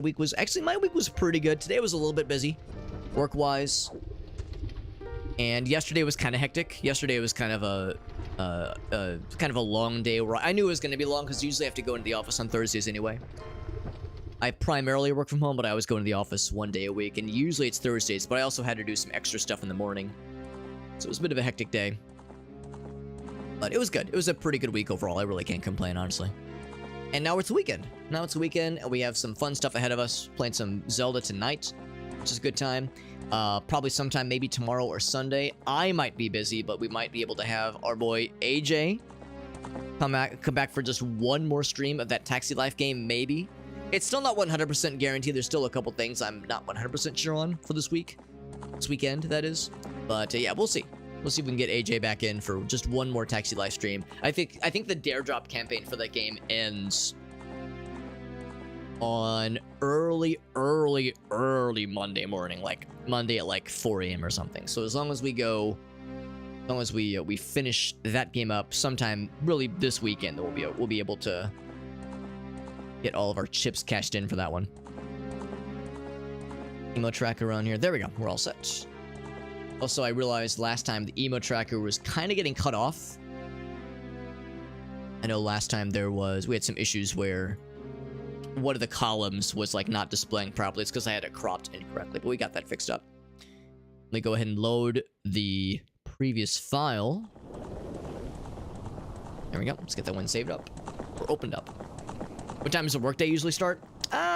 week was actually my week was pretty good. Today was a little bit busy, work-wise, and yesterday was kind of hectic. Yesterday was kind of a long day. Where I knew it was going to be long because usually I have to go into the office on Thursdays anyway. I primarily work from home, but I always go into the office one day a week, and usually it's Thursdays. But I also had to do some extra stuff in the morning, so it was a bit of a hectic day. But it was good. It was a pretty good week overall. I really can't complain, honestly. And now it's the weekend. Now it's the weekend, and we have some fun stuff ahead of us. Playing some Zelda tonight, which is a good time. Probably sometime maybe tomorrow or Sunday. I might be busy, but we might be able to have our boy AJ come back for just one more stream of that Taxi Life game, maybe. It's still not 100% guaranteed. There's still a couple things I'm not 100% sure on for this weekend, that is. But yeah, we'll see. We'll see if we can get AJ back in for just one more Taxi Life stream. I think the Dare Drop campaign for that game ends on early Monday morning, like Monday at like 4 a.m. or something. So as long as we we finish that game up sometime really this weekend, then we'll be able to get all of our chips cashed in for that one. Emo tracker on here. There we go. We're all set. Also, I realized last time the emo tracker was kind of getting cut off. I know last time we had some issues where one of the columns was like not displaying properly. It's because I had it cropped incorrectly, but we got that fixed up. Let me go ahead and load the previous file. There we go. Let's get that one saved up or opened up. What time does the workday usually start?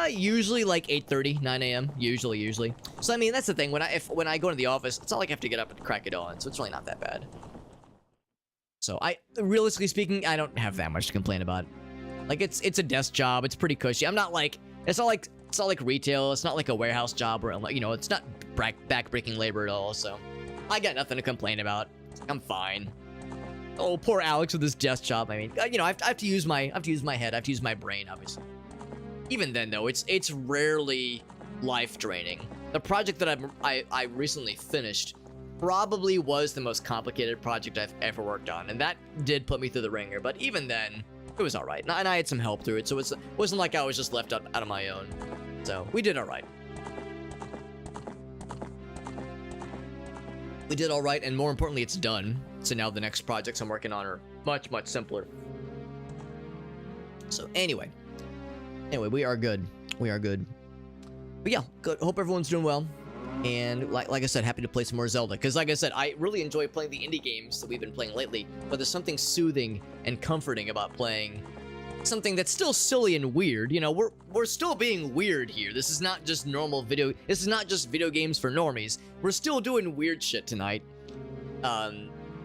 Usually like 8:30, 9 a.m. Usually. So I mean, that's the thing. When I go into the office, it's not like I have to get up and crack it on, so it's really not that bad. So realistically speaking, I don't have that much to complain about. Like it's a desk job. It's pretty cushy. I'm not like it's not like retail. It's not like a warehouse job where it's not back-breaking labor at all. So I got nothing to complain about. I'm fine. Oh, poor Alex with his desk job. I mean, I have to use my head. I have to use my brain, obviously. Even then, though, it's rarely life-draining. The project that I recently finished probably was the most complicated project I've ever worked on, and that did put me through the ringer. But even then, it was all right, and I had some help through it, so it wasn't like I was just left out on my own. So we did all right. We did all right, and more importantly, it's done. So now the next projects I'm working on are much, much simpler. So anyway, we are good. We are good. But yeah, good. Hope everyone's doing well. And like I said, happy to play some more Zelda. Because like I said, I really enjoy playing the indie games that we've been playing lately. But there's something soothing and comforting about playing something that's still silly and weird. We're still being weird here. This is not just normal video. This is not just video games for normies. We're still doing weird shit tonight.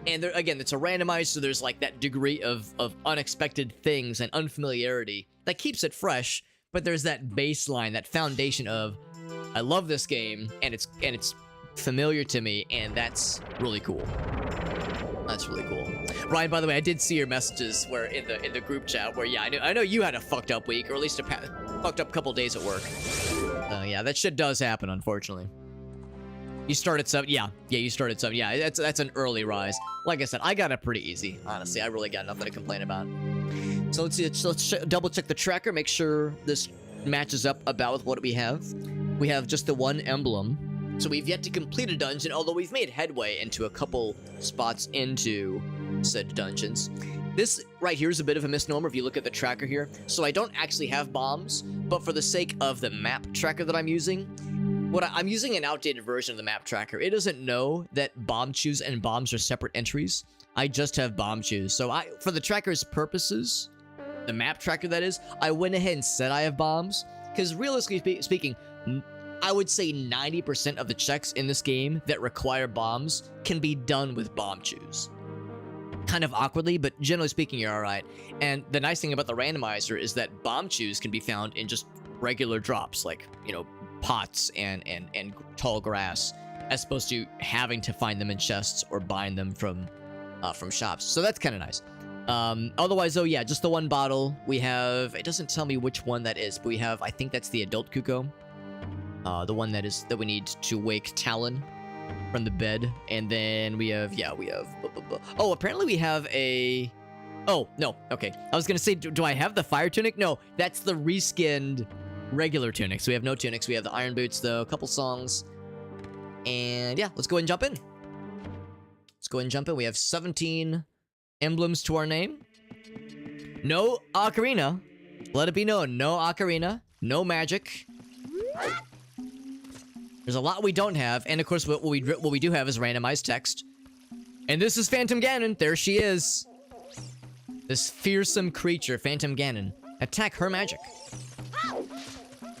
And there, again, it's a randomizer, so there's like that degree of unexpected things and unfamiliarity that keeps it fresh. But there's that baseline, that foundation of, I love this game, and it's familiar to me, and that's really cool. That's really cool. Ryan, by the way, I did see your messages where in the group chat where I know you had a fucked up week, or at least a fucked up couple days at work. Yeah, that shit does happen, unfortunately. You started some, yeah, you started some, yeah, that's an early rise. Like I said, I got it pretty easy, honestly. I really got nothing to complain about. So let's double check the tracker, make sure this matches up about with what we have. We have just the one emblem. So we've yet to complete a dungeon, although we've made headway into a couple spots into said dungeons. This right here is a bit of a misnomer if you look at the tracker here. So I don't actually have bombs, but for the sake of the map tracker that I'm using, I'm using an outdated version of the map tracker. It doesn't know that bomb chews and bombs are separate entries. I just have bomb chews. So for the tracker's purposes, the map tracker that is, I went ahead and said I have bombs. Because realistically speaking, I would say 90% of the checks in this game that require bombs can be done with bomb chews. Kind of awkwardly, but generally speaking, you're alright. And the nice thing about the randomizer is that bomb chews can be found in just regular drops, like, pots and tall grass, as opposed to having to find them in chests or buying them from shops. So that's kind of nice. Otherwise, though, yeah, just the one bottle. We have, it doesn't tell me which one that is, but we have, I think that's the adult Kuko. The one that we need to wake Talon from the bed. And then we have, oh, apparently we have a, oh, no, okay. I was gonna say, do I have the fire tunic? No, that's the reskinned regular tunics. We have no tunics. We have the iron boots, though. A couple songs. And yeah, let's go ahead and jump in. Let's go ahead and jump in. We have 17 emblems to our name. No ocarina. Let it be known. No ocarina. No magic. There's a lot we don't have. And of course, what we do have is randomized text. And this is Phantom Ganon. There she is. This fearsome creature, Phantom Ganon. Attack her magic.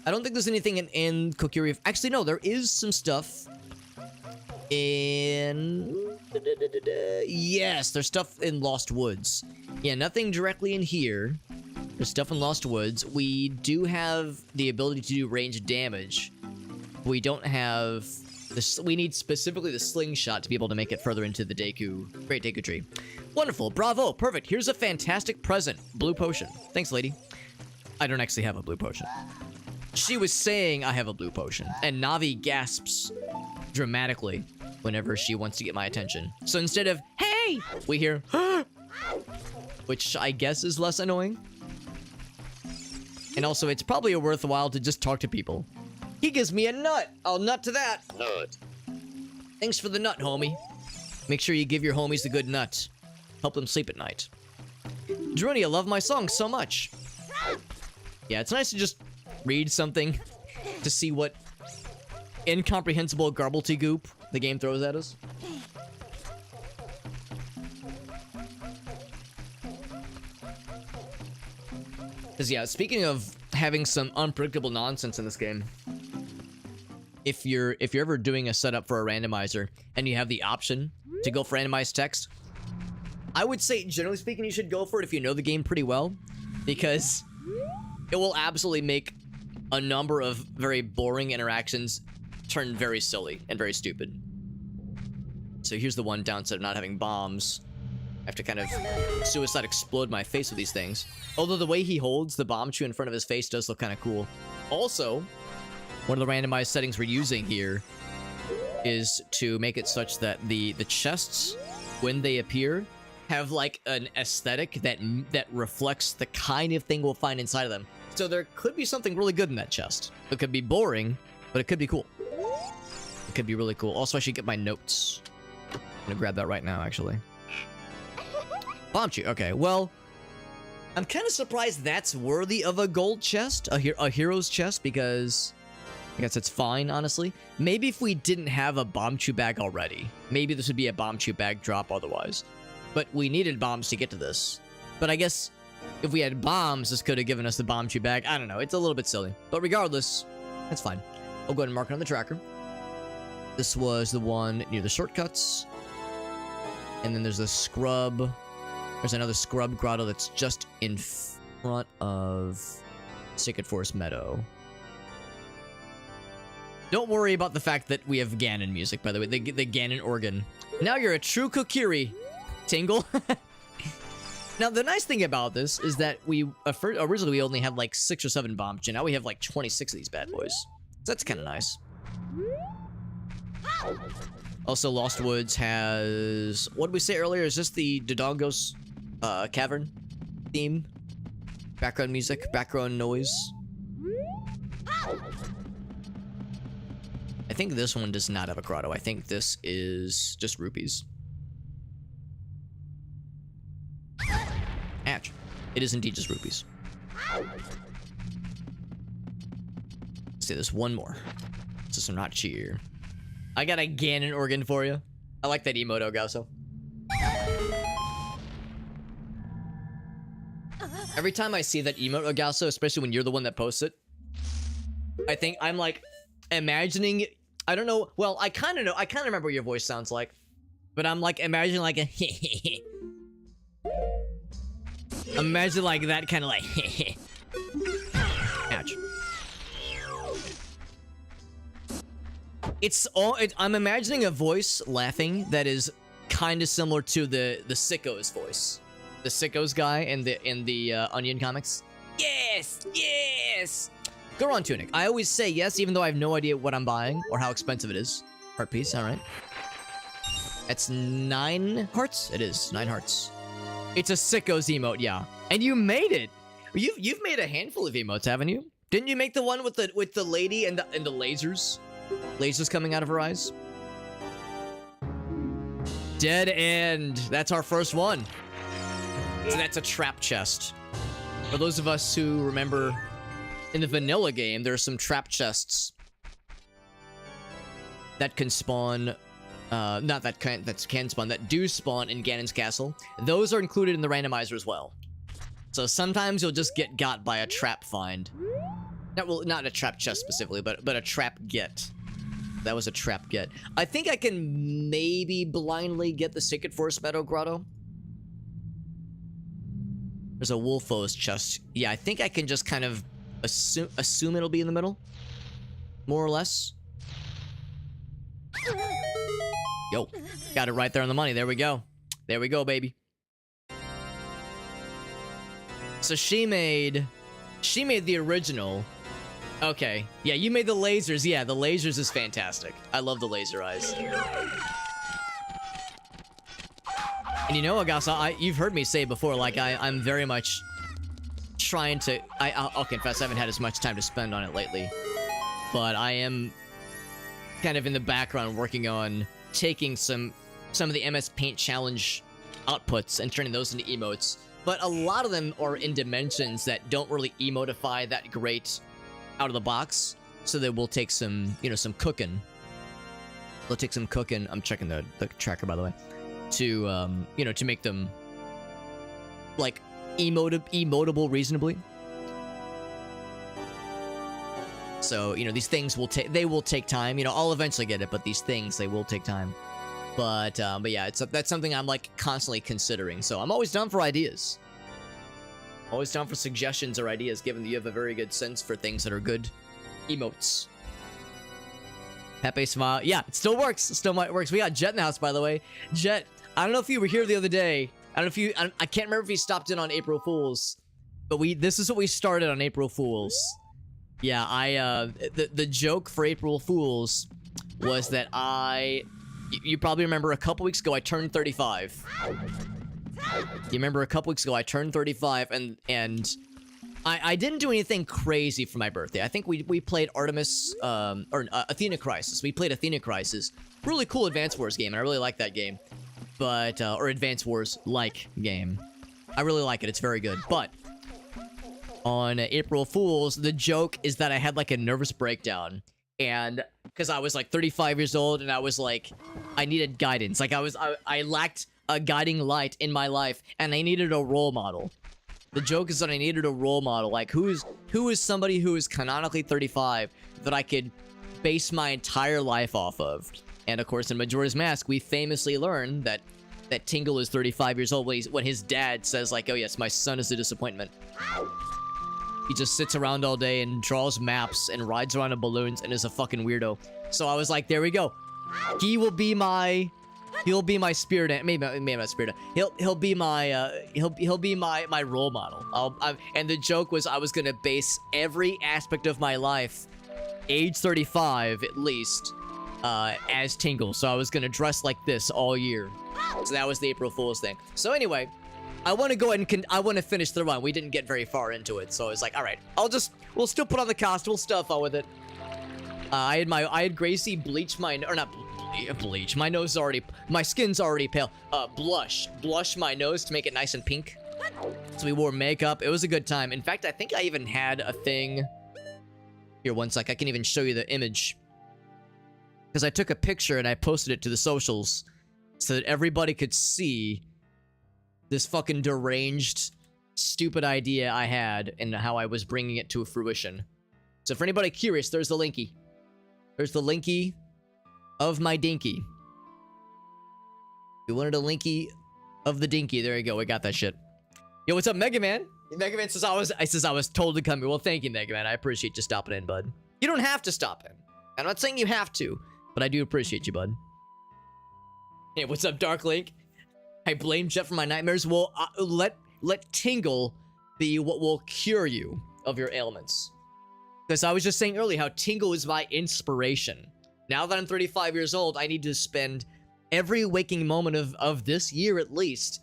I don't think there's anything in Kokiri. Actually, no, there is some stuff in... Yes, there's stuff in Lost Woods. Yeah, nothing directly in here. There's stuff in Lost Woods. We do have the ability to do ranged damage. We don't have... We need specifically the slingshot to be able to make it further into the Great Deku Tree. Wonderful, bravo, perfect. Here's a fantastic present. Blue potion. Thanks, lady. I don't actually have a blue potion. She was saying I have a blue potion, and Navi gasps dramatically whenever she wants to get my attention. So instead of, hey, we hear, which I guess is less annoying. And also, it's probably worthwhile to just talk to people. He gives me a nut. I'll nut to that. Nut. Thanks for the nut, homie. Make sure you give your homies the good nut. Help them sleep at night. Druni, I love my song so much. Yeah, it's nice to just read something to see what incomprehensible goop the game throws at us. Because yeah, speaking of having some unpredictable nonsense in this game, if you're ever doing a setup for a randomizer and you have the option to go for randomized text, I would say generally speaking you should go for it if you know the game pretty well, because it will absolutely make a number of very boring interactions turn very silly and very stupid. So here's the one downside of not having bombs. I have to kind of suicide explode my face with these things. Although the way he holds the bomb chew in front of his face does look kind of cool. Also, one of the randomized settings we're using here is to make it such that the chests, when they appear, have like an aesthetic that reflects the kind of thing we'll find inside of them. So there could be something really good in that chest. It could be boring, but it could be cool. It could be really cool. Also, I should get my notes. I'm gonna grab that right now, actually. Bomb chew. Okay, well, I'm kind of surprised that's worthy of a gold chest, a hero's chest, because I guess it's fine, honestly. Maybe if we didn't have a bomb chew bag already, maybe this would be a bomb chew bag drop otherwise. But we needed bombs to get to this. But I guess if we had bombs, this could have given us the bomb chew bag. I don't know. It's a little bit silly. But regardless, that's fine. I'll go ahead and mark it on the tracker. This was the one near the shortcuts. And then there's a scrub. There's another scrub grotto that's just in front of Sacred Forest Meadow. Don't worry about the fact that we have Ganon music, by the way. The Ganon organ. Now you're a true Kokiri, Tingle. Now, the nice thing about this is that originally we only had like 6 or 7 bombs, and now we have like 26 of these bad boys. So that's kind of nice. Also, Lost Woods has... What did we say earlier? Is this the Dodongo's cavern theme? Background music, background noise. I think this one does not have a grotto. I think this is just rupees. Ouch. It is indeed just rupees. Let's say this one more. This is not cheer. I got a Ganon organ for you. I like that emote, Ogasso. Every time I see that emote, Ogasso, especially when you're the one that posts it, I think I'm like imagining... I don't know. Well, I kind of know. I kind of remember what your voice sounds like. But I'm like imagining like a... Imagine like that kind of like... Ouch. I'm imagining a voice laughing that is kind of similar to the Sicko's voice. The Sicko's guy in the Onion comics. Yes! Yes! Goron Tunic. I always say yes, even though I have no idea what I'm buying or how expensive it is. Heart piece, alright. That's 9 hearts? It is, 9 hearts. It's a Sicko's emote, yeah. And you made it! You've made a handful of emotes, haven't you? Didn't you make the one with the lady and the lasers? Lasers coming out of her eyes? Dead end. That's our first one. So that's a trap chest. For those of us who remember in the vanilla game, there are some trap chests that can spawn, not that can spawn, that do spawn in Ganon's castle. Those are included in the randomizer as well. So sometimes you'll just get got by a trap find. Not a trap chest specifically, but a trap get. That was a trap get. I think I can maybe blindly get the Sacred Forest Meadow Grotto. There's a Wolfo's chest. Yeah, I think I can just kind of assume it'll be in the middle. More or less. Yo, got it right there on the money. There we go. There we go, baby. So she made the original. Okay. Yeah, you made the lasers. Yeah, the lasers is fantastic. I love the laser eyes. And you know, Agasa, you've heard me say before, like, I'm very much trying to... I'll confess, I haven't had as much time to spend on it lately. But I am kind of in the background working on taking some of the MS Paint Challenge outputs and turning those into emotes. But a lot of them are in dimensions that don't really emotify that great out of the box. So they will take some, you know, some cooking. They'll take some cooking. I'm checking the tracker, by the way. To, you know, to make them, like, emotable reasonably. So, you know, these things will take time. You know, I'll eventually get it, but these things, they will take time. But yeah, that's something I'm, like, constantly considering. So I'm always down for ideas. Always down for suggestions or ideas, given that you have a very good sense for things that are good emotes. Pepe smile. Yeah, it still works. It still might works. We got Jet in the house, by the way. Jet, I don't know if you were here the other day. I don't know if you... I can't remember if you stopped in on April Fools. But this is what we started on April Fools. Yeah, the joke for April Fools was that you probably remember a couple weeks ago I turned 35. You remember a couple weeks ago I turned 35 and I didn't do anything crazy for my birthday. I think we played Artemis or Athena Crisis. We played Athena Crisis. Really cool Advance Wars game, and I really like that game. But or Advance Wars like game. I really like it. It's very good. But on April Fools, the joke is that I had like a nervous breakdown, and because I was like 35 years old and I was like, I needed guidance. Like I lacked a guiding light in my life, and I needed a role model. The joke is that I needed a role model. Like who is somebody who is canonically 35 that I could base my entire life off of? And of course, in Majora's Mask, we famously learn that Tingle is 35 years old when his dad says like, "Oh yes, my son is a disappointment." He just sits around all day and draws maps and rides around in balloons and is a fucking weirdo. So I was like, there we go. He'll be my spirit. Maybe not spirit. He'll be my role model. And the joke was I was gonna base every aspect of my life, age 35 at least, as Tingle. So I was gonna dress like this all year. So that was the April Fool's thing. So anyway, I want to go ahead and I want to finish the run. We didn't get very far into it, so I was like, all right, we'll still put on the costume, we'll stuff fun with it. I had Gracie bleach my, or not bleach, my nose is already, my skin's already pale. Blush my nose to make it nice and pink. So we wore makeup. It was a good time. In fact, I think I even had a thing. Here, one sec. I can even show you the image. Because I took a picture and I posted it to the socials so that everybody could see this fucking deranged, stupid idea I had and how I was bringing it to fruition. So for anybody curious, there's the linky. There's the linky of my dinky. You wanted a linky of the dinky. There you go. We got that shit. Yo, what's up, Mega Man? Mega Man says I was told to come here. Well, thank you, Mega Man. I appreciate you stopping in, bud. You don't have to stop in. I'm not saying you have to, but I do appreciate you, bud. Hey, what's up, Dark Link? I blame Jet for my nightmares. Well, let Tingle be what will cure you of your ailments. Because I was just saying earlier how Tingle is my inspiration. Now that I'm 35 years old, I need to spend every waking moment of this year at least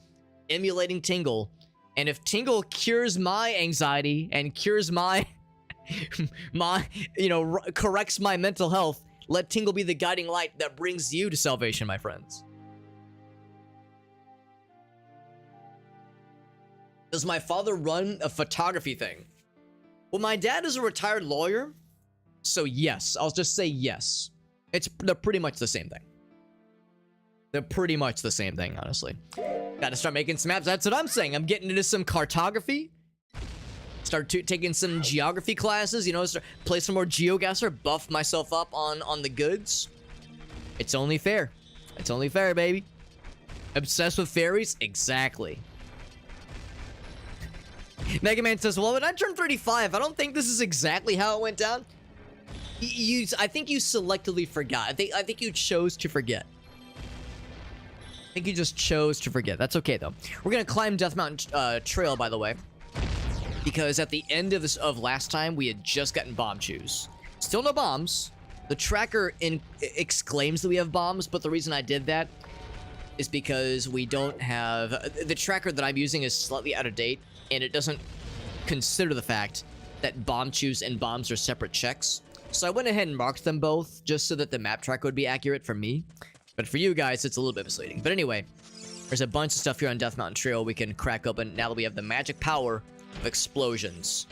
emulating Tingle. And if Tingle cures my anxiety and cures my corrects my mental health. Let Tingle be the guiding light that brings you to salvation, my friends. Does my father run a photography thing? Well, my dad is a retired lawyer, so yes. I'll just say yes. They're pretty much the same thing. They're pretty much the same thing, honestly. Gotta start making some maps. That's what I'm saying. I'm getting into some cartography. Start taking some geography classes, play some more GeoGuessr, buff myself up on the goods. It's only fair. It's only fair, baby. Obsessed with fairies? Exactly. Mega Man says, well, when I turned 35, I don't think this is exactly how it went down. I think you selectively forgot. I think you chose to forget. I think you just chose to forget. That's okay, though. We're gonna climb Death Mountain Trail, by the way. Because at the end of last time, we had just gotten bomb chews. Still no bombs. The tracker exclaims that we have bombs, but the reason I did that is because we don't have... The tracker that I'm using is slightly out of date, and it doesn't consider the fact that bomb chews and bombs are separate checks. So I went ahead and marked them both, just so that the map tracker would be accurate for me. But for you guys, it's a little bit misleading. But anyway, there's a bunch of stuff here on Death Mountain Trail we can crack open now that we have the magic power of explosions.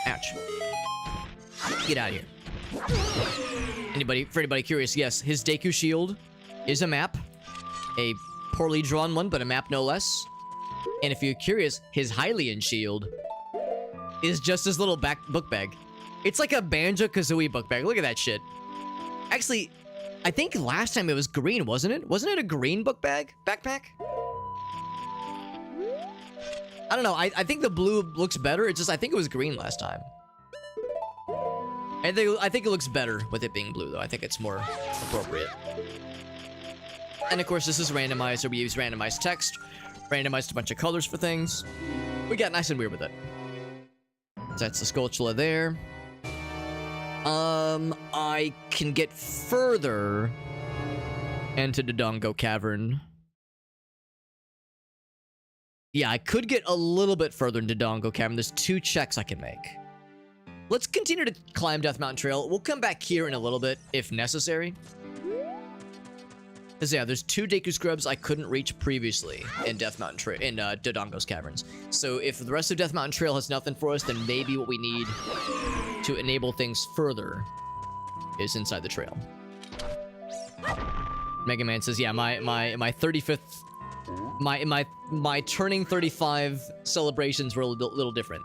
Ouch. Get out of here. For anybody curious, yes, his Deku Shield is a map. A poorly drawn one, but a map no less. And if you're curious, his Hylian Shield is just his little book bag. It's like a Banjo-Kazooie book bag. Look at that shit. Actually, I think last time it was green, wasn't it? Wasn't it a green book bag? Backpack? I don't know. I think the blue looks better. It's just, I think it was green last time. I think it looks better with it being blue, though. I think it's more appropriate. And of course, this is Randomizer. We use randomized text, randomized a bunch of colors for things. We got nice and weird with it. So that's the Skulltula there. I can get further into the Dodongo Cavern. Yeah, I could get a little bit further into Dodongo Cavern. There's 2 checks I can make. Let's continue to climb Death Mountain Trail. We'll come back here in a little bit, if necessary. Because, yeah, there's 2 Deku Scrubs I couldn't reach previously in Death Mountain Trail, in Dodongo's Caverns. So if the rest of Death Mountain Trail has nothing for us, then maybe what we need to enable things further is inside the trail. Mega Man says, yeah, my 35th... My turning 35 celebrations were a little different.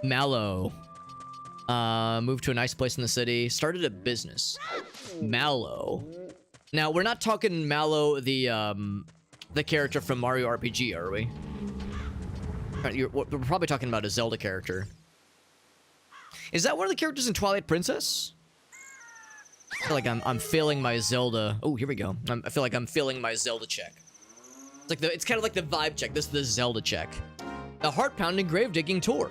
Mallow. Moved to a nice place in the city. Started a business. Mallow. Now, we're not talking Mallow, the character from Mario RPG, are we? We're probably talking about a Zelda character. Is that one of the characters in Twilight Princess? I feel like I'm failing my Zelda. Oh, here we go. I feel like I'm failing my Zelda check. It's kind of like the vibe check. This is the Zelda check. The heart-pounding grave-digging tour.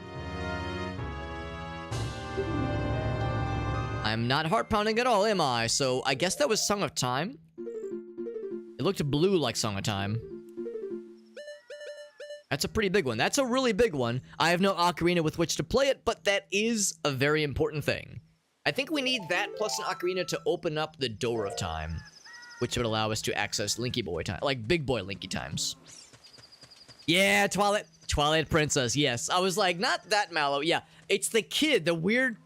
I'm not heart-pounding at all, am I? So I guess that was Song of Time. It looked blue like Song of Time. That's a pretty big one. That's a really big one. I have no ocarina with which to play it, but that is a very important thing. I think we need that plus an ocarina to open up the Door of Time, which would allow us to access Linky Boy time, like Big Boy Linky times. Yeah, Twilight Princess, yes. I was like, not that Mallow. Yeah, it's the kid, the weird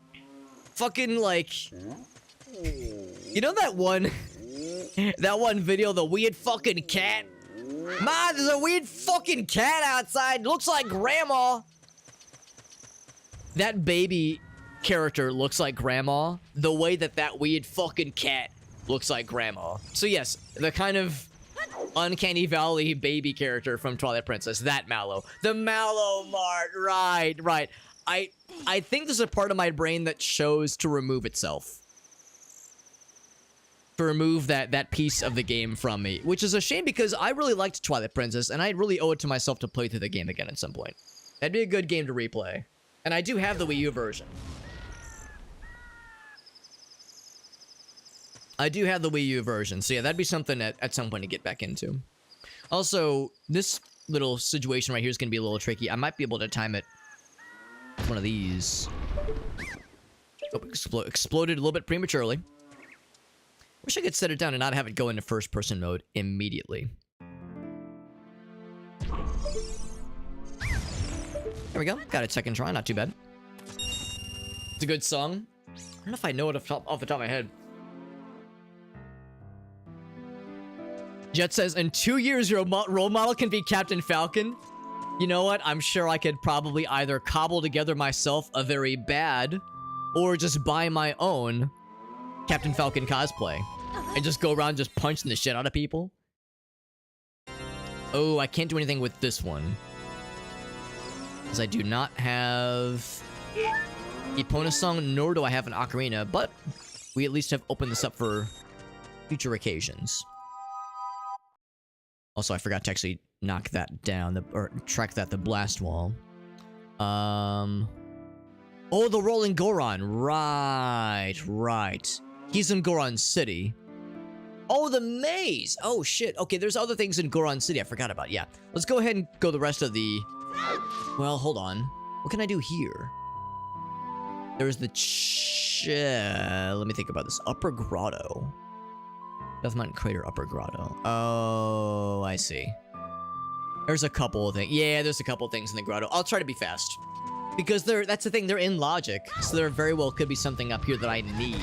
fucking, like... You know that one video, the weird fucking cat? Man, there's a weird fucking cat outside. Looks like grandma. That baby character looks like grandma the way that weird fucking cat looks like grandma. So yes, the kind of Uncanny Valley baby character from Twilight Princess, that Mallow. The Mallow Mart, right. I think there's a part of my brain that chose to remove itself. To remove that piece of the game from me, which is a shame because I really liked Twilight Princess and I really owe it to myself to play through the game again at some point. That'd be a good game to replay. And I do have the Wii U version. I do have the Wii U version, so yeah, that'd be something at some point to get back into. Also, this little situation right here is going to be a little tricky. I might be able to time it with one of these. Oh, exploded a little bit prematurely. Wish I could set it down and not have it go into first-person mode immediately. There we go. Got it second try. Not too bad. It's a good song. I don't know if I know it off the top of my head. Jet says, in 2 years, your role model can be Captain Falcon. You know what? I'm sure I could probably either cobble together myself a very bad or just buy my own Captain Falcon cosplay and just go around just punching the shit out of people. Oh, I can't do anything with this one. Because I do not have Epona song, nor do I have an Ocarina, but we at least have opened this up for future occasions. Also, I forgot to actually knock that down, or track that, the blast wall. Oh, the Rolling Goron. Right. He's in Goron City. Oh, the maze. Oh, shit. Okay, there's other things in Goron City I forgot about. Yeah. Let's go ahead and go the rest of the... Well, hold on. What can I do here? There's the... Let me think about this. Upper Grotto. Death Mountain Crater, Upper Grotto. Oh, I see. There's a couple of things. Yeah, there's a couple of things in the grotto. I'll try to be fast. Because that's the thing, they're in logic. So there very well could be something up here that I need.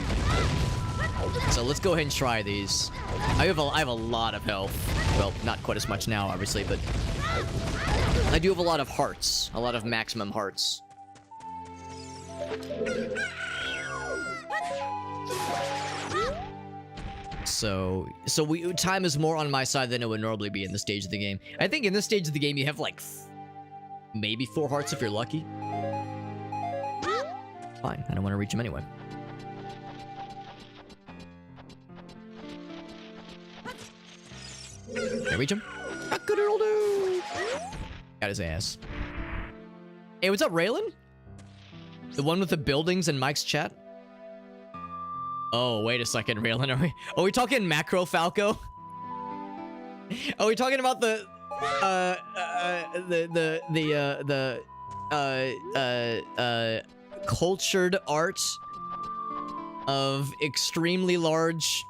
So let's go ahead and try these. I have a lot of health. Well, not quite as much now, obviously, but... I do have a lot of hearts. A lot of maximum hearts. So time is more on my side than it would normally be in this stage of the game. I think in this stage of the game, you have like maybe 4 hearts if you're lucky. Fine, I don't want to reach him anyway. Can I reach him? Cock-a-doodle-doo! Got his ass. Hey, what's up, Raylan? The one with the buildings in Mike's chat? Oh, wait a second, Raylan. Are we talking Macro Falco? Are we talking about the cultured art of extremely large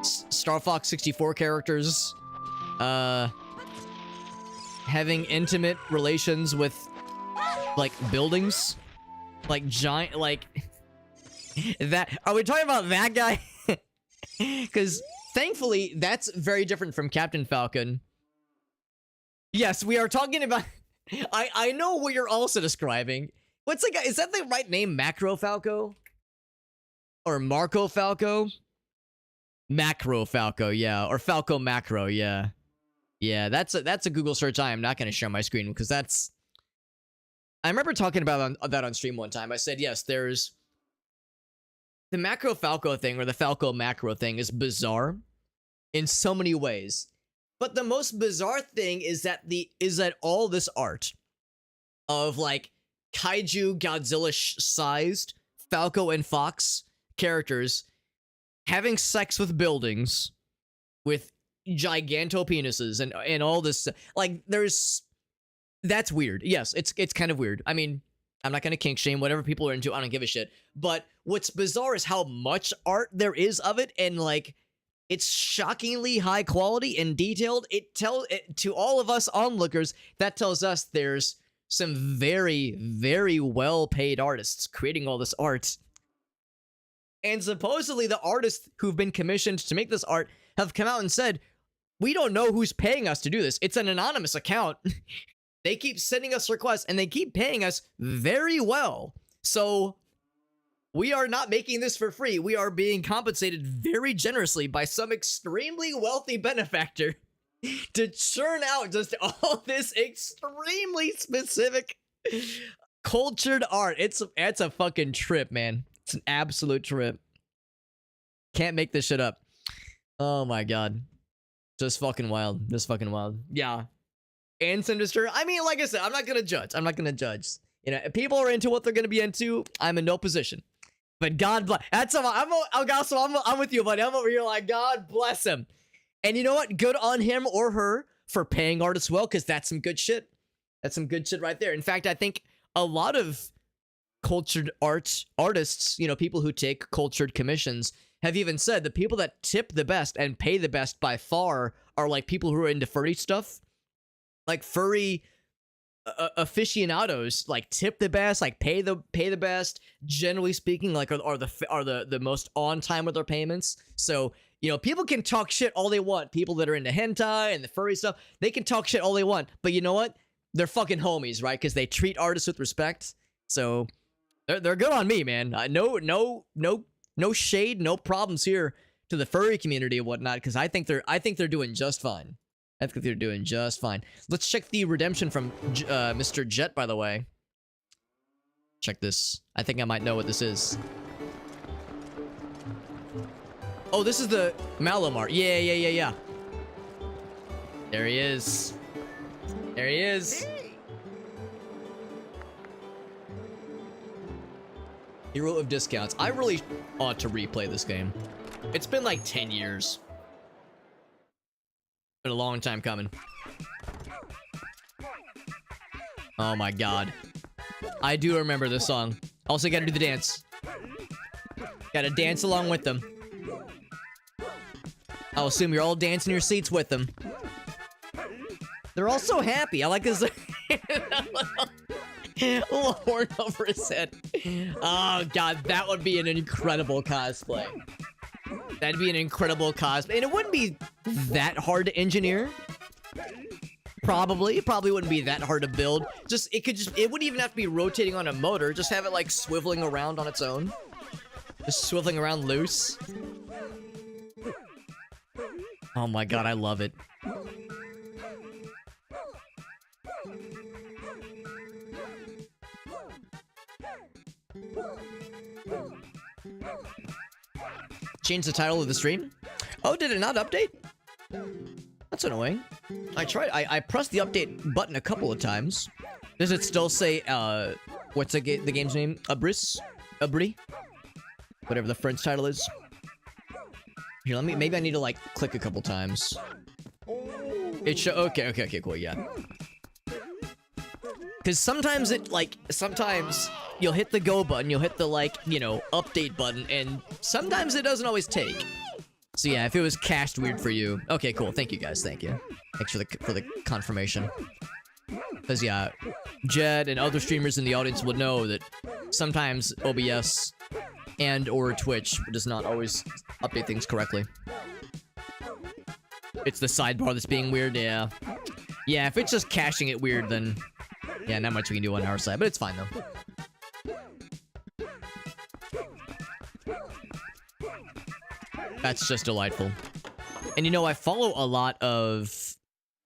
Star Fox 64 characters having intimate relations with like buildings, like giant, like that? Are we talking about that guy? Because thankfully that's very different from Captain Falcon. Yes, we are talking about... I know what you're also describing. What's the guy? Is that the right name? Macro Falco? Or Marco Falco? Macro Falco, yeah. Or Falco Macro, yeah. Yeah, that's a Google search. I am not going to share my screen because that's... I remember talking about that on stream one time. I said, yes, there's... The Macro Falco thing, or the Falco Macro thing, is bizarre in so many ways. But the most bizarre thing is that all this art of like kaiju Godzilla-sized Falco and Fox characters having sex with buildings with giganto penises and all this, like, that's weird. Yes, it's kind of weird. I mean, I'm not gonna kink shame whatever people are into. I don't give a shit. But what's bizarre is how much art there is of it, and like, it's shockingly high quality and detailed. To all of us onlookers, that tells us there's some very, very well-paid artists creating all this art. And supposedly the artists who've been commissioned to make this art have come out and said, we don't know who's paying us to do this. It's an anonymous account. They keep sending us requests and they keep paying us very well. So we are not making this for free. We are being compensated very generously by some extremely wealthy benefactor to churn out just all this extremely specific cultured art. It's a fucking trip, man. It's an absolute trip. Can't make this shit up. Oh my god. Just fucking wild. Just fucking wild. Yeah. And Sinister. I mean, like I said, I'm not gonna judge. I'm not gonna judge. You know, if people are into what they're gonna be into, I'm in no position. But God bless. I'm with you, buddy. I'm over here like, God bless him. And you know what? Good on him or her for paying artists well, because that's some good shit. That's some good shit right there. In fact, I think a lot of cultured artists, you know, people who take cultured commissions, have even said the people that tip the best and pay the best by far are like people who are into furry stuff. Like furry aficionados like tip the best, like pay the best, generally speaking, like are the most on time with their payments. So, you know, people can talk shit all they want. People that are into hentai and the furry stuff, they can talk shit all they want. But you know what? They're fucking homies, right? Because they treat artists with respect. So they're good on me, man. No shade, no problems here to the furry community and whatnot, because I think they're doing just fine. I think they're doing just fine. Let's check the redemption from Mr. Jet, by the way. Check this. I think I might know what this is. Oh, this is the Malamar. Yeah. There he is. There he is. Hero of discounts. I really ought to replay this game. It's been like 10 years. Been a long time coming. Oh my god. I do remember this song. Also gotta do the dance. Gotta dance along with them. I'll assume you're all dancing your seats with them. They're all so happy. I like this. Little horn over his head. Oh god, that would be an incredible cosplay. That'd be an incredible cosplay. And it wouldn't be that hard to engineer. Probably. It probably wouldn't be that hard to build. It wouldn't even have to be rotating on a motor. Just have it like swiveling around on its own. Just swiveling around loose. Oh my god, I love it. Change the title of the stream? Oh, did it not update? That's annoying. I tried. I pressed the update button a couple of times. Does it still say, what's the game's name? Abris? Abri? Whatever the French title is. Here, maybe I need to, like, click a couple times. Okay, cool, yeah. Because sometimes sometimes you'll hit the go button, you'll hit the, like, you know, update button, and sometimes it doesn't always take. So yeah, if it was cached weird for you. Okay, cool, thank you guys, thank you. Thanks for the confirmation. Because yeah, Jed and other streamers in the audience would know that sometimes OBS and or Twitch does not always update things correctly. It's the sidebar that's being weird, yeah. Yeah, if it's just caching it weird, then yeah, not much we can do on our side, but it's fine though. That's just delightful. And you know, I follow a lot of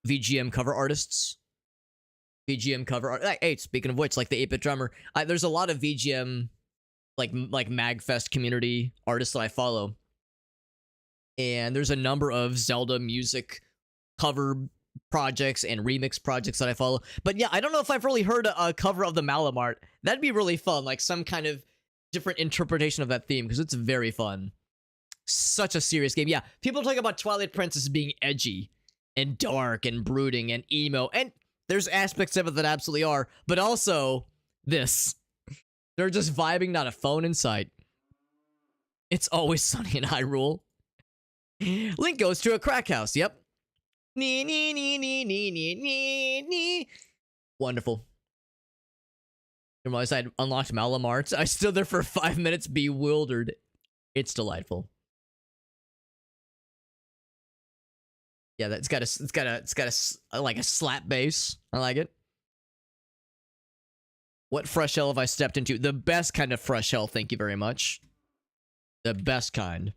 VGM cover artists. Hey, speaking of which, like the 8-Bit Drummer, there's a lot of VGM, like MagFest community artists that I follow. And there's a number of Zelda music cover projects and remix projects that I follow. But yeah, I don't know if I've really heard a cover of the Malamart. That'd be really fun, like some kind of different interpretation of that theme, because it's very fun. Such a serious game. Yeah, people talk about Twilight Princess being edgy and dark and brooding and emo, and there's aspects of it that absolutely are, but also this. They're just vibing, not a phone in sight. It's always sunny in Hyrule. Link goes to a crack house, yep. Nee, nee, nee, nee, nee, nee, nee, nee. Wonderful. Didn't realize I'd unlocked Malamart. I stood there for 5 minutes bewildered. It's delightful. Yeah, it's got a like a slap bass. I like it. What fresh hell have I stepped into? The best kind of fresh hell, thank you very much. The best kind.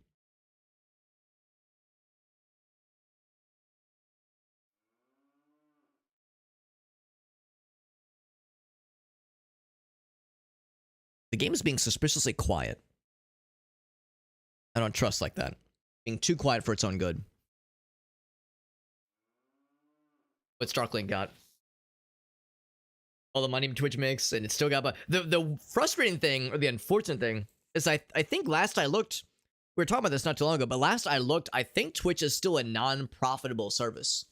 The game is being suspiciously quiet. I don't trust like that. Being too quiet for its own good. What Starkling got? All the money Twitch makes, and it still got... But the frustrating thing, or the unfortunate thing, is I think last I looked... We were talking about this not too long ago, but last I looked, I think Twitch is still a non-profitable service.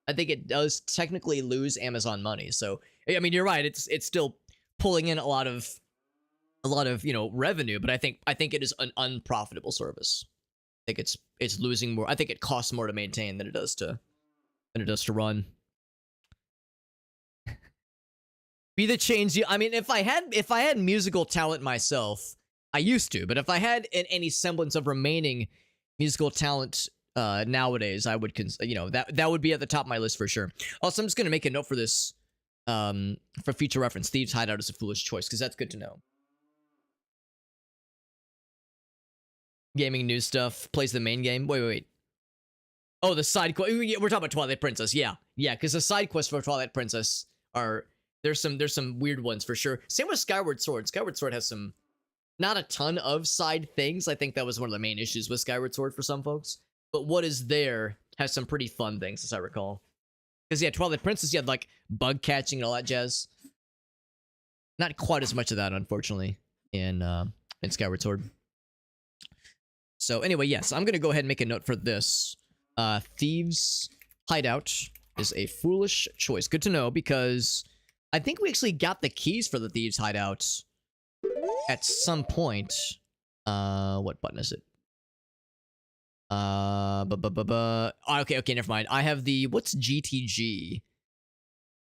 I think it does technically lose Amazon money. So I mean, you're right. It's still pulling in a lot of revenue, but I think it is an unprofitable service. I think it's losing more. I think it costs more to maintain than it does to run. Be the change you. I mean, if I had musical talent myself, I used to, but if I had any semblance of remaining musical talent nowadays, I would that would be at the top of my list for sure. Also, I'm just gonna make a note for this for future reference. Thieves Hideout is a foolish choice because that's good to know. Gaming news stuff plays the main game. Wait. Oh, the side quest. We're talking about Twilight Princess. Yeah, because the side quests for Twilight Princess are there's some weird ones for sure. Same with Skyward Sword. Skyward Sword has some not a ton of side things. I think that was one of the main issues with Skyward Sword for some folks. But what is there has some pretty fun things, as I recall. Because yeah, Twilight Princess, you had like bug catching and all that jazz. Not quite as much of that, unfortunately, in Skyward Sword. So anyway, yes, I'm gonna go ahead and make a note for this. Thieves Hideout is a foolish choice. Good to know, because I think we actually got the keys for the Thieves Hideout at some point. What button is it? Okay, never mind. I have the, what's GTG?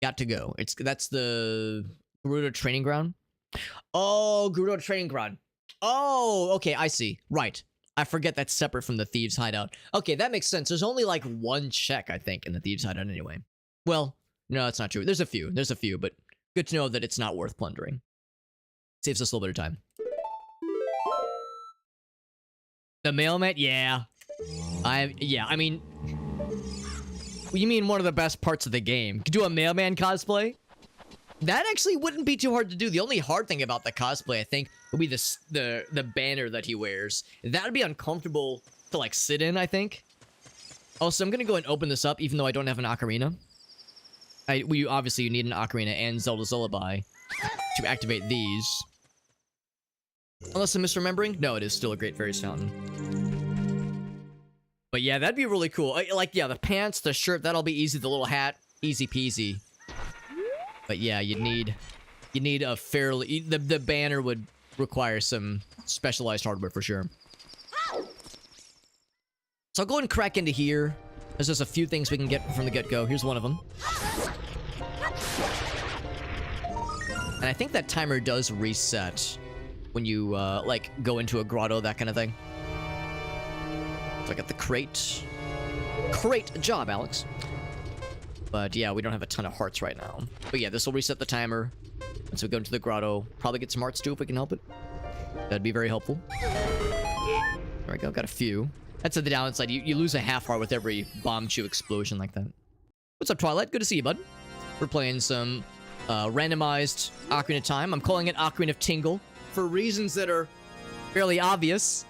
Got to go. That's the Gerudo Training Ground. Oh, Gerudo Training Ground. Oh, okay, I see. Right. I forget that's separate from the Thieves Hideout. Okay, that makes sense. There's only like one check, I think, in the Thieves Hideout anyway. Well, no, that's not true. There's a few, but good to know that it's not worth plundering. Saves us a little bit of time. The mailman? Yeah. I mean... You mean one of the best parts of the game. Could do a mailman cosplay? That actually wouldn't be too hard to do. The only hard thing about the cosplay, I think, would be the banner that he wears. That would be uncomfortable to, like, sit in, I think. Also, I'm gonna go and open this up, even though I don't have an ocarina. Obviously, you need an ocarina and Zelda's Lullaby to activate these. Unless I'm misremembering? No, it is still a Great Fairies Fountain. But yeah, that'd be really cool. Like, yeah, the pants, the shirt, that'll be easy. The little hat, easy peasy. But yeah, you need a fairly... The banner would require some specialized hardware for sure. So I'll go and crack into here. There's just a few things we can get from the get-go. Here's one of them. And I think that timer does reset when you, like, go into a grotto, that kind of thing. So I got the crate. Great job, Alex. But yeah, we don't have a ton of hearts right now. But yeah, this will reset the timer. Once we go into the grotto, probably get some hearts too if we can help it. That'd be very helpful. There we go, got a few. That's at the downside. You lose a half heart with every bomb chew explosion like that. What's up, Twilight? Good to see you, bud. We're playing some randomized Ocarina of Time. I'm calling it Ocarina of Tingle for reasons that are fairly obvious.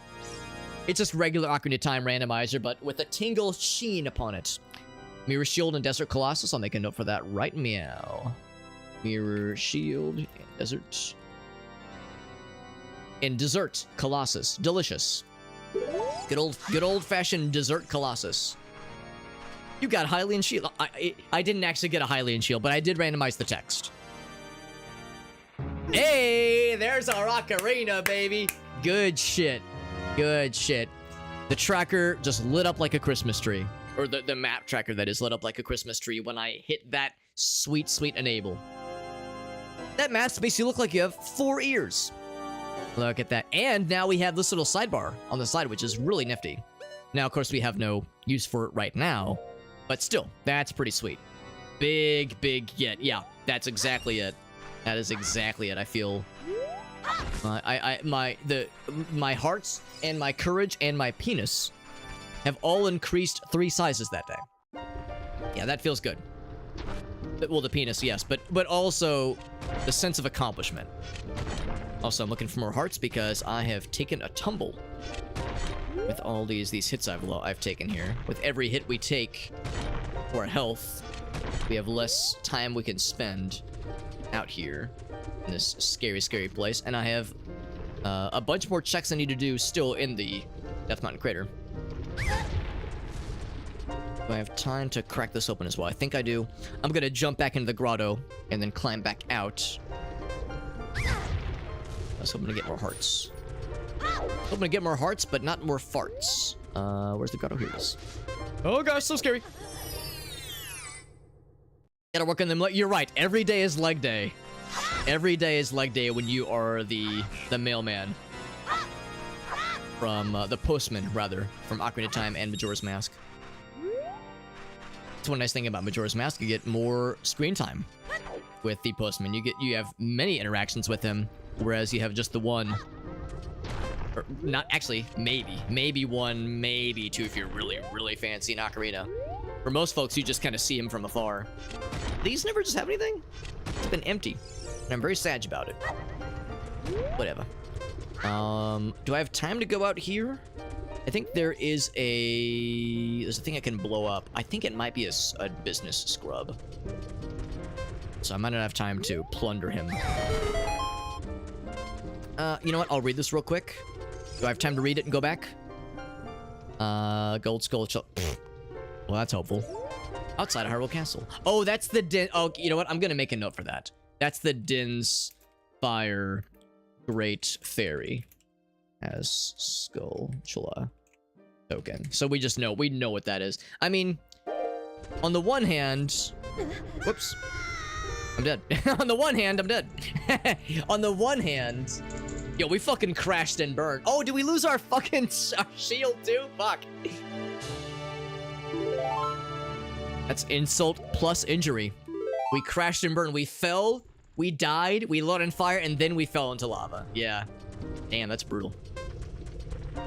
It's just regular Ocarina of Time randomizer, but with a Tingle sheen upon it. Mirror Shield and Desert Colossus. I'll make a note for that right meow. Mirror Shield and Desert. And Dessert Colossus. Delicious. Good old-fashioned Dessert Colossus. You got Hylian Shield. I didn't actually get a Hylian Shield, but I did randomize the text. Hey, there's our Ocarina, baby. Good shit. Good shit. The tracker just lit up like a Christmas tree. Or the map tracker, that is, lit up like a Christmas tree when I hit that sweet, sweet enable. That mask makes you look like you have 4 ears. Look at that. And now we have this little sidebar on the side, which is really nifty. Now, of course, we have no use for it right now. But still, that's pretty sweet. Big get. Yeah, that's exactly it. That is exactly it. I feel... my hearts and my courage and my penis have all increased 3 sizes that day. Yeah, that feels good. Well, the penis, yes, but also the sense of accomplishment. Also, I'm looking for more hearts because I have taken a tumble with all these hits I've taken here. With every hit we take for our health, we have less time we can spend out here in this scary, scary place. And I have a bunch more checks I need to do still in the Death Mountain Crater. Do I have time to crack this open as well? I think I do. I'm gonna jump back into the grotto and then climb back out. I was hoping to get more hearts. Hoping to get more hearts, but not more farts. Where's the grotto? Here it is. Oh gosh, so scary. Gotta work on them. You're right. Every day is leg day. Every day is leg day when you are the mailman. From, the postman, rather. From Ocarina of Time and Majora's Mask. That's one nice thing about Majora's Mask. You get more screen time with the postman. You have many interactions with him, whereas you have just the one. Or not actually, maybe one, maybe two if you're really fancy in Ocarina. For most folks, you just kind of see him from afar. These never just have anything. It's been empty, and I'm very sad about it. Whatever. Do I have time to go out here? I think there's a thing I can blow up. I think it might be a business scrub. So I might not have time to plunder him. You know what? I'll read this real quick. Do I have time to read it and go back? Gold Skull. Well, that's helpful. Outside of Hyrule Castle. Oh, that's the Din. Oh, you know what? I'm gonna make a note for that. That's the Din's Fire Great Fairy as Skulltula token. So we know what that is. I mean, on the one hand, whoops, I'm dead. On the one hand, I'm dead. On the one hand, yo, we fucking crashed and burned. Oh, did we lose our fucking shield too? Fuck. That's insult plus injury. We crashed and burned. We fell, we died, we lit on fire, and then we fell into lava. Yeah. Damn, that's brutal. Did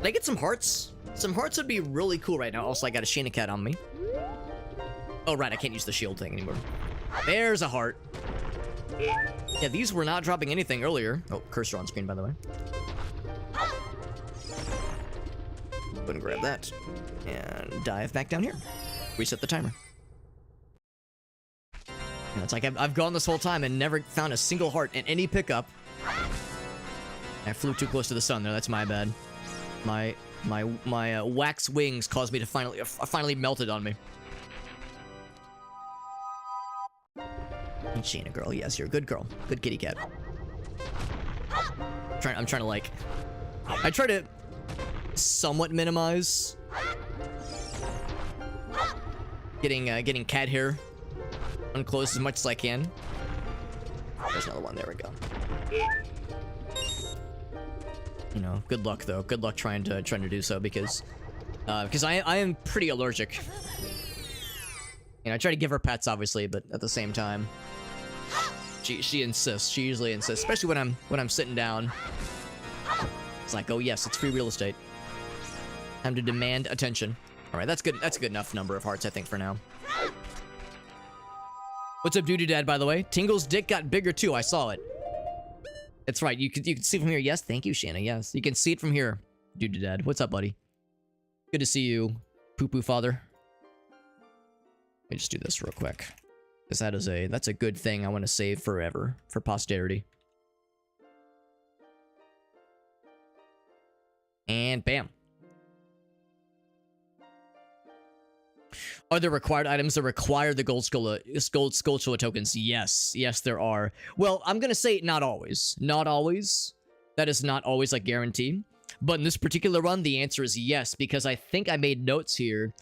I get some hearts? Some hearts would be really cool right now. Also, I got a Shayna cat on me. Oh, right, I can't use the shield thing anymore. There's a heart. Yeah, these were not dropping anything earlier. Oh, cursor on screen, by the way. Go and grab that. And dive back down here. Reset the timer. And it's like I've gone this whole time and never found a single heart in any pickup. I flew too close to the sun there. That's my bad. My wax wings caused me to finally melted on me. Sheena girl, yes, you're a good girl. Good kitty cat. I'm trying to like... I try to somewhat minimize getting cat hair unclosed as much as I can. There's another one. There we go. You know, good luck though. Good luck trying to do so because I am pretty allergic. You know, I try to give her pets obviously, but at the same time, she insists. She usually insists, especially when I'm sitting down. It's like, oh yes, it's free real estate. Time to demand attention. All right, that's good. That's a good enough number of hearts, I think, for now. What's up, Duty Dad? By the way, Tingle's dick got bigger too. I saw it. That's right. You can see from here. Yes, thank you, Shanna. Yes, you can see it from here. Duty Dad, what's up, buddy? Good to see you, poo poo father. Let me just do this real quick, because that's a good thing I want to save forever for posterity. And bam. Are there required items that require the gold Skulltula tokens? Yes. Yes, there are. Well, I'm going to say not always. Not always. That is not always a guarantee. But in this particular run, the answer is yes, because I think I made notes here.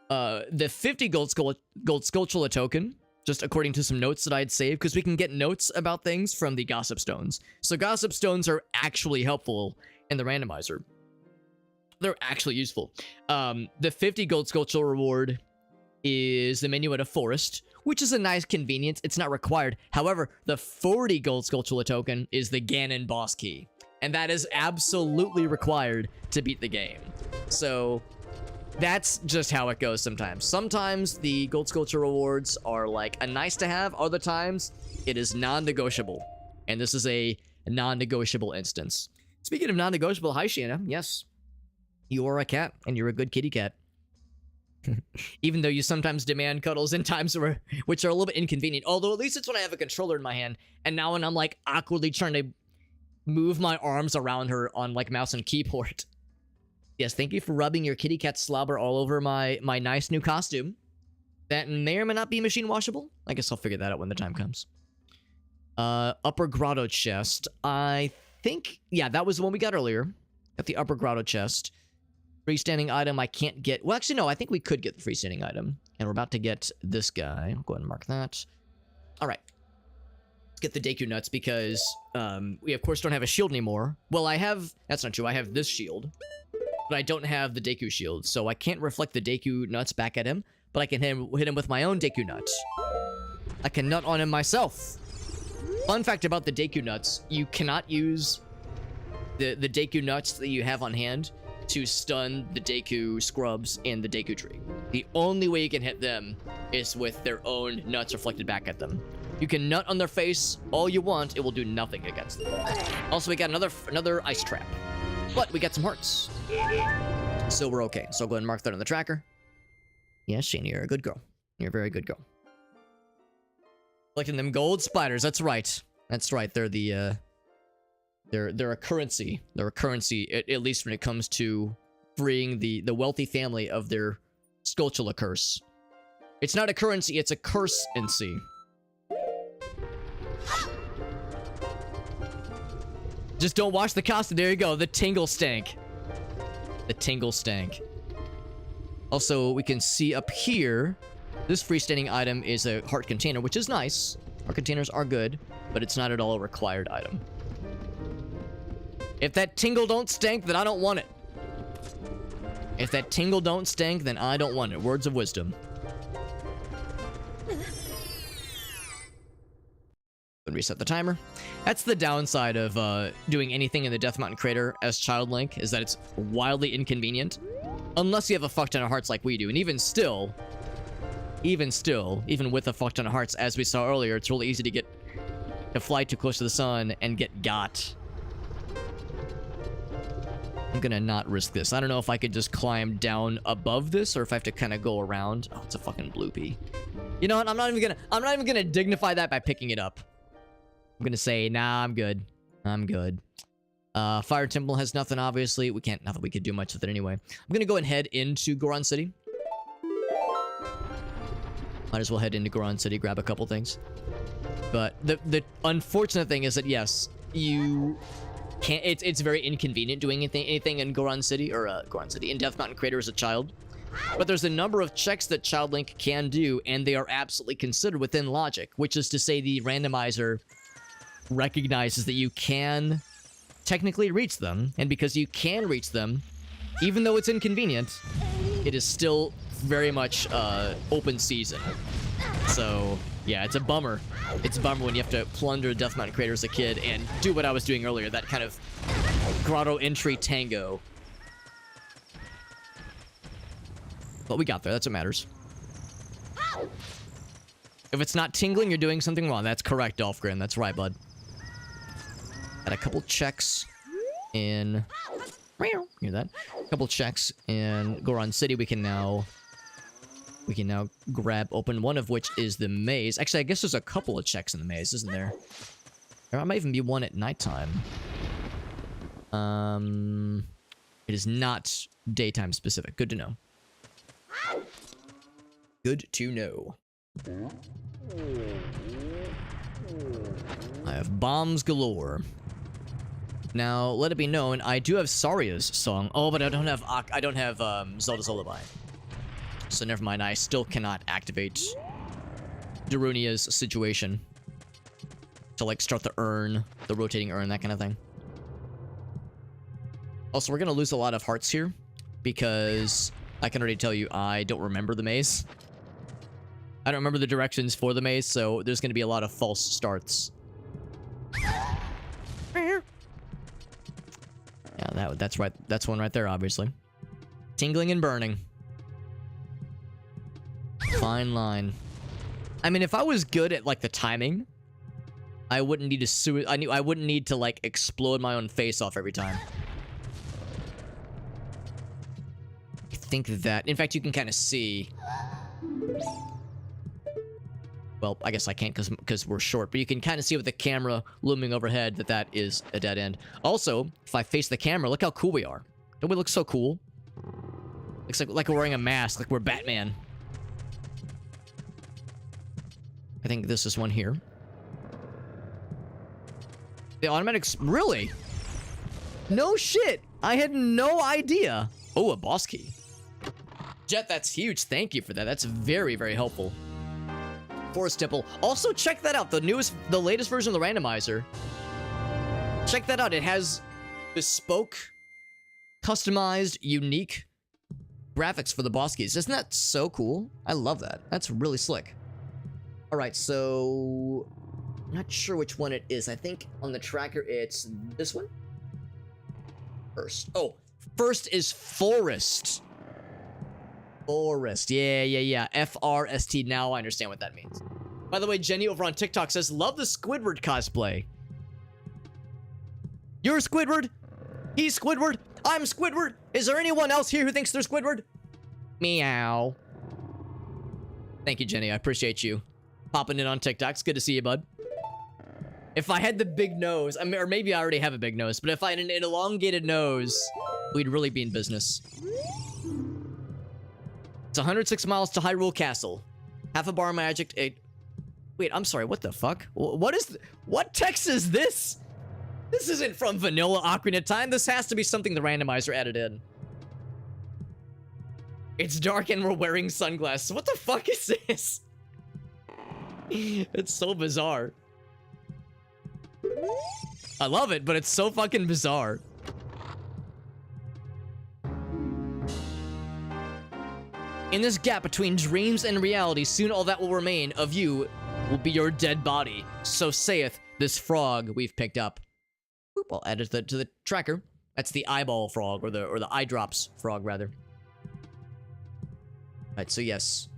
The 50 gold Skulltula token, just according to some notes that I had saved, because we can get notes about things from the Gossip Stones. So Gossip Stones are actually helpful in the randomizer. They're actually useful. The 50 gold Skulltula reward is the menu at a forest, which is a nice convenience. It's not required. However, the 40 gold Skulltula token is the Ganon boss key, and that is absolutely required to beat the game. So that's just how it goes sometimes. Sometimes the gold Skulltula rewards are like a nice to have. Other times it is non-negotiable, and this is a non-negotiable instance. Speaking of non-negotiable, hi Shanna. Yes, you are a cat, and you're a good kitty cat. Even though you sometimes demand cuddles in times which are a little bit inconvenient. Although at least it's when I have a controller in my hand, and now when I'm like awkwardly trying to move my arms around her on like mouse and keyboard. Yes, thank you for rubbing your kitty cat slobber all over my nice new costume. That may or may not be machine washable. I guess I'll figure that out when the time comes. Upper grotto chest. I think, yeah, that was the one we got earlier. Got the upper grotto chest. Freestanding item I can't get. Well, actually, no, I think we could get the freestanding item. And we're about to get this guy. I'll go ahead and mark that. All right. Let's get the Deku nuts because we, of course, don't have a shield anymore. Well, I have... That's not true. I have this shield. But I don't have the Deku shield. So I can't reflect the Deku nuts back at him. But I can hit him with my own Deku nut. I can nut on him myself. Fun fact about the Deku nuts. You cannot use the Deku nuts that you have on hand to stun the Deku scrubs in the Deku tree. The only way you can hit them is with their own nuts reflected back at them. You can nut on their face all you want, it will do nothing against them. Also, we got another ice trap. But we got some hearts. So we're okay. So I'll go ahead and mark that on the tracker. Yes, Shane, you're a good girl. You're a very good girl. Collecting them gold spiders, that's right. That's right, they're the, they're a currency. They're a currency, at least when it comes to freeing the wealthy family of their Skulltula curse. It's not a currency, it's a curse-ency. Just don't wash the costume. There you go, the Tingle stank. The Tingle stank. Also, we can see up here, this freestanding item is a heart container, which is nice. Heart containers are good, but it's not at all a required item. If that Tingle don't stank, then I don't want it. If that Tingle don't stank, then I don't want it. Words of wisdom. Reset the timer. That's the downside of doing anything in the Death Mountain crater as Child Link, is that it's wildly inconvenient. Unless you have a fuck ton of hearts like we do. And even still, even with a fuck ton of hearts, as we saw earlier, it's really easy to fly too close to the sun and get got. I'm gonna not risk this. I don't know if I could just climb down above this or if I have to kind of go around. Oh, it's a fucking bloopy. You know what? I'm not even gonna dignify that by picking it up. I'm gonna say, nah, I'm good. I'm good. Fire Temple has nothing, obviously. We can't, not that we could do much with it anyway. I'm gonna go and head into Goron City. Might as well head into Goron City, grab a couple things. But the unfortunate thing is that, yes, you can't, it's very inconvenient doing anything in Goron City, or Goron City, in Death Mountain Crater as a child. But there's a number of checks that Child Link can do, and they are absolutely considered within logic, which is to say the randomizer recognizes that you can technically reach them, and because you can reach them, even though it's inconvenient, it is still very much open season. So yeah, it's a bummer. It's a bummer when you have to plunder Death Mountain Crater as a kid and do what I was doing earlier, that kind of grotto entry tango. But we got there, that's what matters. If it's not tingling, you're doing something wrong. That's correct, Dolphgren. That's right, bud. Got a couple checks in... Hear that? A couple checks in Goron City. We can now open one of which is the maze. Actually, I guess there's a couple of checks in the maze, isn't there? There might even be one at nighttime. It is not daytime specific. Good to know. Good to know. I have bombs galore. Now, let it be known, I do have Saria's song. Oh, but I don't have Zelda's Lullaby. So never mind, I still cannot activate Darunia's situation to, like, start the urn, the rotating urn, that kind of thing. Also, we're gonna lose a lot of hearts here because I can already tell you I don't remember the maze. I don't remember the directions for the maze, so there's gonna be a lot of false starts. Yeah, that's right. That's one right there, obviously. Tingling and burning. Fine line. I mean, if I was good at, like, the timing, I wouldn't need to I wouldn't need to, like, explode my own face off every time. I think that... In fact, you can kind of see... Well, I guess I can't because we're short, but you can kind of see with the camera looming overhead that is a dead end. Also, if I face the camera, look how cool we are. Don't we look so cool? Looks like we're wearing a mask, like we're Batman. I think this is one here. The automatics, really? No shit. I had no idea. Oh, a boss key. Jet, that's huge. Thank you for that. That's very, very helpful. Forest Temple. Also, check that out. The latest version of the randomizer. Check that out. It has bespoke, customized, unique graphics for the boss keys. Isn't that so cool? I love that. That's really slick. All right, so I'm not sure which one it is. I think on the tracker it's this one. First. Oh, first is Forest. Forest. Yeah. F-R-S-T. Now I understand what that means. By the way, Jenny over on TikTok says, love the Squidward cosplay. You're Squidward. He's Squidward. I'm Squidward. Is there anyone else here who thinks they're Squidward? Meow. Thank you, Jenny. I appreciate you popping in on TikTok. It's good to see you, bud. If I had the big nose, I mean, or maybe I already have a big nose, but if I had an elongated nose, we'd really be in business. It's 106 miles to Hyrule Castle. Half a bar magic. Wait, I'm sorry. What the fuck? What text is this? This isn't from vanilla Ocarina time. This has to be something the randomizer added in. It's dark and we're wearing sunglasses. What the fuck is this? It's so bizarre. I love it, but it's so fucking bizarre. In this gap between dreams and reality, soon all that will remain of you will be your dead body. So saith this frog we've picked up. Boop, I'll add it to the tracker. That's the eyeball frog, or the eye drops frog, rather. Alright, so yes.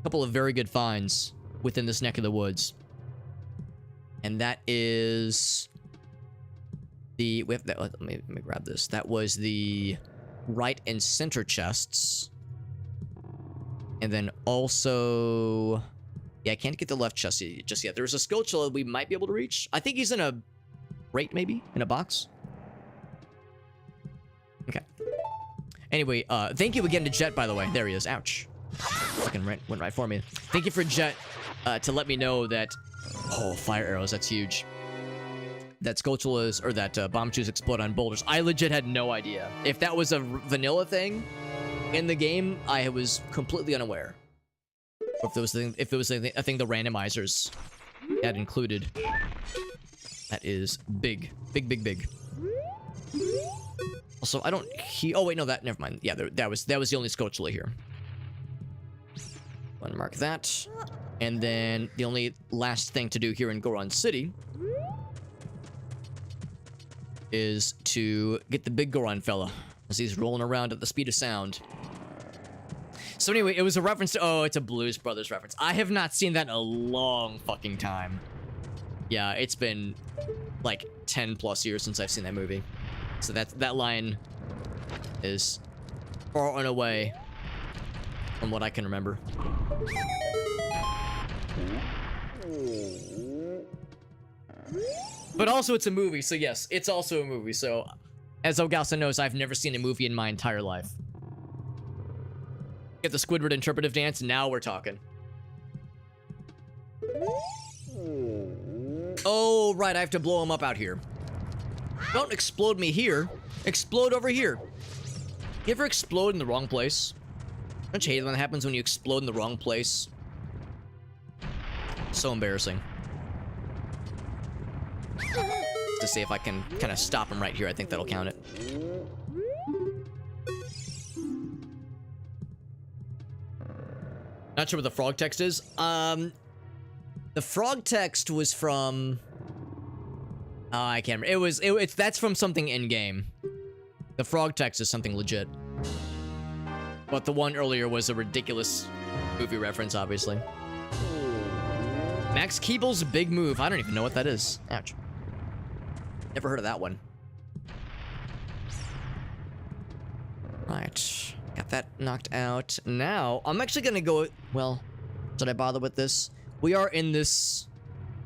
A couple of very good finds within this neck of the woods. And that is the... let me grab this. That was the right and center chests. And then also... yeah, I can't get the left chest just yet. There's a Skulltula we might be able to reach. I think he's in a crate, maybe? In a box? Okay. Anyway, thank you again to Jet, by the way. There he is. Ouch. Fucking went right for me. Thank you for Jet to let me know that... oh, fire arrows. That's huge. That Skulltulas, or that bomb chews explode on boulders. I legit had no idea. If that was a vanilla thing in the game, I was completely unaware. Or if there was a thing the randomizers had included. That is big. Big. Also, I don't hear... oh, wait, no, never mind. Yeah, that was the only Skulltula here. Unmark that. And then the only last thing to do here in Goron City is to get the big Goron fella as he's rolling around at the speed of sound. So anyway, it was a reference to... oh, it's a Blues Brothers reference. I have not seen that in a long fucking time. Yeah, it's been like 10 plus years since I've seen that movie. So that line is far and away from what I can remember. But also it's a movie, so yes, it's also a movie. So as Ogasa knows, I've never seen a movie in my entire life. Get the Squidward interpretive dance, now we're talking. Oh, right, I have to blow him up out here. Don't explode me here. Explode over here. You ever explode in the wrong place? Don't you hate when that happens when you explode in the wrong place? So embarrassing. To see if I can kind of stop him right here. I think that'll count it. Not sure what the frog text is. The frog text was from... oh, I can't remember. It's that's from something in-game. The frog text is something legit. But the one earlier was a ridiculous movie reference, obviously. Max Keeble's big move. I don't even know what that is. Ouch. Never heard of that one. Right. Got that knocked out. Now, I'm actually gonna go... well, should I bother with this? We are in this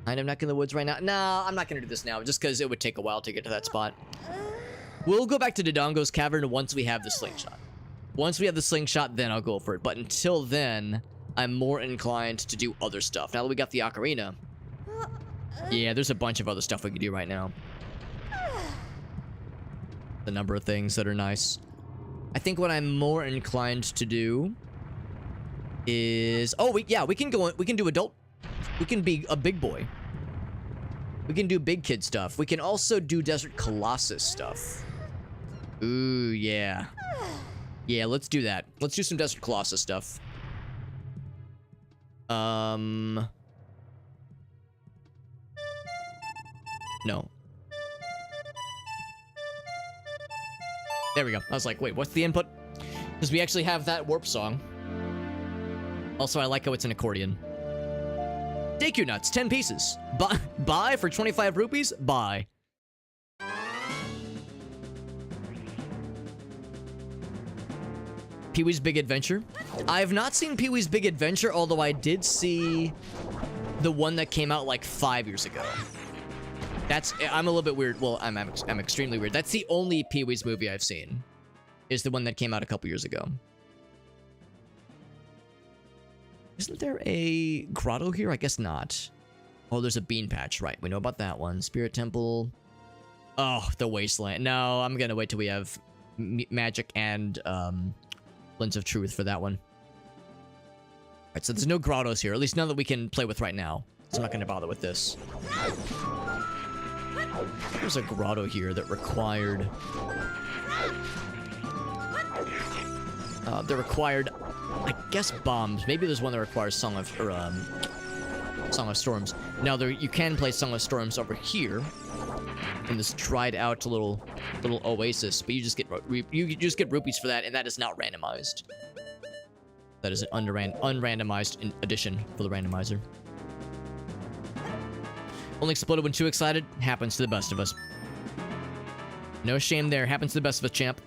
kind of neck in the woods right now. No, I'm not gonna do this now, just because it would take a while to get to that spot. We'll go back to Dodongo's Cavern once we have the slingshot. Once we have the slingshot, then I'll go for it. But until then, I'm more inclined to do other stuff. Now that we got the Ocarina, yeah, there's a bunch of other stuff we can do right now. The number of things that are nice. I think what I'm more inclined to do is... Oh, we can go... We can do adult... We can be a big boy. We can do big kid stuff. We can also do Desert Colossus stuff. Ooh, yeah. Yeah, let's do that. Let's do some Desert Colossus stuff. No. There we go. I was like, wait, what's the input? Because we actually have that warp song. Also, I like how it's an accordion. DQ nuts, 10 pieces. Buy for 25 rupees? Buy. Pee-wee's Big Adventure. I have not seen Pee-wee's Big Adventure, although I did see the one that came out like 5 years ago. I'm a little bit weird. Well, I'm extremely weird. That's the only Pee-wee's movie I've seen. Is the one that came out a couple years ago. Isn't there a grotto here? I guess not. Oh, there's a bean patch. Right, we know about that one. Spirit Temple. Oh, the Wasteland. No, I'm gonna wait till we have magic and Lens of Truth for that one. Alright, so there's no grottos here. At least none that we can play with right now. So I'm not gonna bother with this. There's a grotto here that required... I guess, bombs. Maybe there's one that requires Song of Storms. Now, you can play Song of Storms over here in this dried out little oasis, but you just get rupees for that, and that is not randomized. That is an unrandomized addition for the randomizer. Only exploded when too excited. Happens to the best of us. No shame there. Happens to the best of us, champ.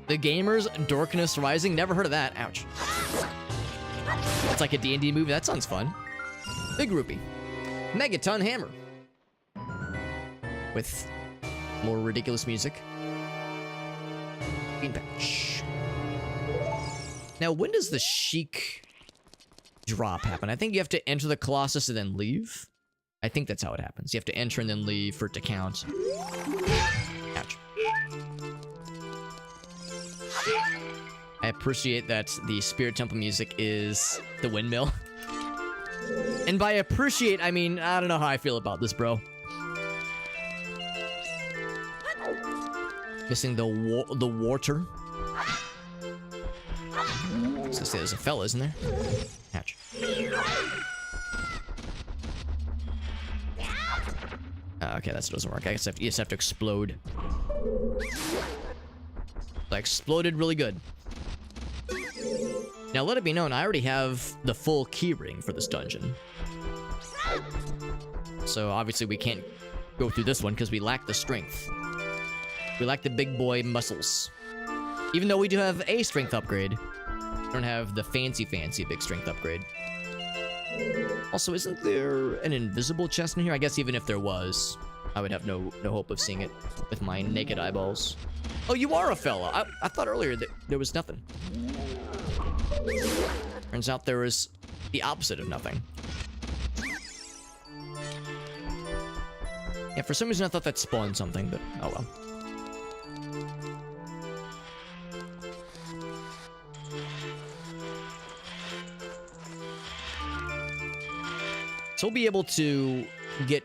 The Gamers, Dorkness Rising. Never heard of that. Ouch. It's like a D&D movie. That sounds fun. Big Rupee. Megaton Hammer. With more ridiculous music. Bean Patch. Now, when does the Chic drop happen? I think you have to enter the Colossus and then leave. I think that's how it happens. You have to enter and then leave for it to count. Ouch. I appreciate that the Spirit Temple music is the windmill. And by appreciate, I mean, I don't know how I feel about this, bro. Missing the water. I was gonna say there's a fella, isn't there? Hatch. Okay, that doesn't work. I guess you just have to explode. I exploded really good. Now, let it be known, I already have the full keyring for this dungeon. So, obviously, we can't go through this one because we lack the strength. We lack the big boy muscles. Even though we do have a strength upgrade, we don't have the fancy big strength upgrade. Also, isn't there an invisible chest in here? I guess even if there was, I would have no hope of seeing it with my naked eyeballs. Oh, you are a fella. I thought earlier that there was nothing. Turns out there was the opposite of nothing. Yeah, for some reason I thought that spawned something, but oh well. So we'll be able to get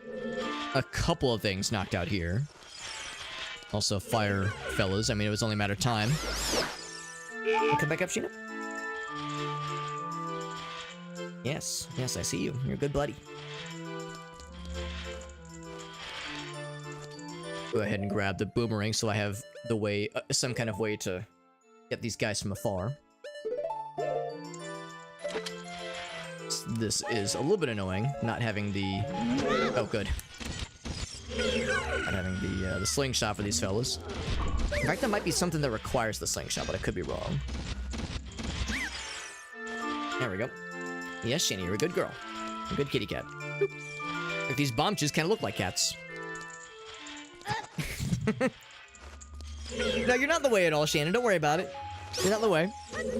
a couple of things knocked out here. Also, fire fellas. I mean, it was only a matter of time. Come back up, Sheena. Yes, yes, I see you. You're a good buddy. Go ahead and grab the boomerang so I have the way, some kind of way to get these guys from afar. This is a little bit annoying, not having the... Oh, good. Not having the slingshot for these fellas. In fact, that might be something that requires the slingshot, but I could be wrong. There we go. Yes, Shani, you're a good girl. A good kitty cat. Boop. Like, these bombs kind of look like cats. No, you're not in the way at all, Shannon. Don't worry about it. You're not in the way.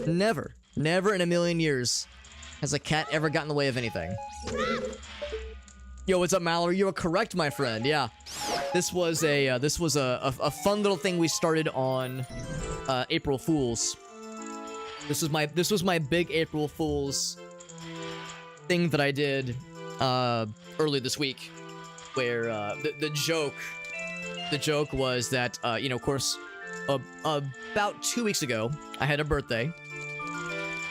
Never. Never in a million years has a cat ever gotten in the way of anything. Yo, what's up, Mallory? You were correct, my friend. Yeah. This was a fun little thing we started on April Fools. This was my big April Fools thing that I did early this week, where the joke was that you know, of course, about 2 weeks ago I had a birthday.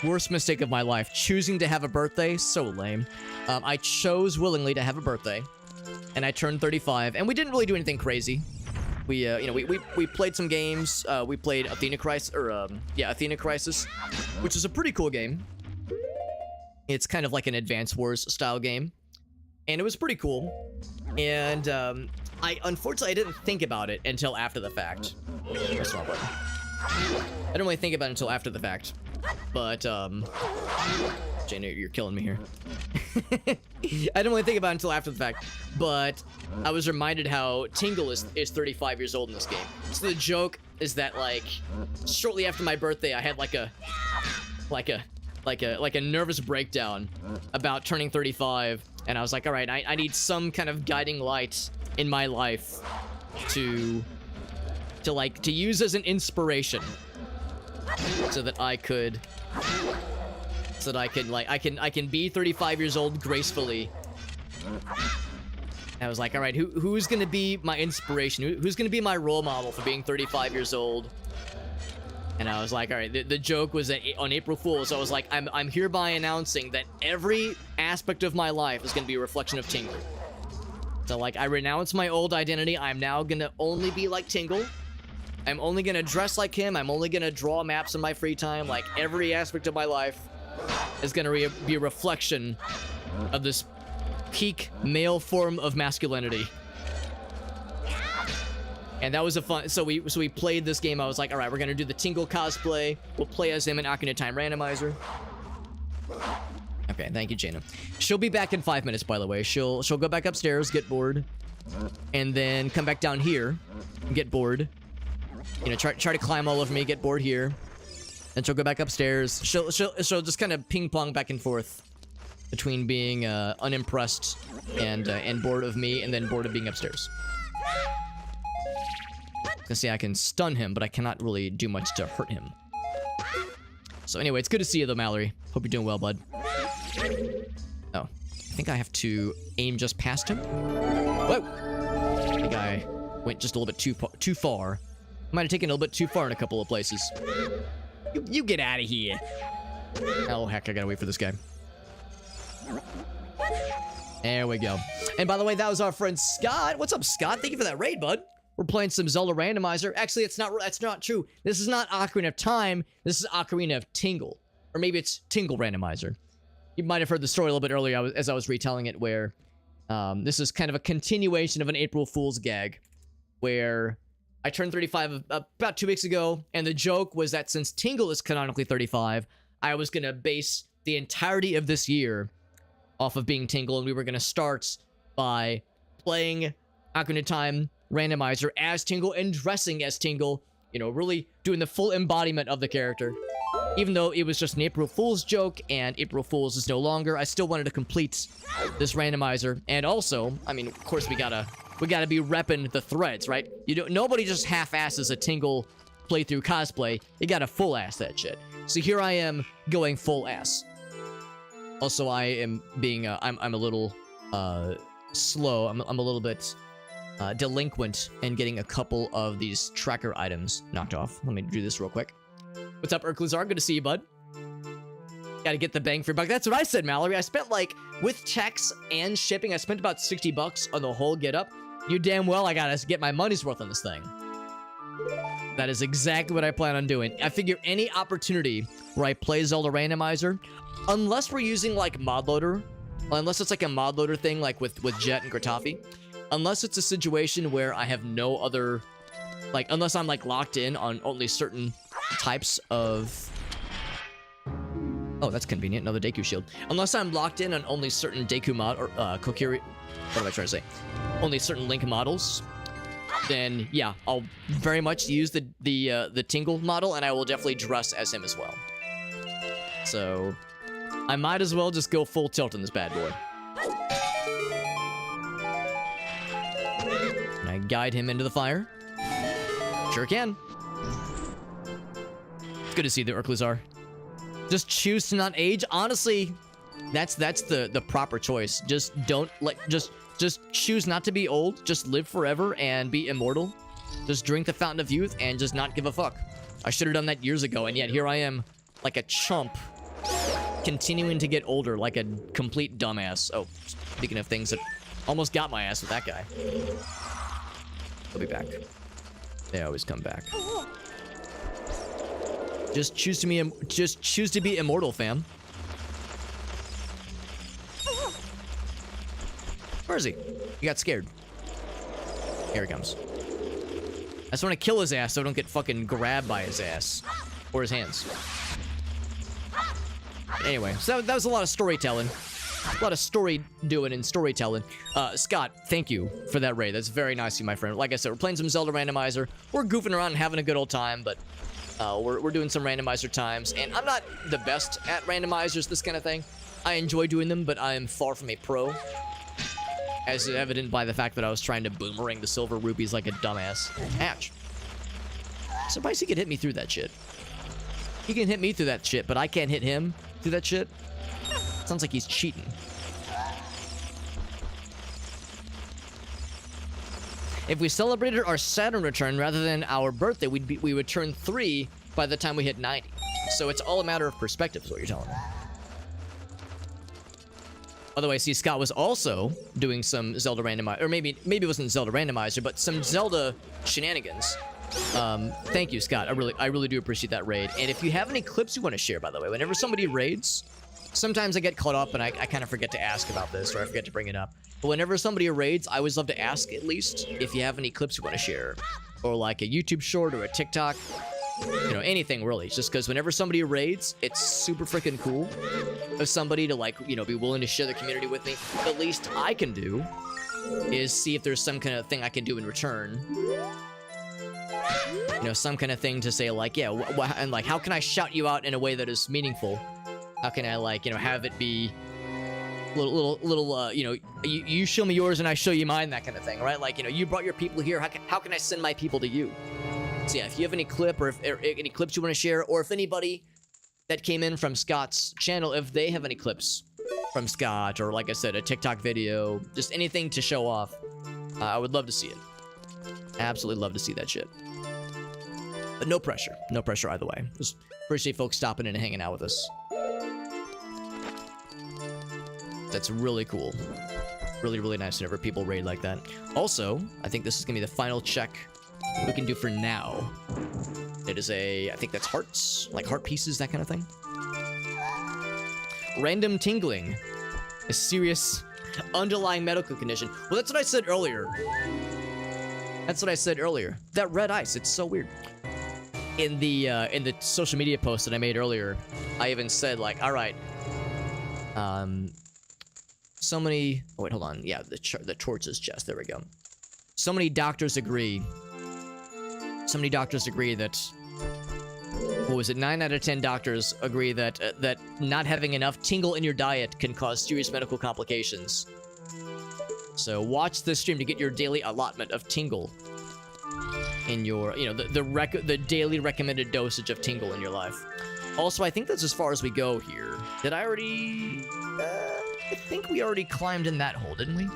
Worst mistake of my life, choosing to have a birthday. So lame. I chose willingly to have a birthday, and I turned 35, and we didn't really do anything crazy. We you know, we played some games. We played Athena Crisis, or Athena Crisis, which is a pretty cool game. It's kind of like an Advance Wars style game, and it was pretty cool. And unfortunately I didn't think about it until after the fact. That's not button. I didn't really think about it until after the fact, but Jane, you're killing me here. I didn't really think about it until after the fact, but I was reminded how Tingle is 35 years old in this game. So the joke is that, like, shortly after my birthday, I had like a nervous breakdown about turning 35, and I was like, all right, I need some kind of guiding light in my life to use as an inspiration, so that I can be 35 years old gracefully. And I was like, all right, who's gonna be my inspiration? Who's gonna be my role model for being 35 years old? And I was like, all right, the joke was that on April Fool's, I was like, I'm hereby announcing that every aspect of my life is gonna be a reflection of Tingle. So, like, I renounce my old identity. I'm now gonna only be like Tingle. I'm only gonna dress like him. I'm only gonna draw maps in my free time. Like, every aspect of my life is gonna be a reflection of this peak male form of masculinity. And that was a fun. So we played this game. I was like, all right, we're gonna do the Tingle cosplay. We'll play as him in Ocarina of Time Randomizer. Okay, thank you, Jaina. She'll be back in 5 minutes, by the way. She'll go back upstairs, get bored, and then come back down here and get bored. You know, try to climb all over me, get bored here. Then she'll go back upstairs. She'll just kind of ping pong back and forth between being unimpressed and bored of me, and then bored of being upstairs. You see, I can stun him, but I cannot really do much to hurt him. So anyway, it's good to see you though, Mallory. Hope you're doing well, bud. Oh, I think I have to aim just past him. Whoa! I think I went just a little bit too far. I might have taken a little bit too far in a couple of places. You get out of here. Oh, heck, I gotta wait for this guy. There we go. And by the way, that was our friend Scott. What's up, Scott? Thank you for that raid, bud. We're playing some Zelda Randomizer. Actually, that's not true. This is not Ocarina of Time. This is Ocarina of Tingle. Or maybe it's Tingle Randomizer. You might have heard the story a little bit earlier as I was retelling it, where this is kind of a continuation of an April Fool's gag, where I turned 35 about 2 weeks ago, and the joke was that since Tingle is canonically 35, I was going to base the entirety of this year off of being Tingle, and we were going to start by playing Ocarina of Time Randomizer as Tingle and dressing as Tingle, you know, really doing the full embodiment of the character. Even though it was just an April Fool's joke and April Fool's is no longer, I still wanted to complete this Randomizer. And also, I mean, of course we gotta be repping the threads, right? Nobody just half-asses a Tingle playthrough cosplay. You gotta full-ass that shit. So here I am going full-ass. Also, I am being, I'm a little, slow. I'm a little bit delinquent in getting a couple of these tracker items knocked off. Let me do this real quick. What's up, Urklazar? Good to see you, bud. Gotta get the bang for your buck. That's what I said, Mallory. I spent, like, with tax and shipping, I spent about $60 on the whole get-up. You damn well I gotta get my money's worth on this thing. That is exactly what I plan on doing. I figure any opportunity where I play Zelda Randomizer, unless we're using, like, mod loader, unless it's like a mod loader thing, like with Jet and Gratafi, unless it's a situation where I have no other, like, unless I'm, like, locked in on only certain types of... Oh, that's convenient. Another Deku shield. Unless I'm locked in on only certain Deku mod, or, Kokiri... What am I trying to say? Only certain Link models. then yeah, I'll very much use the Tingle model, and I will definitely dress as him as well. So I might as well just go full tilt on this bad boy. Can I guide him into the fire? Sure can. It's good to see the Urklazar. Just choose to not age. Honestly, that's the proper choice. Just don't just choose not to be old. Just live forever and be immortal. Just drink the fountain of youth and just not give a fuck. I should have done that years ago, and yet here I am, like a chump, continuing to get older like a complete dumbass. Oh, speaking of things that almost got my ass with that guy. I'll be back. They always come back. Just choose to be immortal, fam. Where is he? He got scared. Here he comes. I just want to kill his ass so I don't get fucking grabbed by his ass. Or his hands. Anyway, so that was a lot of storytelling. A lot of story doing and storytelling. Scott, thank you for that raid. That's very nice of you, my friend. Like I said, we're playing some Zelda Randomizer. We're goofing around and having a good old time, but we're doing some randomizer times. And I'm not the best at randomizers, this kind of thing. I enjoy doing them, but I am far from a pro. As evident by the fact that I was trying to boomerang the silver rubies like a dumbass. Hatch. Surprised he could hit me through that shit. He can hit me through that shit, but I can't hit him through that shit. Sounds like he's cheating. If we celebrated our Saturn return rather than our birthday, we would turn 3 by the time we hit 90. So it's all a matter of perspective, is what you're telling me. By the way, see, Scott was also doing some Zelda Randomizer, or maybe it wasn't Zelda Randomizer, but some Zelda shenanigans. Thank you, Scott. I really do appreciate that raid. And if you have any clips you want to share, by the way, whenever somebody raids, sometimes I get caught up and I kind of forget to ask about this, or I forget to bring it up. But whenever somebody raids, I always love to ask, at least, if you have any clips you want to share. Or like a YouTube short or a TikTok. You know, anything really. It's just because whenever somebody raids, it's super freaking cool of somebody to, like, you know, be willing to share the community with me. The least I can do is see if there's some kind of thing I can do in return. You know, some kind of thing to say, like, yeah, and like, how can I shout you out in a way that is meaningful? How can I, like, you know, have it be little, you know, you show me yours and I show you mine, that kind of thing, right? Like, you know, you brought your people here. How can I send my people to you? So yeah, if you have any clip or any clips you want to share, or if anybody that came in from Scott's channel, if they have any clips from Scott, or like I said, a TikTok video, just anything to show off, I would love to see it. Absolutely love to see that shit. But no pressure either way. Just appreciate folks stopping in and hanging out with us. That's really cool. Really, really nice whenever people raid like that. Also, I think this is gonna be the final check we can do for now. It is I think that's hearts, like heart pieces, that kind of thing. Random tingling, a serious underlying medical condition. Well, that's what I said earlier. That red ice, it's so weird. In the social media post that I made earlier, I even said, like, all right, so many. Oh wait, hold on. Yeah, the torch's chest. There we go. So many doctors agree. That, what was it, 9 out of 10 doctors agree that that not having enough Tingle in your diet can cause serious medical complications. So watch this stream to get your daily allotment of Tingle in your, you know, the daily recommended dosage of Tingle in your life. Also, I think that's as far as we go here. Did I already? I think we already climbed in that hole, didn't we?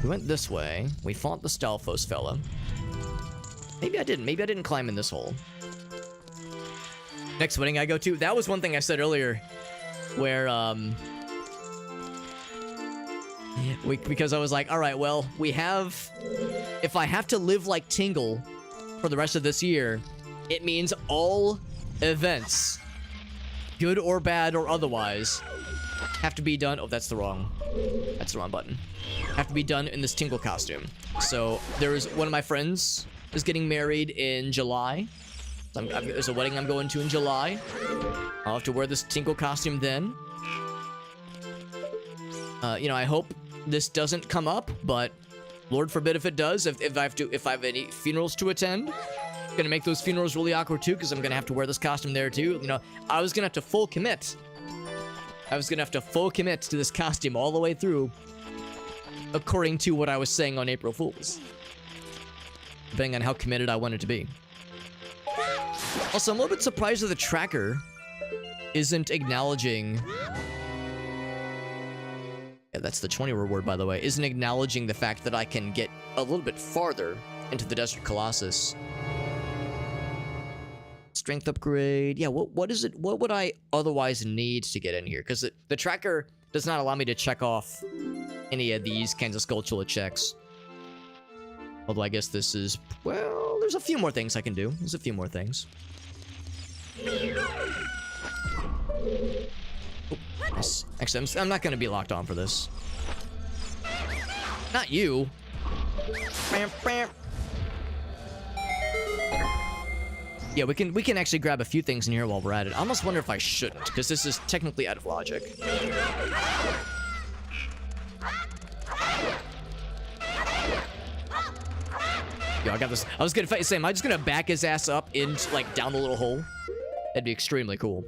We went this way. We fought the Stalfos fella. Maybe I didn't. Maybe I didn't climb in this hole. Next wedding I go to. That was one thing I said earlier, where because I was like, all right, well, we have. If I have to live like Tingle for the rest of this year, it means all events, good or bad or otherwise, have to be done. Oh, that's the wrong button. Have to be done in this Tingle costume. So there's one of my friends is getting married in July. There's a wedding I'm going to in July. I'll have to wear this Tingle costume then. You know, I hope this doesn't come up, but Lord forbid if it does. If I have any funerals to attend, gonna make those funerals really awkward too, because I'm gonna have to wear this costume there too. You know, I was gonna have to full commit. I was gonna have to full commit to this costume all the way through, according to what I was saying on April Fools, depending on how committed I wanted to be. Also, I'm a little bit surprised that the tracker isn't acknowledging... Yeah, that's the 20 reward, by the way. Isn't acknowledging the fact that I can get a little bit farther into the Desert Colossus. Strength upgrade. Yeah, what is it? What would I otherwise need to get in here? Because the tracker does not allow me to check off any of these kinds of Skulltula checks. Although I guess this is... Well, there's a few more things I can do. There's a few more things. Oh, nice. Actually, I'm not going to be locked on for this. Not you. Bam, bam. Yeah, we can actually grab a few things in here while we're at it. I almost wonder if I shouldn't, because this is technically out of logic. Yo, I got this. I was gonna say, am I just gonna back his ass up into, like, down the little hole? That'd be extremely cool.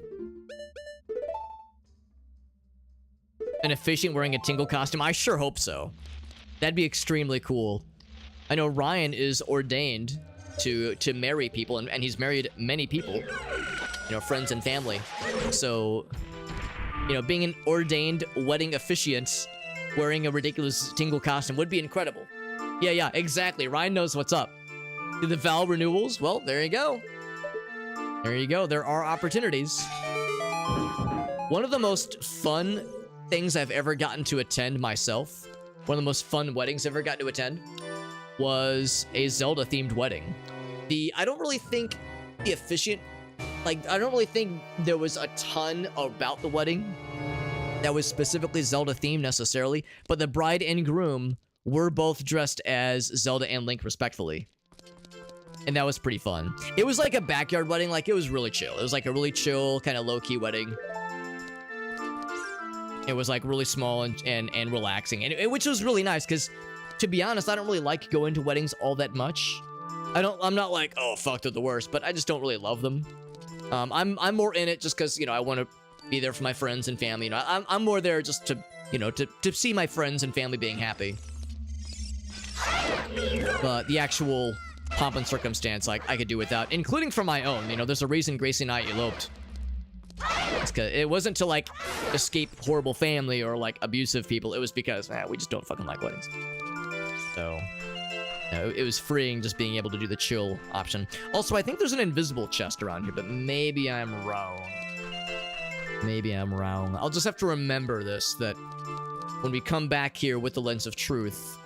An officiant wearing a Tingle costume? I sure hope so. That'd be extremely cool. I know Ryan is ordained to marry people, and he's married many people, you know, friends and family. So, you know, being an ordained wedding officiant wearing a ridiculous Tingle costume would be incredible. Yeah, exactly. Ryan knows what's up. Do the vow renewals? Well, there you go. There you go. There are opportunities. One of the most fun things I've ever gotten to attend myself, one of the most fun weddings I've ever gotten to attend, was a Zelda-themed wedding. I don't really think the officiant, like, I don't really think there was a ton about the wedding that was specifically Zelda-themed necessarily, but the bride and groom were both dressed as Zelda and Link, respectively. And that was pretty fun. It was like a backyard wedding, like, it was really chill. It was like a really chill, kind of low-key wedding. It was, like, really small and relaxing, and which was really nice, because, to be honest, I don't really like going to weddings all that much. I'm not like, oh, fuck, they're the worst, but I just don't really love them. I'm more in it just because, you know, I want to be there for my friends and family. You know, I'm more there just to, you know, to see my friends and family being happy. But the actual pomp and circumstance, like, I could do without, including for my own. You know, there's a reason Gracie and I eloped. It's 'cause it wasn't to, like, escape horrible family or, like, abusive people. It was because, we just don't fucking like weddings. So, you know, it was freeing just being able to do the chill option. Also, I think there's an invisible chest around here, but maybe I'm wrong. Maybe I'm wrong. I'll just have to remember this, that when we come back here with the Lens of Truth,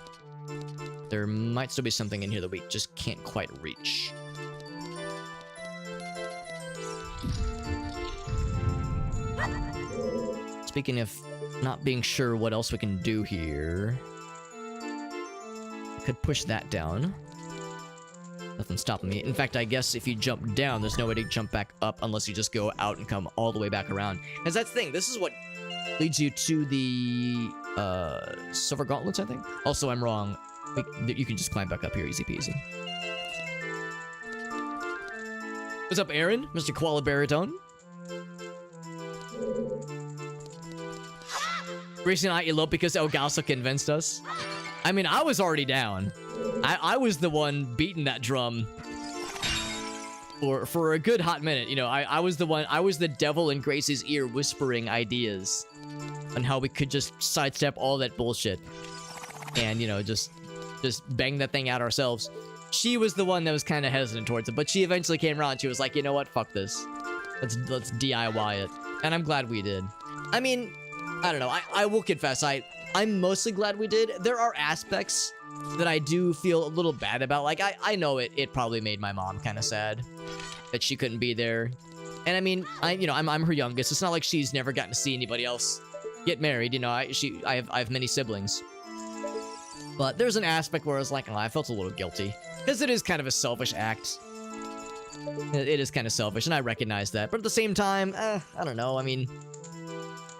there might still be something in here that we just can't quite reach. Speaking of not being sure what else we can do here, could push that down. Nothing stopping me. In fact, I guess if you jump down, there's no way to jump back up unless you just go out and come all the way back around. Because that's the thing. This is what leads you to the Silver Gauntlets, I think. Also, I'm wrong. You can just climb back up here, easy peasy. What's up, Aaron? Mr. Koala Baritone. Gracie and I eloped because Elgaso convinced us. I mean, I was already down. I was the one beating that drum for a good hot minute. You know, I was the devil in Gracie's ear whispering ideas on how we could just sidestep all that bullshit and, you know, just bang that thing out ourselves. She was the one that was kind of hesitant towards it, but she eventually came around. She was like, you know what? Fuck this. Let's DIY it. And I'm glad we did. I mean, I don't know. I will confess, I'm mostly glad we did. There are aspects that I do feel a little bad about. Like, I know it probably made my mom kind of sad that she couldn't be there. And I mean, I'm her youngest. It's not like she's never gotten to see anybody else get married. You know, I have many siblings. But there's an aspect where I was like, oh, I felt a little guilty. Because it is kind of a selfish act. It is kind of selfish, and I recognize that. But at the same time, I don't know. I mean,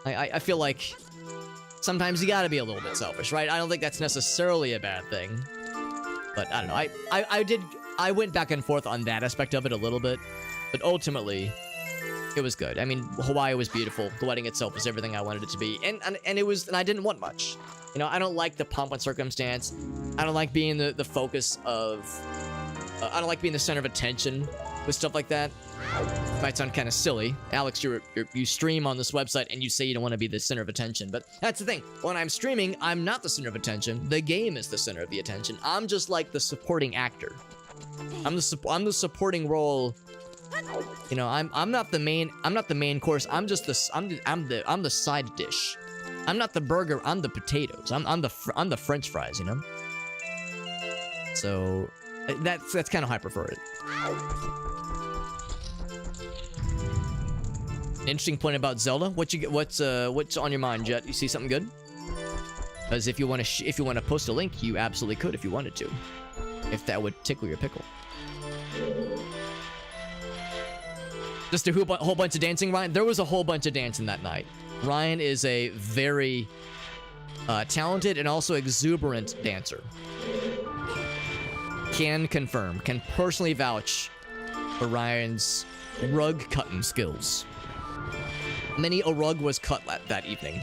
I feel like sometimes you gotta be a little bit selfish, right? I don't think that's necessarily a bad thing. But I don't know. I went back and forth on that aspect of it a little bit. But ultimately, it was good. I mean, Hawaii was beautiful. The wedding itself was everything I wanted it to be. And I didn't want much. You know, I don't like the pomp and circumstance. I don't like being the focus of... I don't like being the center of attention with stuff like that. It might sound kind of silly. Alex, you stream on this website and you say you don't want to be the center of attention. But that's the thing. When I'm streaming, I'm not the center of attention. The game is the center of the attention. I'm just like the supporting actor. I'm the supporting role. You know, I'm not the main course. I'm just I'm the side dish. I'm not the burger. I'm the potatoes. I'm the French fries. You know. So that's kind of how I prefer it. Interesting point about Zelda. What's on your mind, Jet? You see something good? Because if you want to post a link, you absolutely could if you wanted to. If that would tickle your pickle. Just a whole bunch of dancing, Ryan? There was a whole bunch of dancing that night. Ryan is a very talented and also exuberant dancer. Can confirm, can personally vouch for Ryan's rug cutting skills. Many a rug was cut that evening.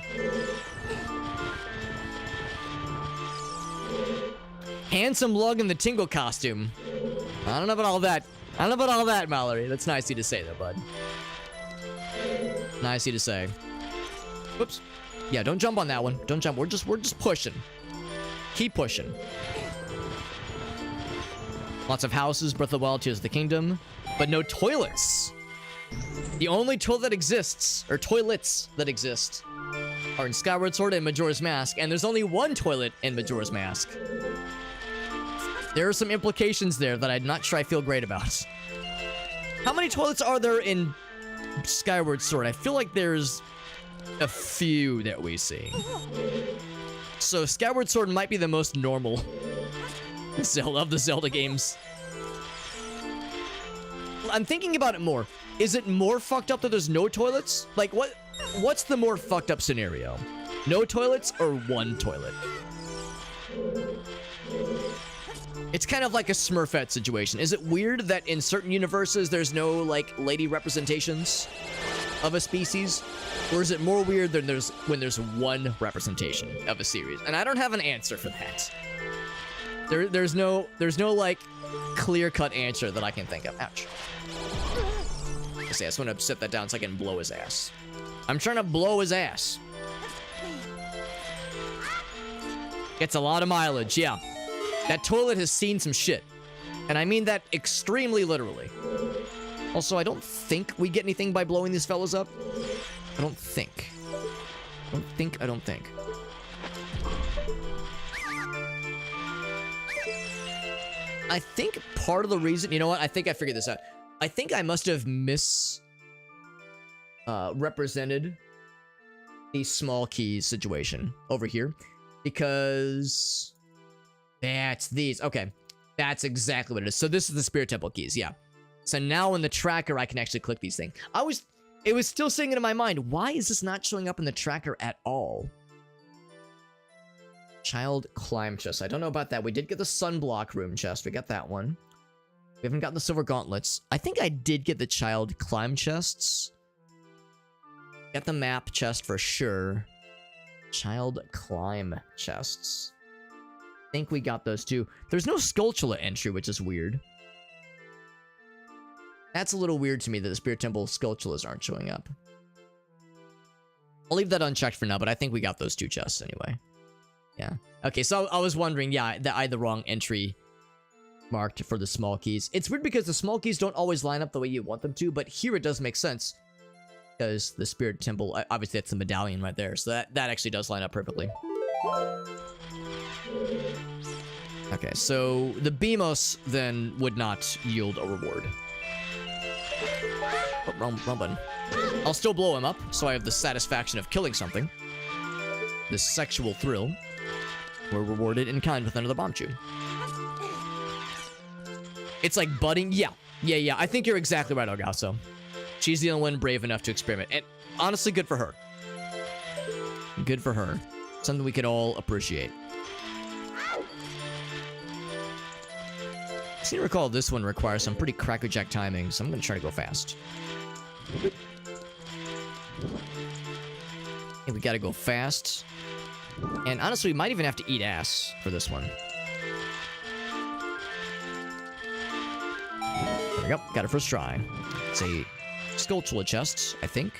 Handsome lug in the Tingle costume. I don't know about all that. I don't know about all that, Mallory. That's nice of you to say, though, bud. Nice of you to say. Whoops. Yeah, don't jump on that one. Don't jump. We're just pushing. Keep pushing. Lots of houses, Breath of the Wild, Tears of the Kingdom, but no toilets. The only toilet that exists, or toilets that exist, are in Skyward Sword and Majora's Mask, and there's only one toilet in Majora's Mask. There are some implications there that I'm not sure I feel great about. How many toilets are there in Skyward Sword? I feel like there's a few that we see. So Skyward Sword might be the most normal of the Zelda games. I'm thinking about it more. Is it more fucked up that there's no toilets? Like, what's the more fucked up scenario? No toilets or one toilet? It's kind of like a Smurfette situation. Is it weird that in certain universes there's no, like, lady representations of a species? Or is it more weird than when there's one representation of a series? And I don't have an answer for that. There's no like clear-cut answer that I can think of. Ouch. I just want to set that down so I can blow his ass. I'm trying to blow his ass. Gets a lot of mileage, yeah. That toilet has seen some shit. And I mean that extremely literally. Also, I don't think we get anything by blowing these fellas up. I don't think. I don't think. I think part of the reason... You know what? I think I figured this out. I think I must have represented the small keys situation over here. Because... That's these. Okay. That's exactly what it is. So this is the Spirit Temple keys, yeah. So now in the tracker, I can actually click these things. It was still sitting in my mind. Why is this not showing up in the tracker at all? Child climb chest. I don't know about that. We did get the sunblock room chest. We got that one. We haven't gotten the silver gauntlets. I think I did get the child climb chests. Got the map chest for sure. Child climb chests. I think we got those too. There's no Skulltula entry, which is weird. That's a little weird to me that the Spirit Temple Skulltulas aren't showing up. I'll leave that unchecked for now, but I think we got those two chests anyway. Yeah. Okay, so I was wondering, yeah, that I had the wrong entry marked for the small keys. It's weird because the small keys don't always line up the way you want them to, but here it does make sense. Because the Spirit Temple, obviously that's the medallion right there, so that actually does line up perfectly. Okay, so the Beamos then would not yield a reward. Oh, wrong button. I'll still blow him up, so I have the satisfaction of killing something. The sexual thrill. We're rewarded in kind with another bomb chew. It's like budding. Yeah. I think you're exactly right, Elgaso. She's the only one brave enough to experiment. And honestly, good for her. Good for her. Something we could all appreciate. I seem to recall this one requires some pretty crackerjack timing, so I'm going to try to go fast. And we got to go fast. And honestly, we might even have to eat ass for this one. There we go. Got it first try. It's a Skulltula chest, I think.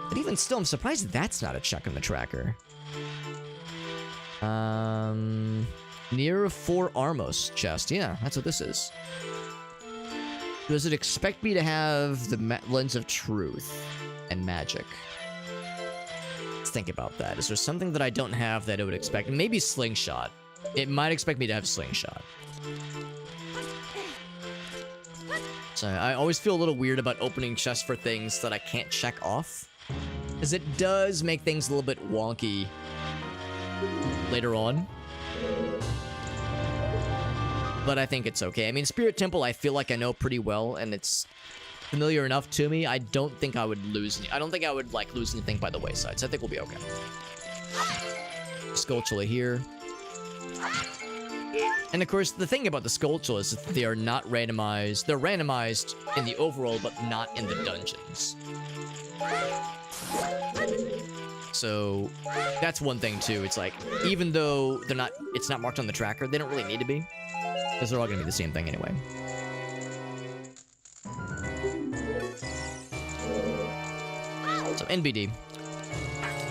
But even still, I'm surprised that's not a check on the tracker. Near 4 Armos chest. Yeah, that's what this is. Does it expect me to have the Lens of Truth and Magic? Let's think about that. Is there something that I don't have that it would expect? Maybe Slingshot. It might expect me to have Slingshot. So I always feel a little weird about opening chests for things that I can't check off, because it does make things a little bit wonky later on. But I think it's okay. I mean, Spirit Temple I feel like I know pretty well, and it's familiar enough to me. I don't think I would lose I don't think I would like lose anything by the wayside, so I think we'll be okay. Skulltula here. And of course, the thing about the Skulltula is that they are not randomized. They're randomized in the overall, but not in the dungeons. So that's one thing too. It's like, even though they're not, it's not marked on the tracker, they don't really need to be, because they're all gonna be the same thing anyway. So NBD.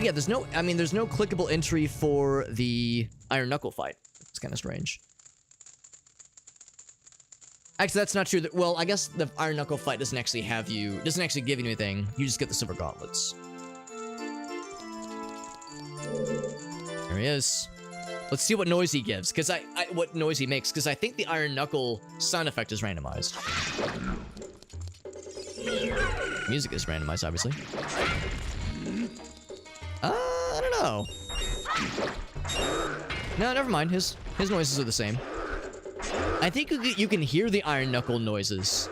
Yeah, there's no, I mean, there's no clickable entry for the Iron Knuckle fight. It's kind of strange. Actually, that's not true. Well, I guess the Iron Knuckle fight doesn't actually have you, doesn't actually give you anything. You just get the Silver Gauntlets. There he is. Let's see what noise he gives, because what noise he makes, because I think the Iron Knuckle sound effect is randomized. Music is randomized, obviously. I don't know. No, never mind. His noises are the same. I think you can hear the Iron Knuckle noises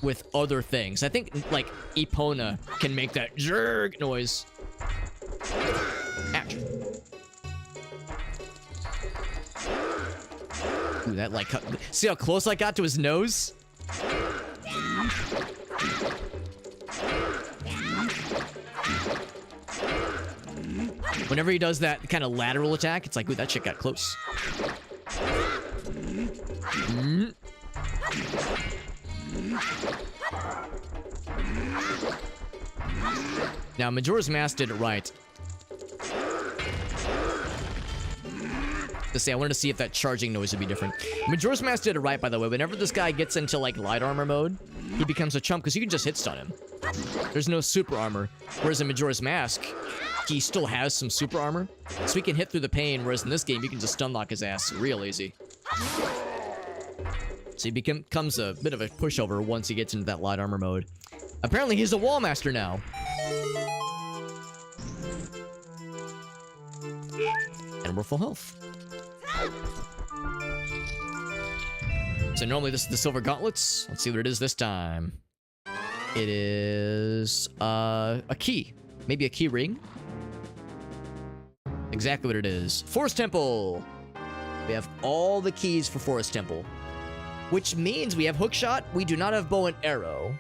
with other things. I think, like, Epona can make that zerg noise. Ouch. Ooh, that, like, see how close I got to his nose? Whenever he does that kind of lateral attack, it's like, ooh, that shit got close. Now, Majora's Mask did it right. To say, I wanted to see if that charging noise would be different. Majora's Mask did it right, by the way. Whenever this guy gets into, like, light armor mode, he becomes a chump, because you can just hit stun him. There's no super armor. Whereas in Majora's Mask, he still has some super armor, so he can hit through the pain, whereas in this game, you can just stun lock his ass real easy. So he becomes a bit of a pushover once he gets into that light armor mode. Apparently, he's a wall master now. And we're full health. So normally this is the Silver Gauntlets. Let's see what it is this time. It is a key. Maybe a key ring. Exactly what it is. Forest Temple. We have all the keys for Forest Temple, which means we have Hookshot. We do not have Bow and Arrow.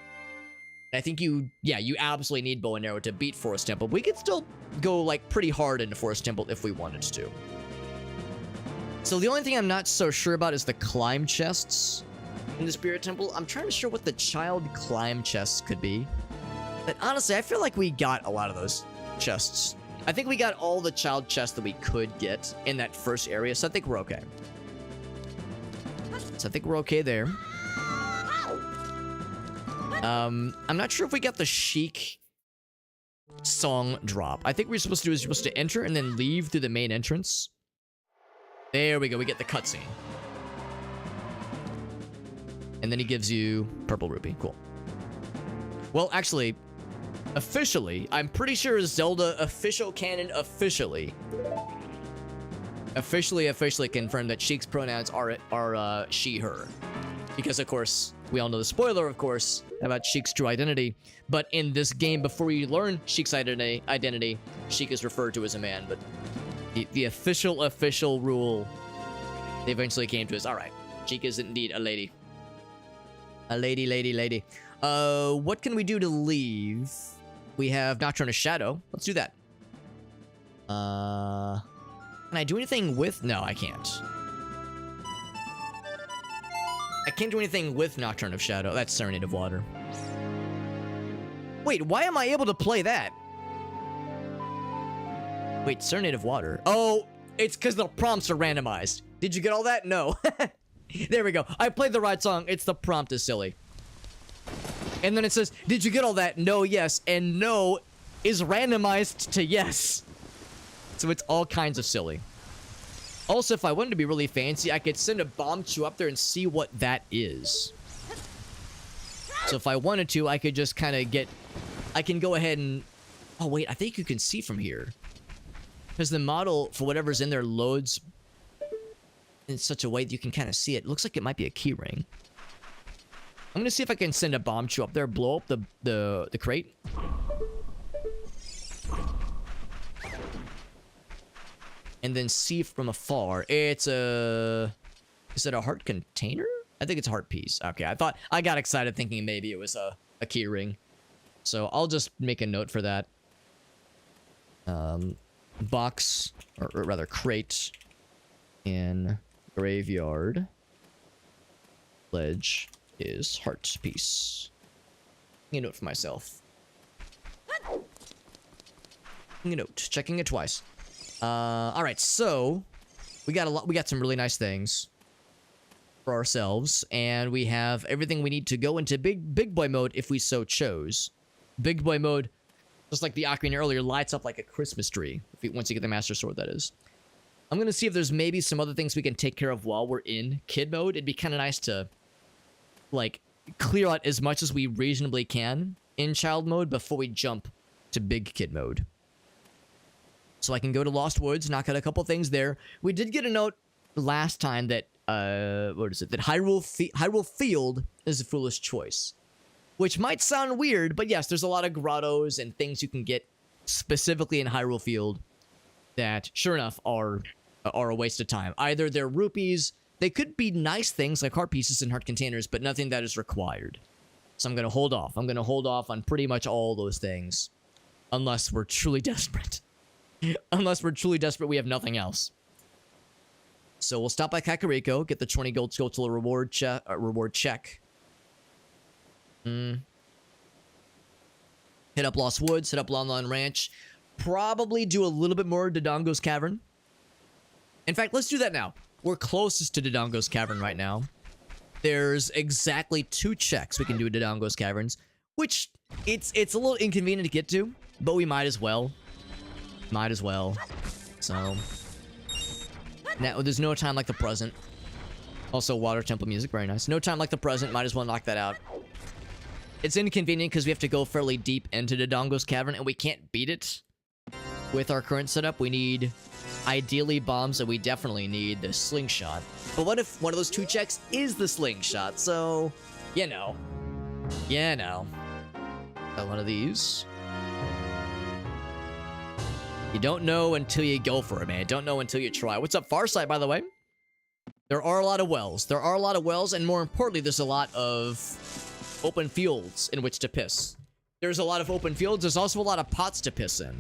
I think you absolutely need Bow and Arrow to beat Forest Temple. We could still go, like, pretty hard into Forest Temple if we wanted to. So the only thing I'm not so sure about is the climb chests in the Spirit Temple. I'm trying to sure what the child climb chests could be. But honestly, I feel like we got a lot of those chests. I think we got all the child chests that we could get in that first area, so I think we're okay. So I think we're okay there. I'm not sure if we got the Sheik song drop. I think what you're supposed to do is you're supposed to enter and then leave through the main entrance. There we go, we get the cutscene. And then he gives you Purple Rupee. Cool. Well, actually, officially, I'm pretty sure Zelda official canon officially confirmed that Sheik's pronouns are she, her. Because, of course, we all know the spoiler, of course, about Sheik's true identity. But in this game, before you learn Sheik's identity, Sheik is referred to as a man. But the official rule they eventually came to is, all right, Sheik is indeed a lady. A lady. What can we do to leave? We have Nocturne of Shadow. Let's do that. Can I do anything with... No, I can't. I can't do anything with Nocturne of Shadow. That's Serenade of Water. Wait, why am I able to play that? Wait, Serenade of Water. Oh, it's because the prompts are randomized. Did you get all that? No. There we go. I played the right song. It's the prompt is silly. And then it says, did you get all that? No, yes. And no is randomized to yes. So it's all kinds of silly. Also, if I wanted to be really fancy, I could send a bomb chew up there and see what that is. So if I wanted to, I could just kind of get... I can go ahead and... Oh, wait, I think you can see from here. Because the model, for whatever's in there, loads in such a way that you can kind of see it. It looks like it might be a key ring. I'm going to see if I can send a bomb chew up there, blow up the crate. And then see from afar. It's a... Is it a heart container? I think it's a heart piece. Okay, I got excited thinking maybe it was a key ring. So I'll just make a note for that. Box, or rather crate, in graveyard. Ledge is heart piece. Making a note for myself. Making a note. Checking it twice. All right, so we got some really nice things for ourselves, and we have everything we need to go into big boy mode if we so chose. Big boy mode, just like the Ocarina earlier, lights up like a Christmas tree once you get the Master Sword, that is. I'm gonna see if there's maybe some other things we can take care of while we're in kid mode. It'd be kind of nice to like clear out as much as we reasonably can in child mode before we jump to big kid mode. So I can go to Lost Woods, knock out a couple things there. We did get a note last time that, what is it? That Hyrule Field is a foolish choice. Which might sound weird, but yes, there's a lot of grottos and things you can get specifically in Hyrule Field that, sure enough, are a waste of time. Either they're rupees, they could be nice things like heart pieces and heart containers, but nothing that is required. So I'm going to hold off. I'm going to hold off on pretty much all those things. Unless we're truly desperate. Unless we're truly desperate, we have nothing else. So we'll stop by Kakariko, get the 20 gold Skulltula reward check. Hit up Lost Woods, hit up Lon Lon Ranch. Probably do a little bit more Dodongo's Cavern. In fact, let's do that now. We're closest to Dodongo's Cavern right now. There's exactly 2 checks we can do at Dodongo's Caverns, which it's a little inconvenient to get to, but we might as well. Might as well. So now there's no time like the present. Also, Water Temple music, very nice. No time like the present, might as well knock that out. It's inconvenient because we have to go fairly deep into Dodongo's Cavern, and we can't beat it with our current setup. We need, ideally, bombs, and we definitely need the slingshot. But what if one of those 2 checks is the slingshot? So, you know. You know. Got one of these. You don't know until you go for it, man. Don't know until you try. What's up, Farsight, by the way? There are a lot of wells. There are a lot of wells, and more importantly, there's a lot of open fields in which to piss. There's a lot of open fields. There's also a lot of pots to piss in.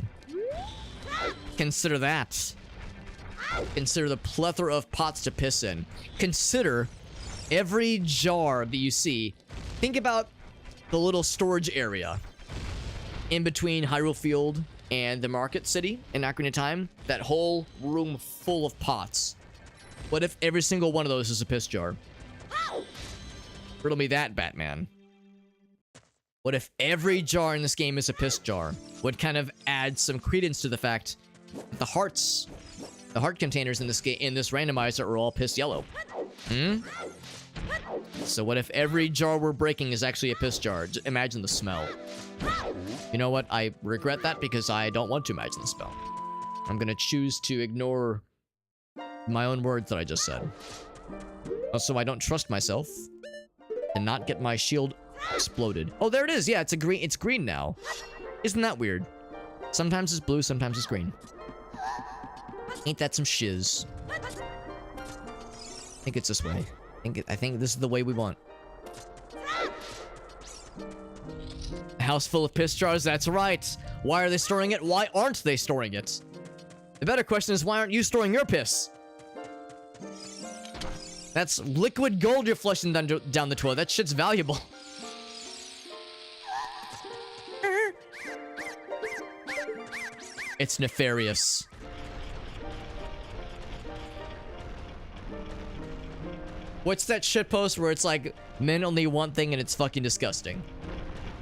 Consider that. Consider the plethora of pots to piss in. Consider every jar that you see. Think about the little storage area in between Hyrule Field and the Market City in Ocarina of Time. That whole room full of pots. What if every single one of those is a piss jar? Riddle me that, Batman. What if every jar in this game is a piss jar? Would kind of add some credence to the fact that the heart containers in this game, in this randomizer, are all piss yellow. So what if every jar we're breaking is actually a piss jar? Imagine the smell. You know what? I regret that because I don't want to imagine the smell. I'm gonna choose to ignore my own words that I just said. Also, I don't trust myself. and not get my shield exploded. Oh, there it is. Yeah, it's a green. It's green now. Isn't that weird? Sometimes it's blue, sometimes it's green. Ain't that some shiz? I think it's this way. I think this is the way we want. A house full of piss jars. That's right. Why are they storing it? Why aren't they storing it? The better question is, why aren't you storing your piss? That's liquid gold you're flushing down the toilet. That shit's valuable. It's nefarious. What's that shitpost where it's like, men only one thing and it's fucking disgusting?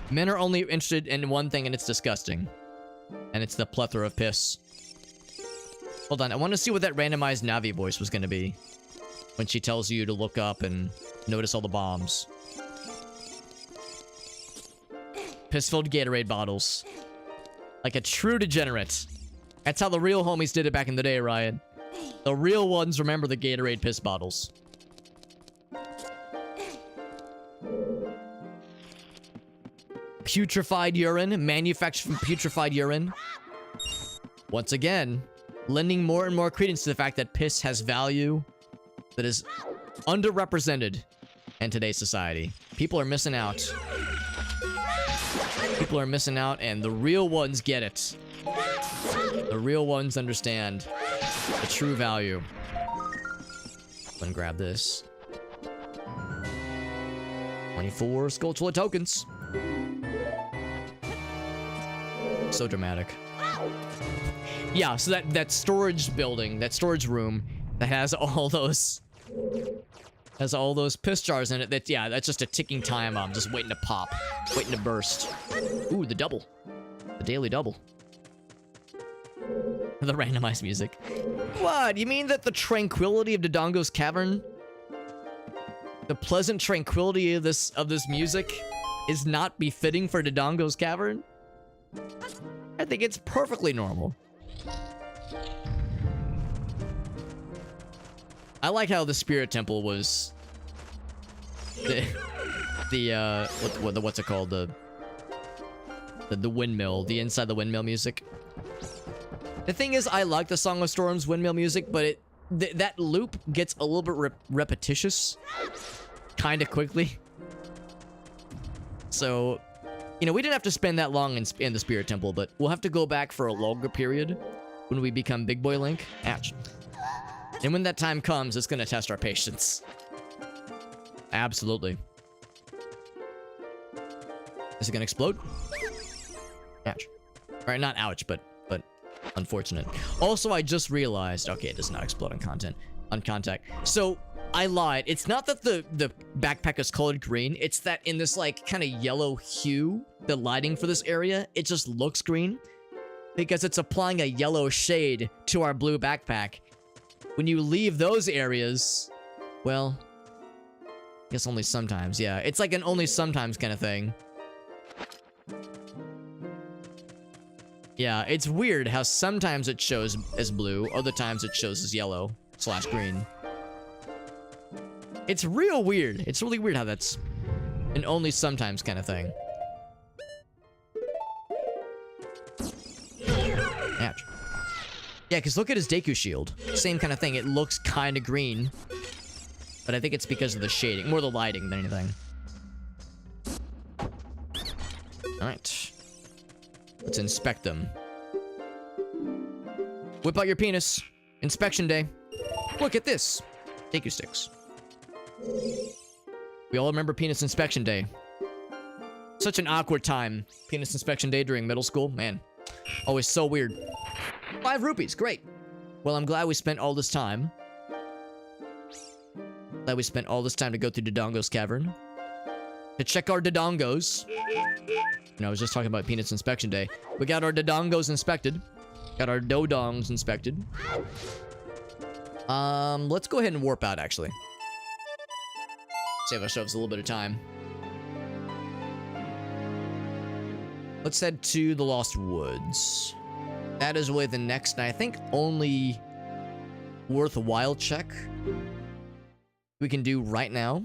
Men are only interested in one thing and it's disgusting. And it's the plethora of piss. Hold on, I want to see what that randomized Navi voice was going to be. When she tells you to look up and notice all the bombs. Piss-filled Gatorade bottles. Like a true degenerate. That's how the real homies did it back in the day, Ryan. The real ones remember the Gatorade piss bottles. Putrefied urine, manufactured from putrefied urine. Once again, lending more and more credence to the fact that piss has value that is underrepresented in today's society. People are missing out. People are missing out, and the real ones get it. The real ones understand the true value. I'm gonna grab this. 24 Skulltula tokens. So dramatic. Yeah, so that storage building, that storage room that has all those piss jars in it, that's just a ticking time bomb, just waiting to pop, waiting to burst. Ooh, the double. The daily double. The randomized music. What? You mean that the tranquility of Dodongo's cavern, the pleasant tranquility of this music is not befitting for Dodongo's cavern? I think it's perfectly normal. I like how the spirit temple was what's it called, the windmill, the inside the windmill music. The thing is, I like the Song of Storms windmill music, but that loop gets a little bit repetitious kind of quickly. So, you know, we didn't have to spend that long in the spirit temple, but we'll have to go back for a longer period when we become Big Boy Link. Ouch. And when that time comes, it's gonna test our patience. Absolutely. Is it gonna explode? Ouch. Alright, not ouch, but unfortunate. Also, I just realized, okay, it does not explode on contact. So, I lied. It's not that the backpack is colored green, it's that in this, like, kind of yellow hue, the lighting for this area, it just looks green. Because it's applying a yellow shade to our blue backpack. When you leave those areas, well, I guess only sometimes, yeah. It's like an only sometimes kind of thing. Yeah, it's weird how sometimes it shows as blue, other times it shows as yellow / green. It's real weird. It's really weird how that's an only sometimes kind of thing. Ouch. Yeah, because look at his Deku shield. Same kind of thing. It looks kind of green. But I think it's because of the shading. More the lighting than anything. Alright. Let's inspect them. Whip out your penis. Inspection day. Look at this. Deku sticks. We all remember penis inspection day. Such an awkward time. Penis inspection day during middle school. Man. Always so weird. 5 rupees, great. Well, I'm glad we spent all this time. Glad we spent all this time to go through Dodongo's cavern. To check our Dodongos. You know, I was just talking about penis inspection day. We got our Dodongos inspected. Got our Dodongs inspected. Let's go ahead and warp out, actually. Save ourselves a little bit of time. Let's head to the Lost Woods. That is really the next, I think, only worthwhile check we can do right now.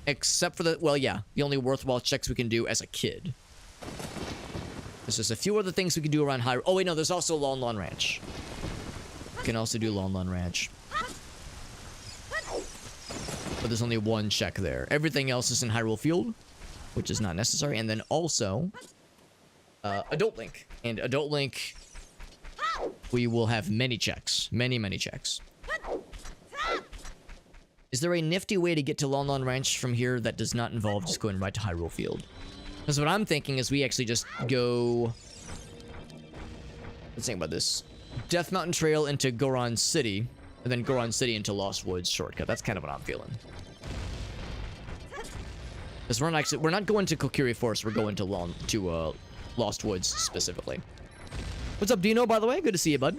Except for the, well, yeah, the only worthwhile checks we can do as a kid. There's just a few other things we can do around Hyrule. Oh, wait, no, there's also Lon Lon Ranch. We can also do Lon Lon Ranch. But there's only one check there. Everything else is in Hyrule Field, which is not necessary. And then also, Adult Link. And Adult Link, we will have many checks. Many, many checks. Is there a nifty way to get to Lon Lon Ranch from here that does not involve just going right to Hyrule Field? Because what I'm thinking is we actually just go... Let's think about this. Death Mountain Trail into Goron City, and then Goron City into Lost Woods shortcut. That's kind of what I'm feeling. Because we're not going to Kokiri Forest, we're going to Lost Woods specifically. What's up, Dino, by the way? Good to see you, bud.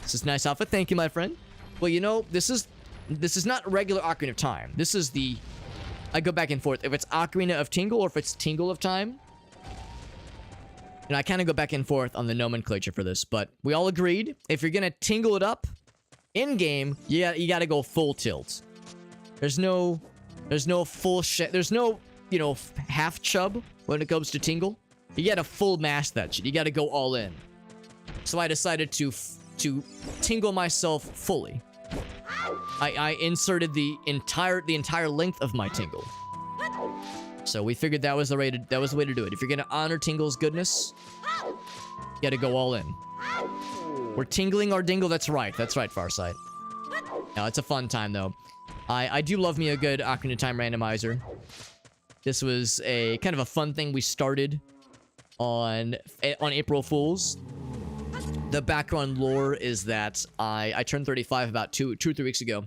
This is a nice outfit. Thank you, my friend. Well, you know, this is not regular Ocarina of Time. This is the... I go back and forth. If it's Ocarina of Tingle or if it's Tingle of Time. And I kind of go back and forth on the nomenclature for this. But we all agreed, if you're going to tingle it up in-game, you got to go full tilt. There's no full shit. There's no, you know, half chub when it comes to Tingle. You got to full mash that shit. You got to go all in. So I decided to tingle myself fully. I inserted the entire length of my tingle. So we figured that was the way to do it. If you're gonna honor Tingle's goodness, you gotta go all in. We're tingling our dingle. That's right, Farsight. Now it's a fun time though. I do love me a good Ocarina of Time randomizer. This was a kind of a fun thing we started on April Fools. The background lore is that I turned 35 about two or 3 weeks ago.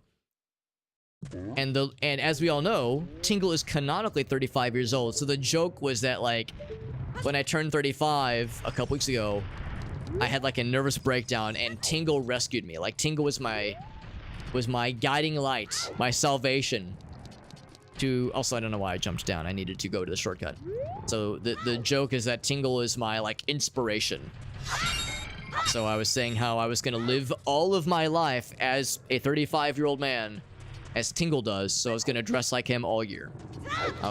And as we all know, Tingle is canonically 35 years old. So the joke was that, like, when I turned 35 a couple weeks ago, I had like a nervous breakdown and Tingle rescued me. Like, Tingle was my guiding light, my salvation. Also, I don't know why I jumped down. I needed to go to the shortcut. So the joke is that Tingle is my, like, inspiration. So I was saying how I was going to live all of my life as a 35-year-old man, as Tingle does, so I was going to dress like him all year.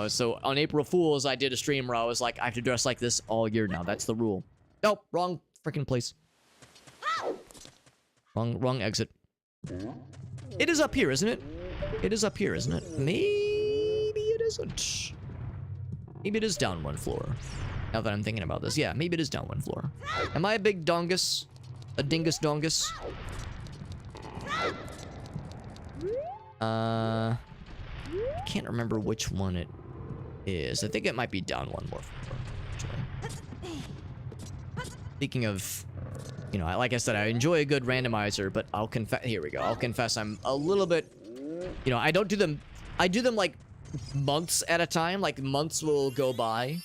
So on April Fools, I did a stream where I was like, I have to dress like this all year now. That's the rule. Nope, wrong freaking place. Wrong exit. It is up here, isn't it? It is up here, isn't it? Maybe it isn't. Maybe it is down one floor. Now that I'm thinking about this. Yeah, maybe it is down one floor. Am I a big dongus? A dingus dongus? I can't remember which one it is. I think it might be down one more floor, actually. Speaking of, you know, like I said, I enjoy a good randomizer, but I'll confess, here we go. I'll confess I'm a little bit, you know, I do them like months at a time. Like, months will go by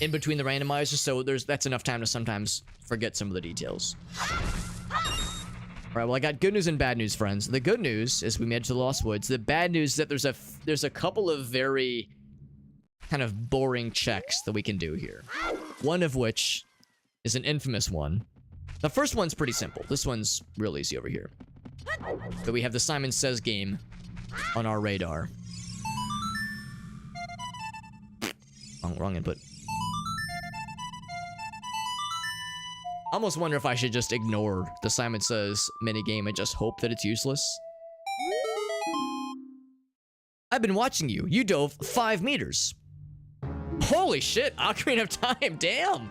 in between the randomizers, so that's enough time to sometimes forget some of the details. Alright, well, I got good news and bad news, friends. The good news is we made it to the Lost Woods. The bad news is that there's a couple of very kind of boring checks that we can do here. One of which is an infamous one. The first one's pretty simple. This one's real easy over here. But we have the Simon Says game on our radar. Wrong input. I almost wonder if I should just ignore the Simon Says minigame and just hope that it's useless. I've been watching you. You dove 5 meters. Holy shit, Ocarina of Time, damn.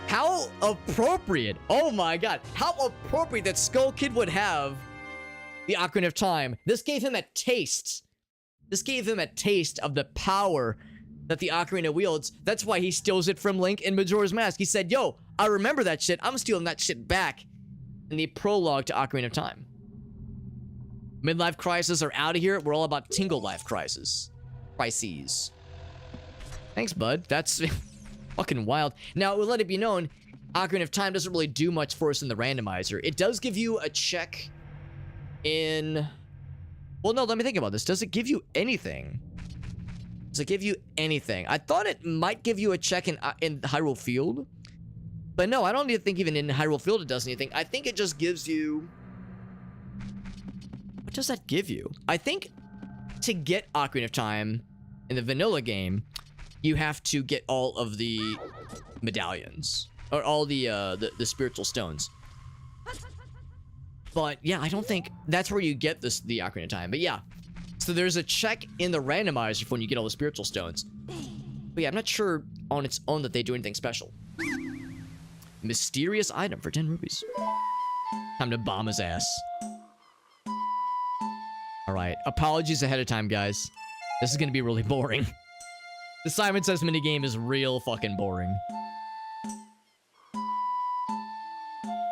How appropriate. Oh my god. How appropriate that Skull Kid would have the Ocarina of Time. This gave him a taste. This gave him a taste of the power that the Ocarina wields. That's why he steals it from Link in Majora's Mask. He said, yo, I remember that shit. I'm stealing that shit back. In the prologue to Ocarina of Time. Midlife crises are out of here. We're all about Tingle life crises. Crises. Thanks, bud. That's fucking wild. Now, we'll let it be known, Ocarina of Time doesn't really do much for us in the randomizer. It does give you a check in... Well, no, let me think about this. Does it give you anything? Does it give you anything? I thought it might give you a check in Hyrule Field. But no, I don't even think even in Hyrule Field it does anything. I think it just gives you... What does that give you? I think to get Ocarina of Time in the vanilla game, you have to get all of the medallions or all the spiritual stones. But yeah, I don't think that's where you get the Ocarina of Time. But yeah, so there's a check in the randomizer for when you get all the spiritual stones. But yeah, I'm not sure on its own that they do anything special. Mysterious item for 10 rupees. Time to bomb his ass. Alright, apologies ahead of time, guys. This is gonna be really boring. The Simon Says minigame is real fucking boring.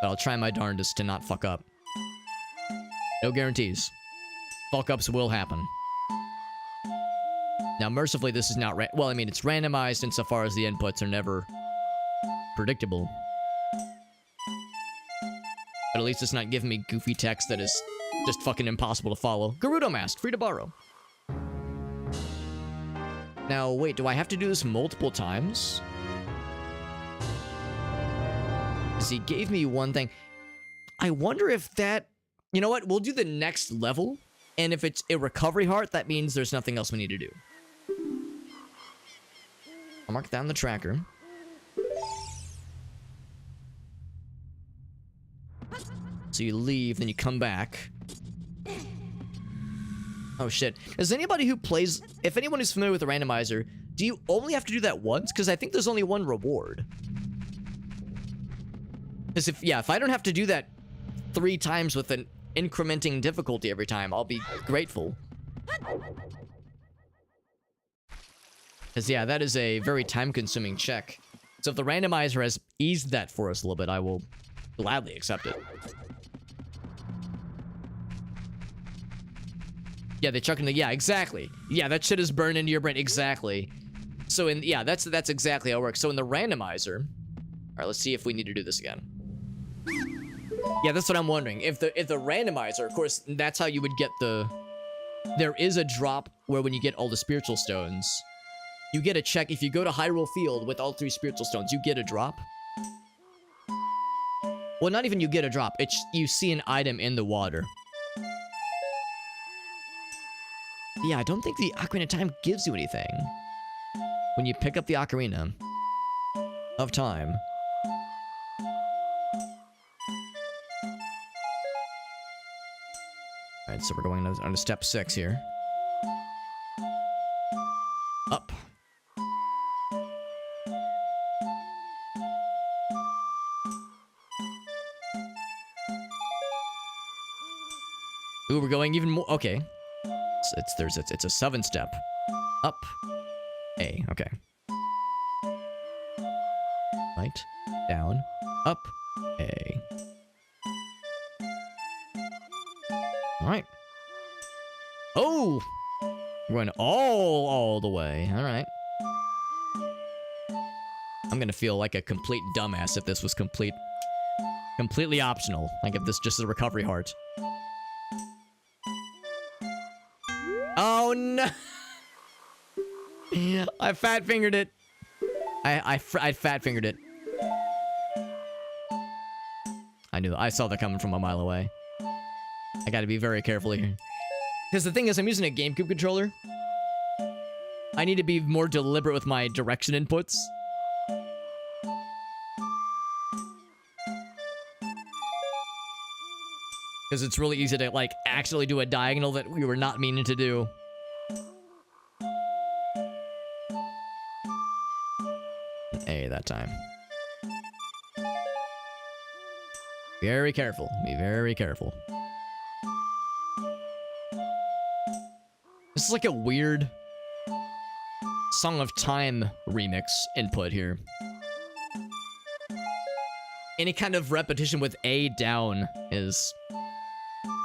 But I'll try my darndest to not fuck up. No guarantees. Fuck-ups will happen. Now, mercifully, this is not well, I mean, it's randomized insofar as the inputs are never predictable. But at least it's not giving me goofy text that is just fucking impossible to follow. Gerudo Mask, free to borrow. Now, wait, do I have to do this multiple times? Because he gave me one thing. I wonder if that... You know what? We'll do the next level. And if it's a recovery heart, that means there's nothing else we need to do. I'll mark that on the tracker. So you leave, then you come back. Oh shit. Is anybody who plays... If anyone is familiar with the randomizer, do you only have to do that once? Because I think there's only one reward. Because if I don't have to do that 3 times with an incrementing difficulty every time, I'll be grateful. Because yeah, that is a very time-consuming check. So if the randomizer has eased that for us a little bit, I will gladly accept it. Yeah, they chuck in the... Yeah, exactly. Yeah, that shit is burned into your brain. Exactly. So in... Yeah, that's exactly how it works. So in the randomizer... Alright, let's see if we need to do this again. Yeah, that's what I'm wondering. If the randomizer... Of course, that's how you would get the... There is a drop where when you get all the spiritual stones, you get a check. If you go to Hyrule Field with all 3 spiritual stones, you get a drop. Well, not even you get a drop. It's... You see an item in the water. Yeah, I don't think the Ocarina of Time gives you anything. When you pick up the Ocarina of Time. Alright, so we're going on to step 6 here. Up. Ooh, we're going even more. Okay. It's a 7-step. Up. A. Okay. Right. Down. Up. A. Alright. Oh! We're going all the way. Alright. I'm gonna feel like a complete dumbass if this was completely optional. Like if this just is a recovery heart. Oh no! I fat-fingered it. I fat-fingered it. I saw that coming from a mile away. I gotta be very careful here. Because the thing is, I'm using a GameCube controller. I need to be more deliberate with my direction inputs. Because it's really easy to, like, accidentally do a diagonal that we were not meaning to do. A that time. Very careful. Be very careful. This is like a weird Song of Time remix input here. Any kind of repetition with A down is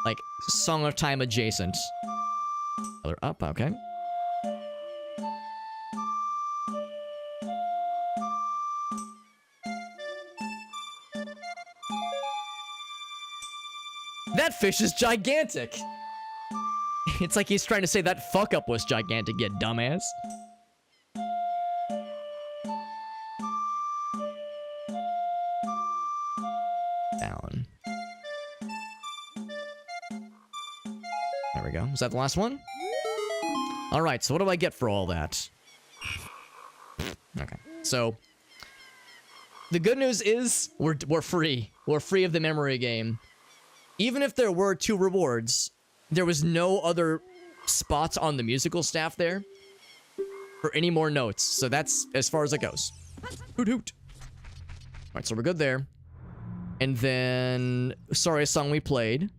like Song of Time adjacent. Color up, okay. That fish is gigantic! It's like he's trying to say that fuck up was gigantic, you dumbass. Down. There we go. Was that the last one? All right, so what do I get for all that? Okay, so the good news is we're free. We're free of the memory game. Even if there were 2 rewards, there was no other spots on the musical staff there for any more notes. So that's as far as it goes. Hoot hoot. All right, so we're good there. And then, sorry, a song we played.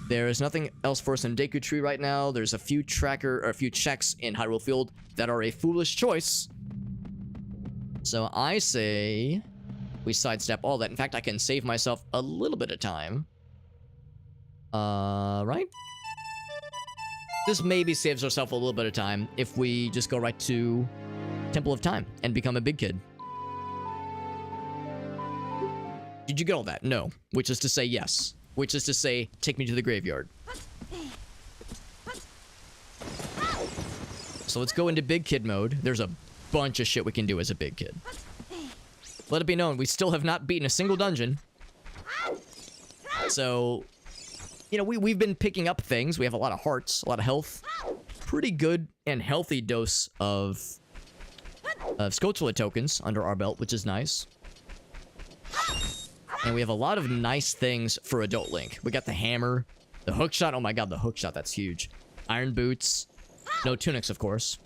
There is nothing else for us in Deku Tree right now. There's a few checks in Hyrule Field that are a foolish choice. So I say we sidestep all that. In fact, I can save myself a little bit of time. Right? This maybe saves ourselves a little bit of time if we just go right to Temple of Time and become a big kid. Did you get all that? No. Which is to say yes. Which is to say, take me to the graveyard. So let's go into big kid mode. There's a bunch of shit we can do as a big kid. Let it be known, we still have not beaten a single dungeon. So, you know, we've been picking up things. We have a lot of hearts, a lot of health. Pretty good and healthy dose of Scotua tokens under our belt, which is nice. And we have a lot of nice things for Adult Link. We got the hammer, the hookshot. Oh my god, the hookshot, that's huge. Iron boots. No tunics, of course.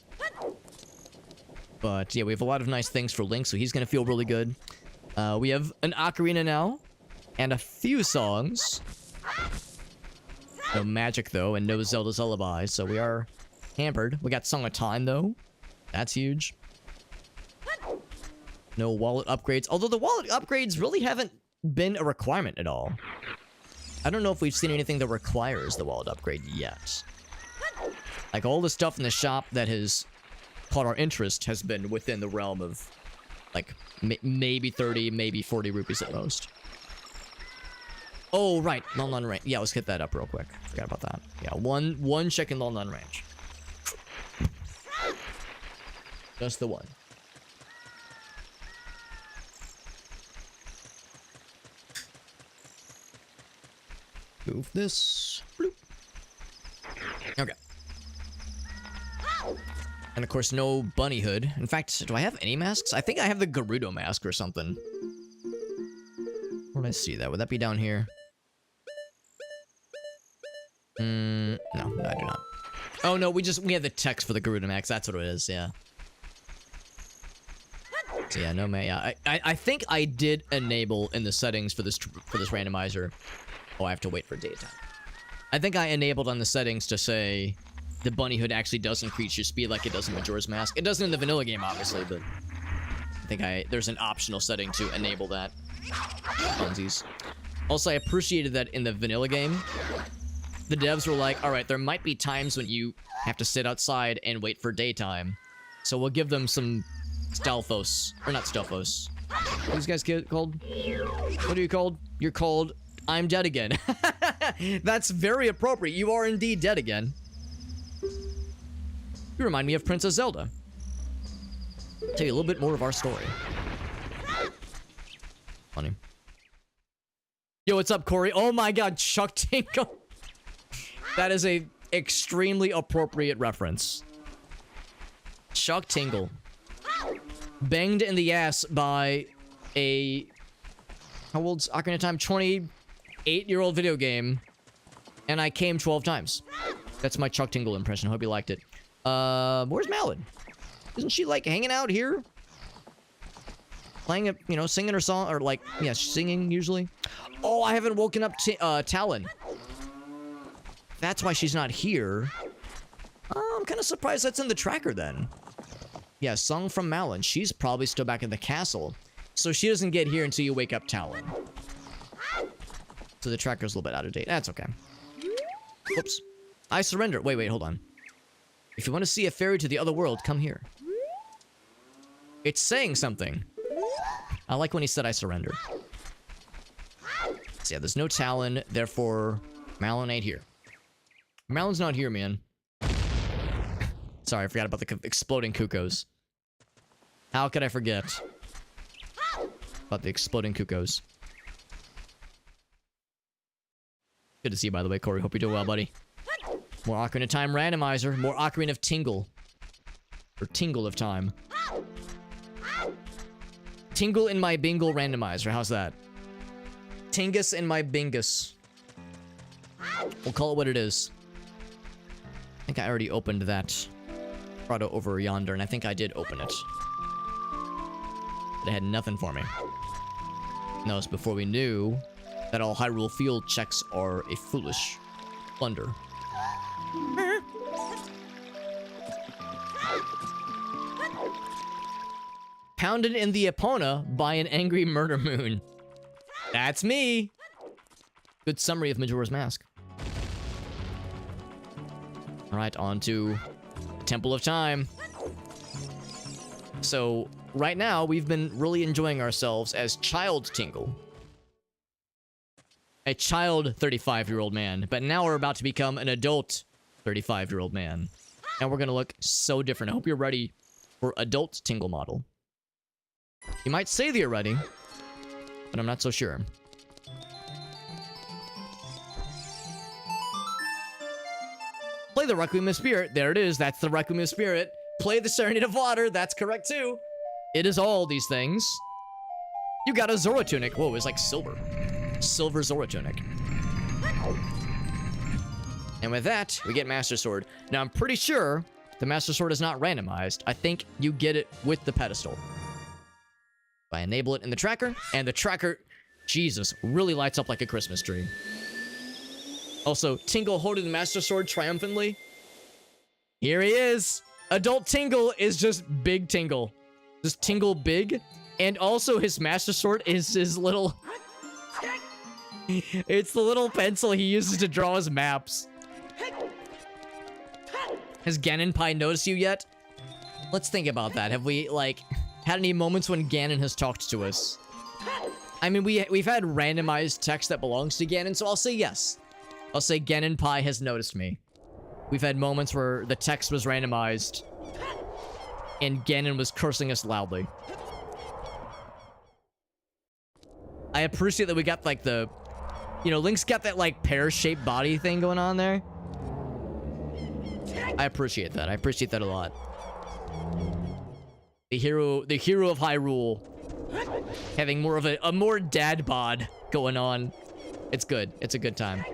But yeah, we have a lot of nice things for Link, so he's gonna feel really good. We have an Ocarina now, and a few songs. No magic, though, and no Zelda's Lullaby, so we are hampered. We got Song of Time, though. That's huge. No wallet upgrades, although the wallet upgrades really haven't been a requirement at all. I don't know if we've seen anything that requires the wallet upgrade yet. Like, all the stuff in the shop that has caught our interest has been within the realm of, like, maybe 30, maybe 40 rupees at most. Oh, right. Lon Range. Yeah, let's hit that up real quick. Forgot about that. Yeah, one check in Lon Range. Just the one. Move this. Bloop. Okay. And of course, no bunny hood. In fact, do I have any masks? I think I have the Gerudo mask or something. Where did I see that? Would that be down here? No, I do not. Oh no, we have the text for the Gerudo mask. That's what it is. Yeah. So yeah, no man. Yeah, I think I did enable in the settings for this randomizer. Oh, I have to wait for daytime. I think I enabled on the settings to say the bunny hood actually does increase your speed like it does in Majora's Mask. It doesn't in the vanilla game, obviously, but I think there's an optional setting to enable that. Funsies. Also, I appreciated that in the vanilla game, the devs were like, alright, there might be times when you have to sit outside and wait for daytime. So we'll give them some stealthos. Or not stealthos. What are these guys called? What are you called? You're called I'm dead again. That's very appropriate. You are indeed dead again. You remind me of Princess Zelda. Tell you a little bit more of our story. Funny. Yo, what's up, Corey? Oh my god, Chuck Tingle. That is a extremely appropriate reference. Chuck Tingle. Banged in the ass by a... How old's Ocarina of Time? 28-year-old video game. And I came 12 times. That's my Chuck Tingle impression. Hope you liked it. Where's Malin? Isn't she, like, hanging out here? Playing a, you know, singing her song, or like, yeah, singing usually. Oh, I haven't woken up Talon. That's why she's not here. I'm kind of surprised that's in the tracker then. Yeah, song from Malin. She's probably still back in the castle. So she doesn't get here until you wake up Talon. So the tracker's a little bit out of date. That's okay. Whoops. I surrender. Wait, hold on. If you want to see a ferry to the other world, come here. It's saying something. I like when he said I surrender. So yeah, there's no Talon, therefore Malin ain't here. Malin's not here, man. Sorry, I forgot about the exploding cuckoos. How could I forget about the exploding cuckoos? Good to see you, by the way, Corey. Hope you're doing well, buddy. More Ocarina of Time randomizer. More Ocarina of Tingle. Or Tingle of Time. Tingle in my bingle randomizer. How's that? Tingus in my bingus. We'll call it what it is. I think I already opened that grotto over yonder, and I think I did open it. But it had nothing for me. And that was before we knew that all Hyrule Field checks are a foolish blunder. Pounded in the Epona by an angry murder moon. That's me! Good summary of Majora's Mask. Alright, on to Temple of Time. So, right now, we've been really enjoying ourselves as Child Tingle. A child 35-year-old man. But now we're about to become an adult 35-year-old man. And we're gonna look so different. I hope you're ready for adult Tingle model. You might say that you're ready, but I'm not so sure. Play the Requiem of Spirit. There it is. That's the Requiem of Spirit. Play the Serenade of Water. That's correct, too. It is all these things. You got a Zora Tunic. Whoa, it's like silver. Silver Zora Tunic. And with that, we get Master Sword. Now, I'm pretty sure the Master Sword is not randomized. I think you get it with the pedestal. I enable it in the tracker, and the tracker, Jesus, really lights up like a Christmas tree. Also, Tingle holding the Master Sword triumphantly. Here he is. Adult Tingle is just big Tingle. Just Tingle big. And also his Master Sword is his little... It's the little pencil he uses to draw his maps. Has Ganon noticed you yet? Let's think about that. Have we, like... had any moments when Ganon has talked to us? I mean, we've had randomized text that belongs to Ganon, so I'll say yes. I'll say Ganon Pi has noticed me. We've had moments where the text was randomized, and Ganon was cursing us loudly. I appreciate that we got, like, the... You know, Link's got that, like, pear-shaped body thing going on there. I appreciate that. I appreciate that a lot. The hero of Hyrule having more of a more dad bod going on. It's good. It's a good time.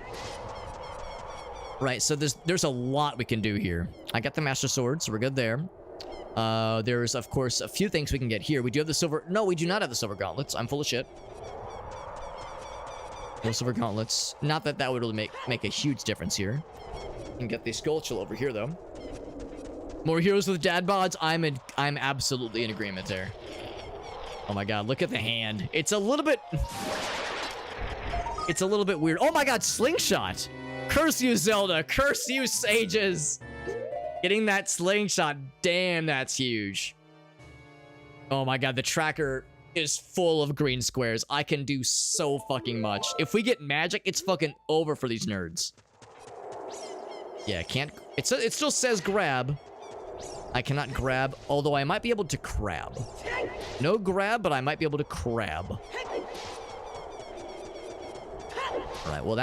Right, so there's a lot we can do here. I got the Master Sword, so we're good there. There's, of course, a few things we can get here. We do have the silver... No, we do not have the silver gauntlets. I'm full of shit. No silver gauntlets. Not that that would really make a huge difference here. We can get the Skull Chill over here, though. More heroes with dad bods. I'm absolutely in agreement there. Oh my god, look at the hand. It's a little bit weird. Oh my god, slingshot. Curse you, Zelda. Curse you, sages. Getting that slingshot. Damn, that's huge. Oh my god, the tracker is full of green squares. I can do so fucking much. If we get magic, it's fucking over for these nerds. Yeah, can't... It still says grab. I cannot grab, although I might be able to crab. No grab, but I might be able to crab. Alright, well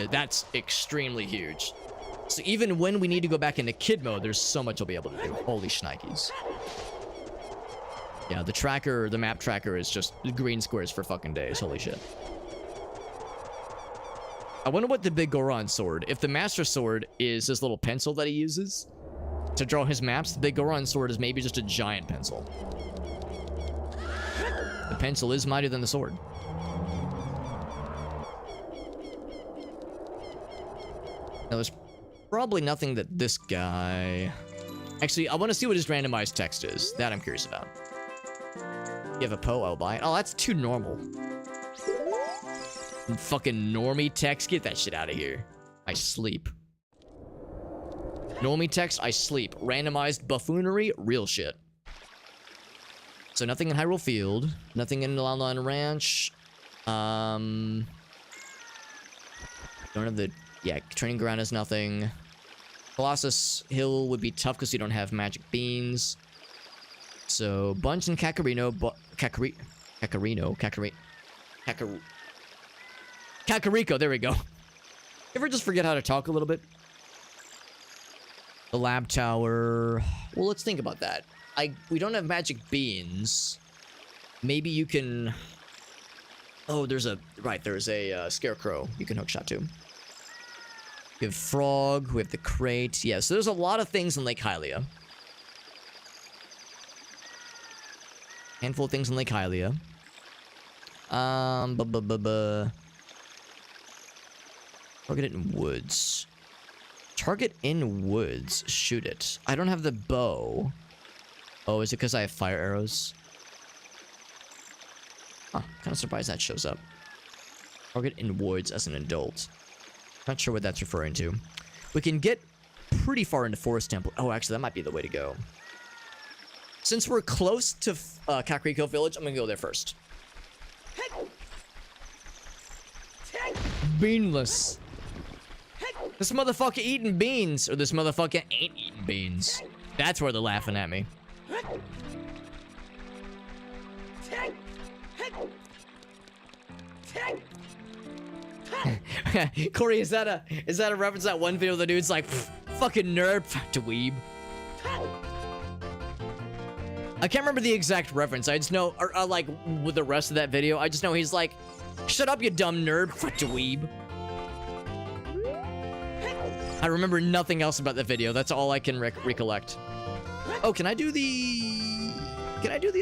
that's extremely huge. So even when we need to go back into kid mode, there's so much I'll be able to do. Holy shnikes. Yeah, the tracker, the map tracker is just green squares for fucking days. Holy shit. I wonder what the big Goron sword, if the Master Sword is this little pencil that he uses to draw his maps, the big Goron sword is maybe just a giant pencil. The pencil is mightier than the sword. Now, there's probably nothing that this guy... Actually, I want to see what his randomized text is. That I'm curious about. You have a Poe, I'll buy it. Oh, that's too normal. Fucking normie text, get that shit out of here. I sleep. Normie text, I sleep. Randomized buffoonery, real shit. So nothing in Hyrule Field. Nothing in Lon Lon Ranch. Don't have the... Yeah, training ground is nothing. Colossus Hill would be tough because you don't have magic beans. So, Bunch and Kakarino... Kakariko, there we go. Ever just forget how to talk a little bit? The lab tower. Well, let's think about that. We don't have magic beans. Maybe you can... Oh, there's a scarecrow you can hookshot to. We have frog, we have the crate. Yeah, so there's a lot of things in Lake Hylia. Handful of things in Lake Hylia. Target it in woods. Target in woods. Shoot it. I don't have the bow. Oh, is it because I have fire arrows? Huh, kind of surprised that shows up. Target in woods as an adult. Not sure what that's referring to. We can get pretty far into Forest Temple. Oh, actually, that might be the way to go. Since we're close to Kakariko Village, I'm gonna go there first. Beanless. This motherfucker eating beans. Or this motherfucker ain't eating beans. That's where they're laughing at me. Corey, is that a reference to that one video the dude's like, fucking nerd, dweeb? I can't remember the exact reference. I just know, or like with the rest of that video, I just know he's like, shut up, you dumb nerd, dweeb. I remember nothing else about the video. That's all I can recollect. Oh, can I do the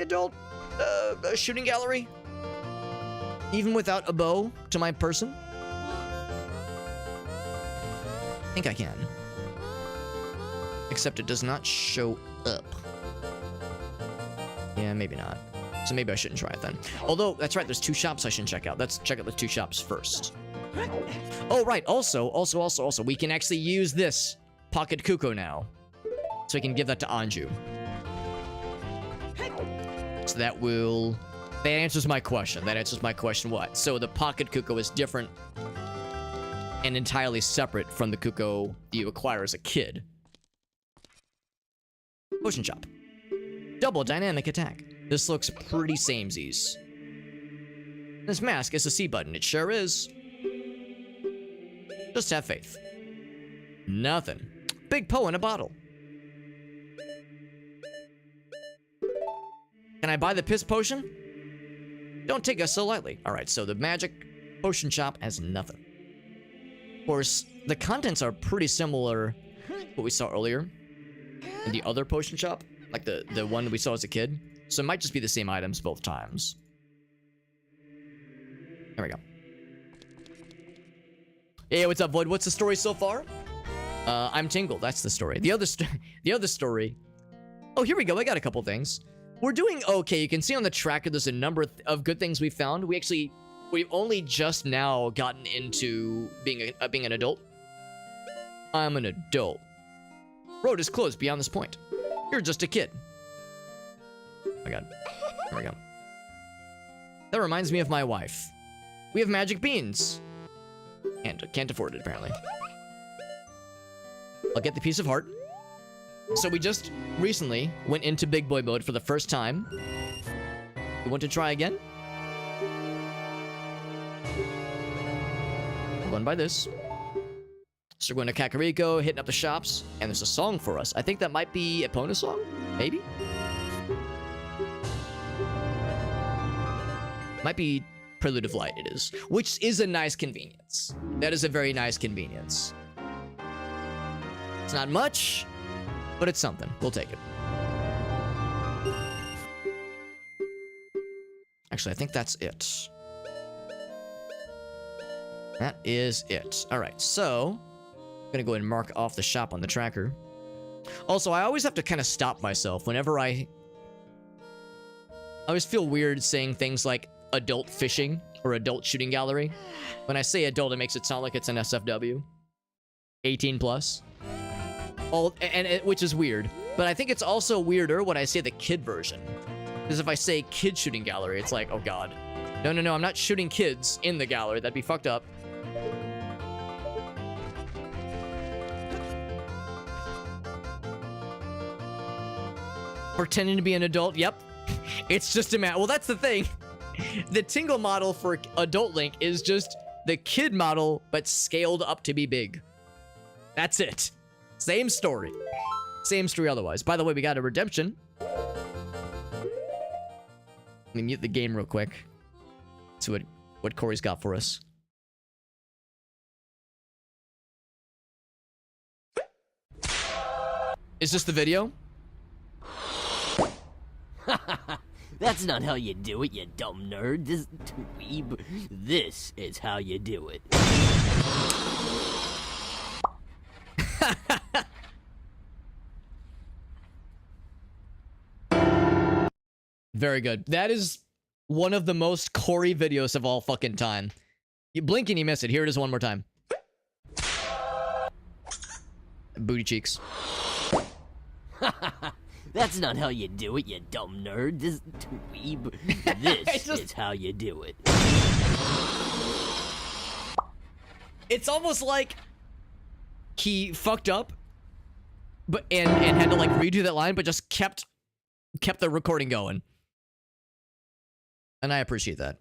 adult shooting gallery? Even without a bow to my person? I think I can. Except it does not show up. Yeah, maybe not. So maybe I shouldn't try it then. Although, that's right, there's 2 shops I should check out. Let's check out the 2 shops first. Oh, right, also, we can actually use this Pocket Kuko now. So we can give that to Anju. So that answers my question. That answers my question what? So the Pocket Kuko is different and entirely separate from the Kuko you acquire as a kid. Potion shop. Double dynamic attack. This looks pretty samesies. This mask is a C button. It sure is. Just have faith. Nothing. Big Poe in a bottle. Can I buy the piss potion? Don't take us so lightly. Alright, so the magic potion shop has nothing. Of course, the contents are pretty similar to what we saw earlier in the other potion shop. Like the one we saw as a kid. So it might just be the same items both times. There we go. Hey, what's up, Void? What's the story so far? I'm Tingle. That's the story. The other story. Oh, here we go. I got a couple things. We're doing okay. You can see on the tracker there's a number of good things we found. We've only just now gotten into being an adult. I'm an adult. Road is closed beyond this point. You're just a kid. Oh my god. There we go. That reminds me of my wife. We have magic beans. And can't afford it, apparently. I'll get the piece of heart. So we just recently went into big boy mode for the first time. You want to try again? We'll run by this. So we're going to Kakariko, hitting up the shops, and there's a song for us. I think that might be a Epona song? Maybe? Might be Prelude of Light, it is. Which is a nice convenience. That is a very nice convenience. It's not much, but it's something. We'll take it. Actually, I think that's it. That is it. Alright, so I'm gonna go ahead and mark off the shop on the tracker. Also, I always have to kind of stop myself whenever I always feel weird saying things like adult fishing or adult shooting gallery. When I say adult, it makes it sound like it's an SFW. 18 plus. Which is weird. But I think it's also weirder when I say the kid version. Because if I say kid shooting gallery, it's like, oh god. No, I'm not shooting kids in the gallery. That'd be fucked up. Pretending to be an adult? Yep. It's just a well, that's the thing. The Tingle model for Adult Link is just the kid model, but scaled up to be big. That's it. Same story. Same story otherwise. By the way, we got a redemption. Let me mute the game real quick. See what Corey's got for us. Is this the video? That's not how you do it, you dumb nerd. This dweeb. This is how you do it. Very good. That is one of the most Corey videos of all fucking time. You blink and you miss it. Here it is one more time. Booty cheeks. That's not how you do it, you dumb nerd. This dweeb. This is how you do it. It's almost like he fucked up, but and had to like redo that line, but just kept the recording going. And I appreciate that.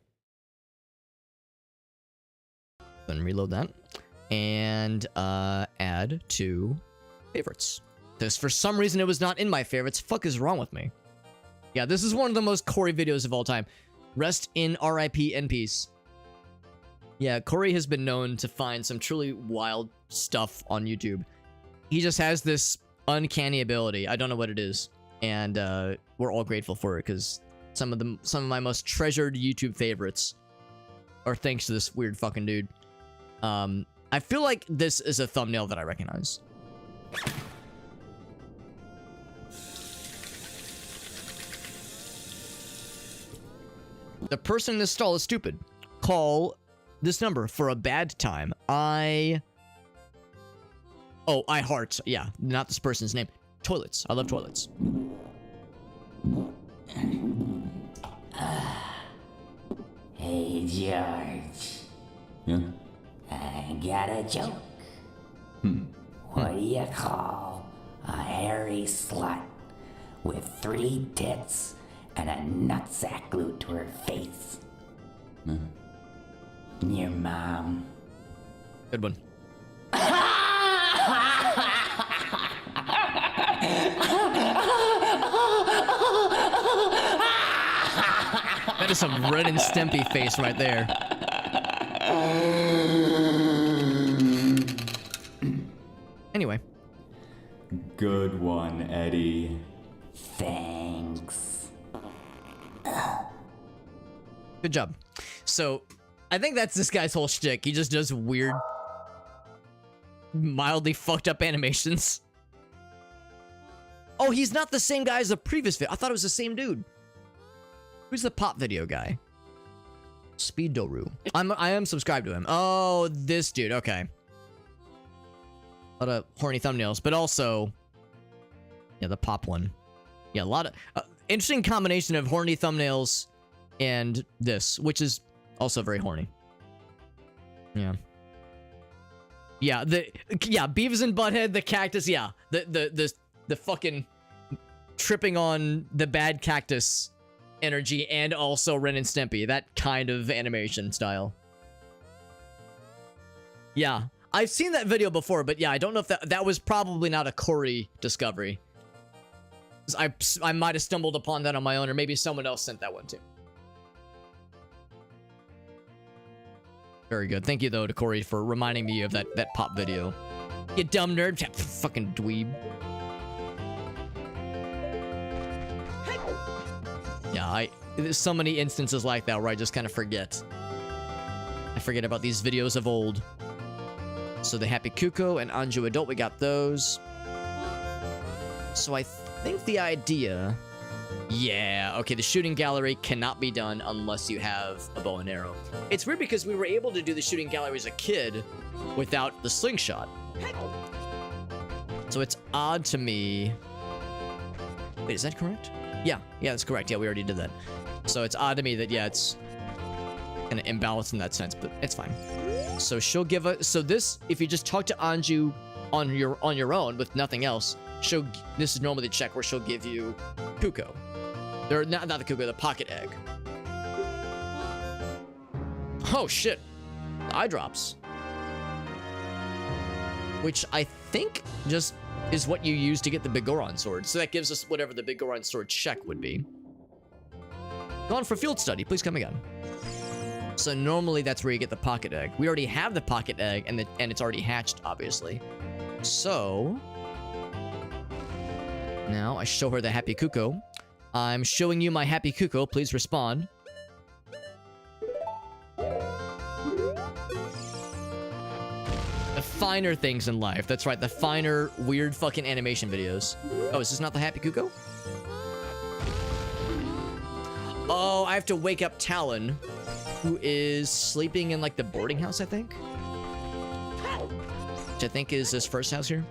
Then reload that and add to favorites. This, for some reason, it was not in my favorites. Fuck is wrong with me? Yeah, this is one of the most Corey videos of all time. Rest in RIP in peace. Yeah, Corey has been known to find some truly wild stuff on YouTube. He just has this uncanny ability. I don't know what it is, and we're all grateful for it because some of my most treasured YouTube favorites are thanks to this weird fucking dude. I feel like this is a thumbnail that I recognize. The person in this stall is stupid. Call this number for a bad time. I heart. Yeah, not this person's name. Toilets. I love toilets. Hey, George. Yeah? I got a joke. What do you call a hairy slut with 3 tits and a nutsack glued to her face? Your mom. Good one. That is some Ren and Stimpy face right there. Anyway. Good one, Eddie. Thanks. Good job. So, I think that's this guy's whole shtick. He just does weird, mildly fucked up animations. Oh, he's not the same guy as the previous video. I thought it was the same dude. Who's the pop video guy? Speed Doru. I am subscribed to him. Oh, this dude. Okay. A lot of horny thumbnails, but also, yeah, the pop one. Yeah, a lot of interesting combination of horny thumbnails and this, which is also very horny. Yeah. Yeah, Beavis and Butthead, the cactus, yeah. The fucking tripping on the bad cactus energy, and also Ren and Stimpy, that kind of animation style. Yeah, I've seen that video before, but yeah, I don't know if that was probably not a Corey discovery. I might have stumbled upon that on my own, or maybe someone else sent that one too. Very good. Thank you, though, to Corey for reminding me of that pop video. You dumb nerd. Fucking dweeb. Yeah, there's so many instances like that where I just kind of forget. I forget about these videos of old. So the Happy Kuko and Anju Adult, we got those. So I think the idea... Yeah, okay, the shooting gallery cannot be done unless you have a bow and arrow. It's weird because we were able to do the shooting gallery as a kid without the slingshot. So it's odd to me... Wait, is that correct? Yeah, that's correct. Yeah, we already did that. So it's odd to me that, yeah, it's kind of imbalanced in that sense, but it's fine. So she'll give us... So this, if you just talk to Anju on your own with nothing else, this is normally the check where she'll give you Kuko. Or not the Kuko, the pocket egg. Oh shit. The eye drops. Which I think just is what you use to get the Big Goron sword. So that gives us whatever the Big Goron sword check would be. Gone for field study. Please come again. So normally that's where you get the pocket egg. We already have the pocket egg, and it's already hatched, obviously. So now I show her the Happy Kuko. I'm showing you my Happy Kuko. Please respond. The finer things in life. That's right, the finer, weird fucking animation videos. Oh, is this not the Happy Kuko? Oh, I have to wake up Talon, who is sleeping in, like, the boarding house, I think? Which I think is this first house here.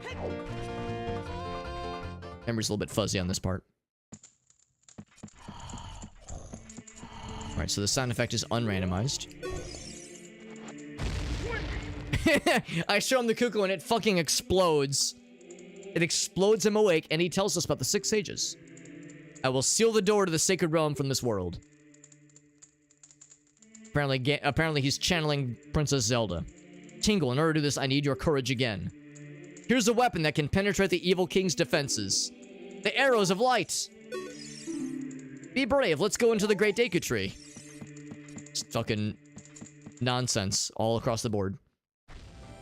Memory's a little bit fuzzy on this part. Alright, so the sound effect is unrandomized. I show him the Kuko and it fucking explodes. It explodes him awake and he tells us about the 6 sages. I will seal the door to the sacred realm from this world. Apparently he's channeling Princess Zelda. Tingle, in order to do this, I need your courage again. Here's a weapon that can penetrate the evil king's defenses. The arrows of light. Be brave, let's go into the great Deku tree. It's fucking nonsense all across the board.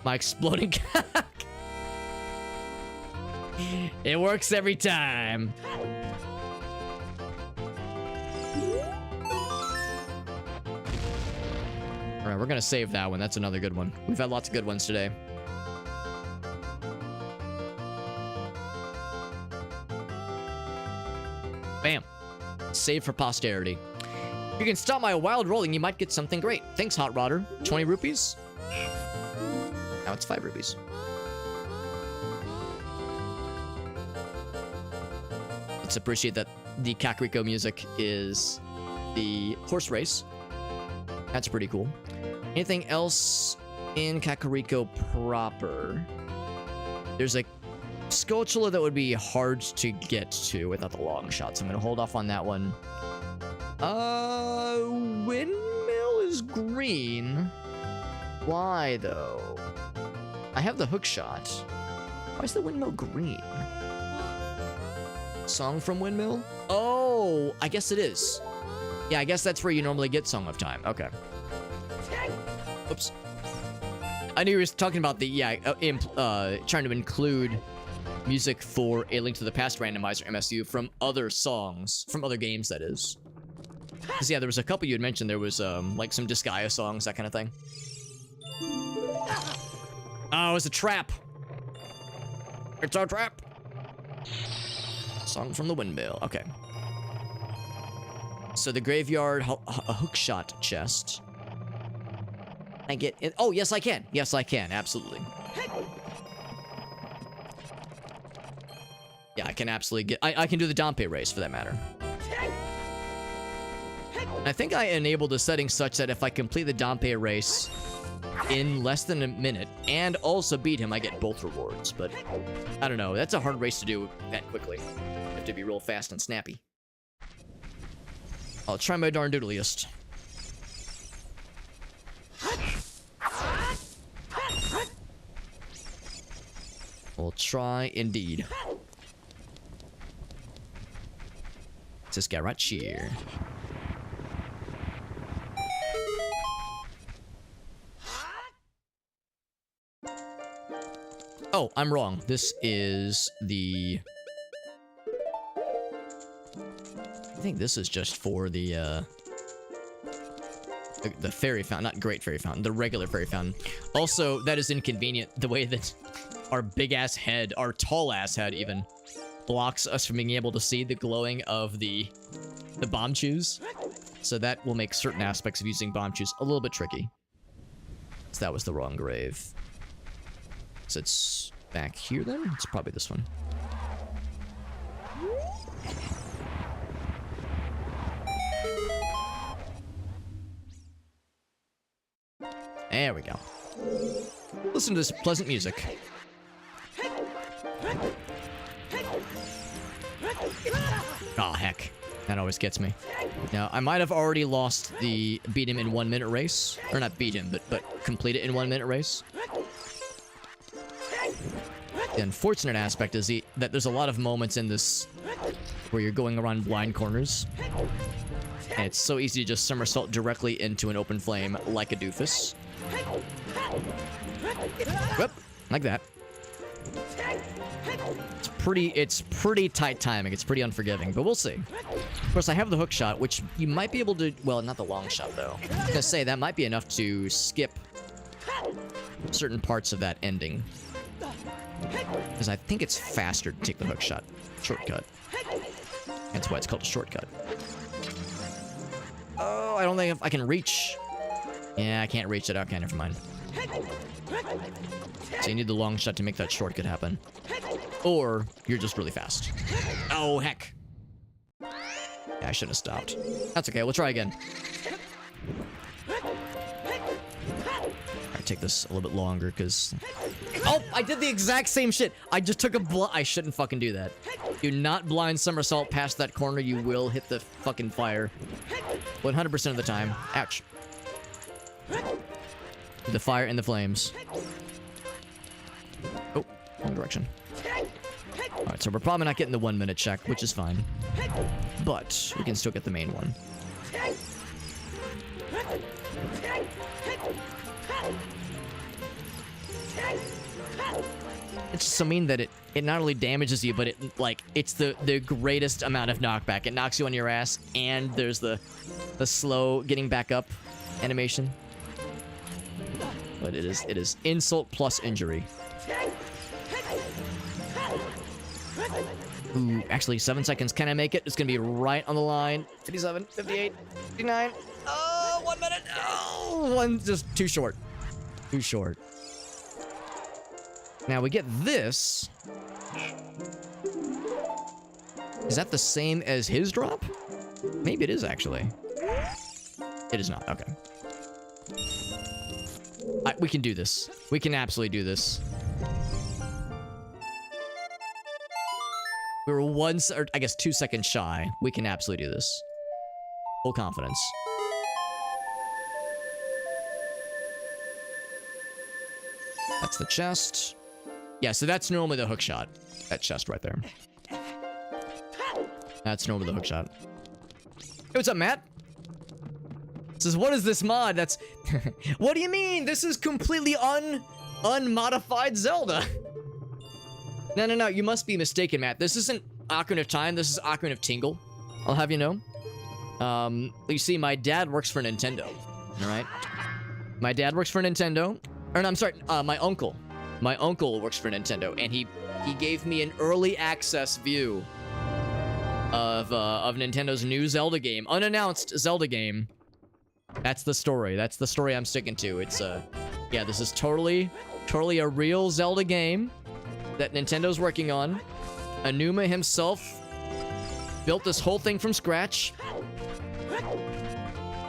My exploding cock. It works every time. Alright, we're gonna save that one. That's another good one. We've had lots of good ones today. Bam. Save for posterity. If you can stop my wild rolling, you might get something great. Thanks, Hot Rodder. 20 rupees? Now it's 5 rupees. Let's appreciate that the Kakariko music is the horse race. That's pretty cool. Anything else in Kakariko proper? There's a Skulltula that would be hard to get to without the long shot, so I'm gonna hold off on that one. Windmill is green. Why, though? I have the hook shot. Why is the windmill green? Song from Windmill? Oh, I guess it is. Yeah, I guess that's where you normally get Song of Time. Okay. Oops. I knew he was talking about the, trying to include music for A Link to the Past Randomizer MSU from other songs, from other games, that is. Because, yeah, there was a couple you had mentioned. There was, like, some Disgaea songs, that kind of thing. Oh, it's a trap. It's a trap. Song from the Windmill. Okay. So the graveyard, a hookshot chest. I get it. Oh, yes, I can. Yes, I can. Absolutely. Yeah, I can absolutely get... I can do the Dompe race, for that matter. I think I enabled the settings such that if I complete the Dompe race in less than a minute and also beat him, I get both rewards. But I don't know. That's a hard race to do that quickly. You have to be real fast and snappy. I'll try my darn doodliest. We'll try indeed. It's this guy right here. Oh, I'm wrong. This is the... I think this is just for the fairy fountain, not Great Fairy Fountain, the regular fairy fountain. Also, that is inconvenient, the way that our big-ass head, our tall-ass head even, blocks us from being able to see the glowing of the bomb chews. So that will make certain aspects of using bomb chews a little bit tricky. So that was the wrong grave. So it's back here then? It's probably this one. There we go. Listen to this pleasant music. Oh, heck. That always gets me. Now, I might have already lost the beat him in 1 minute race. Or not beat him, but complete it in 1 minute race. The unfortunate aspect is that there's a lot of moments in this where you're going around blind corners. And it's so easy to just somersault directly into an open flame like a doofus. Whoop, like that. It's pretty tight timing. It's pretty unforgiving, but we'll see. Of course, I have the hook shot, which you might be able to... Well, not the long shot, though. I was gonna say, that might be enough to skip certain parts of that ending. Because I think it's faster to take the hook shot. Shortcut. That's why it's called a shortcut. Oh, I don't think I can reach. Yeah, I can't reach it. Okay, never mind. So you need the long shot to make that shortcut happen. Or you're just really fast. Oh, heck. Yeah, I shouldn't have stopped. That's okay, we'll try again. Alright, take this a little bit longer, because... Oh, I did the exact same shit! I just took a I shouldn't fucking do that. Do not blind somersault past that corner, you will hit the fucking fire. 100% of the time. Ouch. The fire and the flames. Oh, wrong direction. Alright, so we're probably not getting the 1 minute check, which is fine. But we can still get the main one. It's just so mean that it not only damages you, but it's the greatest amount of knockback. It knocks you on your ass, and there's the slow getting back up animation. But it is insult plus injury. Ooh, actually, 7 seconds. Can I make it? It's gonna be right on the line. 57, 58, 59. Oh, 1 minute. Oh, one just too short. Too short. Now we get this. Is that the same as his drop? Maybe it is, actually. It is not. Okay. We can do this. We can absolutely do this. We were or I guess 2 seconds shy. We can absolutely do this. Full confidence. That's the chest. Yeah, so that's normally the hook shot. That chest right there. That's normally the hook shot. Hey, what's up, Matt? Says, what is this mod? That's... What do you mean? This is completely unmodified Zelda. No. You must be mistaken, Matt. This isn't Ocarina of Time. This is Ocarina of Tingle. I'll have you know. You see, my dad works for Nintendo. All right? My dad works for Nintendo. Or no, I'm sorry. My uncle. My uncle works for Nintendo, and he gave me an early access view of Nintendo's new Zelda game, unannounced Zelda game. That's the story. That's the story I'm sticking to. It's yeah, this is totally a real Zelda game that Nintendo's working on. Anuma himself built this whole thing from scratch.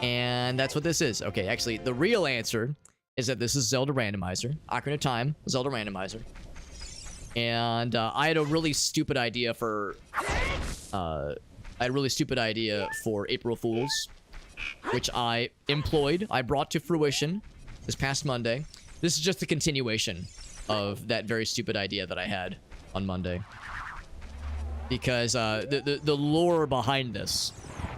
And that's what this is. Okay, actually, the real answer is that this is Zelda Randomizer. Ocarina of Time, Zelda Randomizer. And I had a really stupid idea for... April Fools, which I employed. I brought to fruition this past Monday. This is just a continuation of that very stupid idea that I had on Monday. Because the lore behind this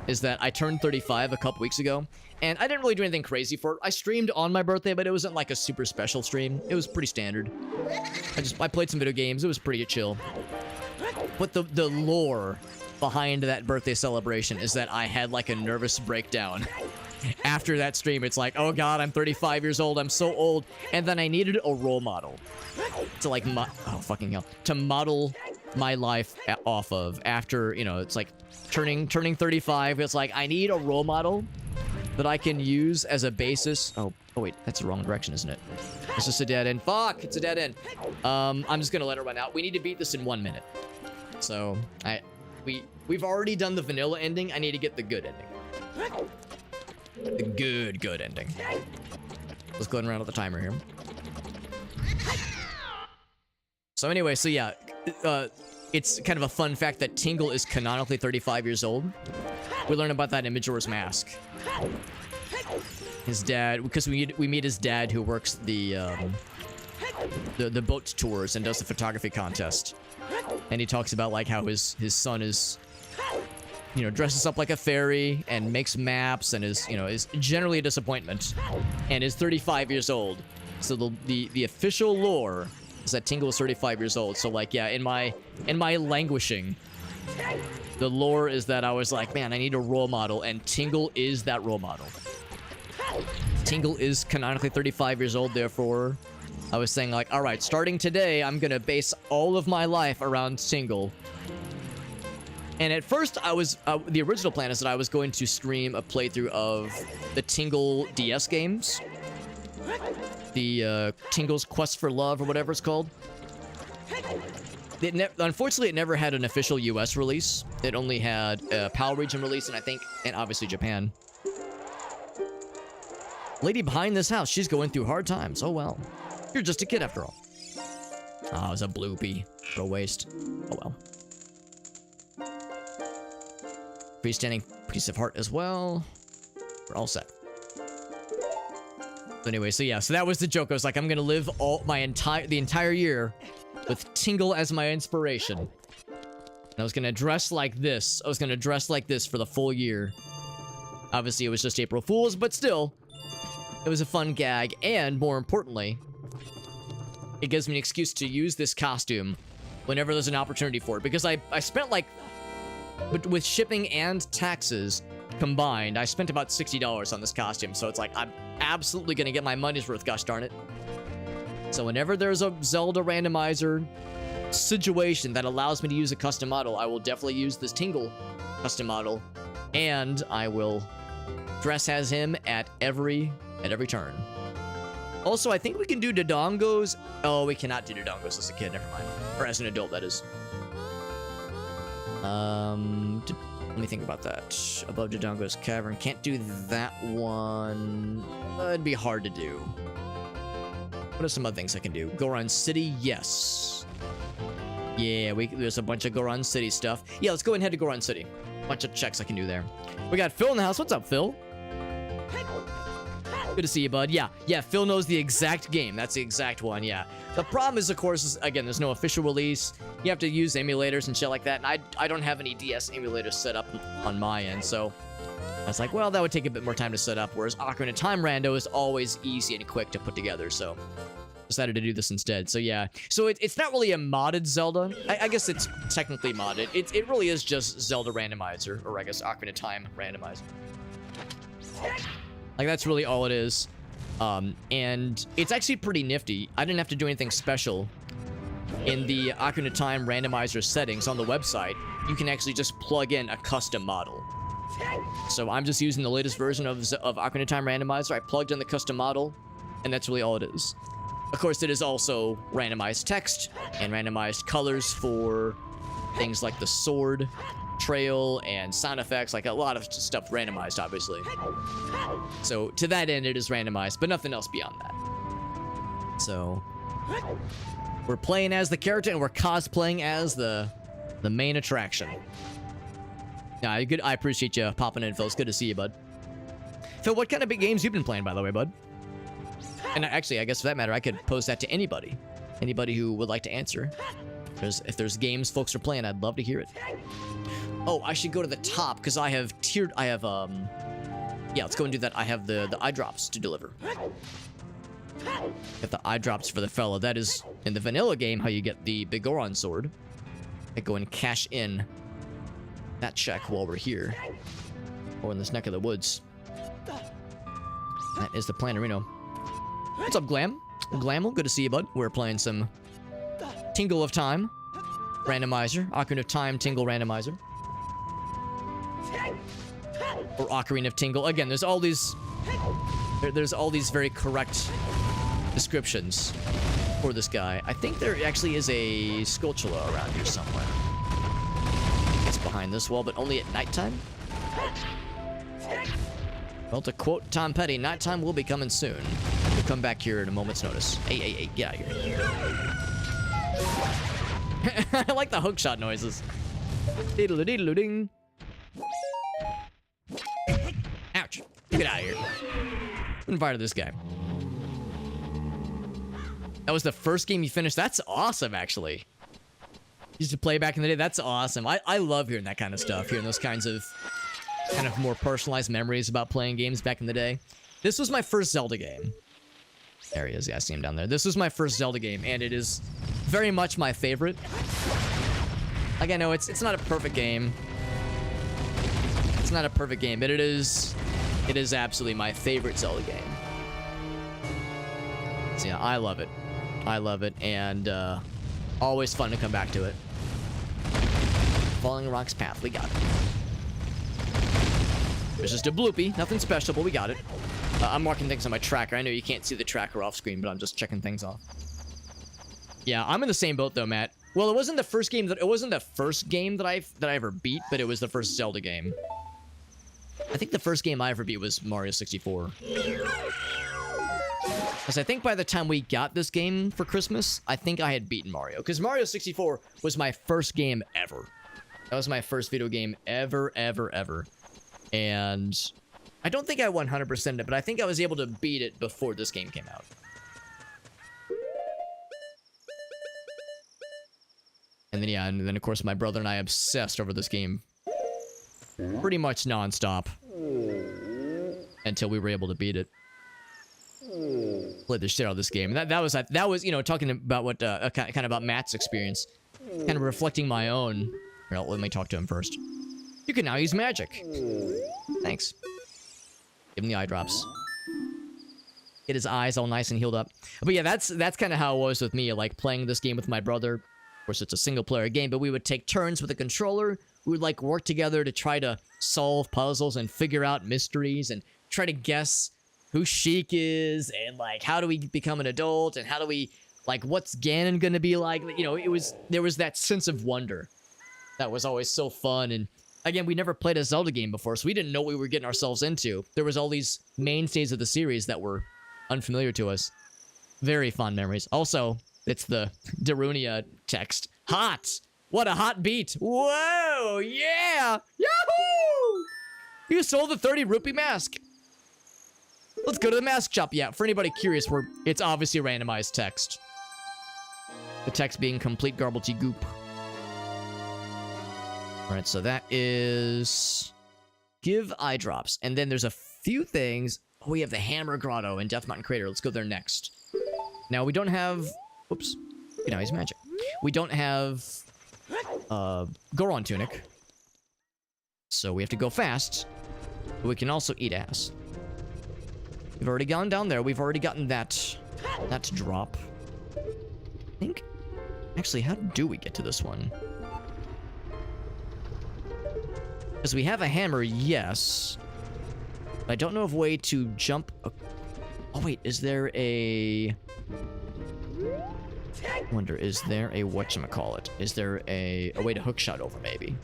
is that I turned 35 a couple weeks ago, and I didn't really do anything crazy for it. I streamed on my birthday, but it wasn't like a super special stream. It was pretty standard. I played some video games. It was pretty chill. But the lore behind that birthday celebration is that I had like a nervous breakdown. After that stream, it's like, oh god, I'm 35 years old, I'm so old, and then I needed a role model to like, oh fucking hell, to model my life off of after, you know, it's like turning 35. It's like I need a role model that I can use as a basis. Oh wait, that's the wrong direction, isn't it? It's just a dead end. Fuck, it's a dead end. I'm just gonna let it run out. We need to beat this in 1 minute. So we've already done the vanilla ending. I need to get the good ending. The good ending. Let's go ahead and round out the timer here. So anyway, so yeah, it's kind of a fun fact that Tingle is canonically 35 years old. We learn about that in Majora's Mask. His dad, because we meet his dad, who works the the boat tours and does the photography contest. And he talks about like how his son is, you know, dresses up like a fairy and makes maps and is, you know, is generally a disappointment and is 35 years old. So the official lore is that Tingle is 35 years old. So like, yeah, in my languishing, the lore is that I was like, man, I need a role model, and Tingle is that role model. Tingle is canonically 35 years old, therefore I was saying like, all right, starting today, I'm gonna base all of my life around Tingle. And at first, I was the original plan is that I was going to stream a playthrough of the Tingle DS games, the Tingle's Quest for Love or whatever it's called. Unfortunately, it never had an official US release. It only had a PAL region release, and I think, and obviously Japan. Lady behind this house, she's going through hard times. Oh well. You're just a kid after all. Oh, it was a bloopy. What a waste. Oh well. Freestanding piece of heart as well. We're all set. Anyway, so yeah, so that was the joke. I was like, I'm gonna live the entire year with Tingle as my inspiration. And I was gonna dress like this. I was gonna dress like this for the full year. Obviously, it was just April Fool's, but still, it was a fun gag, and more importantly, it gives me an excuse to use this costume whenever there's an opportunity for it. Because I spent like, with shipping and taxes combined, I spent about $60 on this costume. So it's like, I'm absolutely gonna get my money's worth, gosh darn it. So whenever there's a Zelda randomizer situation that allows me to use a custom model, I will definitely use this Tingle custom model, and I will dress as him at every turn. Also, I think we can do Dodongos. Oh, we cannot do Dodongos as a kid, never mind. Or as an adult, that is. Let me think about that. Above Dodongo's Cavern. Can't do that one. It'd be hard to do. What are some other things I can do? Goron City, yes. Yeah, there's a bunch of Goron City stuff. Yeah, let's go and head to Goron City. Bunch of checks I can do there. We got Phil in the house. What's up, Phil? Good to see you, bud. Yeah, Phil knows the exact game. That's the exact one, yeah. The problem is, of course, again, there's no official release. You have to use emulators and shit like that, and I don't have any DS emulators set up on my end, so I was like, well, that would take a bit more time to set up, whereas Ocarina of Time Rando is always easy and quick to put together, so decided to do this instead. So yeah, so it's not really a modded Zelda. I guess it's technically modded. It really is just Zelda Randomizer, or I guess Ocarina of Time Randomizer. Like, that's really all it is. And it's actually pretty nifty. I didn't have to do anything special. In the Ocarina of Time Randomizer settings on the website, you can actually just plug in a custom model. So I'm just using the latest version of Ocarina of Time Randomizer. I plugged in the custom model, and that's really all it is. Of course, it is also randomized text and randomized colors for things like the sword trail and sound effects, like a lot of stuff randomized, obviously. So to that end, it is randomized, but nothing else beyond that. So we're playing as the character, and we're cosplaying as the main attraction. Yeah, good. I appreciate you popping in, Phil. It's good to see you, bud. Phil, what kind of big games you been playing, by the way, bud? And actually, I guess for that matter, I could pose that to anybody who would like to answer. Because if there's games folks are playing, I'd love to hear it. Oh, I should go to the top because I have yeah, let's go and do that. I have the eye drops to deliver. Get the eye drops for the fella. That is in the vanilla game how you get the Big Goron sword. I go and cash in that check while we're here, or in this neck of the woods. That is the Planarino. What's up, Glam? Glamel, good to see you, bud. We're playing some Tingle of Time Randomizer, Ocarina of Time Tingle Randomizer, or Ocarina of Tingle. Again, there's all these very correct descriptions for this guy. I think there actually is a Skulltula around here somewhere. It's behind this wall, but only at nighttime. Well, to quote Tom Petty, nighttime will be coming soon. We'll come back here in a moment's notice. Hey, get out of here. I like the hookshot noises. Diddle-a-diddle-a-ding. Ouch. Get out of here. I'm invited this guy. That was the first game you finished? That's awesome, actually. Used to play back in the day? That's awesome. I love hearing that kind of stuff. Hearing those kinds of kind of more personalized memories about playing games back in the day. This was my first Zelda game. There he is. Yeah, I see him down there. This was my first Zelda game, and it is very much my favorite. Like, I know it's not a perfect game. It's not a perfect game, but it is absolutely my favorite Zelda game. So yeah, I love it. I love it, and always fun to come back to it. Falling Rock's Path, we got it. There's just a bloopy, nothing special, but we got it. I'm marking things on my tracker. I know you can't see the tracker off screen, but I'm just checking things off. Yeah, I'm in the same boat though, Matt. Well, it wasn't the first game that I ever beat, but it was the first Zelda game. I think the first game I ever beat was Mario 64. Because I think by the time we got this game for Christmas, I think I had beaten Mario. Because Mario 64 was my first game ever. That was my first video game ever. And I don't think I 100%ed it, but I think I was able to beat it before this game came out. And then, yeah, and then, of course, my brother and I obsessed over this game. Pretty much non-stop. Until we were able to beat it. Played the shit out of this game. And that was, you know, talking about what, kind of about Matt's experience. Kind of reflecting my own. Well, let me talk to him first. You can now use magic. Thanks. Give him the eye drops. Get his eyes all nice and healed up. But yeah, that's kind of how it was with me, like playing this game with my brother. Of course, it's a single-player game, but we would take turns with a controller. We would, like, work together to try to solve puzzles and figure out mysteries and try to guess who Sheik is and, like, how do we become an adult and how do we, like, what's Ganon gonna be like? You know, there was that sense of wonder that was always so fun. And again, we never played a Zelda game before, so we didn't know what we were getting ourselves into. There was all these mainstays of the series that were unfamiliar to us. Very fond memories. Also, it's the Darunia text. Hot! What a hot beat! Whoa! Yeah! Yahoo! You sold the 30 rupee mask! Let's go to the mask shop. Yeah, for anybody curious, it's obviously randomized text. The text being complete gobbledygook. Alright, so that is... Give eye drops. And then there's a few things... Oh, we have the Hammer Grotto and Death Mountain Crater. Let's go there next. Now, we don't have... Oops. You know, he's magic. We don't have... Goron Tunic. So we have to go fast. But we can also eat ass. We've already gone down there. We've already gotten that drop. I think... Actually, how do we get to this one? Because we have a hammer, yes. But I don't know of a way to jump... Oh, wait, is there a... I wonder, is there a whatchamacallit? Is there a way to hookshot over, maybe?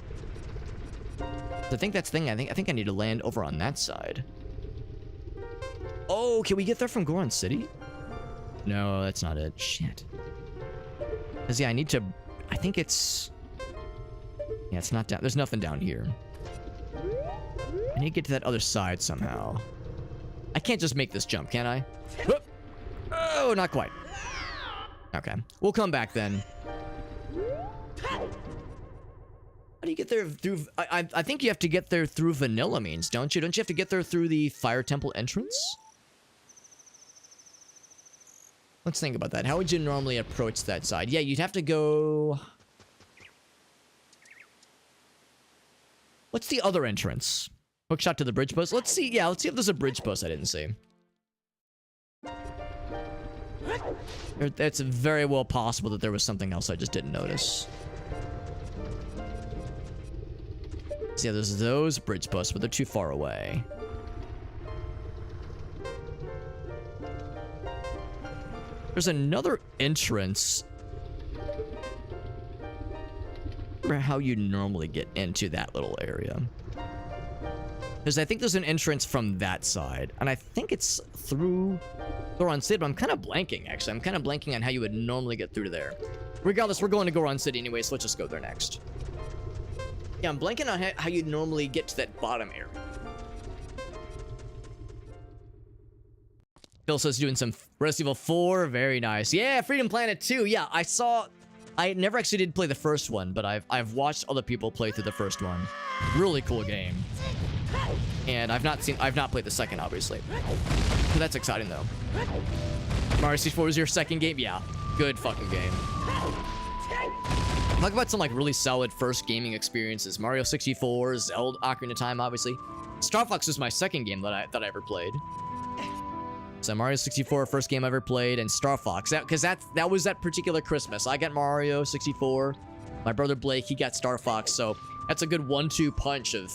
I think that's the thing. I think I need to land over on that side. Oh, can we get there from Goron City? No, that's not it. Shit. Because, yeah, I need to... I think it's... Yeah, it's not down... There's nothing down here. I need to get to that other side somehow. I can't just make this jump, can I? Oh, not quite. Okay. We'll come back then. How do you get there through... I think you have to get there through vanilla means, don't you? Don't you have to get there through the Fire Temple entrance? Let's think about that. How would you normally approach that side? Yeah, you'd have to go... What's the other entrance? Hookshot to the bridge post? Let's see. Yeah, let's see if there's a bridge post I didn't see. It's very well possible that there was something else I just didn't notice. So yeah, there's those bridge posts, but they're too far away. There's another entrance. For how you normally get into that little area. Because I think there's an entrance from that side. And I think it's through Goron City, but I'm kind of blanking, actually. I'm kind of blanking on how you would normally get through to there. Regardless, we're going to Goron City anyway, so let's just go there next. Yeah, I'm blanking on how you'd normally get to that bottom area. Phil says doing some Resident Evil 4. Very nice. Yeah, Freedom Planet 2. Yeah, I never actually did play the first one, but I've watched other people play through the first one. Really cool game. And I've not played the second, obviously. But that's exciting though. Mario 64 was your second game? Yeah. Good fucking game. Talk about some like really solid first gaming experiences. Mario 64, Zelda, Ocarina of Time, obviously. Star Fox was my second game that I ever played. So Mario 64, first game I ever played, and Star Fox. Because that was that particular Christmas. I got Mario 64. My brother Blake, he got Star Fox. So that's a good 1-2 punch of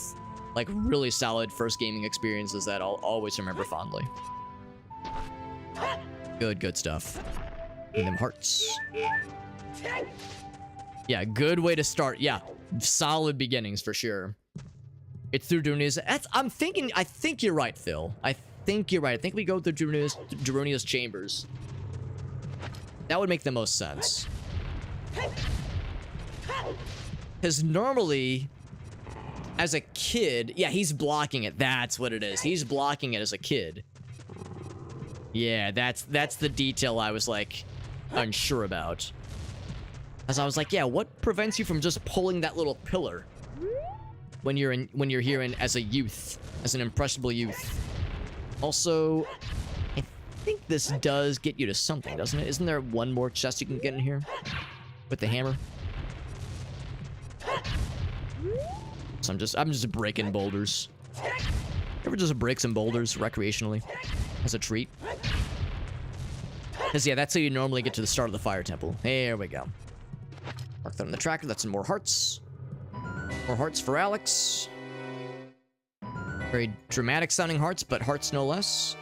like really solid first gaming experiences that I'll always remember fondly. Good stuff. And them hearts. Yeah, good way to start. Yeah, solid beginnings for sure. It's through Darunia's. I think you're right, Phil. I think you're right. I think we go through Darunia's chambers. That would make the most sense. Because normally, as a kid, yeah, he's blocking it. That's what it is. He's blocking it as a kid. Yeah, that's the detail I was like unsure about. As I was like, yeah, what prevents you from just pulling that little pillar when you're here as a youth, as an impressionable youth? Also, I think this does get you to something, doesn't it? Isn't there one more chest you can get in here with the hammer? So I'm just breaking boulders. Ever just break some boulders recreationally as a treat? Because yeah, that's how you normally get to the start of the fire temple. There we go. Mark that on the tracker. That's some more hearts. More hearts for Alex. Very dramatic sounding hearts, but hearts no less.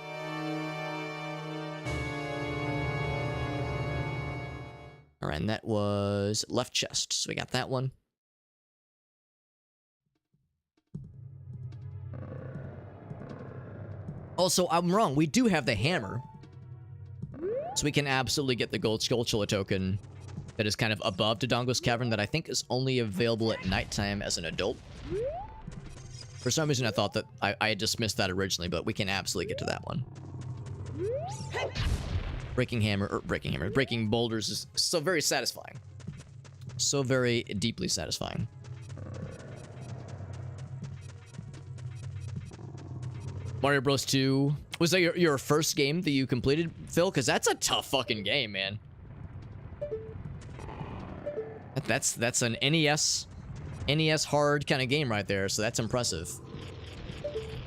Alright, and that was left chest. So we got that one. Also, I'm wrong. We do have the hammer. So we can absolutely get the gold Skulltula token that is kind of above Dodongo's Cavern that I think is only available at nighttime as an adult. For some reason, I thought that I had dismissed that originally, but we can absolutely get to that one. Breaking boulders is so very satisfying. So very deeply satisfying. Mario Bros. 2. Was that your first game that you completed, Phil? Because that's a tough fucking game, man. That's an NES hard kind of game right there, so that's impressive.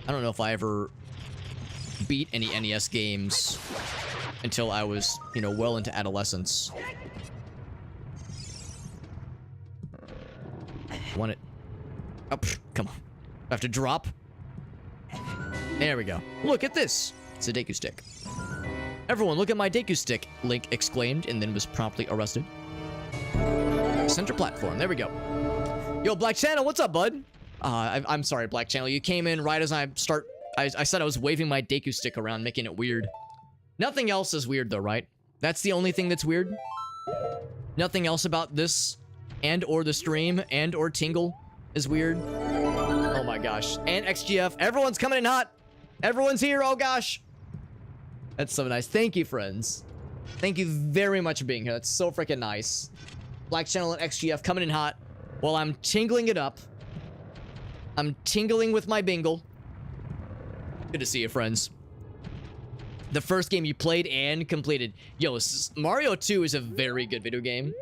I don't know if I ever beat any NES games until I was, you know, well into adolescence. Want it? Oh, come on. I have to drop. There we go. Look at this. It's a Deku stick. Everyone, look at my Deku stick, Link exclaimed, and then was promptly arrested. Center platform. There we go. Yo, Black Channel, what's up, bud? I'm sorry, Black Channel. You came in right as I said I was waving my Deku stick around, making it weird. Nothing else is weird, though, right? That's the only thing that's weird? Nothing else about this and or the stream and or Tingle is weird? Oh my gosh. And XGF. Everyone's coming in hot. Everyone's here. Oh gosh. That's so nice. Thank you, friends. Thank you very much for being here. That's so freaking nice. Black Channel and XGF coming in hot while I'm tingling it up. I'm tingling with my bingle. Good to see you, friends. The first game you played and completed. Yo, Mario 2 is a very good video game.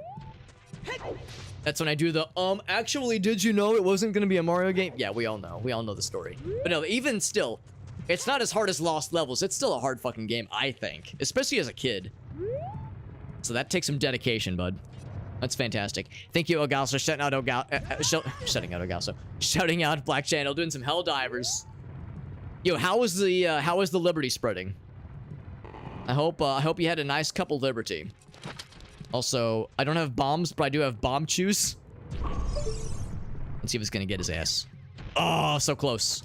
That's when I do the, actually, did you know it wasn't gonna be a Mario game? Yeah, we all know. We all know the story. But no, even still, it's not as hard as Lost Levels. It's still a hard fucking game, I think. Especially as a kid. So that takes some dedication, bud. That's fantastic. Thank you, Ogasso. Shouting out Ogasso. Shouting out Black Channel, doing some hell divers. Yo, how is the Liberty spreading? I hope you had a nice couple Liberty. Also, I don't have bombs, but I do have bomb chews. Let's see if it's gonna get his ass. Oh, so close.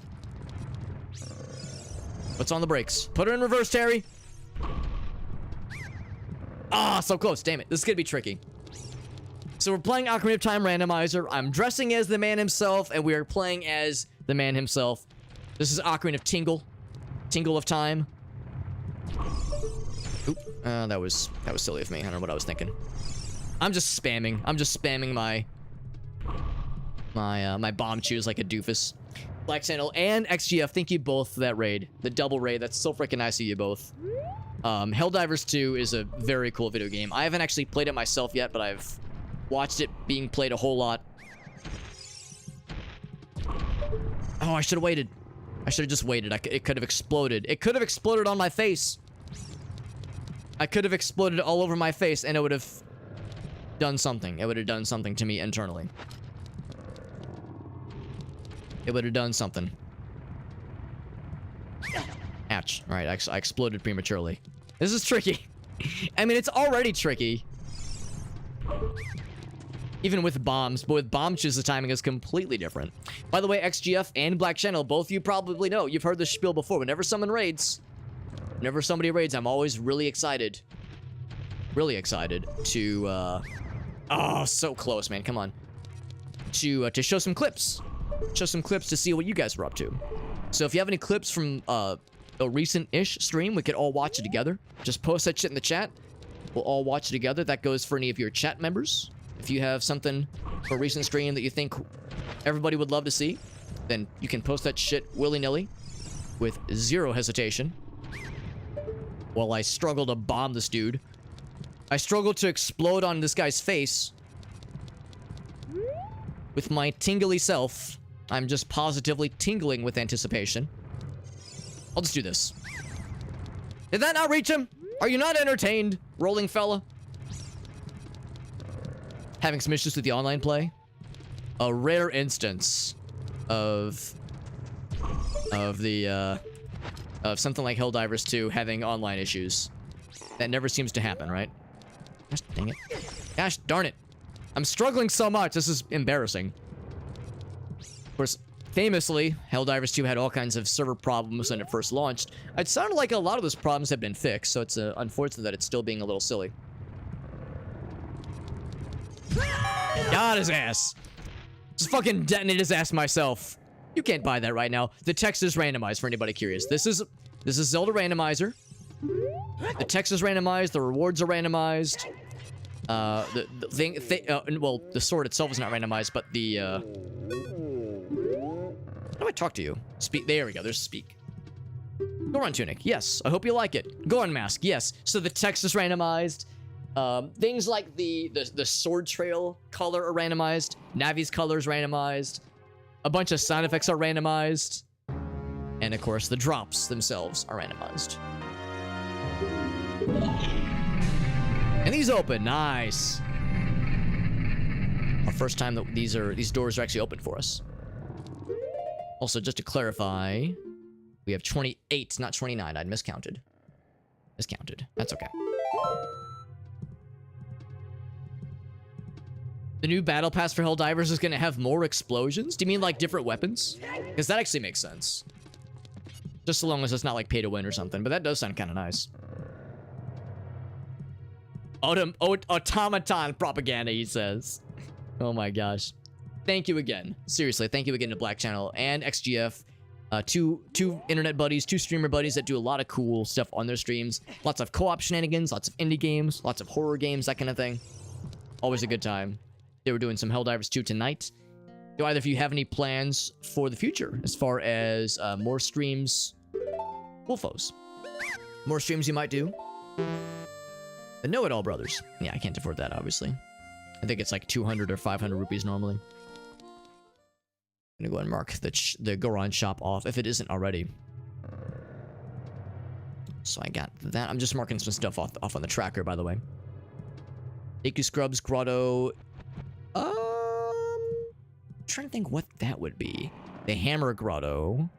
What's on the brakes? Put her in reverse, Terry. Ah, so close. Damn it. This is gonna be tricky. So we're playing Ocarina of Time Randomizer. I'm dressing as the man himself, and we are playing as the man himself. This is Ocarina of Tingle. Tingle of Time. That was silly of me. I don't know what I was thinking. I'm just spamming. I'm just spamming my bomb chews like a doofus. Black Channel and XGF, thank you both for that raid. The double raid, that's so freaking nice of you both. Helldivers 2 is a very cool video game. I haven't actually played it myself yet, but I've watched it being played a whole lot. Oh, I should have waited. I should have just waited. It could have exploded. It could have exploded on my face. I could have exploded all over my face, and it would have done something. It would have done something to me internally. It would have done something. Ouch. Alright, I exploded prematurely. This is tricky. I mean, it's already tricky. Even with bombs, but with bomb chews, the timing is completely different. By the way, XGF and Black Channel, both of you probably know. You've heard this spiel before. Whenever somebody raids, I'm always really excited. Really excited to, oh, so close, man. Come on. To show some clips. Show some clips to see what you guys were up to. So if you have any clips from, a recent-ish stream, we could all watch it together. Just post that shit in the chat. We'll all watch it together. That goes for any of your chat members. If you have something for a recent stream that you think everybody would love to see, then you can post that shit willy-nilly with zero hesitation. While I struggle to bomb this dude. I struggle to explode on this guy's face. With my tingly self, I'm just positively tingling with anticipation. I'll just do this. Did that not reach him? Are you not entertained, rolling fella? Having some issues with the online play? A rare instance of something like Helldivers 2 having online issues. That never seems to happen, right? Gosh dang it. Gosh darn it. I'm struggling so much, this is embarrassing. Of course, famously, Helldivers 2 had all kinds of server problems when it first launched. It sounded like a lot of those problems have been fixed, so it's unfortunate that it's still being a little silly. Got his ass. Just fucking detonate his ass myself. You can't buy that right now. The text is randomized for anybody curious. This is Zelda Randomizer. The text is randomized. The rewards are randomized. Well, the sword itself is not randomized, but the how do I talk to you? Speak. There we go. There's speak. Goron tunic. Yes. I hope you like it. Goron mask. Yes. So the text is randomized. Things like the sword trail color are randomized. Navi's color is randomized. A bunch of sound effects are randomized. And of course, the drops themselves are randomized. And these open. Nice. Our first time that these doors are actually open for us. Also, just to clarify, we have 28, not 29. I'd miscounted. That's okay. The new battle pass for Helldivers is going to have more explosions? Do you mean like different weapons? Because that actually makes sense. Just so long as it's not like pay to win or something, but that does sound kind of nice. Automaton propaganda, he says. Oh my gosh. Thank you again. Seriously, thank you again to Black Channel and XGF. Two internet buddies, two streamer buddies that do a lot of cool stuff on their streams. Lots of co-op shenanigans, lots of indie games, lots of horror games, that kind of thing. Always a good time. They were doing some Helldivers 2 tonight. Do either of you have any plans for the future as far as more streams? Wolfos. More streams you might do? The Know-It-All Brothers. Yeah, I can't afford that, obviously. I think it's like 200 or 500 rupees normally. I'm gonna go and mark the Goron shop off if it isn't already. So I got that. I'm just marking some stuff off on the tracker, by the way. Iku Scrubs Grotto. Trying to think what that would be. The Hammer Grotto.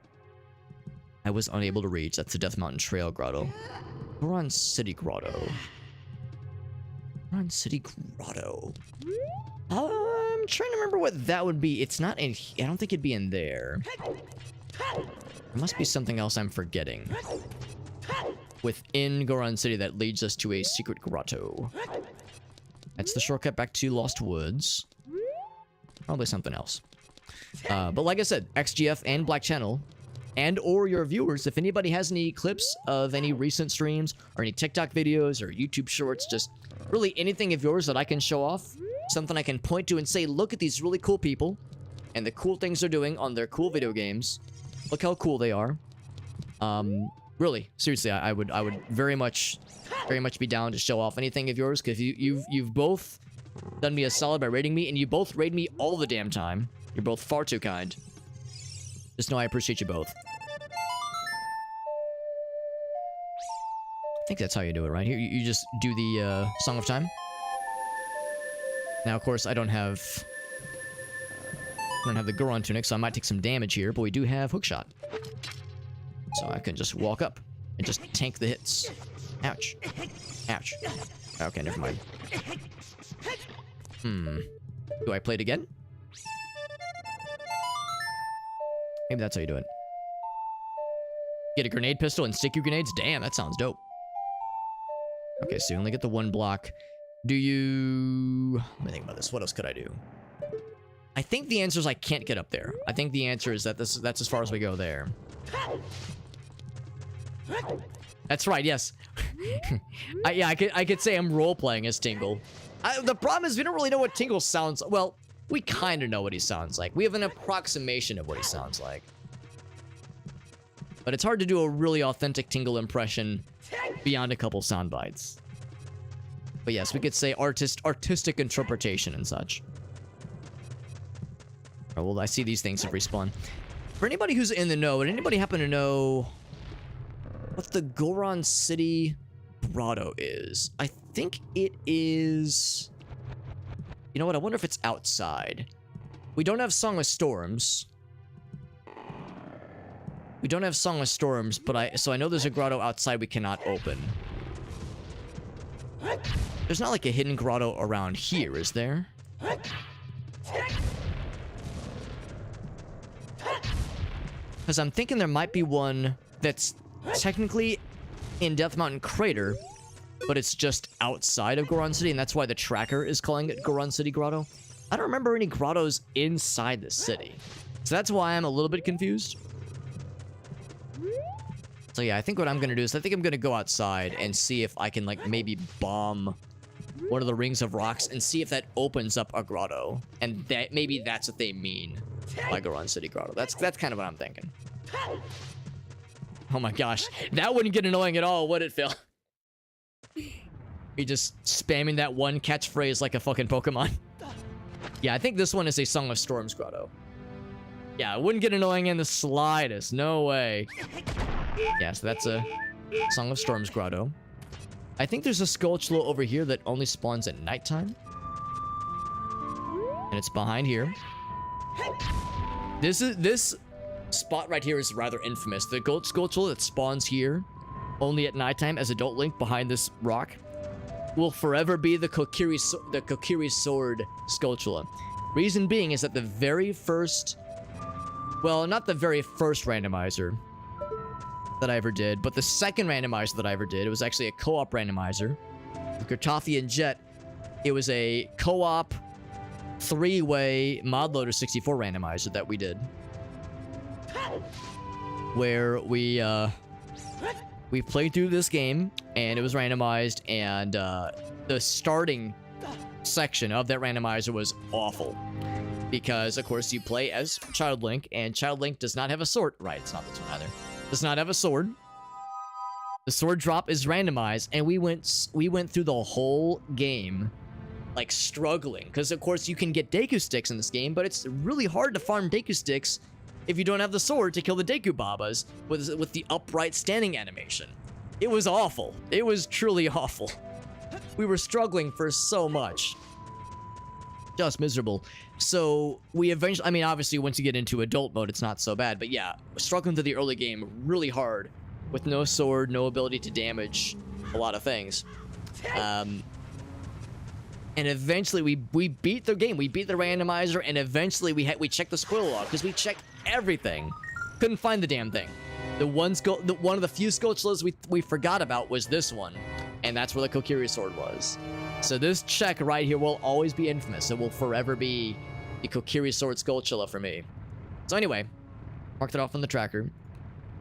I was unable to reach. That's the Death Mountain Trail Grotto. Goron City Grotto. Goron City Grotto. I'm trying to remember what that would be. It's not in... I don't think it'd be in there. There must be something else I'm forgetting. Within Goron City that leads us to a secret grotto. That's the shortcut back to Lost Woods. Probably something else. But like I said, XGF and Black Channel and or your viewers, if anybody has any clips of any recent streams or any TikTok videos or YouTube shorts, just really anything of yours that I can show off, something I can point to and say, look at these really cool people and the cool things they're doing on their cool video games. Look how cool they are. Really, seriously, I would very much be down to show off anything of yours, because you've both done me a solid by rating me, and you both raid me all the damn time. You're both far too kind. Just know I appreciate you both. I think that's how you do it, right? Here, you just do the Song of Time. Now, of course, I don't have the Goron tunic, so I might take some damage here, but we do have Hookshot. So I can just walk up and just tank the hits. Ouch. Ouch. Okay, never mind. Do I play it again? Maybe that's how you do it. Get a grenade pistol and stick your grenades? Damn, that sounds dope. Okay, so you only get the one block. Do you... Let me think about this. What else could I do? I think the answer is I can't get up there. I think the answer is that that's as far as we go there. That's right, yes. Yeah, I could say I'm role-playing as Tingle. The problem is we don't really know what Tingle sounds... Well, we kind of know what he sounds like. We have an approximation of what he sounds like. But it's hard to do a really authentic Tingle impression beyond a couple sound bites. But yes, we could say artistic interpretation and such. Oh, well, I see these things have respawned. For anybody who's in the know, would anybody happen to know what the Goron City Grotto is? I think it is... You know what? I wonder if it's outside. We don't have Song of Storms. We don't have Song of Storms, but so I know there's a grotto outside we cannot open. There's not like a hidden grotto around here, is there? Because I'm thinking there might be one that's technically in Death Mountain Crater, but it's just outside of Goron City, and that's why the tracker is calling it Goron City Grotto. I don't remember any grottos inside the city. So that's why I'm a little bit confused. So yeah, I think what I'm going to do is I think I'm going to go outside and see if I can, like, maybe bomb one of the rings of rocks and see if that opens up a grotto. And that maybe that's what they mean by Goron City Grotto. That's kind of what I'm thinking. Oh my gosh. That wouldn't get annoying at all, would it, Phil? You're just spamming that one catchphrase like a fucking Pokemon. Yeah, I think this one is a Song of Storms Grotto. Yeah, it wouldn't get annoying in the slightest. No way. Yeah, so that's a Song of Storms Grotto. I think there's a Skulltula over here that only spawns at nighttime. And it's behind here. This spot right here is rather infamous. The gold Skulltula that spawns here only at nighttime as Adult Link behind this rock will forever be the Kokiri Sword Skulltula. Reason being is that the very first... Well, not the very first randomizer that I ever did, but the second randomizer that I ever did, it was actually a co-op randomizer. With Gertothi and Jet, it was a co-op 3-way Modloader 64 randomizer that we did. Where we played through this game, and it was randomized, and the starting section of that randomizer was awful. Because, of course, you play as Child Link, and Child Link does not have a sword. Right, it's not this one either. Does not have a sword. The sword drop is randomized, and we went through the whole game, like, struggling. Because, of course, you can get Deku Sticks in this game, but it's really hard to farm Deku Sticks if you don't have the sword to kill the Deku Babas with the upright standing animation. It was awful. It was truly awful. We were struggling for so much. Just miserable. So we eventually, I mean, obviously once you get into adult mode, it's not so bad, but yeah, struggling through the early game really hard with no sword, no ability to damage a lot of things. And eventually we beat the game. We beat the randomizer, and eventually we checked the spoiler log because we checked everything. Couldn't find the damn thing. One of the few Skulltulas we forgot about was this one, and that's where the Kokiri sword was. So this check right here will always be infamous. It will forever be the Kokiri sword Skulltula for me. So anyway, marked it off on the tracker.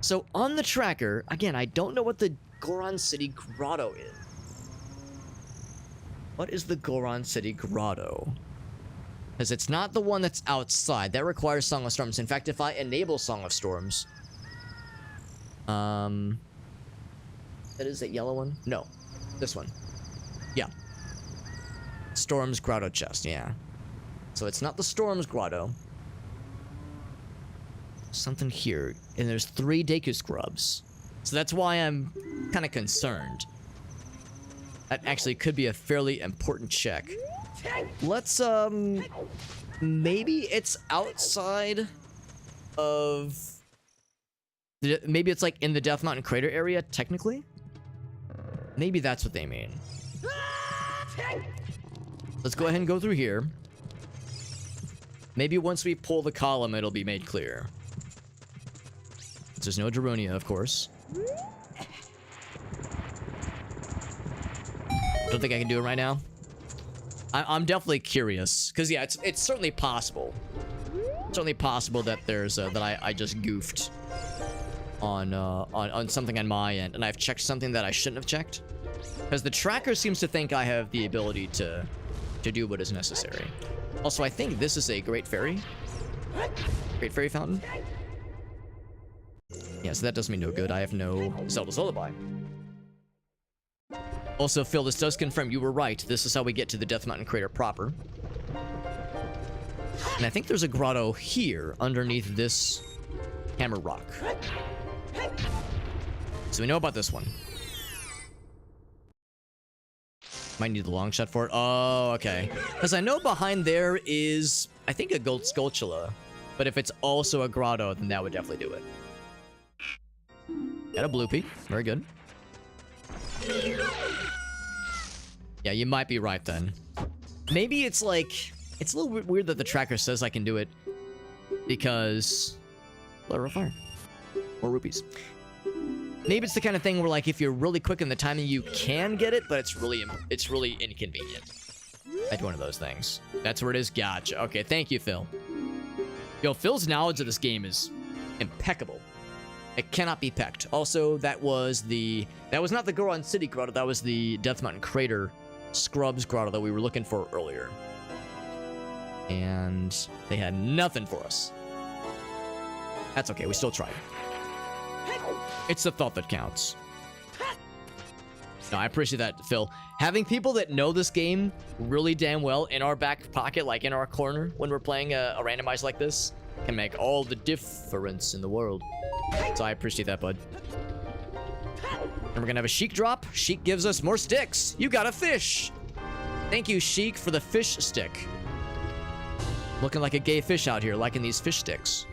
So on the tracker, again, I don't know what the Goron City Grotto is. What is the Goron City Grotto? Because it's not the one that's outside. That requires Song of Storms. In fact, if I enable Song of Storms... That is that yellow one? No. This one. Yeah. Storms Grotto chest, yeah. So it's not the Storms Grotto. Something here. And there's 3 Deku Scrubs. So that's why I'm kind of concerned. That actually could be a fairly important check. Let's, maybe it's outside of... Maybe it's like in the Death Mountain crater area, technically? Maybe that's what they mean. Let's go ahead and go through here. Maybe once we pull the column, it'll be made clear. There's no Darunia, of course. Don't think I can do it right now. I'm definitely curious, because yeah, it's certainly possible. Certainly possible that there's that I just goofed on something on my end, and I've checked something that I shouldn't have checked, because the tracker seems to think I have the ability to do what is necessary. Also, I think this is a Great Fairy Fountain. Yeah, so that does me no good. I have no Zelda's Lullaby. Also, Phil, this does confirm you were right. This is how we get to the Death Mountain crater proper. And I think there's a grotto here underneath this hammer rock. So we know about this one. Might need the long shot for it. Oh, okay. Because I know behind there is, I think, a gold Skulltula. But if it's also a grotto, then that would definitely do it. Got a Bloopy. Very good. Yeah, you might be right then. Maybe it's like... It's a little weird that the tracker says I can do it. Because... Flare of Fire. More rupees. Maybe it's the kind of thing where, like, if you're really quick in the timing, you can get it, but it's really inconvenient. That's one of those things. That's where it is. Gotcha. Okay, thank you, Phil. Yo, Phil's knowledge of this game is impeccable. It cannot be pecked. Also, that was not the Goron City Grotto, that was the Death Mountain Crater Scrubs Grotto that we were looking for earlier. And they had nothing for us. That's okay, we still tried. It's the thought that counts. No, I appreciate that, Phil. Having people that know this game really damn well in our back pocket, like in our corner, when we're playing a randomizer like this, can make all the difference in the world. So I appreciate that, bud. And we're gonna have a Sheik drop. Sheik gives us more sticks. You got a fish. Thank you, Sheik, for the fish stick. Looking like a gay fish out here, liking these fish sticks.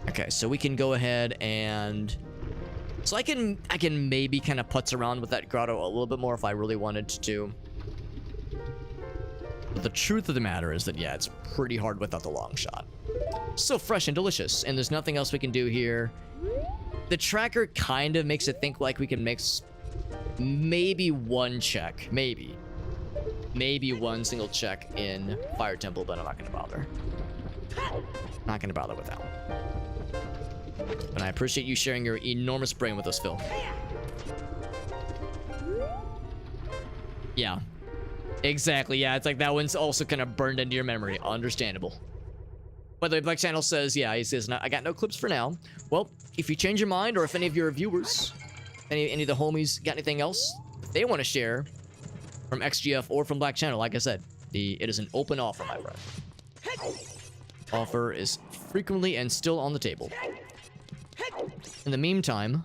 Okay, so we can go ahead and... So I can maybe kind of putz around with that grotto a little bit more if I really wanted to. But the truth of the matter is that, yeah, it's pretty hard without the long shot. So fresh and delicious, and there's nothing else we can do here. The tracker kind of makes it think like we can mix maybe one check, maybe one single check in Fire Temple, but I'm not gonna bother. Not gonna bother with that one. And I appreciate you sharing your enormous brain with us, Phil. Yeah. Exactly, yeah, it's like that one's also kind of burned into your memory. Understandable. By the way, Black Channel says, yeah, he says, I got no clips for now. Well, if you change your mind, or if any of your viewers, any of the homies got anything else they want to share from XGF or from Black Channel, like I said, it is an open offer, my friend. Offer is frequently and still on the table. In the meantime,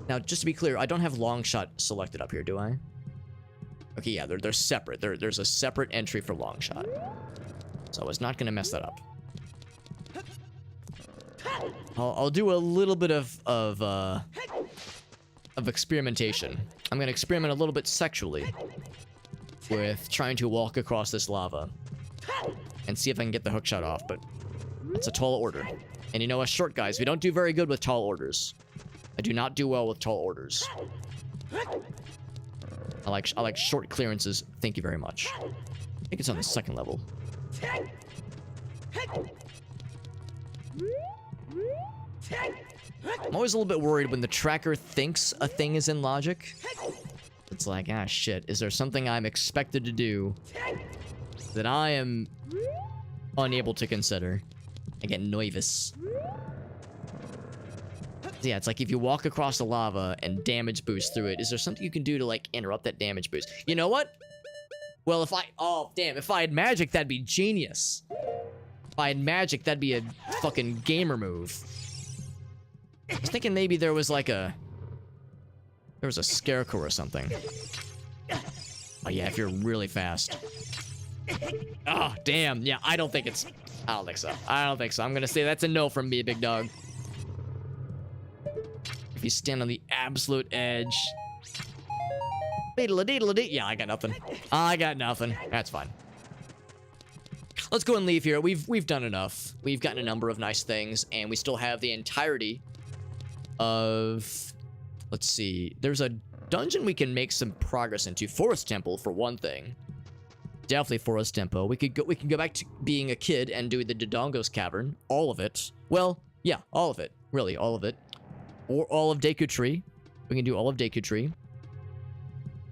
now just to be clear, I don't have long shot selected up here, do I? Okay, yeah, they're separate. There's a separate entry for long shot. So I was not gonna mess that up. I'll do a little bit of experimentation. I'm gonna experiment a little bit sexually with trying to walk across this lava and see if I can get the hook shot off, but it's a tall order. And you know us short guys, we don't do very good with tall orders. I do not do well with tall orders. I like short clearances. Thank you very much. I think it's on the second level. I'm always a little bit worried when the tracker thinks a thing is in logic. It's like, ah, shit. Is there something I'm expected to do that I am unable to consider? I get nervous. Yeah, it's like if you walk across the lava and damage boost through it, is there something you can do to, like, interrupt that damage boost? You know what? Well, if I... Oh, damn. If I had magic, that'd be genius. If I had magic, that'd be a fucking gamer move. I was thinking maybe there was, like, a... There was a scarecrow or something. Oh, yeah, if you're really fast. Oh, damn. Yeah, I don't think it's... I don't think so. I don't think so. I'm gonna say that's a no from me, big dog. If you stand on the absolute edge... Beedle-a-deedle-a-dee. Yeah, I got nothing. I got nothing. That's fine. Let's go and leave here. We've done enough. We've gotten a number of nice things, and we still have the entirety of... Let's see. There's a dungeon we can make some progress into. Forest Temple, for one thing. Definitely Forest Temple. We can go back to being a kid and do the Dodongo's Cavern. All of it. Well, yeah, all of it. Really, all of it. Or all of Deku Tree. We can do all of Deku Tree.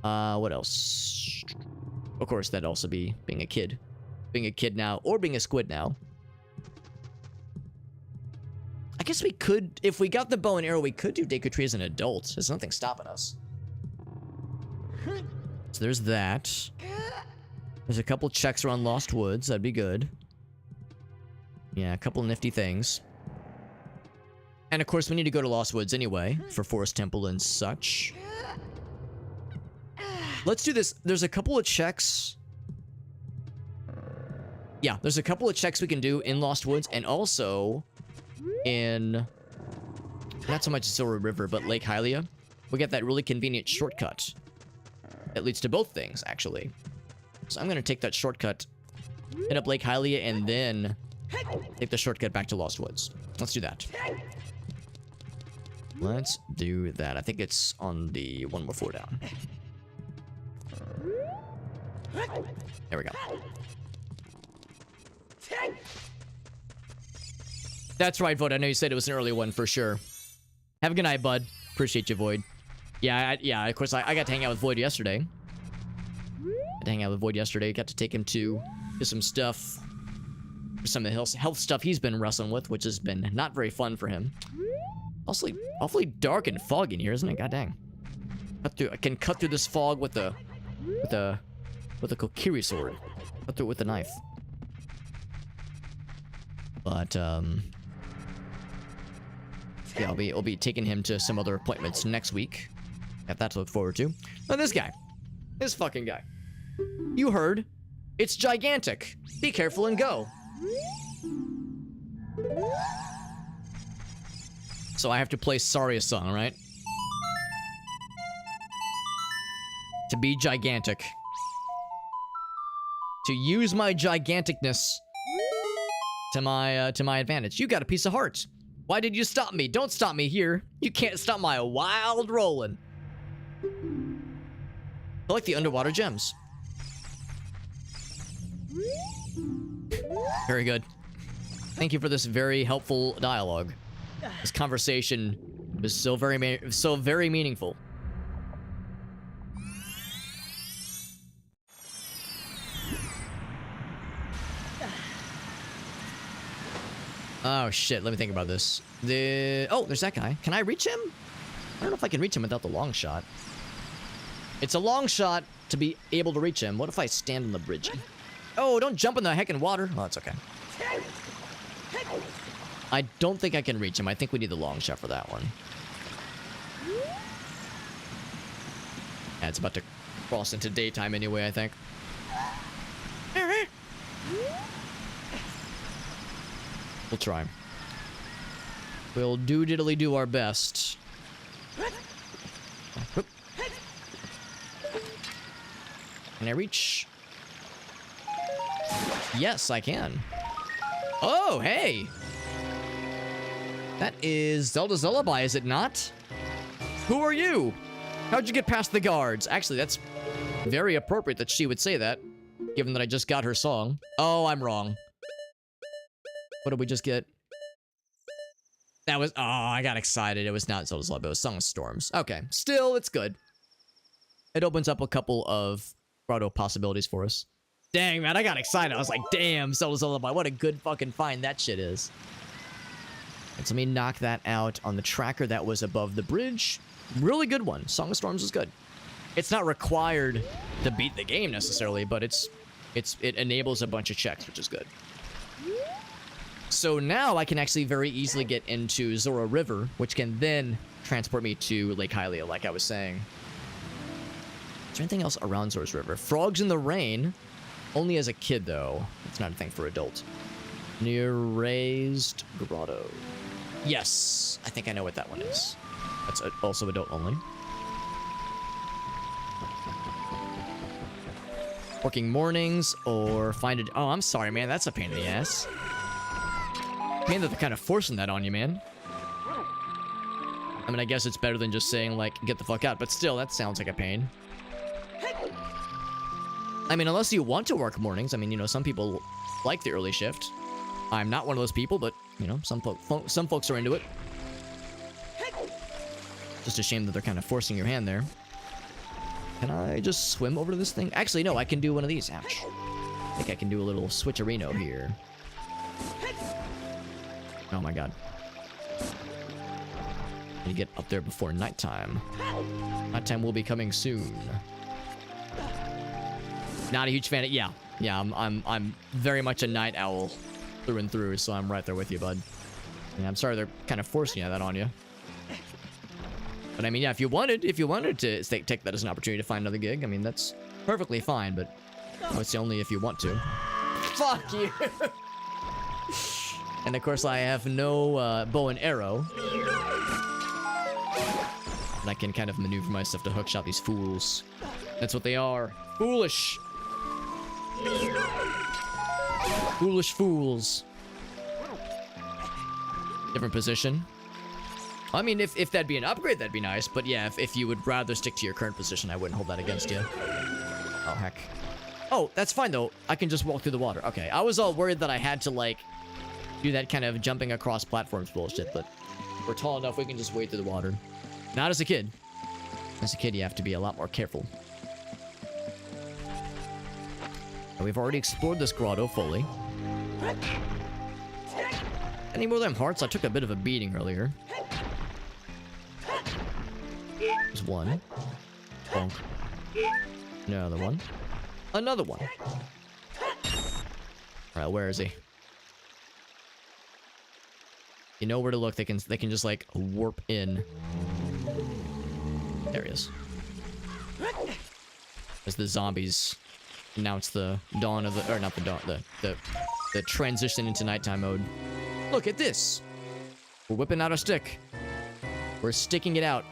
What else? Of course, that'd also be being a kid. Being a kid now, or being a squid now. I guess we could, if we got the bow and arrow, we could do Deku Tree as an adult. There's nothing stopping us. So there's that. There's a couple checks around Lost Woods. That'd be good. Yeah, a couple nifty things. And of course, we need to go to Lost Woods anyway, for Forest Temple and such. Let's do this. There's a couple of checks. Yeah, there's a couple of checks we can do in Lost Woods, and also in... Not so much Silver River, but Lake Hylia. We got that really convenient shortcut. That leads to both things, actually. So I'm going to take that shortcut, hit up Lake Hylia, and then take the shortcut back to Lost Woods. Let's do that. Let's do that. I think it's on the one more floor down. There we go. That's right, Void. I know you said it was an early one for sure. Have a good night, bud. Appreciate you, Void. Yeah, yeah. Of course, I got to hang out with Void yesterday. Got to hang out with Void yesterday. Got to take him to some stuff, some of the health stuff he's been wrestling with, which has been not very fun for him. Also, awfully dark and foggy in here, isn't it? God dang. I can cut through this fog with a Kokiri sword. Cut through it with a knife. But yeah, I'll be taking him to some other appointments next week. Got that to look forward to. Oh, this guy. This fucking guy. You heard. It's gigantic. Be careful and go. So I have to play Saria's song, right? To be gigantic. To use my giganticness to my advantage. You got a piece of heart. Why did you stop me? Don't stop me here. You can't stop my wild rolling. I like the underwater gems. Very good. Thank you for this very helpful dialogue. This conversation was so very meaningful. Oh shit, let me think about this. Oh, there's that guy. Can I reach him? I don't know if I can reach him without the long shot. It's a long shot to be able to reach him. What if I stand on the bridge? Oh, don't jump in the heckin' water. Oh, that's okay. I don't think I can reach him. I think we need the long shot for that one. Yeah, it's about to cross into daytime anyway, I think. We'll try. We'll do our best. Can I reach? Yes, I can. Oh, hey! That is Zelda's Lullaby, is it not? Who are you? How'd you get past the guards? Actually, that's very appropriate that she would say that, given that I just got her song. Oh, I'm wrong. What did we just get? That was, oh, I got excited. It was not Zelda's Love, it was Song of Storms. Okay, still, it's good. It opens up a couple of grotto possibilities for us. Dang, man, I got excited. I was like, damn, Zelda's Lullaby, what a good fucking find that shit is. And so let me knock that out on the tracker that was above the bridge. Really good one. Song of Storms is good. It's not required to beat the game necessarily, but it enables a bunch of checks, which is good. So now I can actually very easily get into Zora River, which can then transport me to Lake Hylia, like I was saying. Is there anything else around Zora's River? Frogs in the Rain. Only as a kid, though. It's not a thing for adult. Near Raised Grotto. Yes, I think I know what that one is. That's also adult only. Working mornings or find it. Oh, I'm sorry, man. That's a pain in the ass. Pain that they're kind of forcing that on you, man. I mean, I guess it's better than just saying, like, get the fuck out. But still, that sounds like a pain. I mean, unless you want to work mornings. I mean, you know, some people like the early shift. I'm not one of those people, but, you know, some folks are into it. Just a shame that they're kind of forcing your hand there. Can I just swim over to this thing? Actually, no, I can do one of these. Ouch. I think I can do a little switcherino here. Oh my god. I need to get up there before nighttime. Nighttime will be coming soon. Not a huge fan of... Yeah, I'm very much a night owl through and through, so I'm right there with you, bud. Yeah, I'm sorry they're kind of forcing that on you. But I mean, yeah, if you wanted to take that as an opportunity to find another gig, I mean, that's perfectly fine, but it's only if you want to. Fuck you! And of course, I have no bow and arrow. And I can kind of maneuver myself to hookshot these fools. That's what they are. Foolish! Foolish fools. Different position. I mean, if that'd be an upgrade, that'd be nice. But yeah, if you would rather stick to your current position, I wouldn't hold that against you. Oh, heck. Oh, that's fine, though. I can just walk through the water. Okay, I was all worried that I had to, like, do that kind of jumping across platforms bullshit. But we're tall enough, we can just wade through the water. Not as a kid. As a kid, you have to be a lot more careful. And we've already explored this grotto fully. Any more of them hearts? I took a bit of a beating earlier. There's one. Bonk. Another one. Another one. Alright, where is he? You know where to look. They can just like warp in. There he is. As the zombies announce the dawn of the, or not the dawn, the transition into nighttime mode. Look at this. We're whipping out a stick. We're sticking it out.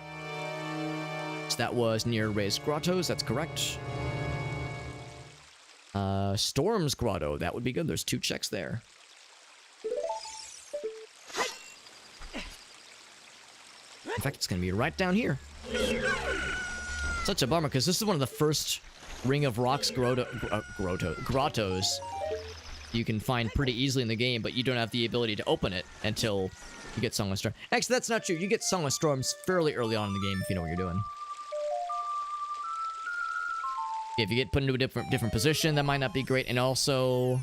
So that was near Raised Grottos. That's correct. Storm's Grotto. That would be good. There's 2 checks there. In fact, it's going to be right down here. Such a bummer, because this is one of the first Ring of Rocks grottos you can find pretty easily in the game, but you don't have the ability to open it until you get Song of Storms. Actually, that's not true. You get Song of Storms fairly early on in the game if you know what you're doing. If you get put into a different position, that might not be great. And also...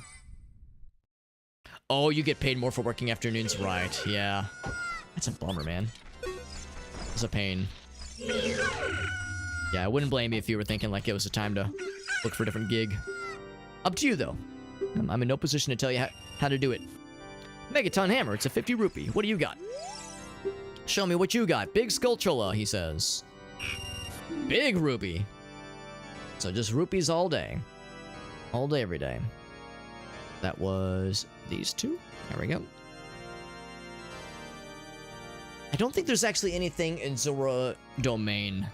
Oh, you get paid more for working afternoons, right. Yeah. That's a bummer, man. It's a pain. Yeah, I wouldn't blame you if you were thinking like it was a time to look for a different gig. Up to you, though. I'm in no position to tell you how to do it. Megaton Hammer, it's a 50 rupee. What do you got? Show me what you got. Big Skulltula, he says. Big rupee. So just rupees all day. All day, every day. That was these 2. There we go. I don't think there's actually anything in Zora Domain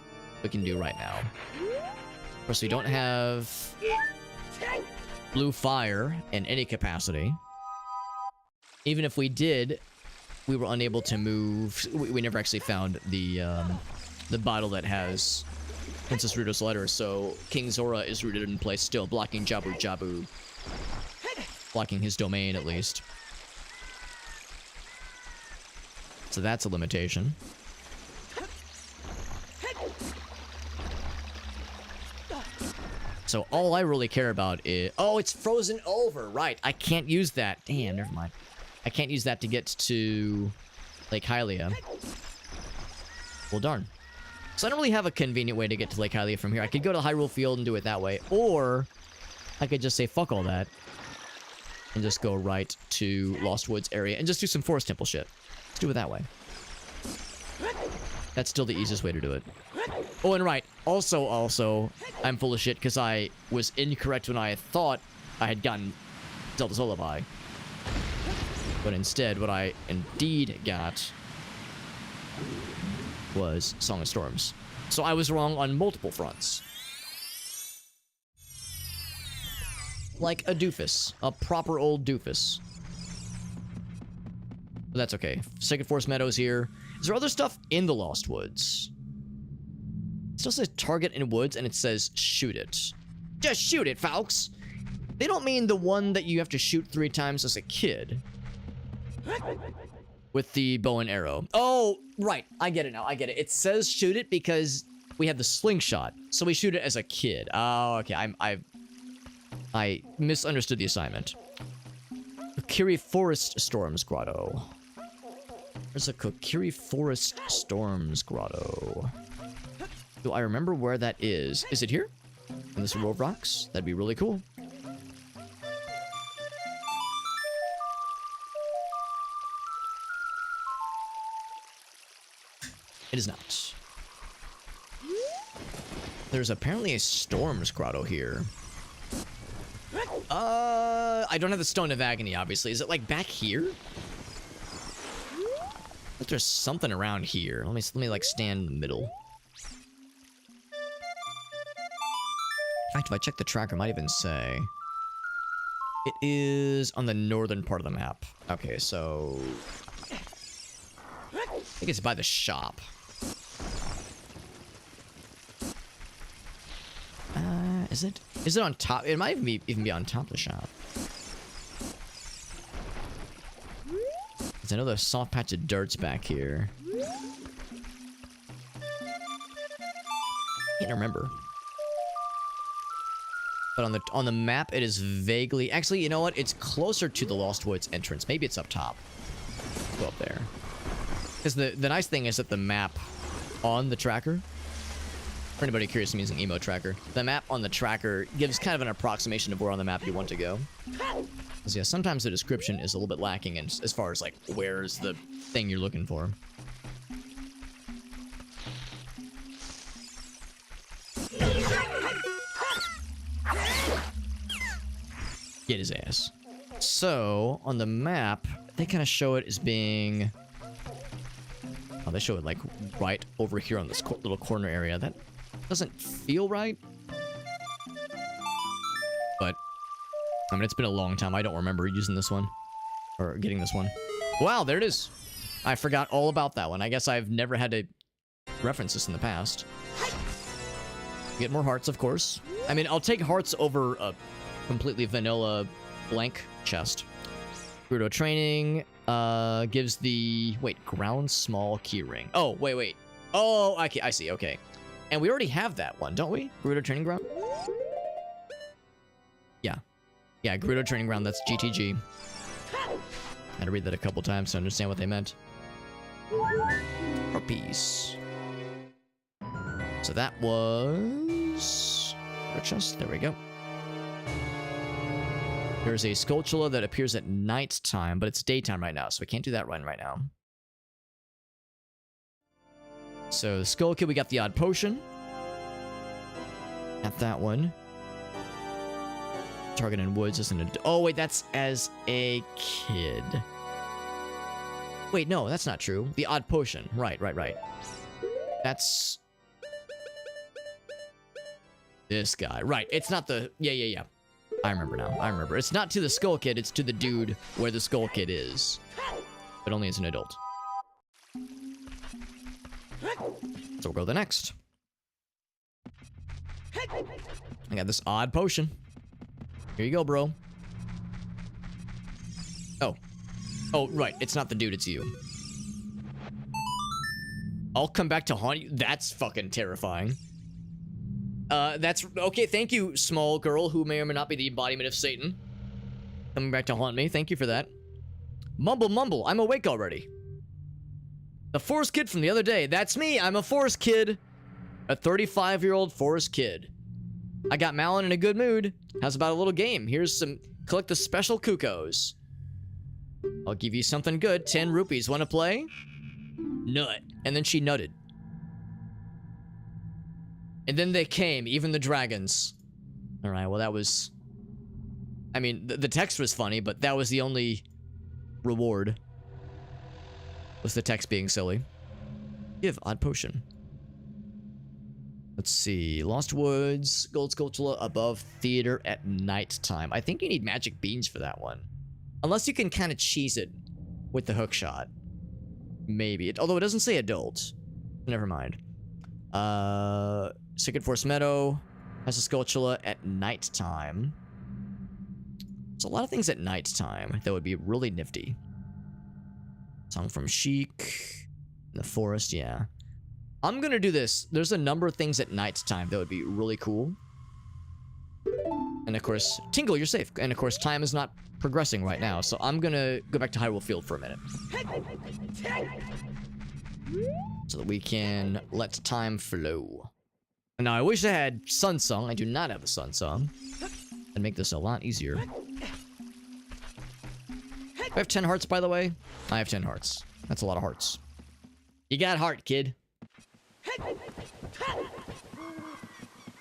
we can do right now. Of course, we don't have blue fire in any capacity. Even if we did, we were unable to move. We never actually found the bottle that has Princess Ruto's letter, so King Zora is rooted in place still, blocking Jabu Jabu. Blocking his domain, at least. So that's a limitation. So all I really care about is... Oh, it's frozen over. Right. I can't use that. Damn, never mind. I can't use that to get to Lake Hylia. Well, darn. So I don't really have a convenient way to get to Lake Hylia from here. I could go to Hyrule Field and do it that way. Or I could just say fuck all that. And just go right to Lost Woods area. And just do some Forest Temple shit. Let's do it that way. That's still the easiest way to do it. Oh, and right. Also, I'm full of shit because I was incorrect when I thought I had gotten Zelda's Lullaby. But instead, what I indeed got was Song of Storms. So I was wrong on multiple fronts. Like a doofus. A proper old doofus. But that's okay. Sacred Forest Meadows here. Is there other stuff in the Lost Woods? It still says target in woods, and it says shoot it. Just shoot it, folks! They don't mean the one that you have to shoot 3 times as a kid. With the bow and arrow. Oh, right. I get it now. I get it. It says shoot it because we have the slingshot. So we shoot it as a kid. Oh, okay. I misunderstood the assignment. Kokiri Forest Storms Grotto. There's a Kokiri Forest Storms Grotto. Do I remember where that is? Is it here? In this row of rocks? That'd be really cool. It is not. There's apparently a Storms Grotto here. I don't have the Stone of Agony, obviously. Is it, like, back here? But there's something around here. Let me like, stand in the middle. In fact, if I check the tracker, it might even say... It is on the northern part of the map. Okay, so... I think it's by the shop. Is it? Is it on top? It might even be on top of the shop. There's another soft patch of dirt's back here. Can't remember. But on the map, it is vaguely... Actually, you know what? It's closer to the Lost Woods entrance. Maybe it's up top. Let's go up there. Because the nice thing is that the map on the tracker... For anybody curious, I'm using Emo Tracker. The map on the tracker gives kind of an approximation of where on the map you want to go. Because, yeah, sometimes the description is a little bit lacking as far as, like, where's the thing you're looking for. Get his ass. So, on the map, they kind of show it as being... Oh, they show it, like, right over here on this little corner area. That doesn't feel right. But, I mean, it's been a long time. I don't remember using this one. Or getting this one. Wow, there it is. I forgot all about that one. I guess I've never had to reference this in the past. Get more hearts, of course. I mean, I'll take hearts over a completely vanilla blank chest. Gerudo Training gives the... Wait, ground small keyring. Oh, wait. Oh, okay, I see, okay. And we already have that one, don't we? Gerudo Training Ground? Yeah. Yeah, Gerudo Training Ground, that's GTG. Had to read that a couple times to understand what they meant. Harpies. So that was... a chest, there we go. There's a Skulltula that appears at night time, but it's daytime right now, so we can't do that run right now. So, the Skull Kid, we got the Odd Potion. Got that one. Target in Woods is an... Oh, wait, that's as a kid. Wait, no, that's not true. The Odd Potion. Right. That's... this guy. Right, it's not the... Yeah. I remember now. It's not to the Skull Kid, it's to the dude where the Skull Kid is. But only as an adult. So we'll go to the next. I got this Odd Potion. Here you go, bro. Oh, right. It's not the dude, it's you. I'll come back to haunt you. That's fucking terrifying. That's okay. Thank you, small girl, who may or may not be the embodiment of Satan. Coming back to haunt me. Thank you for that. Mumble, mumble. I'm awake already. The forest kid from the other day. That's me. I'm a forest kid. A 35-year-old forest kid. I got Malin in a good mood. How's about a little game? Here's some... Collect the special cuckoos. I'll give you something good. 10 rupees. Want to play? Nut. And then she nutted. And then they came, even the dragons. Alright, well that was... I mean, the text was funny, but that was the only reward. Was the text being silly. Give odd potion. Let's see. Lost Woods, Gold Sculpture above theater at night time. I think you need magic beans for that one. Unless you can kind of cheese it with the hook shot. Maybe. Although it doesn't say adult. Never mind. Sacred Forest Meadow has a Sculpture at night time. There's a lot of things at night time that would be really nifty. Song from Chic. In the forest, yeah. I'm gonna do this. There's a number of things at night time that would be really cool. And of course, Tingle, you're safe. And of course, time is not progressing right now, so I'm gonna go back to Hyrule Field for a minute. So that we can let time flow. And now I wish I had Sun Song. I do not have the Sun Song. That'd make this a lot easier. I have 10 hearts, by the way. I have 10 hearts. That's a lot of hearts. You got heart, kid.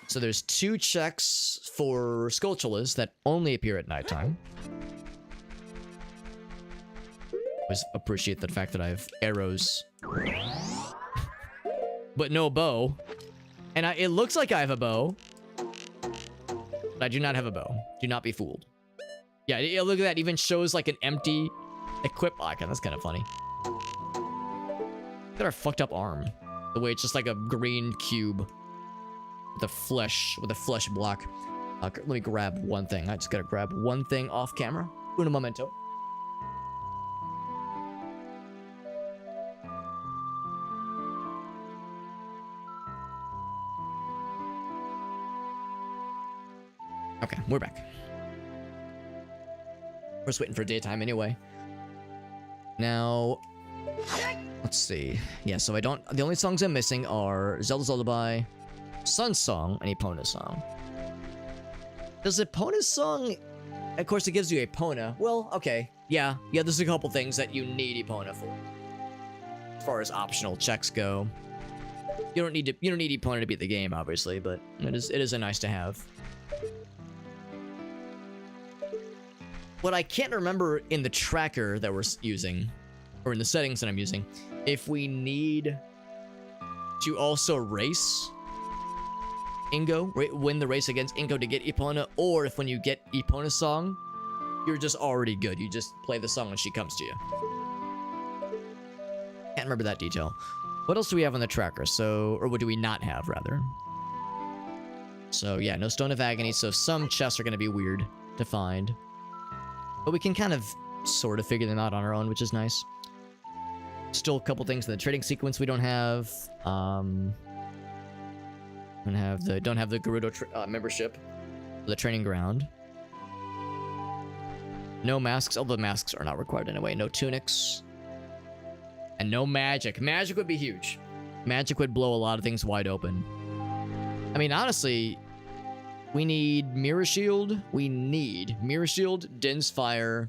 So there's 2 checks for Skulltulas that only appear at nighttime. Always appreciate the fact that I have arrows. But no bow. And it looks like I have a bow. But I do not have a bow. Do not be fooled. Yeah, look at that. It even shows like an empty equip icon. That's kind of funny. Look at our fucked up arm. The way it's just like a green cube with a flesh block. Let me grab one thing. I just gotta grab one thing off camera. Uno momento. Okay, we're back. We're just waiting for daytime anyway. Now, let's see. Yeah, so the only songs I'm missing are Zelda's Lullaby, Sun Song, and Epona's Song. Does Epona's Song... Of course, it gives you Epona. Well, okay. Yeah, there's a couple things that you need Epona for. As far as optional checks go. You don't need Epona to beat the game, obviously, but it is a nice to have. What I can't remember in the tracker that we're using, or in the settings that I'm using, if we need to also race Ingo, win the race against Ingo to get Epona, or if when you get Epona's song, you're just already good. You just play the song when she comes to you. Can't remember that detail. What else do we have on the tracker? So, or what do we not have, rather? So, yeah, no Stone of Agony, so some chests are going to be weird to find. But we can kind of sort of figure them out on our own, which is nice. Still a couple things in the trading sequence we don't have. Don't have the Gerudo membership. The training ground. No masks, although masks are not required anyway. No tunics. And no magic. Magic would be huge. Magic would blow a lot of things wide open. I mean, honestly, we need Mirror Shield. We need Mirror Shield, Din's Fire,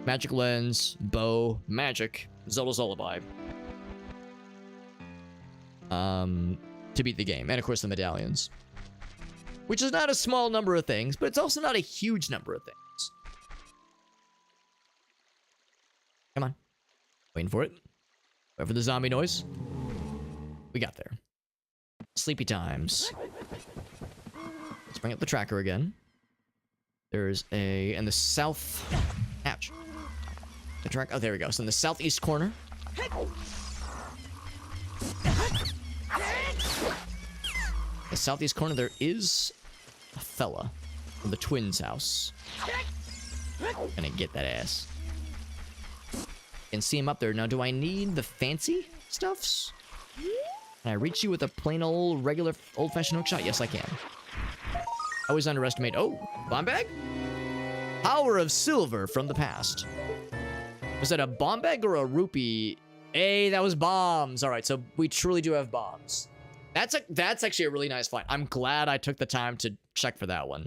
Magic Lens, Bow, Magic, Zelda's Lullaby. To beat the game. And of course the medallions. Which is not a small number of things, but it's also not a huge number of things. Come on. Waiting for it. Wait for the zombie noise. We got there. Sleepy times. Let's bring up the tracker again. There's in the south... Ouch. The track... Oh, there we go. So in the southeast corner... The southeast corner, there is a fella from the twins' house. Gonna get that ass. Can see him up there. Now, do I need the fancy stuffs? Can I reach you with a plain old, regular, old-fashioned hook shot? Yes, I can. I always underestimate... Oh, bomb bag? Power of silver from the past. Was that a bomb bag or a rupee? Hey, that was bombs. All right, so we truly do have bombs. That's actually a really nice find. I'm glad I took the time to check for that one.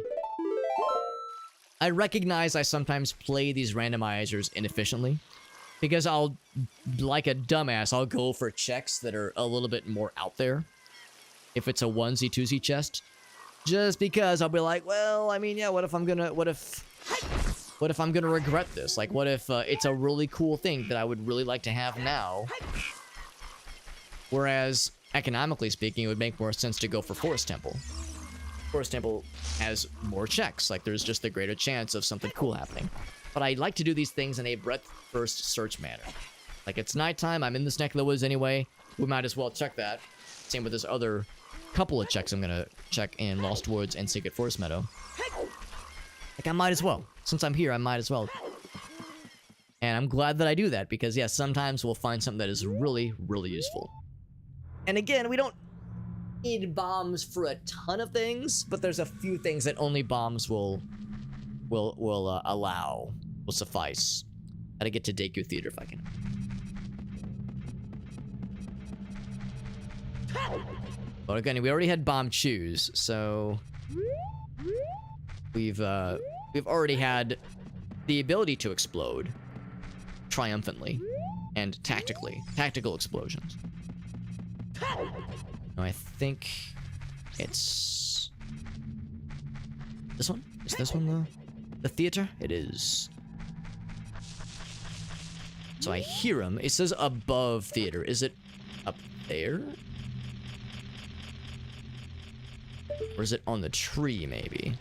I recognize I sometimes play these randomizers inefficiently because I'll, like a dumbass, I'll go for checks that are a little bit more out there. If it's a onesie, twosie chest, just because I'll be like, well, I mean, yeah, what if I'm gonna regret this? Like, what if it's a really cool thing that I would really like to have now? Whereas, economically speaking, it would make more sense to go for Forest Temple. Forest Temple has more checks, like there's just a greater chance of something cool happening. But I like to do these things in a breadth-first search manner. Like, it's nighttime, I'm in this neck of the woods anyway, we might as well check that. Same with this other couple of checks I'm gonna check in Lost Woods and Secret Forest Meadow. Like, I might as well. Since I'm here, I might as well. And I'm glad that I do that, because, yeah, sometimes we'll find something that is really, really useful. And again, we don't need bombs for a ton of things, but there's a few things that only bombs will suffice. Gotta get to Deku Theater if I can. But again, we already had bomb chews, so we've already had the ability to explode triumphantly and tactical explosions. No, I think it's this one. Is this one the theater? It is. So I hear him. It says above theater. Is it up there? Or is it on the tree, maybe?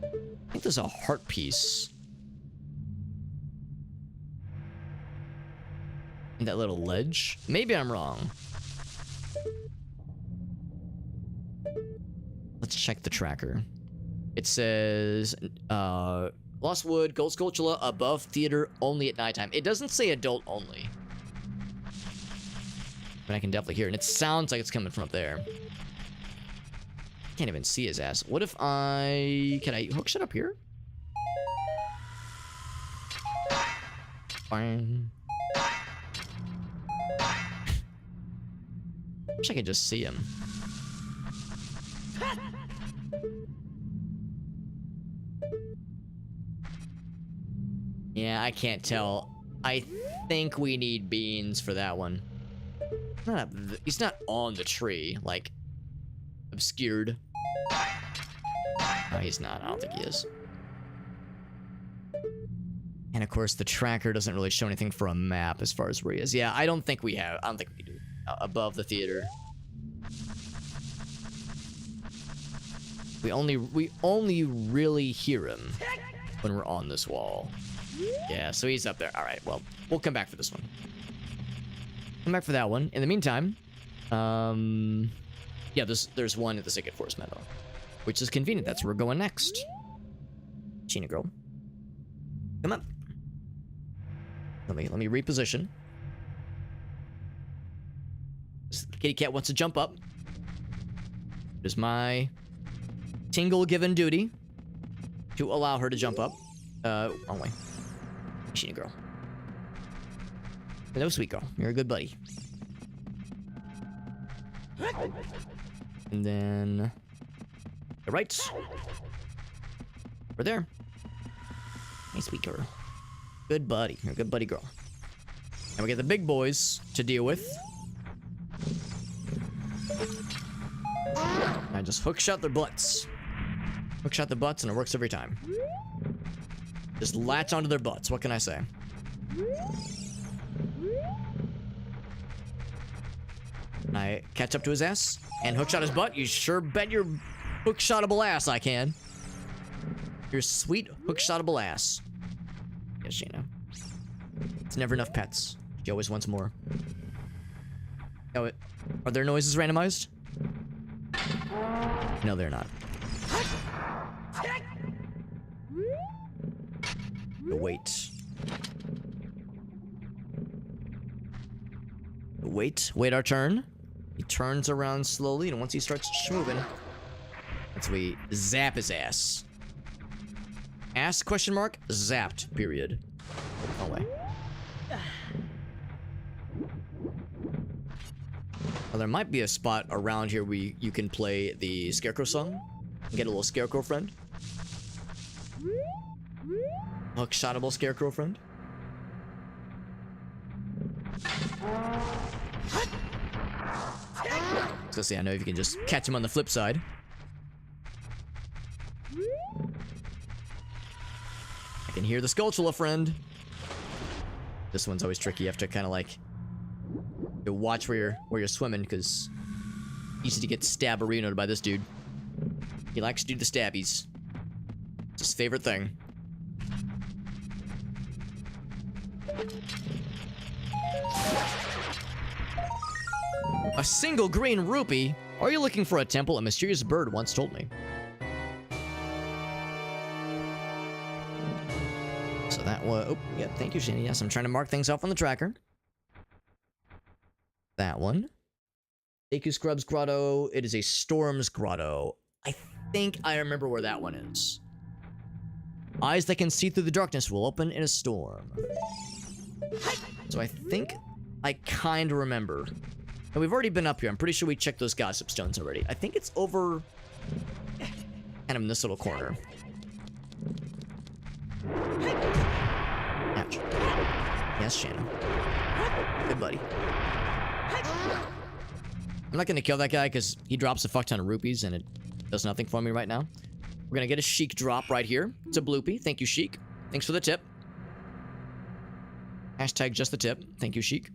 I think there's a heart piece in that little ledge. Maybe I'm wrong. Let's check the tracker. It says, Lost Wood, Gold Sculptula, above theater, only at nighttime. It doesn't say adult only. But I can definitely hear it, and it sounds like it's coming from up there. Can't even see his ass. What if can I hook shit up here? Fine. Wish I could just see him. Yeah, I can't tell. I think we need beans for that one. He's not on the tree, like, obscured. No, he's not. I don't think he is. And of course, the tracker doesn't really show anything for a map as far as where he is. Yeah, I don't think we do. Above the theater. We only really hear him when we're on this wall. Yeah, so he's up there. All right, well, we'll come back for this one. Come back for that one. In the meantime, yeah, there's one at the Secret Forest Meadow, which is convenient. That's where we're going next. Sheena girl, come up. Let me reposition. This kitty cat wants to jump up. It is my Tingle given duty to allow her to jump up. Wrong way. Sheena girl. Hello, sweet girl. You're a good buddy. And then the right. We're there. Hey, sweet girl. Good buddy. You're a good buddy girl. And we get the big boys to deal with. I just hook shot their butts. Hook shot the butts and it works every time. Just latch onto their butts. What can I say? And I catch up to his ass and hookshot his butt. You sure bet your hookshotable ass I can. Your sweet hookshotable ass. Yes, Sheena. It's never enough pets. She always wants more. Oh, are their noises randomized? No, they're not. Wait. Wait our turn. He turns around slowly, and once he starts moving, that's when we zap his ass. Ass question mark? Zapped, period. Oh, no way. Well, there might be a spot around here where you can play the Scarecrow song. Get a little Scarecrow friend. Hookshotable Scarecrow friend. So see, I know if you can just catch him on the flip side. I can hear the Skulltula friend. This one's always tricky. You have to kind of like watch where you're swimming, because easy to get stabberinoed by this dude. He likes to do the stabbies. It's his favorite thing. A single green rupee? Are you looking for a temple? A mysterious bird once told me. So that was... Oh, yeah, thank you, Shani. Yes, I'm trying to mark things off on the tracker. That one. Deku Scrub's Grotto. It is a Storm's Grotto. I think I remember where that one is. Eyes that can see through the darkness will open in a storm. So I think I kind of remember. And we've already been up here. I'm pretty sure we checked those gossip stones already. I think it's over kind of in this little corner. Ouch. Yes, Shannon. Good buddy. I'm not gonna kill that guy because he drops a fuck ton of rupees and it does nothing for me right now. We're gonna get a Sheik drop right here. It's a bloopy. Thank you, Sheik. Thanks for the tip. Hashtag just the tip. Thank you, Sheik.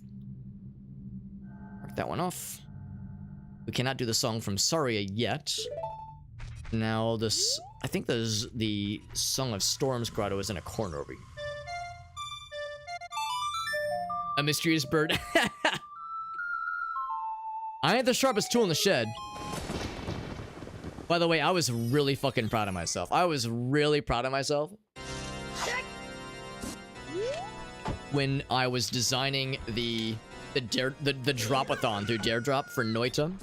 Mark that one off. We cannot do the song from Saria yet. Now this, I think the Song of Storms Grotto is in a corner over here. A mysterious bird. I ain't the sharpest tool in the shed. By the way, I was really fucking proud of myself. I was really proud of myself when I was designing the drop-a-thon through Dare Drop for Noita.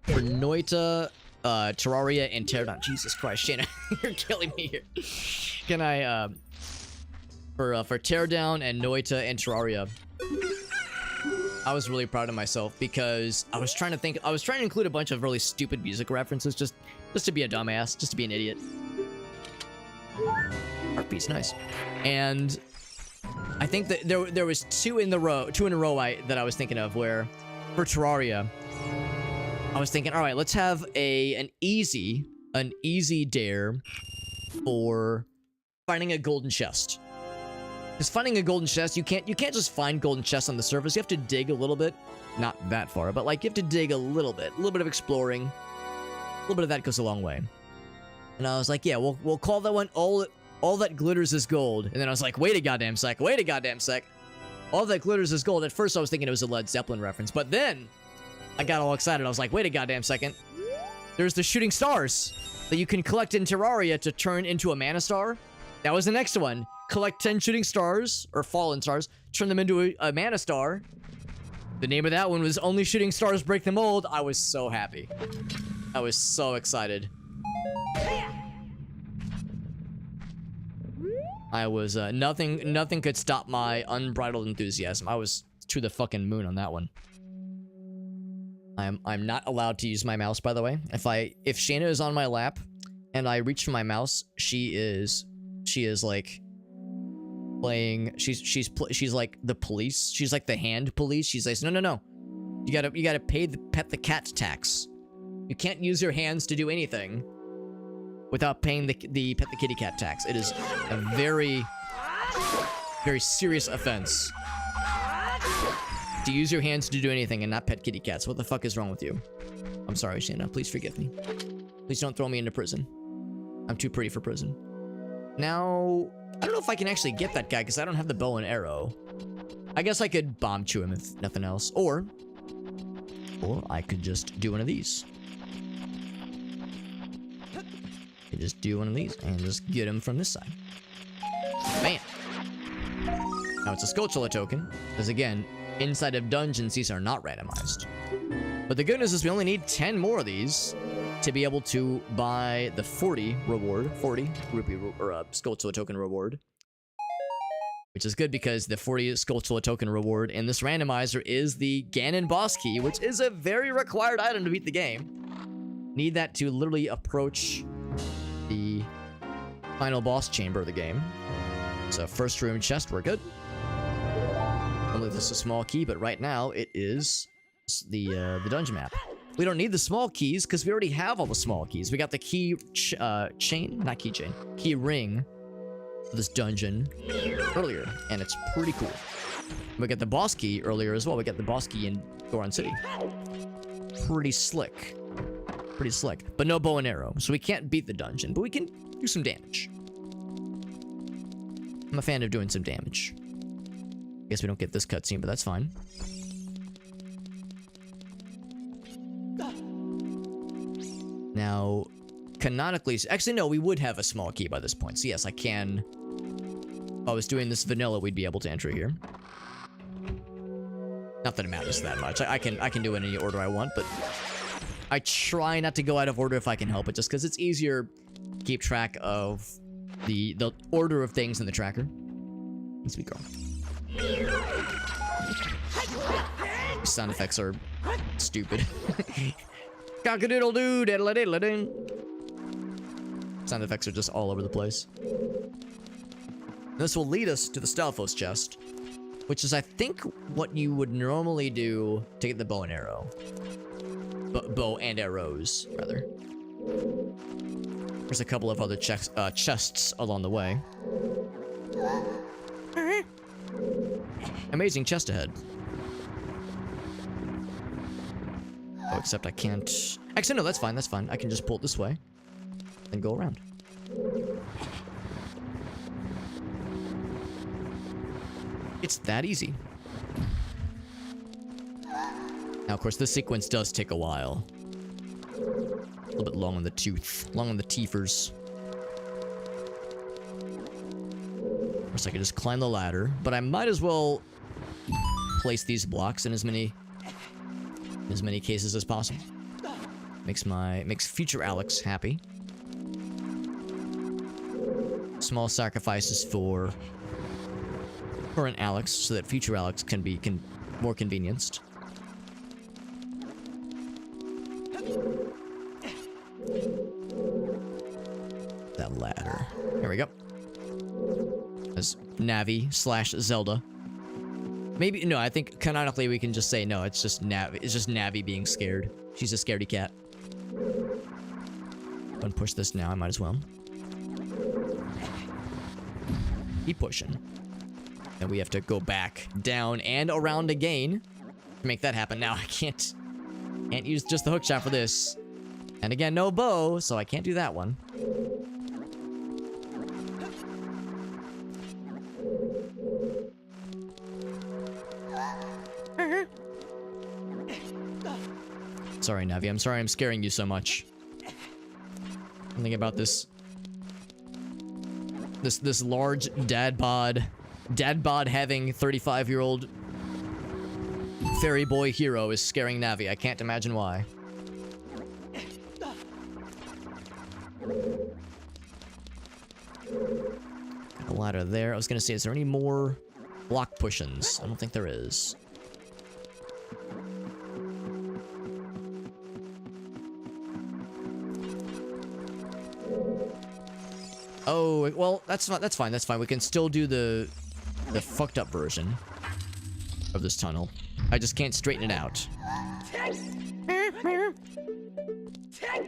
For Noita, Terraria, and Teardown. Jesus Christ, Shana, you're killing me here. Can I, for Teardown and Noita and Terraria, I was really proud of myself because I was trying to include a bunch of really stupid music references just to be a dumbass, just to be an idiot. Heartbeat's nice. And I think that there was two in a row that I was thinking of where for Terraria I was thinking, all right, let's have an easy dare for finding a golden chest. Because finding a golden chest, you can't just find golden chests on the surface. You have to dig a little bit. Not that far, but like you have to dig a little bit. A little bit of exploring. A little bit of that goes a long way. And I was like, yeah, we'll call that one all that glitters is gold. And then I was like, wait a goddamn sec. All that glitters is gold. At first I was thinking it was a Led Zeppelin reference, but then I got all excited. I was like, wait a goddamn second. There's the shooting stars that you can collect in Terraria to turn into a mana star. That was the next one. Collect 10 shooting stars, or fallen stars, turn them into a mana star. The name of that one was Only Shooting Stars Break the Mold. I was so happy. I was so excited. I was, nothing could stop my unbridled enthusiasm. I was to the fucking moon on that one. I'm not allowed to use my mouse, by the way. If Shayna is on my lap and I reach for my mouse, she is like playing, she's like the police. She's like the hand police. She's like, no. You gotta pet the cat tax. You can't use your hands to do anything without paying the pet the kitty cat tax. It is a very, very serious offense to use your hands to do anything and not pet kitty cats. What the fuck is wrong with you? I'm sorry, Shayna. Please forgive me. Please don't throw me into prison. I'm too pretty for prison. Now, I don't know if I can actually get that guy because I don't have the bow and arrow. I guess I could bomb chew him if nothing else. Or I could just do one of these. I just do one of these and just get him from this side. Bam. Now it's a Skulltula token. Because again, inside of dungeons, these are not randomized. But the good news is we only need 10 more of these to be able to buy the 40 reward, 40 rupee or Skulltula token reward. Which is good because the 40 Skulltula token reward in this randomizer is the Ganon boss key, which is a very required item to beat the game. Need that to literally approach the final boss chamber of the game. So first room chest, we're good. Only this is a small key, but right now it is the dungeon map. We don't need the small keys because we already have all the small keys. We got the key key ring for this dungeon earlier, and it's pretty cool. We got the boss key earlier as well. We got the boss key in Goron City. Pretty slick. Pretty slick. But no bow and arrow, so we can't beat the dungeon, but we can do some damage. I'm a fan of doing some damage. Guess we don't get this cutscene, but that's fine. Now, canonically... Actually, no, we would have a small key by this point. So yes, I can... If I was doing this vanilla, we'd be able to enter here. Not that it matters that much. I can do it in any order I want, but... I try not to go out of order if I can help it, just because it's easier to keep track of the order of things in the tracker. Let's be girl. These sound effects are stupid. Cock-a-doodle-doo, diddle-a-diddle-a-ding. Sound effects are just all over the place. This will lead us to the Stalfos chest, which is, I think, what you would normally do to get the bow and arrow. Bow and arrows, rather. There's a couple of other chests along the way. Amazing chest ahead. Oh, except I can't... Actually, no, that's fine, that's fine. I can just pull it this way and go around. It's that easy. Now, of course, this sequence does take a while. A little bit long on the tooth. Long on the teethers. Of course, I could just climb the ladder, but I might as well place these blocks in as many cases as possible. Makes future Alex happy. Small sacrifices for current Alex so that future Alex can be more convenienced. That ladder. Here we go. As Navi / Zelda. Maybe, no, I think canonically we can just say no, it's just Navi. It's just Navi being scared. She's a scaredy cat. Don't push this now, I might as well. Keep pushing. And we have to go back, down, and around again to make that happen. Now I can't use just the hookshot for this. And again, no bow, so I can't do that one. Sorry, Navi. I'm sorry I'm scaring you so much. Something about this large dad bod having 35-year-old fairy boy hero is scaring Navi. I can't imagine why. Got a ladder there. I was gonna say, is there any more block push-ins? I don't think there is. Oh, well, that's fine. We can still do the fucked up version of this tunnel. I just can't straighten it out.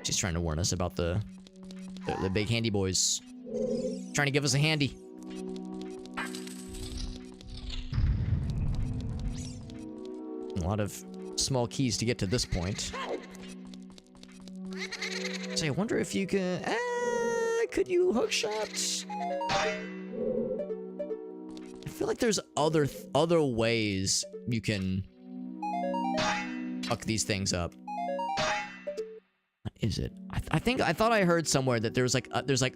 She's trying to warn us about the big handy boys. Trying to give us a handy. A lot of small keys to get to this point. So I wonder if you can... could you hookshot? I feel like there's other ways you can fuck these things up. What is it? I thought I heard somewhere that there's like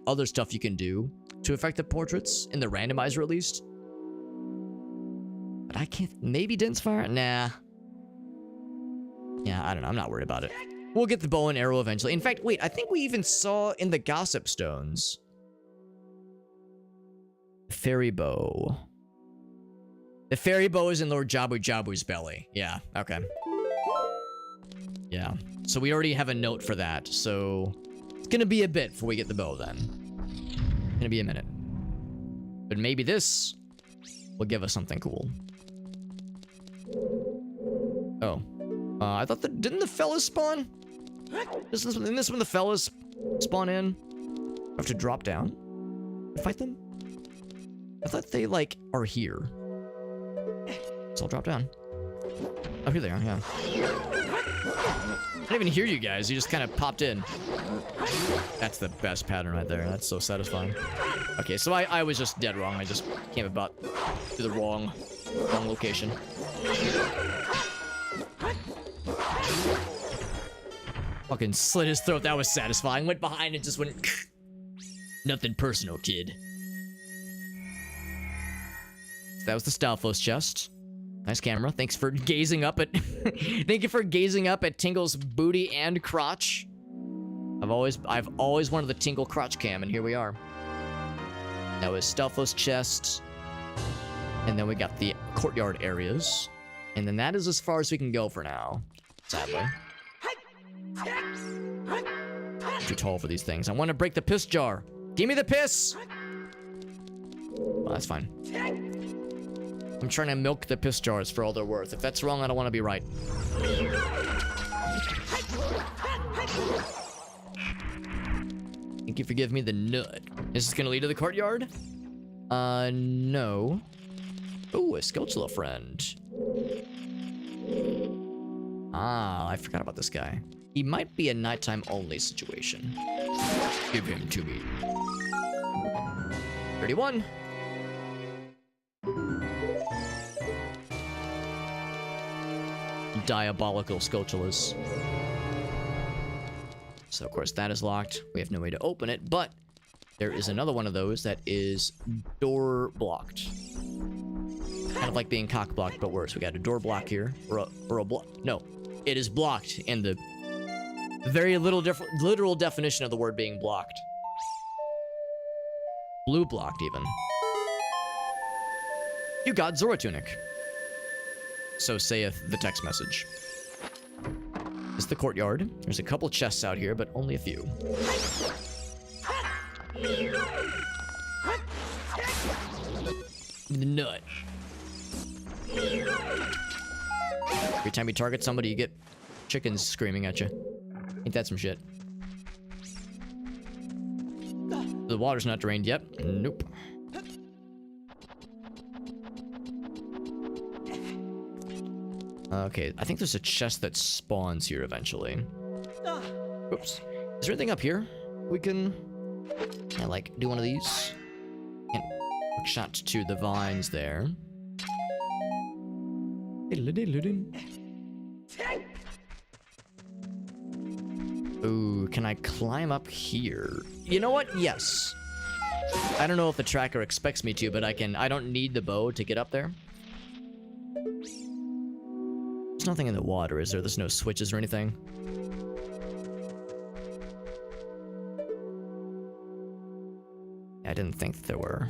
other stuff you can do to affect the portraits in the randomizer, at least. But I can't... Maybe Dent's fire? Nah. Yeah, I don't know. I'm not worried about it. We'll get the bow and arrow eventually. In fact, wait. I think we even saw in the Gossip Stones. Fairy bow. The fairy bow is in Lord Jabu Jabu's belly. Yeah, okay. Yeah. So we already have a note for that. So it's gonna be a bit before we get the bow then. Gonna be a minute. But maybe this will give us something cool. Oh. I thought that... Didn't the fellas spawn? Isn't this when the fellas spawn in? I have to drop down? Fight them? I thought they, like, are here. So I'll drop down. Oh, here they are, yeah. I didn't even hear you guys. You just kind of popped in. That's the best pattern right there. That's so satisfying. Okay, so I was just dead wrong. I just came about to the wrong location. Fucking slit his throat. That was satisfying. Went behind and just went... Nothing personal, kid. So that was the Stalfos chest. Nice camera. Thanks for gazing up at... Thank you for gazing up at Tingle's booty and crotch. I've always wanted the Tingle crotch cam, and here we are. That was Stalfos chest. And then we got the courtyard areas. And then that is as far as we can go for now. Sadly. Too tall for these things. I want to break the piss jar. Give me the piss! Well, that's fine. I'm trying to milk the piss jars for all they're worth. If that's wrong, I don't want to be right. Think you forgive me the nut. Is this gonna lead to the courtyard? No. Ooh, a Skelchula friend. Ah, I forgot about this guy. He might be a nighttime only situation. Give him to me. 31. Diabolical Skelchulas. So of course that is locked. We have no way to open it, but there is another one of those that is door blocked. Kind of like being cock blocked, but worse. We got a door block here, or a block. No, it is blocked in the very literal definition of the word being blocked. Blue blocked even. You got Zora Tunic. So saith the text message. This is the courtyard. There's a couple chests out here, but only a few. The nut. Every time you target somebody, you get chickens screaming at you. Ain't that some shit? The water's not drained yet. Nope. Okay, I think there's a chest that spawns here eventually. Oops. Is there anything up here? We can... like, do one of these. And quick shot to the vines there. Ooh, can I climb up here? You know what? Yes. I don't know if the tracker expects me to, but I can. I don't need the bow to get up there. There's nothing in the water, is there? There's no switches or anything. I didn't think that there were.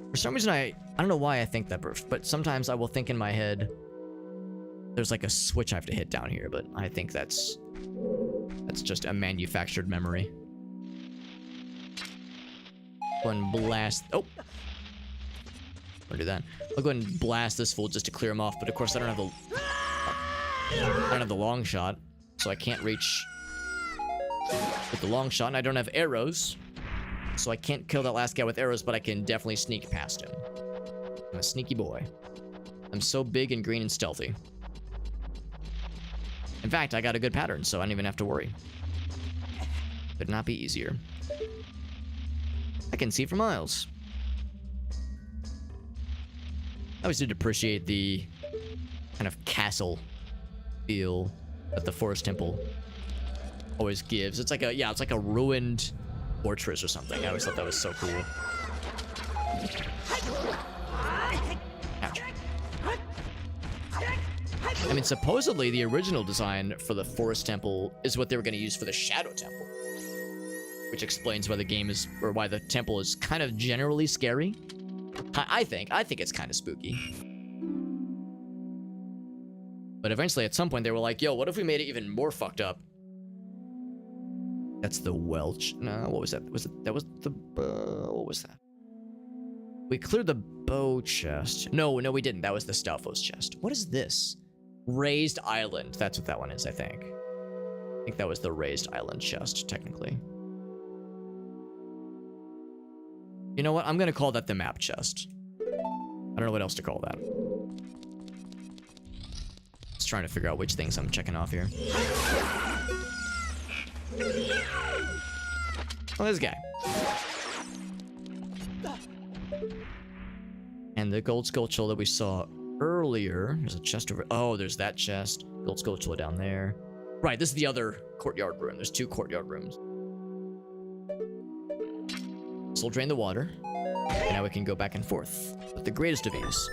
For some reason, I don't know why I think that, but sometimes I will think in my head there's like a switch I have to hit down here, but I think that's just a manufactured memory. Go and blast. Oh, I'll do that. I'll go ahead and blast this fool just to clear him off, but of course I don't have the long shot, so I can't reach with the long shot, and I don't have arrows. So I can't kill that last guy with arrows, but I can definitely sneak past him. I'm a sneaky boy. I'm so big and green and stealthy. In fact, I got a good pattern, so I don't even have to worry. Could not be easier. I can see for miles. I always did appreciate the kind of castle feel that the Forest Temple always gives. It's like a, yeah, it's like a ruined fortress or something. I always thought that was so cool. Ouch. I mean, supposedly the original design for the Forest Temple is what they were going to use for the Shadow Temple. Which explains why the game is, or why the temple is kind of generally scary. I think it's kind of spooky. But eventually, at some point, they were like, yo, what if we made it even more fucked up? That's the Welch. No, what was that? That was the, what was that? We cleared the bow chest. No, we didn't. That was the Stalfos chest. What is this? Raised Island. That's what that one is, I think. I think that was the Raised Island chest, technically. You know what? I'm gonna call that the map chest. I don't know what else to call that. Just trying to figure out which things I'm checking off here. Oh, this guy. And the gold sculpture that we saw earlier. There's a chest over. Oh, there's that chest. Gold sculpture down there. Right, this is the other courtyard room. There's 2 courtyard rooms. This will drain the water. And now we can go back and forth with the greatest of ease.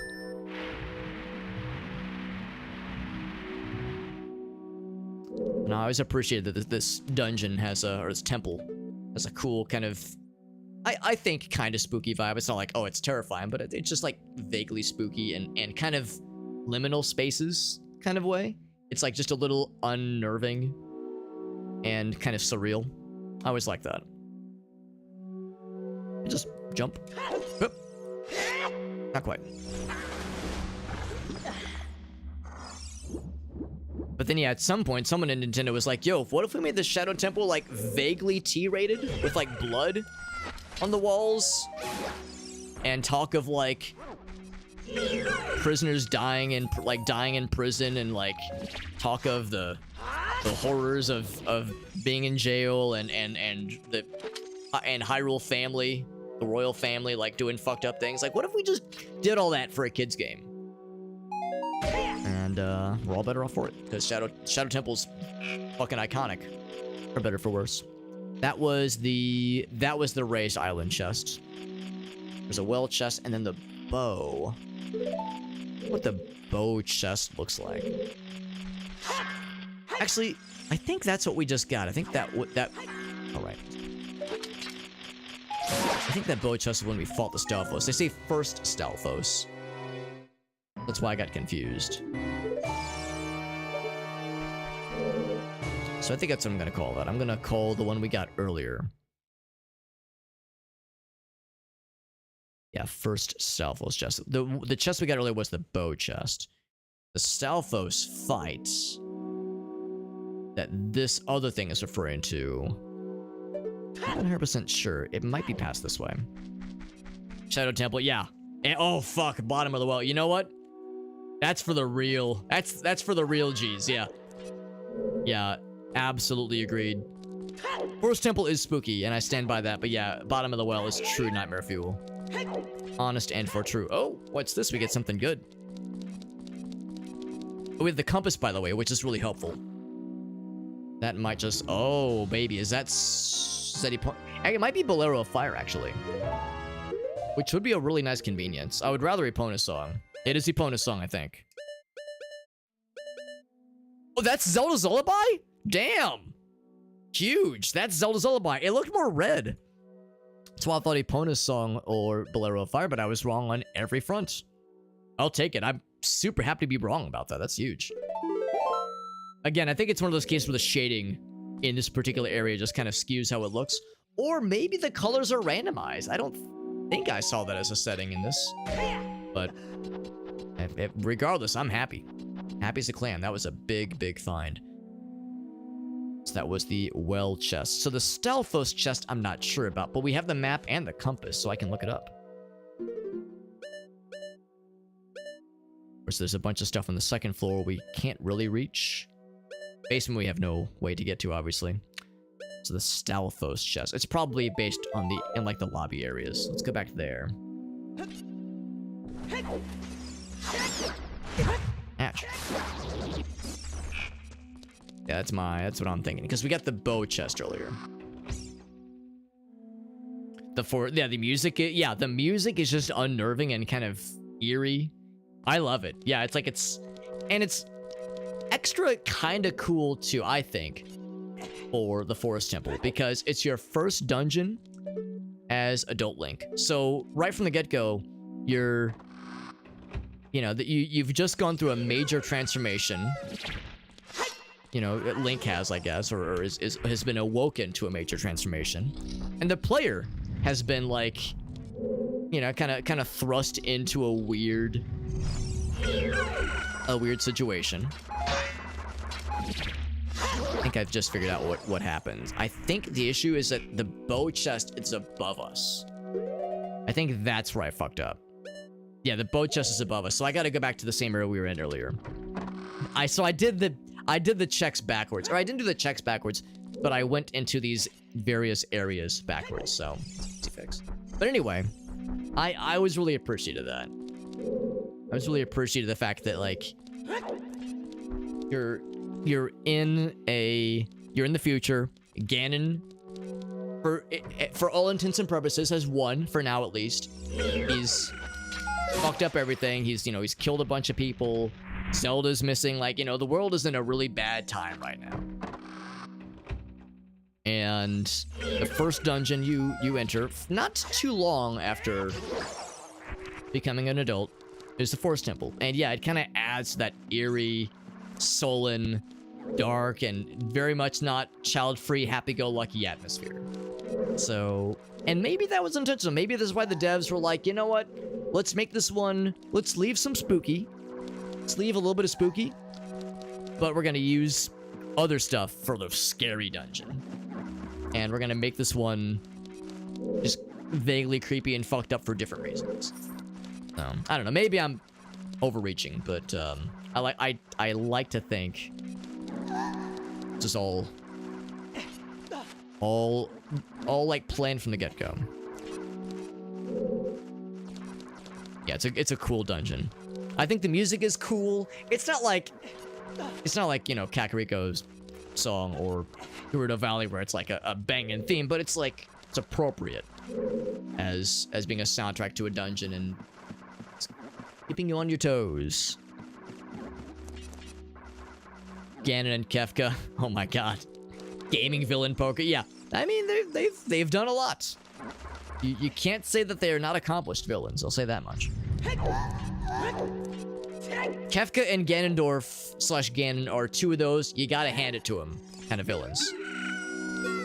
And I always appreciated that this dungeon has a, or this temple has a cool kind of, I think kind of spooky vibe. It's not like, oh, it's terrifying, but it's just like vaguely spooky and kind of liminal spaces kind of way. It's like just a little unnerving and kind of surreal. I always like that. Just jump. Oop. Not quite. But then, yeah, at some point, someone in Nintendo was like, yo, what if we made the Shadow Temple, like, vaguely T-rated? With, like, blood on the walls? And talk of, like, prisoners dying in prison and, like, talk of the horrors of being in jail and Hyrule family, the royal family, like, doing fucked up things. Like, what if we just did all that for a kid's game? And, we're all better off for it, because Shadow Temple's fucking iconic. For better, for worse. That was the Raised Island chest. There's a well chest, and then the bow. What the bow chest looks like. Actually, I think that's what we just got. I think alright. I think that bow chest is when we fought the Stalfos. They say first Stalfos. That's why I got confused. So I think that's what I'm gonna call that. I'm gonna call the one we got earlier. Yeah, first Stalfos chest. The chest we got earlier was the bow chest. The Stalfos fight that this other thing is referring to, I'm not 100% sure. It might be past this way. Shadow Temple, yeah. And, oh fuck, bottom of the well. You know what? That's for the real. That's for the real G's. Yeah. Yeah. Absolutely agreed. Forest Temple is spooky, and I stand by that. But yeah, bottom of the well is true nightmare fuel. Honest and for true. Oh, what's this? We get something good. We have the compass, by the way, which is really helpful. That might just. Oh, baby, is that Steady Point? It might be Bolero of Fire, actually. Which would be a really nice convenience. I would rather Epona's song. It is Epona's song, I think. Oh, that's Zelda's Lullaby? Damn! Huge. That's Zelda's Lullaby. It looked more red. That's why I thought Epona's song or Bolero of Fire, but I was wrong on every front. I'll take it. I'm super happy to be wrong about that. That's huge. Again, I think it's one of those cases where the shading in this particular area just kind of skews how it looks. Or maybe the colors are randomized. I don't think I saw that as a setting in this. But regardless, I'm happy. Happy as a clam. That was a big, big find. So that was the well chest. So the Stalfos chest, I'm not sure about, but we have the map and the compass, so I can look it up. Of course, there's a bunch of stuff on the second floor we can't really reach. Basement we have no way to get to, obviously. So the Stalfos chest. It's probably based on in like the lobby areas. Let's go back there. Ouch. Yeah, that's what I'm thinking. Because we got the bow chest earlier. The music, the music is just unnerving and kind of eerie. I love it. Yeah, it's like extra kind of cool too, I think, for the Forest Temple, because it's your first dungeon as Adult Link. So right from the get-go, you're, you know, that you've just gone through a major transformation. You know, Link has, I guess, or has been awoken to a major transformation, and the player has been like, you know, kind of thrust into a weird situation. I think I've just figured out what happens. I think the issue is that the bow chest is above us. I think that's where I fucked up. Yeah, the bow chest is above us, so I got to go back to the same area we were in earlier. I did the checks backwards, or I didn't do the checks backwards, but I went into these various areas backwards. So easy fix. But anyway, I was really appreciative of that. I was really appreciative of the fact that, like, you're in the future. Ganon, for all intents and purposes, has won for now at least. He's fucked up everything. He's killed a bunch of people. Zelda's missing. Like, you know, the world is in a really bad time right now. And the first dungeon you enter, not too long after becoming an adult, is the Forest Temple. And yeah, it kind of adds that eerie, sullen, dark, and very much not child-free, happy-go-lucky atmosphere. So, and maybe that was intentional. Maybe this is why the devs were like, you know what? Let's make this one, let's leave some spooky. Let's leave a little bit of spooky, but we're going to use other stuff for the scary dungeon. And we're going to make this one just vaguely creepy and fucked up for different reasons. I don't know. Maybe I'm overreaching, but I like to think this is all like planned from the get-go. Yeah, it's a cool dungeon. I think the music is cool. It's not like, you know, Kakariko's song or Gerudo Valley where it's like a banging theme, but it's like, it's appropriate as being a soundtrack to a dungeon and keeping you on your toes. Ganon and Kefka. Oh my god. Gaming villain poker. Yeah. I mean, they've done a lot. You can't say that they are not accomplished villains. I'll say that much. Kefka and Ganondorf/Ganon are two of those, you gotta hand it to him kind of villains.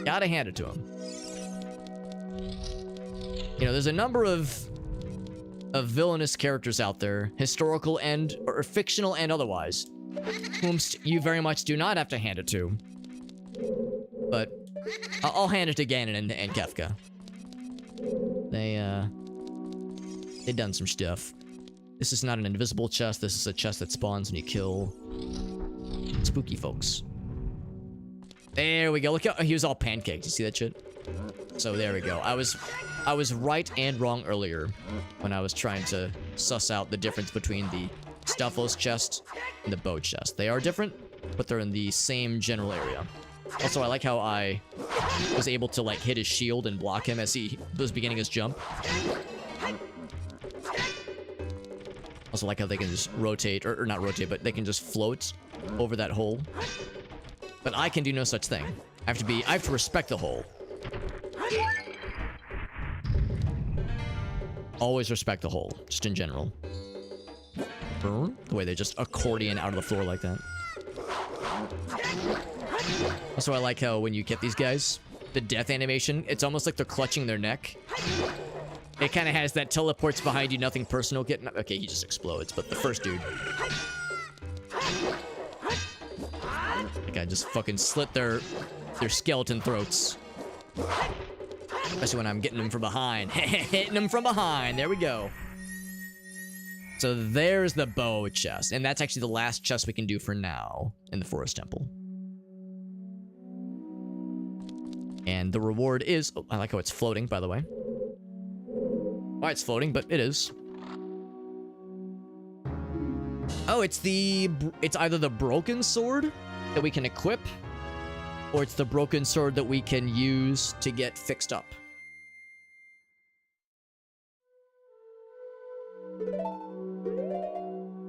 Gotta hand it to him. You know, there's a number of villainous characters out there, historical or fictional and otherwise, whom you very much do not have to hand it to. But I'll hand it to Ganon and Kefka. They done some stuff. This is not an invisible chest. This is a chest that spawns when you kill spooky folks. There we go. Look how he was all pancaked. You see that shit? So there we go. I was right and wrong earlier when I was trying to suss out the difference between the Stuffos chest and the bow chest. They are different, but they're in the same general area. Also, I like how I was able to, like, hit his shield and block him as he was beginning his jump. Also like how they can just rotate, or not rotate, but they can just float over that hole. But I can do no such thing. I have to respect the hole. Always respect the hole, just in general. The way they just accordion out of the floor like that. Also, I like how when you get these guys, the death animation, it's almost like they're clutching their neck. It kind of has that teleports behind you, nothing personal. Okay, he just explodes, but the first dude. Like I just fucking slit their skeleton throats. Especially when I'm getting them from behind. Hitting them from behind. There we go. So there's the bow chest. And that's actually the last chest we can do for now in the Forest Temple. And the reward is... Oh, I like how it's floating, by the way. Why it's floating, but it is. Oh, it's either the broken sword that we can equip, or it's the broken sword that we can use to get fixed up.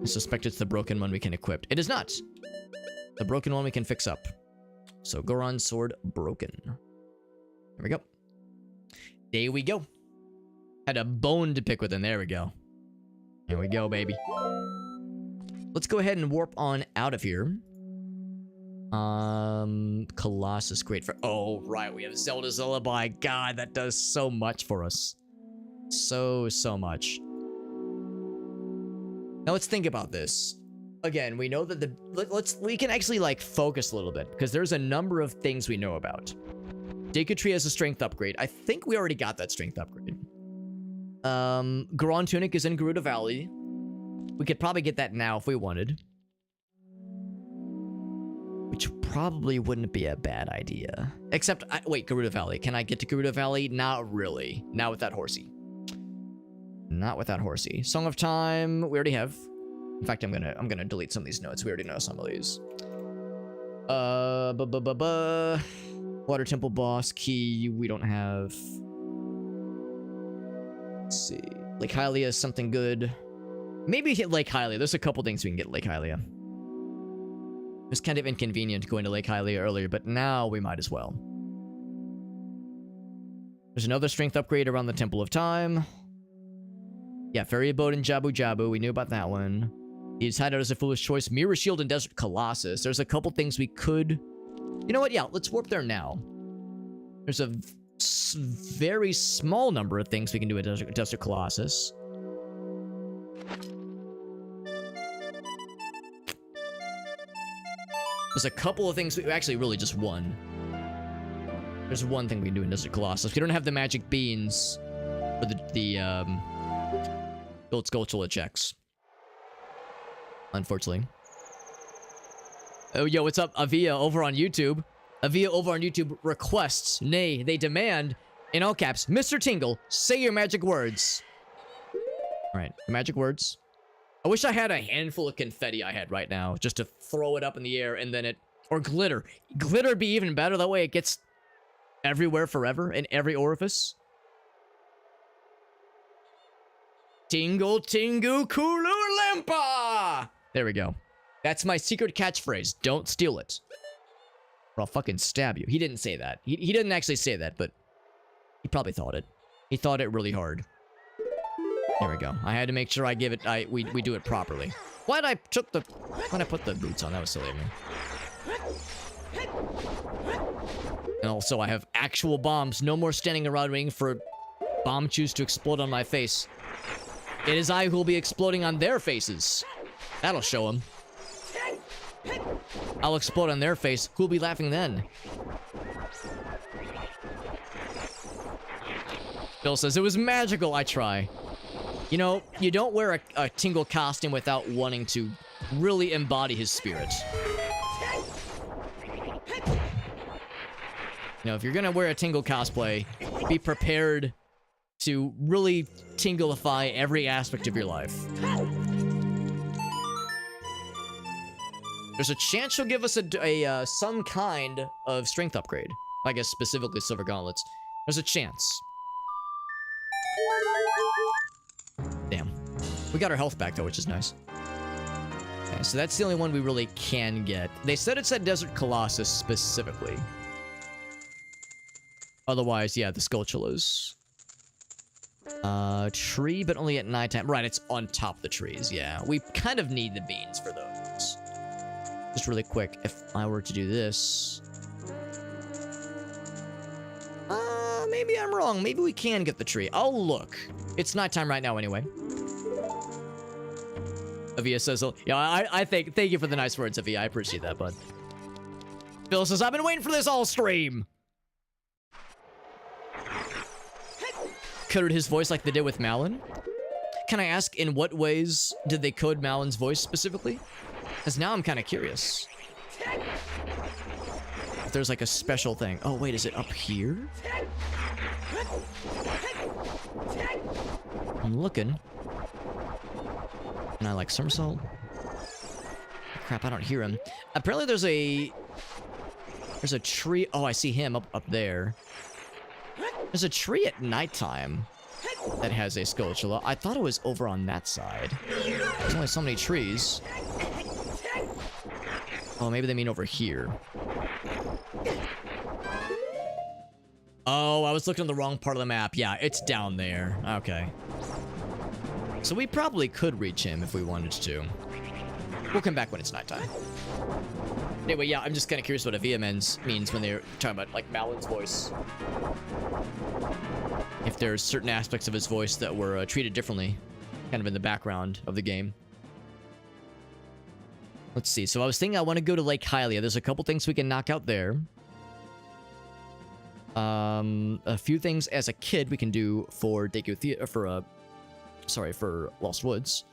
I suspect it's the broken one we can equip. It is not. The broken one we can fix up. So Goron sword broken. There we go. There we go. Had a bone to pick with him. There we go. Here we go, baby. Let's go ahead and warp on out of here. Colossus, great for... Oh, right. We have Zelda's Lullaby. God, that does so much for us. So much. Now let's think about this. Again, we know that we can actually like focus a little bit because there's a number of things we know about. Deku Tree has a strength upgrade. I think we already got that strength upgrade. Goron Tunic is in Gerudo Valley. We could probably get that now if we wanted. Which probably wouldn't be a bad idea. Except, wait, Gerudo Valley. Can I get to Gerudo Valley? Not really. Not with that horsey. Not with that horsey. Song of Time, we already have. In fact, I'm gonna delete some of these notes. We already know some of these. Water Temple Boss Key, we don't have. Let's see. Lake Hylia is something good. Maybe hit Lake Hylia. There's a couple things we can get at Lake Hylia. It was kind of inconvenient going to Lake Hylia earlier, but now we might as well. There's another strength upgrade around the Temple of Time. Yeah, Fairy Abode and Jabu Jabu. We knew about that one. He's had it as a foolish choice. Mirror Shield and Desert Colossus. There's a couple things we could... You know what? Yeah, let's warp there now. There's a very small number of things we can do at Desert Colossus. There's a couple of things... Actually, really just one. There's one thing we can do in Desert Colossus. We don't have the magic beans for the Gold Skulltula checks. Unfortunately. Oh, yo, what's up? Avia over on YouTube. Avia over on YouTube requests, nay, they demand, in all caps, Mr. Tingle, say your magic words. Alright, magic words. I wish I had a handful of confetti I had right now, just to throw it up in the air and then it... Or glitter. Glitter would be even better, that way it gets everywhere forever, in every orifice. Tingle, Tingu, Kulu, Limpa! There we go. That's my secret catchphrase. Don't steal it. Or I'll fucking stab you. He didn't say that. He didn't actually say that, but he probably thought it. He thought it really hard. There we go. I had to make sure I give it... we do it properly. Why'd I put the boots on? That was silly of me. And also, I have actual bombs. No more standing around waiting for bomb chews to explode on my face. It is I who will be exploding on their faces. That'll show them. I'll explode on their face. Who'll be laughing then? Bill says, it was magical. I try. You know, you don't wear a Tingle costume without wanting to really embody his spirit. You know, if you're gonna wear a Tingle cosplay, be prepared to really Tinglify every aspect of your life. There's a chance she'll give us a some kind of strength upgrade. I guess specifically Silver Gauntlets. There's a chance. Damn. We got our health back though, which is nice. Okay, so that's the only one we really can get. They said it's at Desert Colossus specifically. Otherwise, yeah, the Skulltulas. Tree, but only at nighttime. Right, it's on top of the trees, yeah. We kind of need the beans for those. Just really quick, if I were to do this... maybe I'm wrong. Maybe we can get the tree. I'll look. It's nighttime right now anyway. Avia says, yeah, I thank you for the nice words, Avia. I appreciate that, bud. Phil says, I've been waiting for this all stream. Coded his voice like they did with Malin. Can I ask, in what ways did they code Malin's voice specifically? Because now I'm kind of curious. If there's like a special thing. Oh, wait, is it up here? I'm looking. And I like somersault. Crap, I don't hear him. Apparently there's a tree. Oh, I see him up there. There's a tree at nighttime that has a Skulltula. I thought it was over on that side. There's only so many trees. Oh, maybe they mean over here. Oh, I was looking at the wrong part of the map. Yeah, it's down there. Okay. So we probably could reach him if we wanted to. We'll come back when it's nighttime. Anyway, yeah, I'm just kind of curious what Avia means when they're talking about, like, Malin's voice. If there's certain aspects of his voice that were treated differently, kind of in the background of the game. Let's see. So I was thinking I want to go to Lake Hylia. There's a couple things we can knock out there. A few things as a kid we can do for for Lost Woods.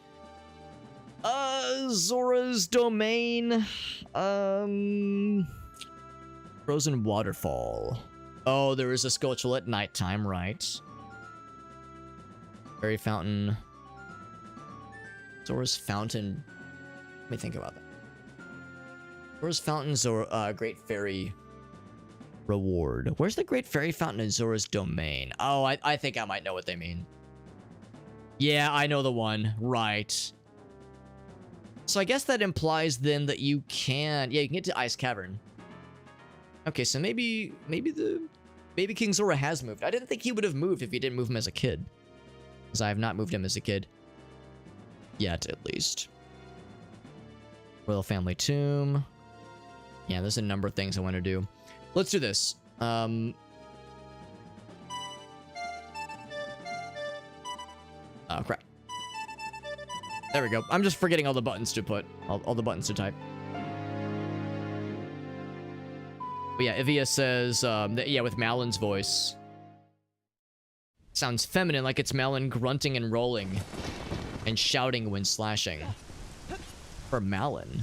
Zora's Domain. Frozen Waterfall. Oh, there is a Skulltula at nighttime, right? Fairy Fountain. Zora's Fountain. Let me think about that. Zora's Fountain, Great Fairy Reward. Where's the Great Fairy Fountain in Zora's Domain? Oh, I think I might know what they mean. Yeah, I know the one. Right. So I guess that implies then that you can... Yeah, you can get to Ice Cavern. Okay, so maybe King Zora has moved. I didn't think he would have moved if you didn't move him as a kid. Because I have not moved him as a kid. Yet, at least. Royal Family Tomb. Yeah, there's a number of things I want to do. Let's do this. Oh, crap. There we go. I'm just forgetting all the buttons to put. All the buttons to type. But yeah, Ivia says, that, yeah, with Malin's voice. Sounds feminine, like it's Malin grunting and rolling. And shouting when slashing. For Malin.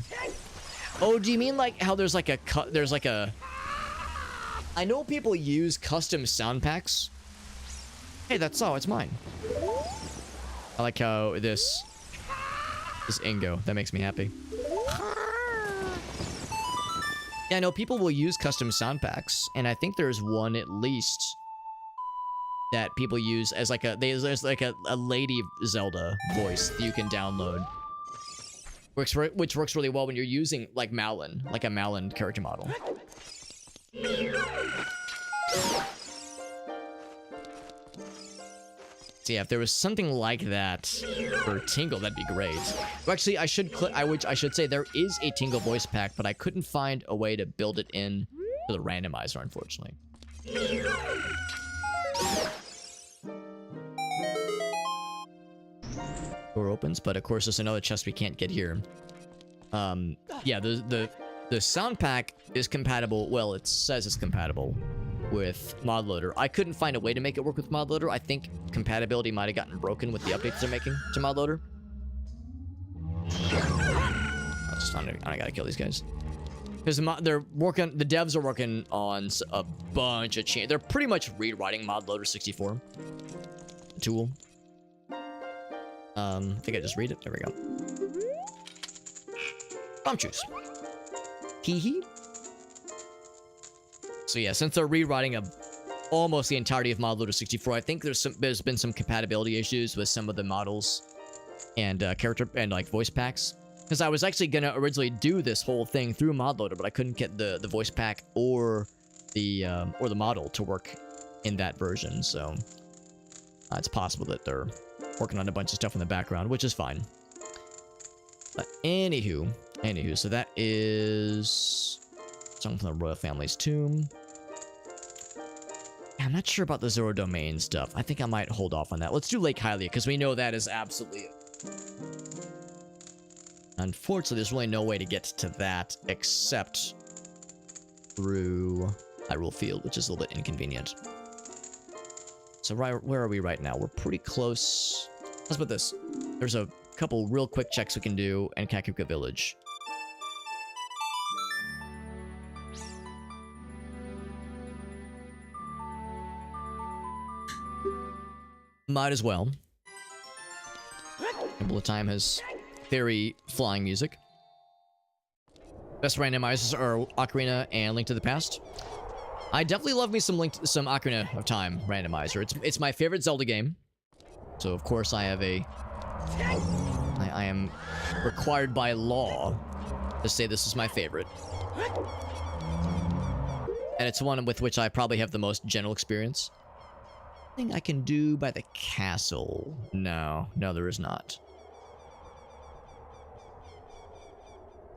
Oh, do you mean like how there's like a I know people use custom sound packs. Hey, that's it's mine. I like how this Ingo. That makes me happy. Yeah, I know people will use custom sound packs, and I think there's one at least that people use as like there's like a Lady Zelda voice that you can download. Which works really well when you're using like Malin, like a Malin character model. So yeah, if there was something like that for Tingle, that'd be great. Well, actually, I should say there is a Tingle voice pack, but I couldn't find a way to build it in to the randomizer, unfortunately. Door opens, but of course there's another chest we can't get here. Yeah, the sound pack is compatible. Well, it says it's compatible with ModLoader. I couldn't find a way to make it work with ModLoader. I think compatibility might have gotten broken with the updates they're making to ModLoader. I gotta kill these guys. Because the devs are working on a bunch of change. They're pretty much rewriting ModLoader 64. The tool. I think I just read it. There we go. Bomb juice. Hee hee. So yeah, since they're rewriting almost the entirety of ModLoader 64, I think there's been some compatibility issues with some of the models and character and like voice packs. Because I was actually gonna originally do this whole thing through ModLoader, but I couldn't get the voice pack or the model to work in that version. So it's possible that they're working on a bunch of stuff in the background, which is fine. But anywho, so that is something from the Royal Family's Tomb. Yeah, I'm not sure about the Zora Domain stuff. I think I might hold off on that. Let's do Lake Hylia, because we know that is absolutely it. Unfortunately, there's really no way to get to that except through Hyrule Field, which is a little bit inconvenient. So where are we right now? We're pretty close. Let's put this. There's a couple real quick checks we can do in Kakuka Village. Might as well. Temple of Time has fairy flying music. Best randomizers are Ocarina and Link to the Past. I definitely love me some Ocarina of Time randomizer. It's my favorite Zelda game. So of course I have I am required by law to say this is my favorite. And it's one with which I probably have the most general experience. Thing I can do by the castle. No, there is not.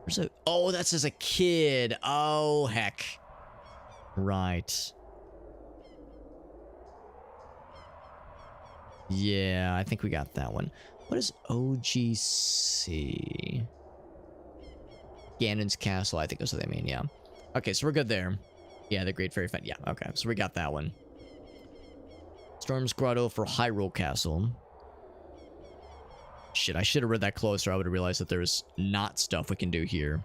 There's a... Oh, that's as a kid. Oh, heck. Right. Yeah, I think we got that one. What is OGC? Ganon's Castle, I think that's what they mean, yeah. Okay, so we're good there. Yeah, the Great Fairy Fight. Yeah, okay, so we got that one. Storm's Grotto for Hyrule Castle. Shit, I should have read that closer. I would have realized that there's not stuff we can do here.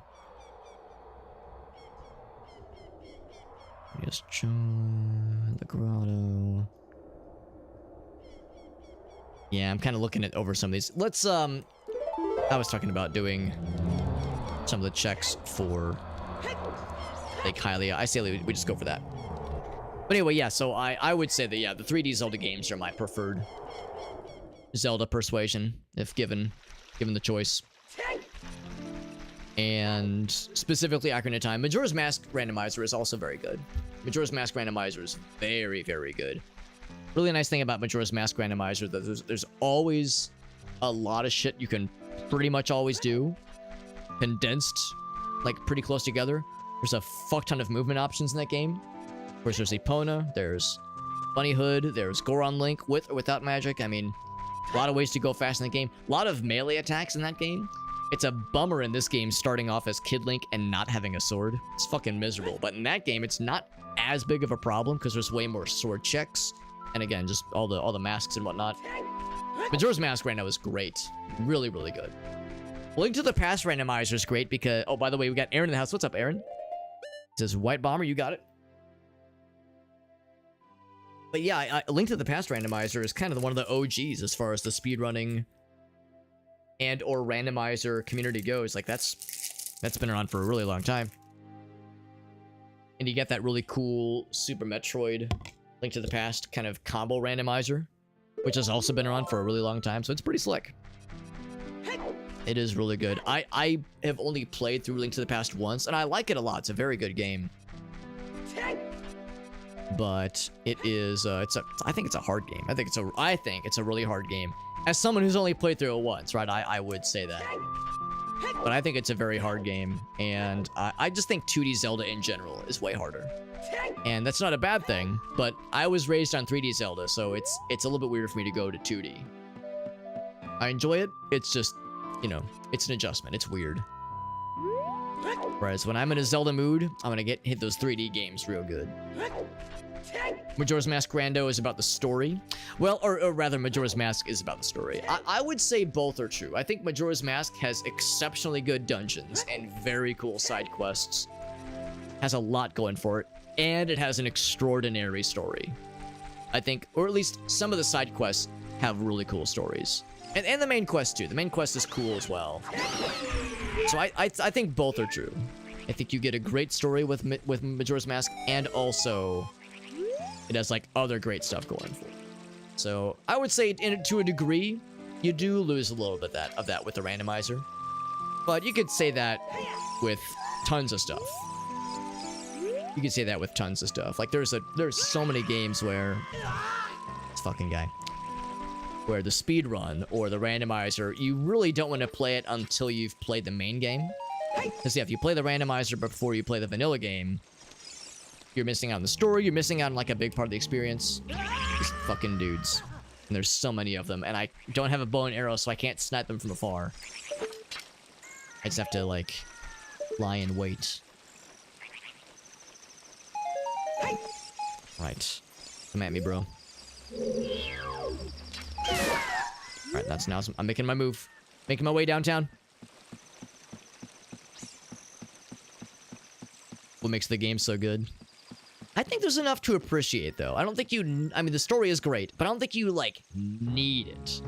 Yes, John, the Grotto. Yeah, I'm kind of looking at over some of these. Let's, I was talking about doing some of the checks for Lake Hylia. I say we just go for that. But anyway, yeah, so I would say that, yeah, the 3D Zelda games are my preferred Zelda persuasion, if given the choice. And specifically Ocarina of Time. Majora's Mask Randomizer is also very good. Majora's Mask Randomizer is very, very good. Really nice thing about Majora's Mask Randomizer that there's always a lot of shit you can pretty much always do. Condensed, like, pretty close together. There's a fuck ton of movement options in that game. Of course, there's Epona, there's Bunny Hood, there's Goron Link, with or without magic. I mean, a lot of ways to go fast in the game. A lot of melee attacks in that game. It's a bummer in this game starting off as Kid Link and not having a sword. It's fucking miserable. But in that game, it's not as big of a problem because there's way more sword checks. And again, just all the masks and whatnot. Majora's Mask right now is great. Really, really good. Link to the Past Randomizer is great because... Oh, by the way, we got Aaron in the house. What's up, Aaron? He says, White Bomber, you got it. But yeah, Link to the Past Randomizer is kind of one of the OGs as far as the speedrunning and or randomizer community goes. Like, that's been around for a really long time. And you get that really cool Super Metroid Link to the Past kind of combo randomizer, which has also been around for a really long time, so it's pretty slick. It is really good. I have only played through Link to the Past once, and I like it a lot. It's a very good game. But it is, I think it's a hard game. I think it's a really hard game. As someone who's only played through it once, right, I would say that. But I think it's a very hard game, and I just think 2D Zelda in general is way harder. And that's not a bad thing, but I was raised on 3D Zelda, so it's a little bit weird for me to go to 2D. I enjoy it, it's just, you know, it's an adjustment, it's weird. Whereas when I'm in a Zelda mood, I'm gonna hit those 3D games real good. Majora's Mask Rando is about the story. Well, or rather, Majora's Mask is about the story. I would say both are true. I think Majora's Mask has exceptionally good dungeons and very cool side quests. Has a lot going for it, and it has an extraordinary story. I think, or at least some of the side quests have really cool stories. And the main quest too. The main quest is cool as well. So I think both are true. I think you get a great story with Majora's Mask, and also it has like other great stuff going for it. So I would say to a degree, you do lose a little bit of that with the randomizer. But you could say that with tons of stuff. You could say that with tons of stuff. Like there's so many games where this fucking guy, where the speed run or the randomizer, you really don't want to play it until you've played the main game. Because yeah, if you play the randomizer before you play the vanilla game, you're missing out on the story, you're missing out on like a big part of the experience. These fucking dudes. And there's so many of them, and I don't have a bow and arrow, so I can't snipe them from afar. I just have to like lie in wait. Right. Come at me, bro. Alright, that's now. I'm making my move. Making my way downtown. What makes the game so good? I think there's enough to appreciate, though. I don't think you... I mean, the story is great, but I don't think you, like, need it.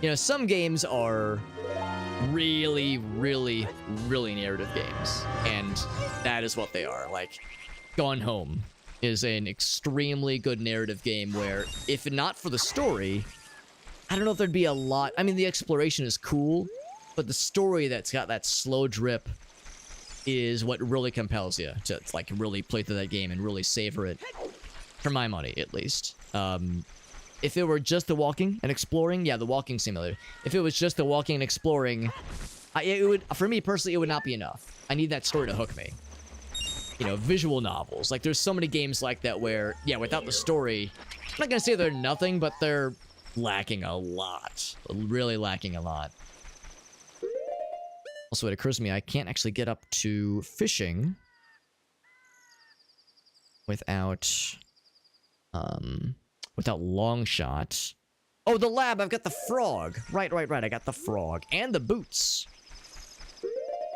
You know, some games are really, really, really narrative games. And that is what they are. Like, Gone Home is an extremely good narrative game where, if not for the story, I don't know if there'd be a lot... I mean, the exploration is cool, but the story that's got that slow drip is what really compels you to like really play through that game and really savor it. For my money, at least. If it were just the walking and exploring, yeah, the walking simulator. If it was just the walking and exploring, it would, for me personally, it would not be enough. I need that story to hook me. You know, visual novels. Like, there's so many games like that where, yeah, without the story, I'm not gonna say they're nothing, but they're lacking a lot. Really lacking a lot. Also, it occurs to me I can't actually get up to fishing without long shot. Oh, the lab! I've got the frog! Right. I got the frog. And the boots.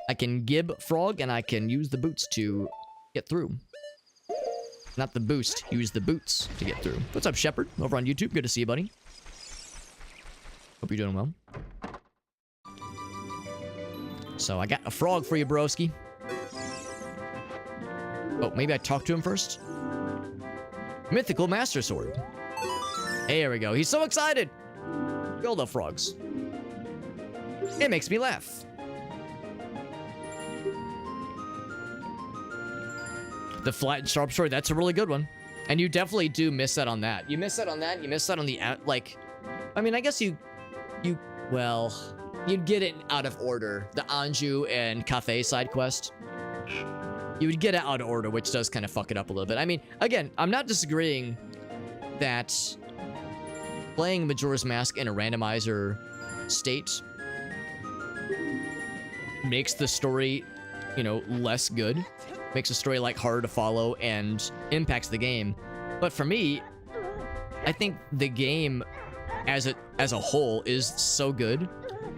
I can gib frog, and I can use the boots to get through. Not the boost. Use the boots to get through. What's up, Shepard? Over on YouTube. Good to see you, buddy. Hope you're doing well. So, I got a frog for you, broski. Oh, maybe I talk to him first? Mythical Master Sword. There we go. He's so excited. All the frogs. It makes me laugh. The flat and sharp sword. That's a really good one. And you definitely do miss that on that. You miss that on that. You miss that on the, like... I mean, I guess well... You'd get it out of order. The Anju and Cafe side quest. You would get it out of order, which does kind of fuck it up a little bit. I mean, again, I'm not disagreeing that playing Majora's Mask in a randomizer state makes the story, you know, less good. Makes the story, like, harder to follow and impacts the game. But for me, I think the game as a whole is so good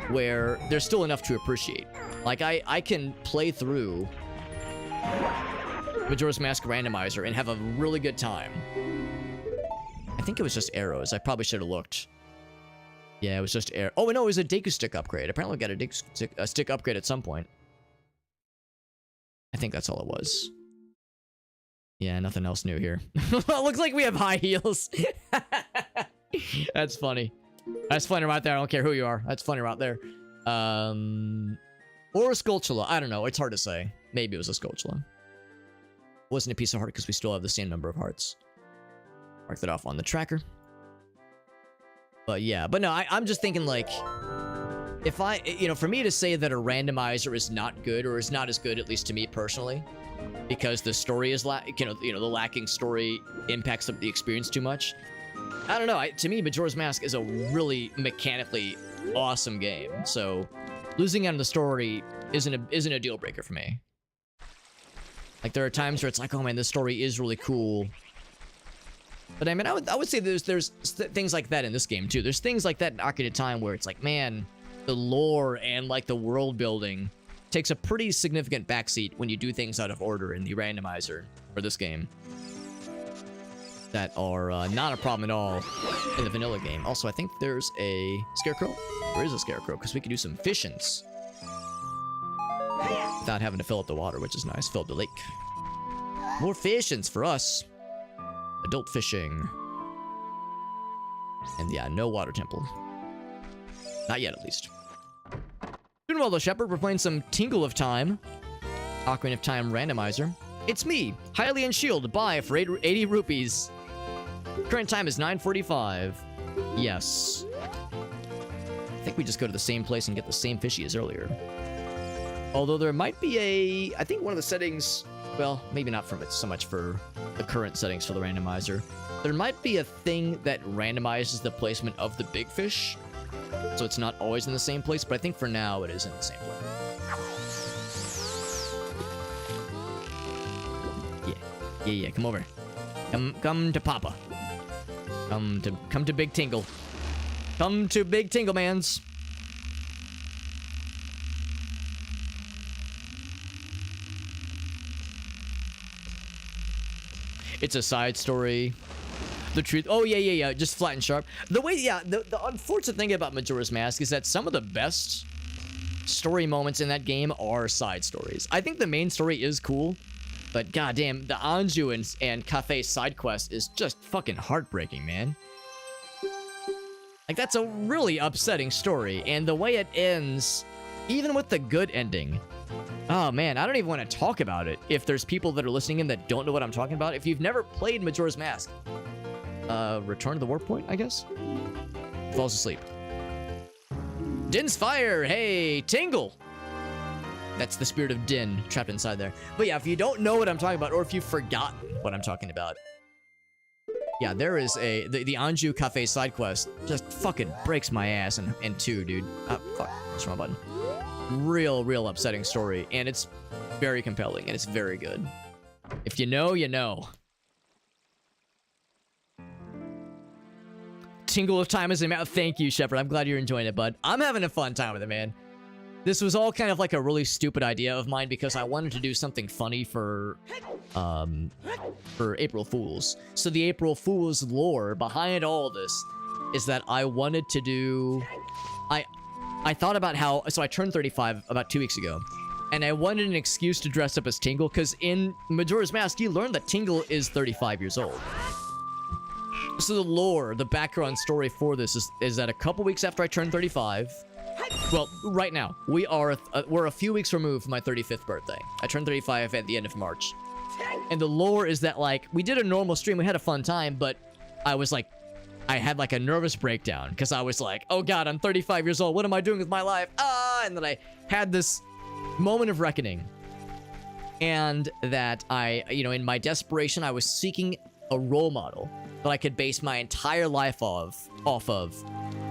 where there's still enough to appreciate. Like, I can play through Majora's Mask Randomizer and have a really good time. I think it was just arrows. I probably should have looked. Yeah, it was just arrows. Oh, no, it was a Deku Stick upgrade. Apparently we got a Deku Stick upgrade at some point. I think that's all it was. Yeah, nothing else new here. Looks like we have high heels. That's funny. That's funny right there. I don't care who you are. That's funny right there. Or a Skulltula. I don't know. It's hard to say. Maybe it was a Skulltula. Wasn't a piece of heart because we still have the same number of hearts. Mark that off on the tracker. But yeah. But no, I'm just thinking like... If you know, for me to say that a randomizer is not good, or is not as good, at least to me personally, because the story is the lacking story impacts the experience too much. I don't know. To me, Majora's Mask is a really mechanically awesome game. So, losing out on the story isn't a deal breaker for me. Like, there are times where it's like, oh man, this story is really cool. But I mean, I would say there's things like that in this game too. There's things like that in Ocarina of Time where it's like, man, the lore and like the world building takes a pretty significant backseat when you do things out of order in the randomizer for this game. That are not a problem at all in the vanilla game. Also, I think there's a scarecrow. There is a scarecrow, because we can do some fishings without having to fill up the water, which is nice. Fill up the lake. More fishings for us. Adult fishing. And yeah, no water temple. Not yet, at least. Doing well, though, Shepard. We're playing some Tingle of Time. Ocarina of Time Randomizer. It's me, Hylian Shield. Buy for 80 rupees. Current time is 9:45. Yes. I think we just go to the same place and get the same fishy as earlier. Although there might be I think one of the settings, well, maybe not from it so much for the current settings for the randomizer. There might be a thing that randomizes the placement of the big fish. So it's not always in the same place, but I think for now it is in the same place. Yeah, come over. Come to Papa. Come to Big Tingle. Come to Big Tingle Mans. It's a side story. The truth. Oh, yeah. Just flat and sharp. The way, yeah, the unfortunate thing about Majora's Mask is that some of the best story moments in that game are side stories. I think the main story is cool, but goddamn, the Anju and Cafe side quest is just fucking heartbreaking, man. Like, that's a really upsetting story, and the way it ends Even with the good ending. Oh man, I don't even want to talk about it. If there's people that are listening in that don't know what I'm talking about, if you've never played Majora's Mask, Return to the Warp Point, I guess? Falls asleep. Din's fire! Hey, Tingle! That's the spirit of Din trapped inside there. But yeah, if you don't know what I'm talking about, or if you've forgotten what I'm talking about, yeah, there is the Anju Cafe side quest just fucking breaks my ass in two, dude. Fuck, that's the wrong button. Real upsetting story, and it's very compelling, and it's very good. If you know, you know. Tingle of time is a mouth. Thank you, Shepard. I'm glad you're enjoying it, bud. I'm having a fun time with it, man. This was all kind of like a really stupid idea of mine because I wanted to do something funny for April Fools. So the April Fools lore behind all this is that I wanted to do... I thought about how... So I turned 35 about 2 weeks ago, and I wanted an excuse to dress up as Tingle, because in Majora's Mask, you learn that Tingle is 35 years old. So the lore, the background story for this is that a couple weeks after I turned 35... Well, right now, we're a few weeks removed from my 35th birthday. I turned 35 at the end of March. And the lore is that, like, we did a normal stream, we had a fun time, but I was like... I had like a nervous breakdown because I was like, oh god, I'm 35 years old. What am I doing with my life? And then I had this moment of reckoning. And that in my desperation, I was seeking a role model that I could base my entire life off of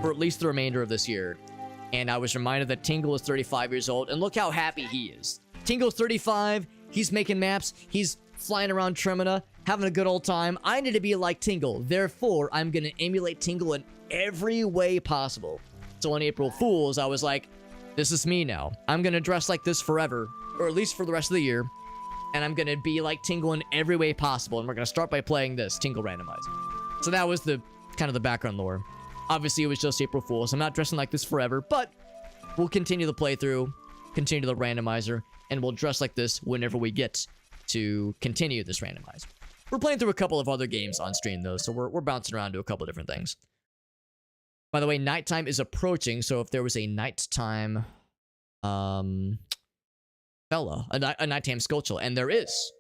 for at least the remainder of this year. And I was reminded that Tingle is 35 years old, and look how happy he is. Tingle's 35, he's making maps, he's flying around Tremina, having a good old time. I need to be like Tingle, therefore I'm gonna emulate Tingle in every way possible. So on April Fools, I was like, this is me now. I'm gonna dress like this forever, or at least for the rest of the year, and I'm gonna be like Tingle in every way possible, and we're gonna start by playing this, Tingle Randomizer. So that was the kind of the background lore. Obviously, it was just April Fools. I'm not dressing like this forever, but we'll continue the playthrough, continue the randomizer, and we'll dress like this whenever we get to continue this randomizer. We're playing through a couple of other games on stream, though, so we're bouncing around to a couple of different things. By the way, nighttime is approaching, so if there was a nighttime fella, a nighttime sculpture, and there is.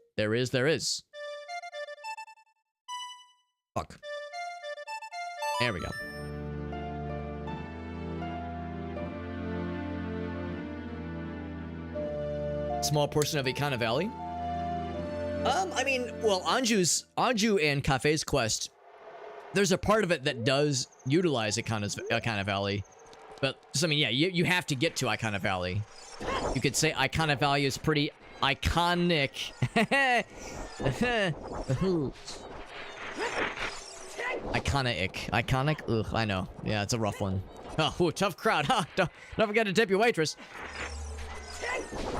Fuck. There we go. Small portion of Ikana Valley. I mean, well, Anju and Cafe's quest, there's a part of it that does utilize Ikana Valley. But, so, I mean, yeah, you have to get to Ikana Valley. You could say Ikana Valley is pretty iconic. Iconic? Ugh, I know. Yeah, it's a rough one. Oh, ooh, tough crowd. Huh? Don't forget to tip your waitress.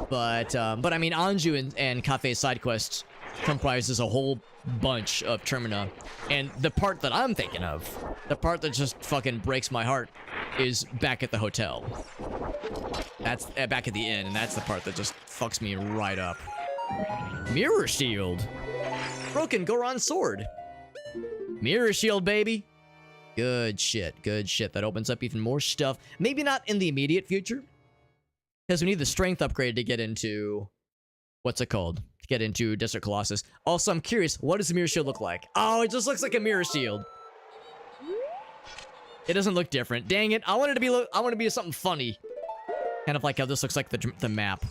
But I mean, Anju and Cafe's side quest comprises a whole bunch of Termina. And the part that I'm thinking of, the part that just fucking breaks my heart, is back at the hotel. That's back at the inn, and that's the part that just fucks me right up. Mirror Shield. Broken Goron Sword. Mirror Shield, baby. Good shit, good shit. That opens up even more stuff. Maybe not in the immediate future, because we need the strength upgrade to get into... What's it called? To get into Desert Colossus. Also, I'm curious, what does the Mirror Shield look like? Oh, it just looks like a Mirror Shield. It doesn't look different. Dang it, I want it to be something funny. Kind of like how this looks like the map.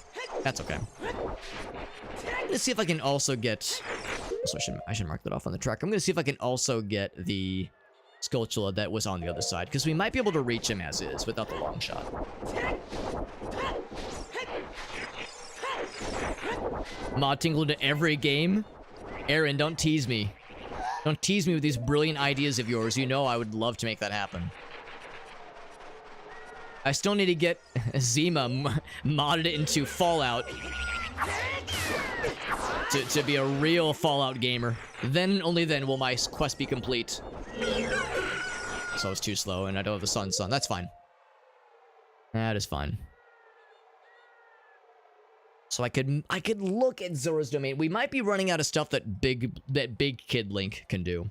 That's okay. Let's see if I can also get... So I should mark that off on the track. I'm gonna see if I can also get the Skulltula that was on the other side, because we might be able to reach him as is without the long shot. Mod Tingle to every game? Aaron, don't tease me. Don't tease me with these brilliant ideas of yours. You know I would love to make that happen. I still need to get Zima modded into Fallout to be a real Fallout gamer. Then, only then, will my quest be complete. So it's too slow, and I don't have the sun. That's fine. That is fine. So I could look at Zora's Domain. We might be running out of stuff that big Kid Link can do.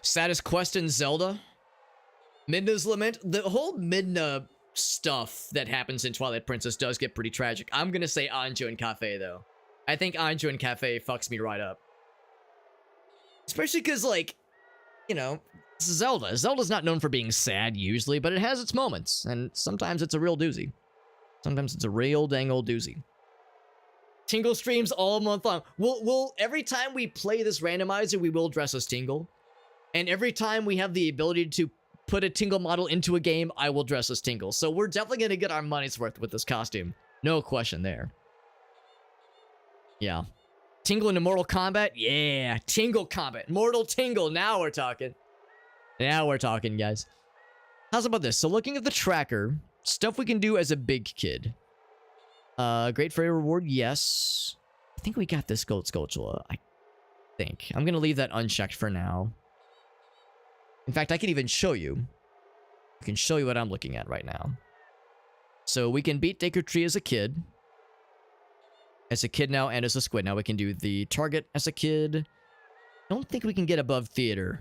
Saddest quest in Zelda? Midna's Lament. The whole Midna stuff that happens in Twilight Princess does get pretty tragic. I'm gonna say Anjo and Cafe, though. I think Anjo and Cafe fucks me right up. Especially because, like, you know, Zelda. Zelda's not known for being sad, usually, but it has its moments. And sometimes it's a real doozy. Sometimes it's a real dang old doozy. Tingle streams all month long. We'll every time we play this randomizer, we will dress as Tingle. And every time we have the ability to put a Tingle model into a game, I will dress as Tingle. So we're definitely going to get our money's worth with this costume. No question there. Yeah. Tingle into Mortal Kombat? Yeah. Tingle Combat. Mortal Tingle. Now we're talking. Now we're talking, guys. How's about this? So looking at the tracker, stuff we can do as a big kid. Great Fairy Reward, yes. I think we got this Gold Skulltula, I think. I'm going to leave that unchecked for now. In fact, I can even show you. I can show you what I'm looking at right now. So we can beat Deku Tree as a kid. As a kid now and as a squid. Now we can do the target as a kid. I don't think we can get above theater.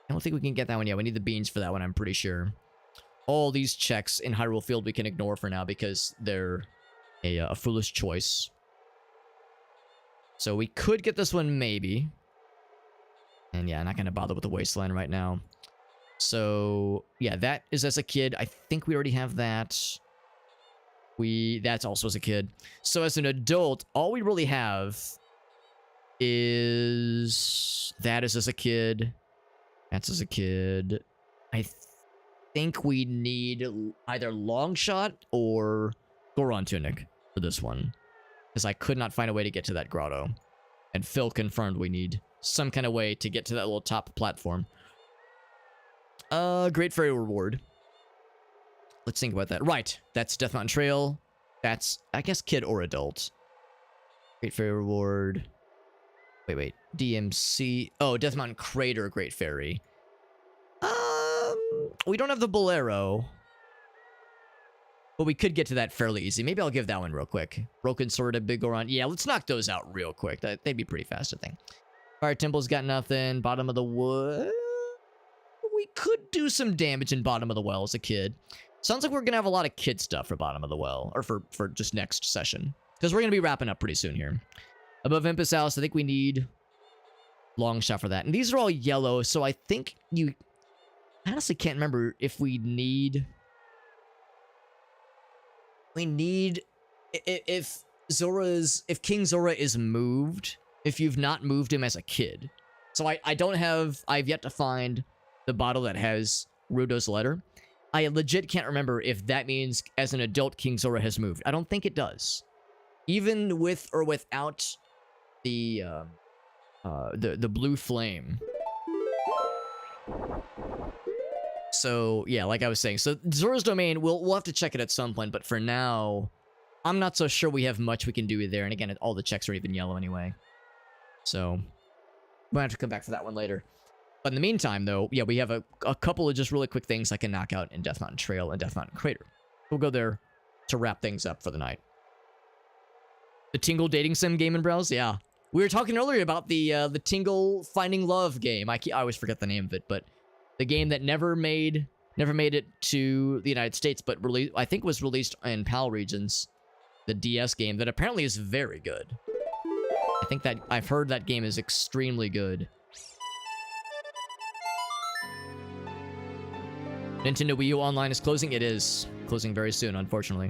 I don't think we can get that one yet. We need the beans for that one, I'm pretty sure. All these checks in Hyrule Field we can ignore for now because they're a foolish choice. So we could get this one maybe. And yeah, I'm not going to bother with the Wasteland right now. So yeah, that is as a kid. I think we already have that. That's also as a kid. So as an adult, all we really have is that is as a kid. That's as a kid. I think we need either Longshot or Goron Tunic for this one. Because I could not find a way to get to that grotto. And Phil confirmed we need some kind of way to get to that little top platform. Great Fairy Reward. Let's think about that. Right, that's Death Mountain Trail. That's, I guess, kid or adult. Great Fairy Reward. Wait. DMC. Oh, Death Mountain Crater Great Fairy. We don't have the Bolero. But we could get to that fairly easy. Maybe I'll give that one real quick. Broken Sword and Big Goron. Yeah, let's knock those out real quick. They'd be pretty fast, I think. Fire Temple's got nothing. Bottom of the Wood. We could do some damage in Bottom of the Well as a kid. Sounds like we're going to have a lot of kid stuff for Bottom of the Well. Or for just next session. Because we're going to be wrapping up pretty soon here. Above Impus House, I think we need Long Shot for that. And these are all yellow, so I think you... I honestly can't remember if we need... If King Zora is moved, if you've not moved him as a kid. So I've yet to find the bottle that has Rudo's letter. I legit can't remember if that means as an adult King Zora has moved. I don't think it does. Even with or without the blue flame. So, yeah, like I was saying. So, Zora's Domain, we'll have to check it at some point. But for now, I'm not so sure we have much we can do there. And again, all the checks are even yellow anyway. So, we'll have to come back for that one later. But in the meantime, though, yeah, we have a couple of just really quick things I can knock out in Death Mountain Trail and Death Mountain Crater. We'll go there to wrap things up for the night. The Tingle dating sim game and browse? Yeah. We were talking earlier about the Tingle Finding Love game. I always forget the name of it, but... the game that never made it to the United States, but I think was released in PAL regions. The DS game that apparently is very good. I think that I've heard that game is extremely good. Nintendo Wii U Online is closing. It is closing very soon, unfortunately.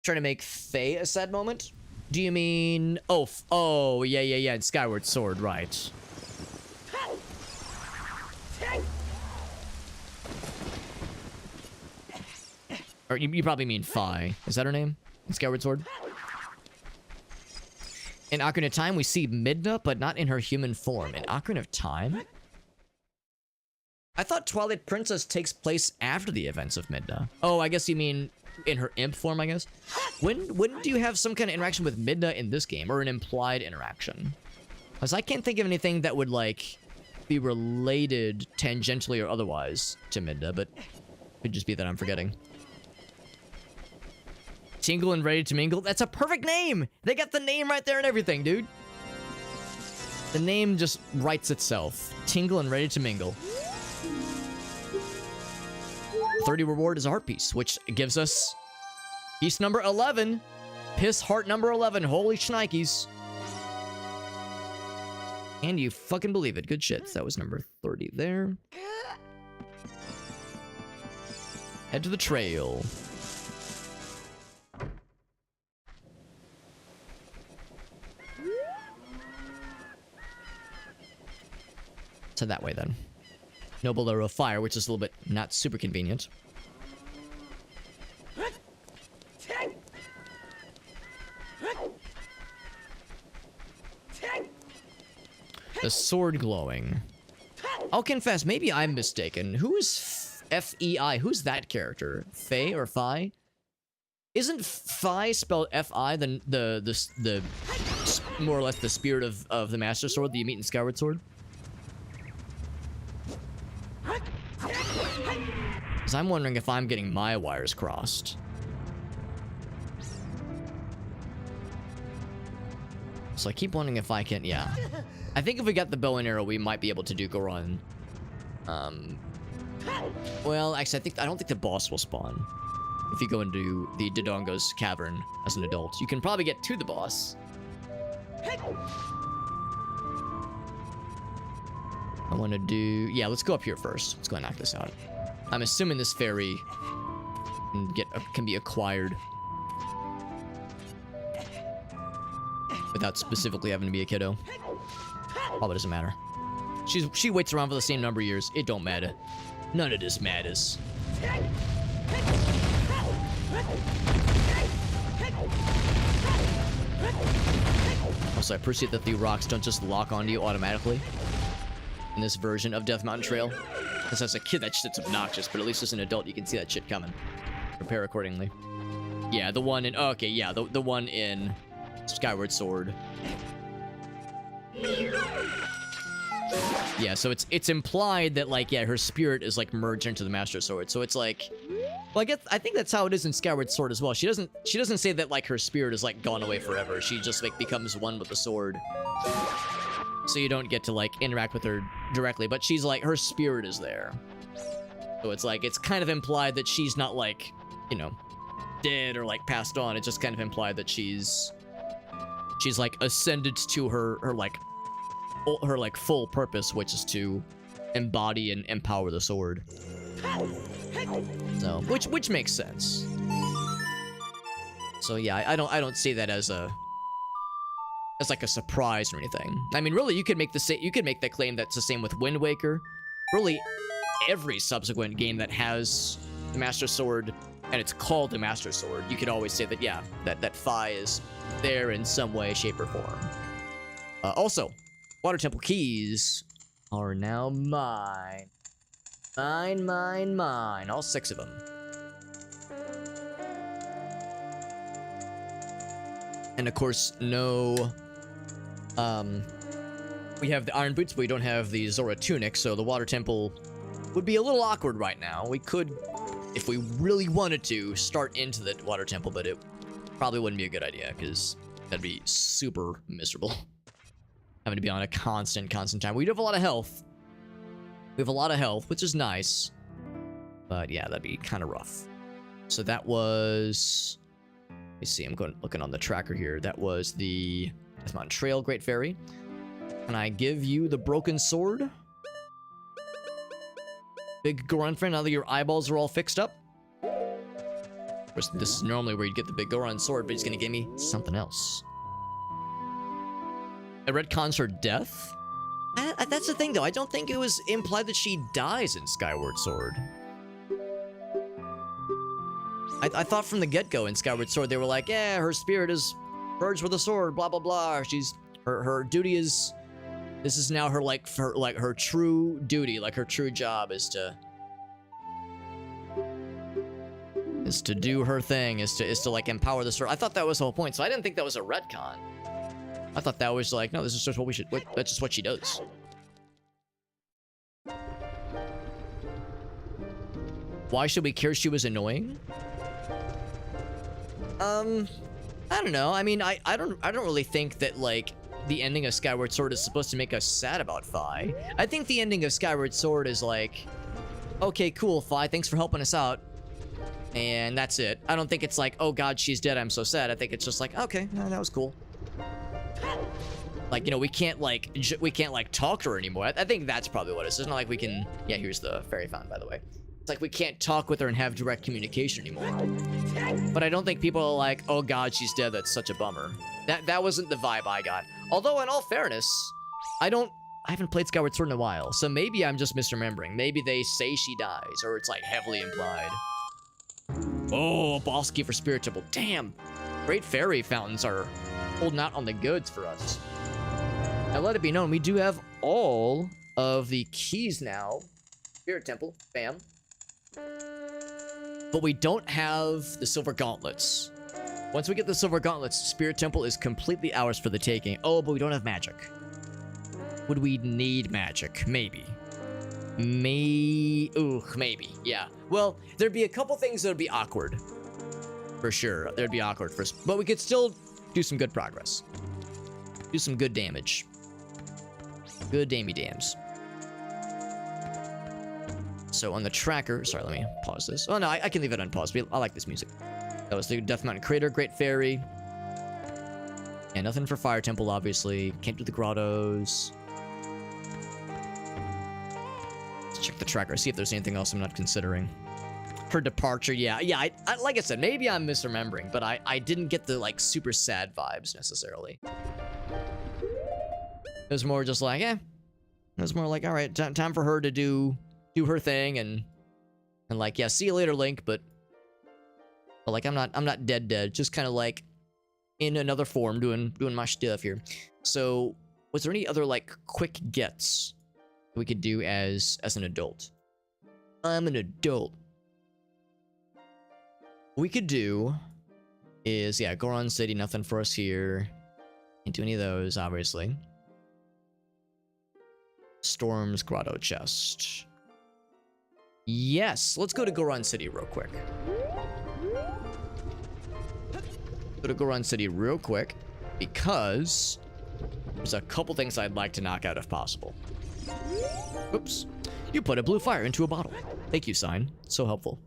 Trying to make Faye a sad moment. Do you mean... Oh, yeah, and Skyward Sword, right. Or you probably mean Fi. Is that her name? In Skyward Sword? In Ocarina of Time, we see Midna, but not in her human form. In Ocarina of Time? I thought Twilight Princess takes place after the events of Midna. Oh, I guess you mean... in her imp form, I guess. When do you have some kind of interaction with Midna in this game, or an implied interaction? Because I can't think of anything that would, like, be related tangentially or otherwise to Midna, but it could just be that I'm forgetting. Tingle and Ready to Mingle? That's a perfect name! They got the name right there and everything, dude! The name just writes itself. Tingle and ready to mingle. 30 reward is a heart piece, which gives us piece number 11. Piss heart number 11. Holy shnikes. And you fucking believe it. Good shit. That was number 30 there. Head to the trail. So that way then. Noble Arrow of Fire, which is a little bit not super convenient. The sword glowing. I'll confess, maybe I'm mistaken. Who is F-E-I? Who's that character? Fae or Fi? Isn't Fi spelled F-I the more or less the spirit of the Master Sword that you meet in Skyward Sword? Because I'm wondering if I'm getting my wires crossed. So I keep wondering if I can, yeah. I think if we got the bow and arrow, we might be able to do Goron. Well, actually, I don't think the boss will spawn. If you go into the Dodongo's cavern as an adult, you can probably get to the boss. I want to do, yeah, let's go up here first. Let's go and knock this out. I'm assuming this fairy can be acquired without specifically having to be a kiddo. Probably doesn't matter. She waits around for the same number of years. It don't matter. None of this matters. Also, I appreciate that the rocks don't just lock onto you automatically in this version of Death Mountain Trail. Because as a kid, that shit's obnoxious, but at least as an adult, you can see that shit coming. Prepare accordingly. Yeah, the one in... Oh, okay, yeah, the one in Skyward Sword. Yeah, so it's implied that, like, yeah, her spirit is, like, merged into the Master Sword. So it's like... Well, I think that's how it is in Skyward Sword as well. She doesn't say that, like, her spirit is, like, gone away forever. She just, like, becomes one with the sword. So you don't get to, like, interact with her directly, but she's, like, her spirit is there. So it's, like, it's kind of implied that she's not, like, you know, dead or, like, passed on. It's just kind of implied that she's like, ascended to her full purpose, which is to embody and empower the sword. So, which makes sense. So, yeah, I don't see that as like a surprise or anything. I mean, really, you could make that claim that's the same with Wind Waker. Really, every subsequent game that has the Master Sword and it's called the Master Sword, you could always say that, yeah, that Fi is there in some way, shape, or form. Also, Water Temple keys are now mine. Mine. All 6 of them. And of course, no... we have the Iron Boots, but we don't have the Zora Tunic, so the Water Temple would be a little awkward right now. We could, if we really wanted to, start into the Water Temple, but it probably wouldn't be a good idea, because that'd be super miserable. Having to be on a constant time. We do have a lot of health. We have a lot of health, which is nice. But yeah, that'd be kind of rough. So that was... Let me see, I'm looking on the tracker here. That was the Death Mountain Trail Great Fairy. Can I give you the broken sword? Big Goron friend, now that your eyeballs are all fixed up. Of course, this is normally where you'd get the big Goron sword, but he's gonna give me something else. A retcons her death? That's the thing, though. I don't think it was implied that she dies in Skyward Sword. I thought from the get-go in Skyward Sword, they were like, yeah, her spirit is merged with a sword, blah, blah, blah. Her duty is... This is now her true duty, like her true job is to do her thing, is to like empower the sword. I thought that was the whole point, so I didn't think that was a retcon. I thought that was like, no, this is just what that's just what she does. Why should we care she was annoying? I don't know. I mean, I don't really think that, like, the ending of Skyward Sword is supposed to make us sad about Fi. I think the ending of Skyward Sword is like, okay, cool, Fi, thanks for helping us out. And that's it. I don't think it's like, oh god, she's dead, I'm so sad. I think it's just like, okay, no, that was cool. Like, you know, we can't like talk to her anymore. I think that's probably what it is. It's not like we can, yeah, here's the fairy fountain, by the way. It's like we can't talk with her and have direct communication anymore. But I don't think people are like, oh god, she's dead, that's such a bummer. That wasn't the vibe I got. Although, in all fairness, I haven't played Skyward Sword in a while, so maybe I'm just misremembering. Maybe they say she dies, or it's like heavily implied. Oh, a boss key for Spirit Temple. Damn! Great fairy fountains are holding out on the goods for us. Now, let it be known, we do have all of the keys now. Spirit Temple, bam. But we don't have the Silver Gauntlets. Once we get the Silver Gauntlets, Spirit Temple is completely ours for the taking. Oh, but we don't have magic. Would we need magic? Maybe. Maybe. Yeah. Well, there'd be a couple things that would be awkward. For sure. There'd be awkward first. But we could still do some good progress. Do some good damage. Good dammy dams. So on the tracker... Sorry, let me pause this. Oh, no, I can leave it unpaused. I like this music. That was the Death Mountain Crater, Great Fairy. And nothing for Fire Temple, obviously. Can't do the grottos. Let's check the tracker, see if there's anything else I'm not considering. For departure, yeah. I like I said, maybe I'm misremembering, but I didn't get the, like, super sad vibes, necessarily. It was more just like, eh. It was more like, alright, time for her to do her thing, and like, yeah, see you later, Link, but like, I'm not dead, just kind of like in another form doing my stuff here. So was there any other like quick gets we could do as an adult? I'm an adult. What we could do is, yeah, Goron City, nothing for us here. Can't do any of those, obviously. Storm's Grotto Chest. Yes, let's go to Goron City real quick. Go to Goron City real quick, because there's a couple things I'd like to knock out if possible. Oops. You put a blue fire into a bottle. Thank you, sign. So helpful.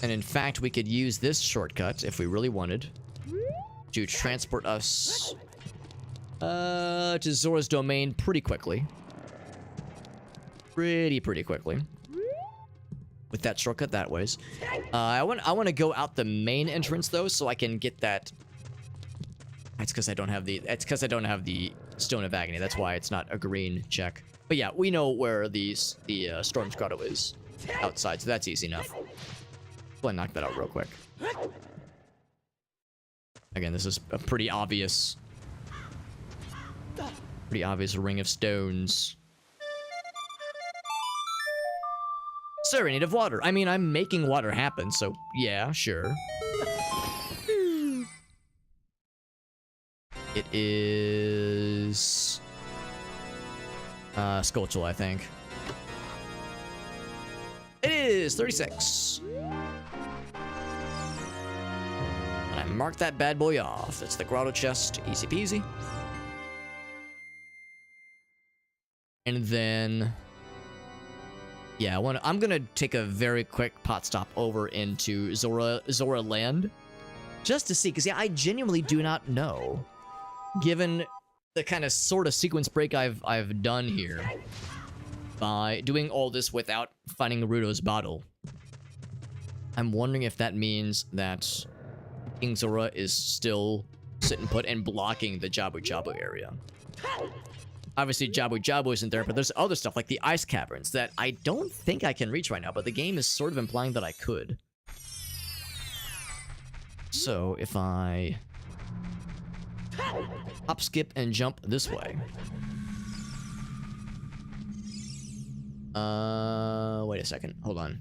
And in fact, we could use this shortcut if we really wanted to transport us to Zora's domain pretty quickly. Pretty quickly. With that shortcut that ways. I want to go out the main entrance though, so I can get that. It's because I don't have the Stone of Agony. That's why it's not a green check. But yeah, we know where the Storm's Grotto is outside, so that's easy enough. Go ahead and knock that out real quick. Again, this is a pretty obvious ring of stones. Serenade of water. I mean, I'm making water happen, so yeah, sure. It is Skulltula, I think. It is 36. And I marked that bad boy off. That's the grotto chest, easy peasy. And then, yeah, I'm gonna take a very quick pot stop over into Zora Land, just to see, because yeah, I genuinely do not know, given the kind of sort of sequence break I've done here by doing all this without finding Naruto's bottle. I'm wondering if that means that King Zora is still sitting put and blocking the Jabu Jabu area. Obviously, Jabu Jabu isn't there, but there's other stuff like the ice caverns that I don't think I can reach right now, but the game is sort of implying that I could. So, if I hop, skip, and jump this way. Wait a second. Hold on.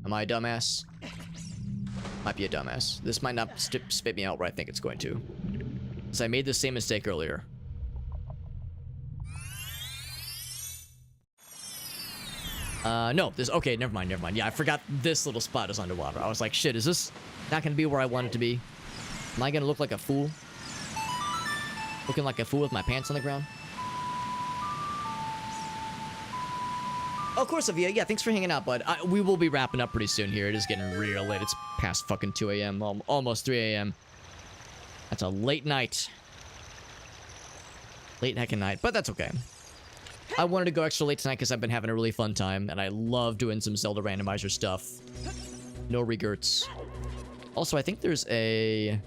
Am I a dumbass? Might be a dumbass. This might not spit me out where I think it's going to. Because I made the same mistake earlier. No, this, okay, never mind. Yeah, I forgot this little spot is underwater. I was like, shit, is this not gonna be where I want it to be? Am I gonna look like a fool? Looking like a fool with my pants on the ground? Oh, of course, Avia. Yeah, thanks for hanging out, bud. We will be wrapping up pretty soon here. It is getting real late. It's past fucking 2 a.m. Almost 3 a.m. That's a late night. Late heckin' night, but that's okay. I wanted to go extra late tonight because I've been having a really fun time, and I love doing some Zelda Randomizer stuff. No regrets. Also, I think there's a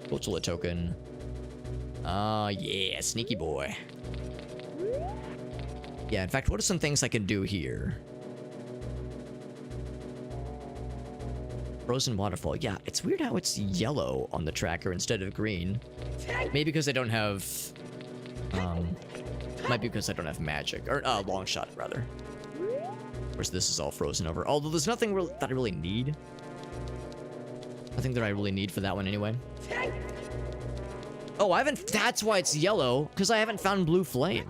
Cultula token. Yeah, sneaky boy. Yeah, in fact, what are some things I can do here? Frozen waterfall. Yeah, it's weird how it's yellow on the tracker instead of green. Maybe because I don't have... might be because I don't have magic. Or, long shot, rather. Of course, this is all frozen over. Although there's nothing that I really need. Nothing that I really need for that one anyway. Oh, I haven't... That's why it's yellow. Because I haven't found blue flame.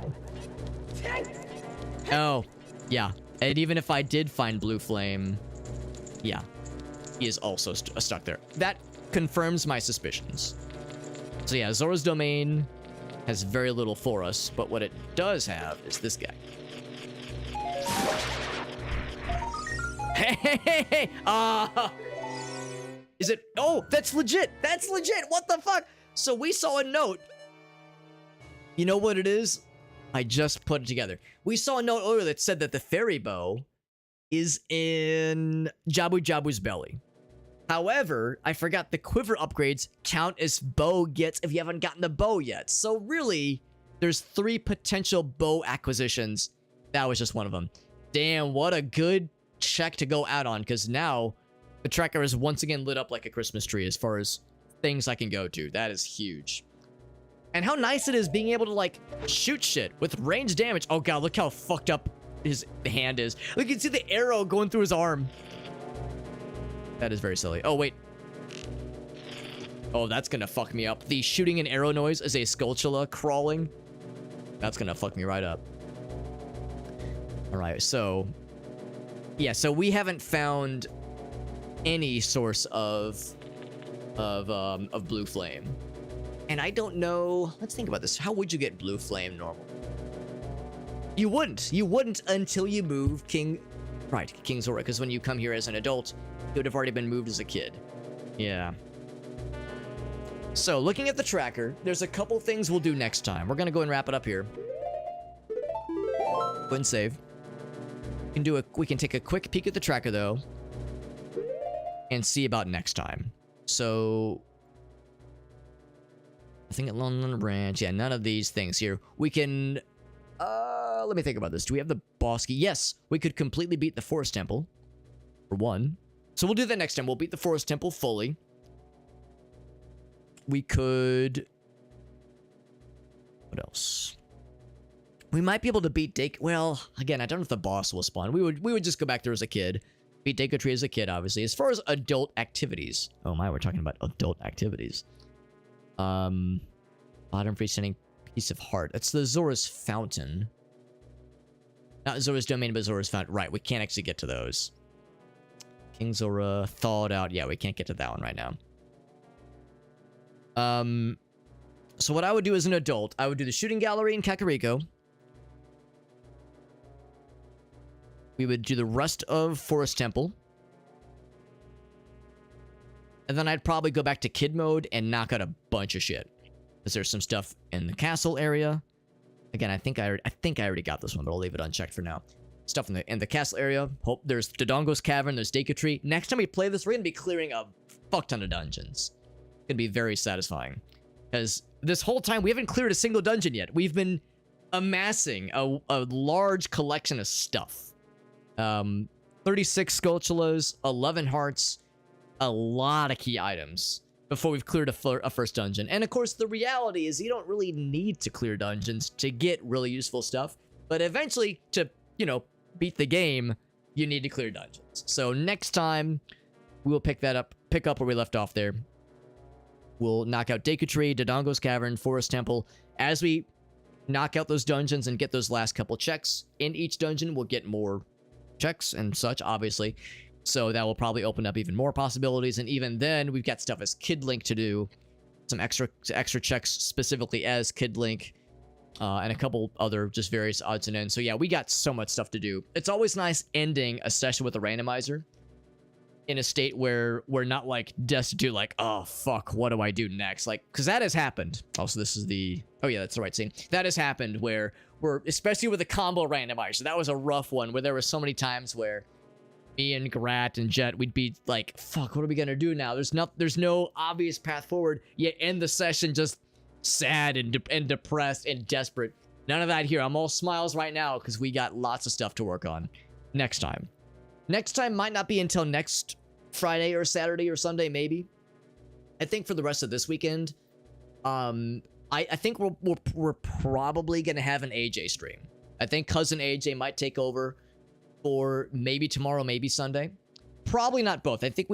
Oh, yeah. And even if I did find blue flame... Yeah. He is also stuck there. That confirms my suspicions. So yeah, Zora's Domain has very little for us, but what it does have is this guy. Hey! Is it... Oh, that's legit! That's legit! What the fuck? So we saw a note. You know what it is? I just put it together. We saw a note earlier that said that the fairy bow is in Jabu Jabu's belly. However, I forgot the quiver upgrades count as bow gets if you haven't gotten the bow yet. So really, there's 3 potential bow acquisitions. That was just one of them. Damn, what a good check to go out on, because now the tracker is once again lit up like a Christmas tree as far as things I can go to. That is huge. And how nice it is being able to, like, shoot shit with range damage. Oh god, look how fucked up his hand is. Look, you can see the arrow going through his arm. That is very silly. Oh, wait. Oh, that's gonna fuck me up. The shooting an arrow noise is a Skulltula crawling. That's gonna fuck me right up. Alright, so... Yeah, so we haven't found any source of blue flame. And I don't know... Let's think about this. How would you get blue flame normal? You wouldn't. You wouldn't until you move King Zora. Because when you come here as an adult, you would have already been moved as a kid. Yeah. So, looking at the tracker, there's a couple things we'll do next time. We're gonna go and wrap it up here. Go and save. We can take a quick peek at the tracker, though. And see about next time. So... I think at Lone Ranch, yeah, none of these things here. We can, let me think about this. Do we have the boss key? Yes, we could completely beat the Forest Temple, for one. So we'll do that next time. We'll beat the Forest Temple fully. We could, what else? We might be able to beat well, again, I don't know if the boss will spawn. We would just go back there as a kid. Beat Deku Tree as a kid, obviously. As far as adult activities. Oh my, we're talking about adult activities. Bottom freestanding piece of heart. That's the Zora's Fountain. Not Zora's Domain, but Zora's Fountain. Right, we can't actually get to those. King Zora, thawed out. Yeah, we can't get to that one right now. So what I would do as an adult, I would do the shooting gallery in Kakariko. We would do the rest of Forest Temple. And then I'd probably go back to kid mode and knock out a bunch of shit. Because there's some stuff in the castle area. Again, I think I already got this one, but I'll leave it unchecked for now. Stuff in the castle area. Hope there's Dodongo's Cavern, there's Deku Tree. Next time we play this, we're gonna be clearing a fuck ton of dungeons. It's gonna be very satisfying. Because this whole time, we haven't cleared a single dungeon yet. We've been amassing a large collection of stuff. 36 Skulltulas, 11 hearts, a lot of key items before we've cleared a first dungeon. And of course, the reality is you don't really need to clear dungeons to get really useful stuff. But eventually, to, you know, beat the game, you need to clear dungeons. So next time, we will pick up where we left off there. We'll knock out Deku Tree, Dodongo's Cavern, Forest Temple. As we knock out those dungeons and get those last couple checks in each dungeon, we'll get more checks and such, obviously. So that will probably open up even more possibilities. And even then, we've got stuff as Kid Link to do. Some extra checks specifically as Kid Link. And a couple other just various odds and ends. So yeah, we got so much stuff to do. It's always nice ending a session with a randomizer in a state where we're not like destitute, like, oh fuck, what do I do next? Like, because that has happened. Also, this is the, oh yeah, that's the right scene. That has happened where we're, especially with a combo randomizer, that was a rough one where there were so many times where me and Grat and Jet, we'd be like, fuck, what are we gonna do now? There's no obvious path forward. Yet end the session just sad and depressed and desperate. None of that here. I'm all smiles right now because we got lots of stuff to work on next time. Next time might not be until next Friday or Saturday or Sunday, maybe. I think for the rest of this weekend, I think we're probably gonna have an AJ stream. I think cousin AJ might take over for maybe tomorrow, maybe Sunday. Probably not both. I think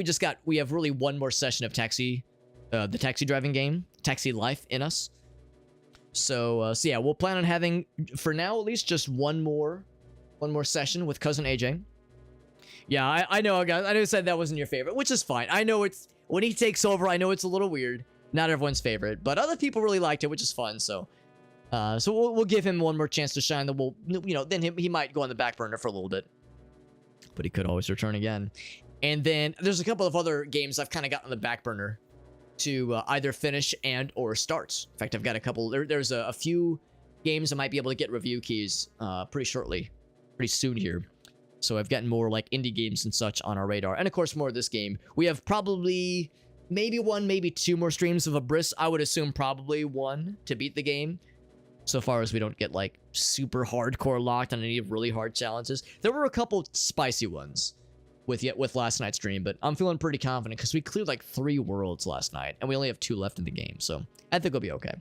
we have really one more session of the taxi driving game, Taxi Life in us. So yeah, we'll plan on having, for now at least, just one more session with cousin AJ. Yeah, I know, guys. I know you said that wasn't your favorite, which is fine. I know it's, when he takes over, I know it's a little weird. Not everyone's favorite, but other people really liked it, which is fun. So we'll give him one more chance to shine. Then then he might go on the back burner for a little bit, but he could always return again. And then there's a couple of other games I've kind of got on the back burner to either finish and or start. In fact, I've got a couple. There's a few games I might be able to get review keys pretty soon here. So I've gotten more like indie games and such on our radar, and of course more of this game. We have probably maybe one, maybe two more streams of Abyss. I would assume probably one to beat the game, so far as we don't get like super hardcore locked on any really hard challenges. There were a couple spicy ones with last night's stream, but I'm feeling pretty confident because we cleared like 3 worlds last night, and we only have 2 left in the game, so I think we'll be okay.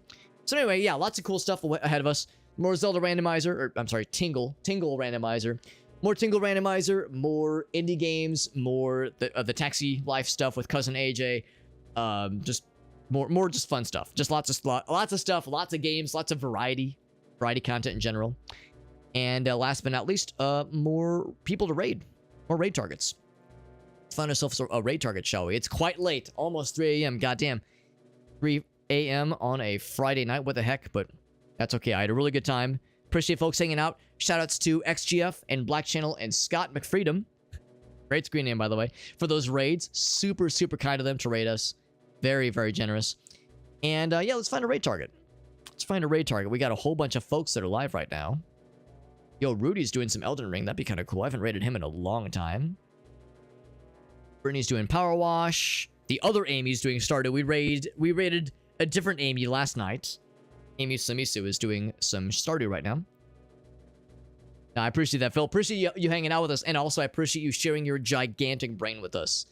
So anyway, yeah, lots of cool stuff ahead of us. More Zelda randomizer, or I'm sorry, Tingle randomizer. More Tingle randomizer, more indie games, more the Taxi Life stuff with cousin AJ. Just more just fun stuff. Just lots of stuff, lots of games, lots of variety content in general. And last but not least, more people to raid. More raid targets. Let's find ourselves a raid target, shall we? It's quite late. Almost 3 a.m. Goddamn. 3 a.m. on a Friday night. What the heck? But that's okay. I had a really good time. Appreciate folks hanging out. Shoutouts to XGF and Black Channel and Scott McFreedom. Great screen name, by the way. For those raids. Super, super kind of them to raid us. Very, very generous. And yeah, let's find a raid target. We got a whole bunch of folks that are live right now. Yo, Rudy's doing some Elden Ring. That'd be kind of cool. I haven't raided him in a long time. Brittany's doing Power Wash. The other Amy's doing Stardew. We raided a different Amy last night. Amy Samisu is doing some Stardew right now. I appreciate that, Phil. Appreciate you hanging out with us. And also, I appreciate you sharing your gigantic brain with us.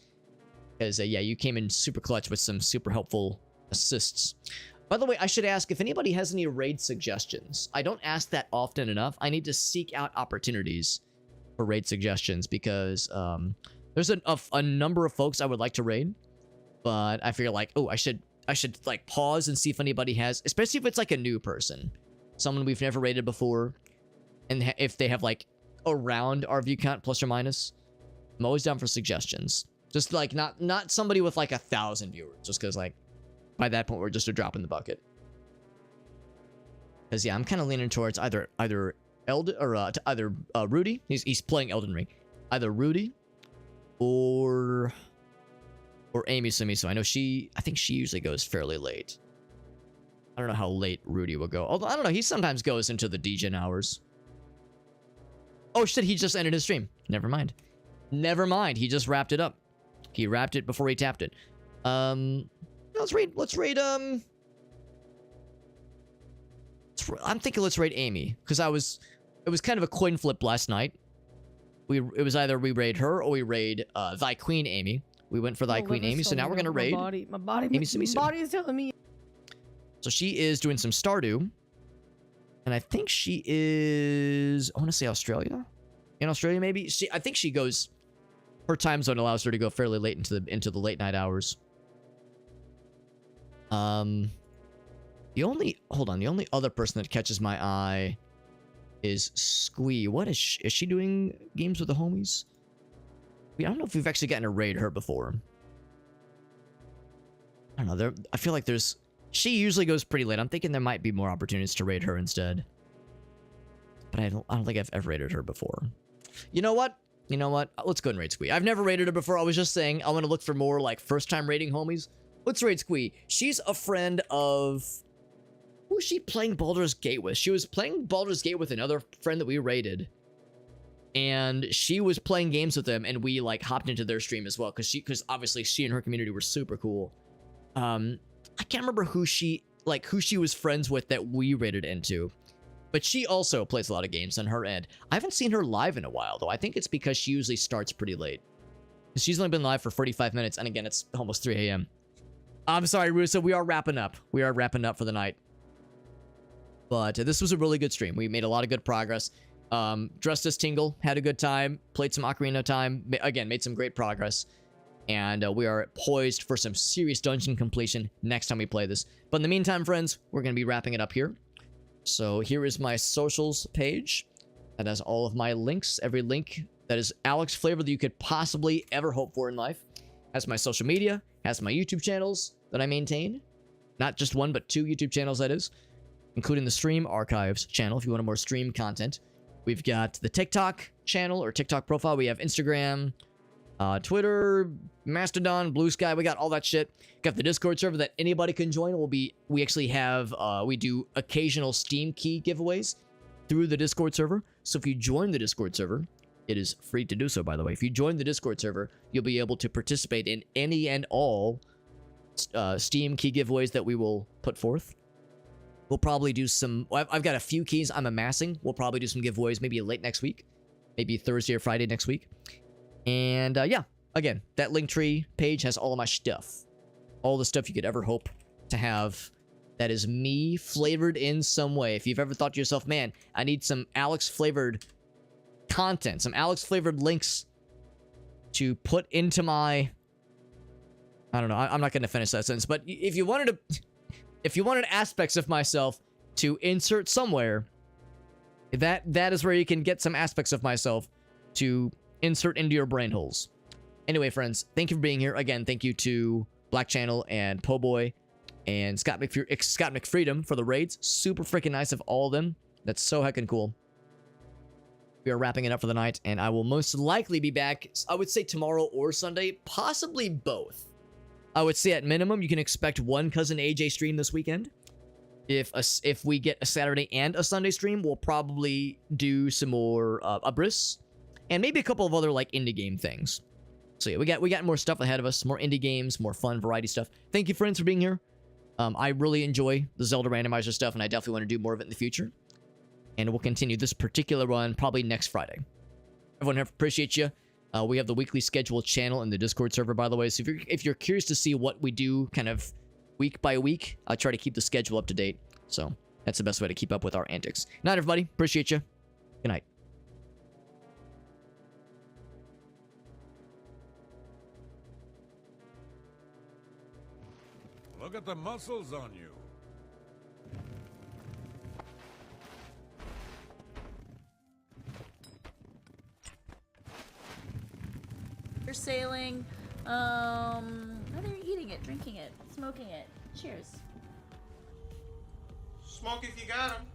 Because, yeah, you came in super clutch with some super helpful assists. By the way, I should ask if anybody has any raid suggestions. I don't ask that often enough. I need to seek out opportunities for raid suggestions because there's a number of folks I would like to raid, but I feel like, oh, I should like pause and see if anybody has, especially if it's like a new person, someone we've never raided before, and if they have like around our view count plus or minus. I'm always down for suggestions. Just like not somebody with like 1,000 viewers, just because like by that point we're just a drop in the bucket. Because yeah, I'm kind of leaning towards either Rudy. He's playing Elden Ring. Either Rudy or Amy Samiso. I think she usually goes fairly late. I don't know how late Rudy will go. Although I don't know, he sometimes goes into the DJ hours. Oh shit, he just ended his stream. Never mind. He just wrapped it up. He wrapped it before he tapped it. Let's raid I'm thinking let's raid Amy, because it was kind of a coin flip last night. It was either we raid her or we raid Thy Queen Amy. We went for Thy Queen Amy, so now we're gonna raid my body is telling me. So she is doing some Stardew, and I think she is, I want to say Australia. In Australia, maybe. I think she goes. Her time zone allows her to go fairly late into the late night hours. The only other person that catches my eye is Squee. What is she doing games with the homies? I don't know if we've actually gotten to raid her before. I don't know. I feel like there's... She usually goes pretty late. I'm thinking there might be more opportunities to raid her instead. But I don't think I've ever raided her before. You know what? You know what? Let's go and raid Squee. I've never raided her before. I was just saying I want to look for more like first-time raiding homies. Let's raid Squee. She's a friend of... Who was she playing Baldur's Gate with? She was playing Baldur's Gate with another friend that we raided. And she was playing games with them, and we like hopped into their stream as well, because obviously she and her community were super cool. I can't remember who she was friends with that we raided into, but she also plays a lot of games on her end. I haven't seen her live in a while though. I think it's because she usually starts pretty late. She's only been live for 45 minutes, and again, it's almost 3 a.m. I'm sorry, Russo. We are wrapping up. We are wrapping up for the night. But this was a really good stream. We made a lot of good progress. Dressed as Tingle, had a good time, played some Ocarina time, again, made some great progress, and we are poised for some serious dungeon completion next time we play this. But in the meantime, friends, we're going to be wrapping it up here. So here is my socials page. That has all of my links, every link that is Alex flavor that you could possibly ever hope for in life. Has my social media, has my YouTube channels that I maintain. Not just one, but 2 YouTube channels, that is, including the Stream Archives channel if you want more stream content. We've got the TikTok channel or TikTok profile. We have Instagram, Twitter, Mastodon, Blue Sky. We got all that shit. Got the Discord server that anybody can join. We actually have, we do occasional Steam key giveaways through the Discord server. So if you join the Discord server, it is free to do so, by the way. If you join the Discord server, you'll be able to participate in any and all Steam key giveaways that we will put forth. We'll probably do some... I've got a few keys I'm amassing. We'll probably do some giveaways maybe late next week. Maybe Thursday or Friday next week. And yeah, again, that Linktree page has all of my stuff. All the stuff you could ever hope to have that is me flavored in some way. If you've ever thought to yourself, man, I need some Alex flavored content, some Alex flavored links to put into my... I don't know. I'm not going to finish that sentence. But if you wanted to... If you wanted aspects of myself to insert somewhere, that is where you can get some aspects of myself to insert into your brain holes. Anyway, friends, thank you for being here. Again, thank you to Black Channel and Po Boy and Scott McFreedom for the raids. Super freaking nice of all of them. That's so heckin' cool. We are wrapping it up for the night, and I will most likely be back, I would say tomorrow or Sunday, possibly both. I would say at minimum, you can expect one Cousin AJ stream this weekend. If we get a Saturday and a Sunday stream, we'll probably do some more Abyss, and maybe a couple of other like indie game things. So yeah, we got more stuff ahead of us, more indie games, more fun variety stuff. Thank you, friends, for being here. I really enjoy the Zelda Randomizer stuff, and I definitely want to do more of it in the future. And we'll continue this particular one probably next Friday. Everyone, appreciate you. We have the weekly schedule channel in the Discord server, by the way. So if you're curious to see what we do kind of week by week, I try to keep the schedule up to date. So that's the best way to keep up with our antics. Night, everybody. Appreciate you. Good night. Look at the muscles on you. They're sailing. They're eating it, drinking it, smoking it. Cheers. Smoke if you got 'em.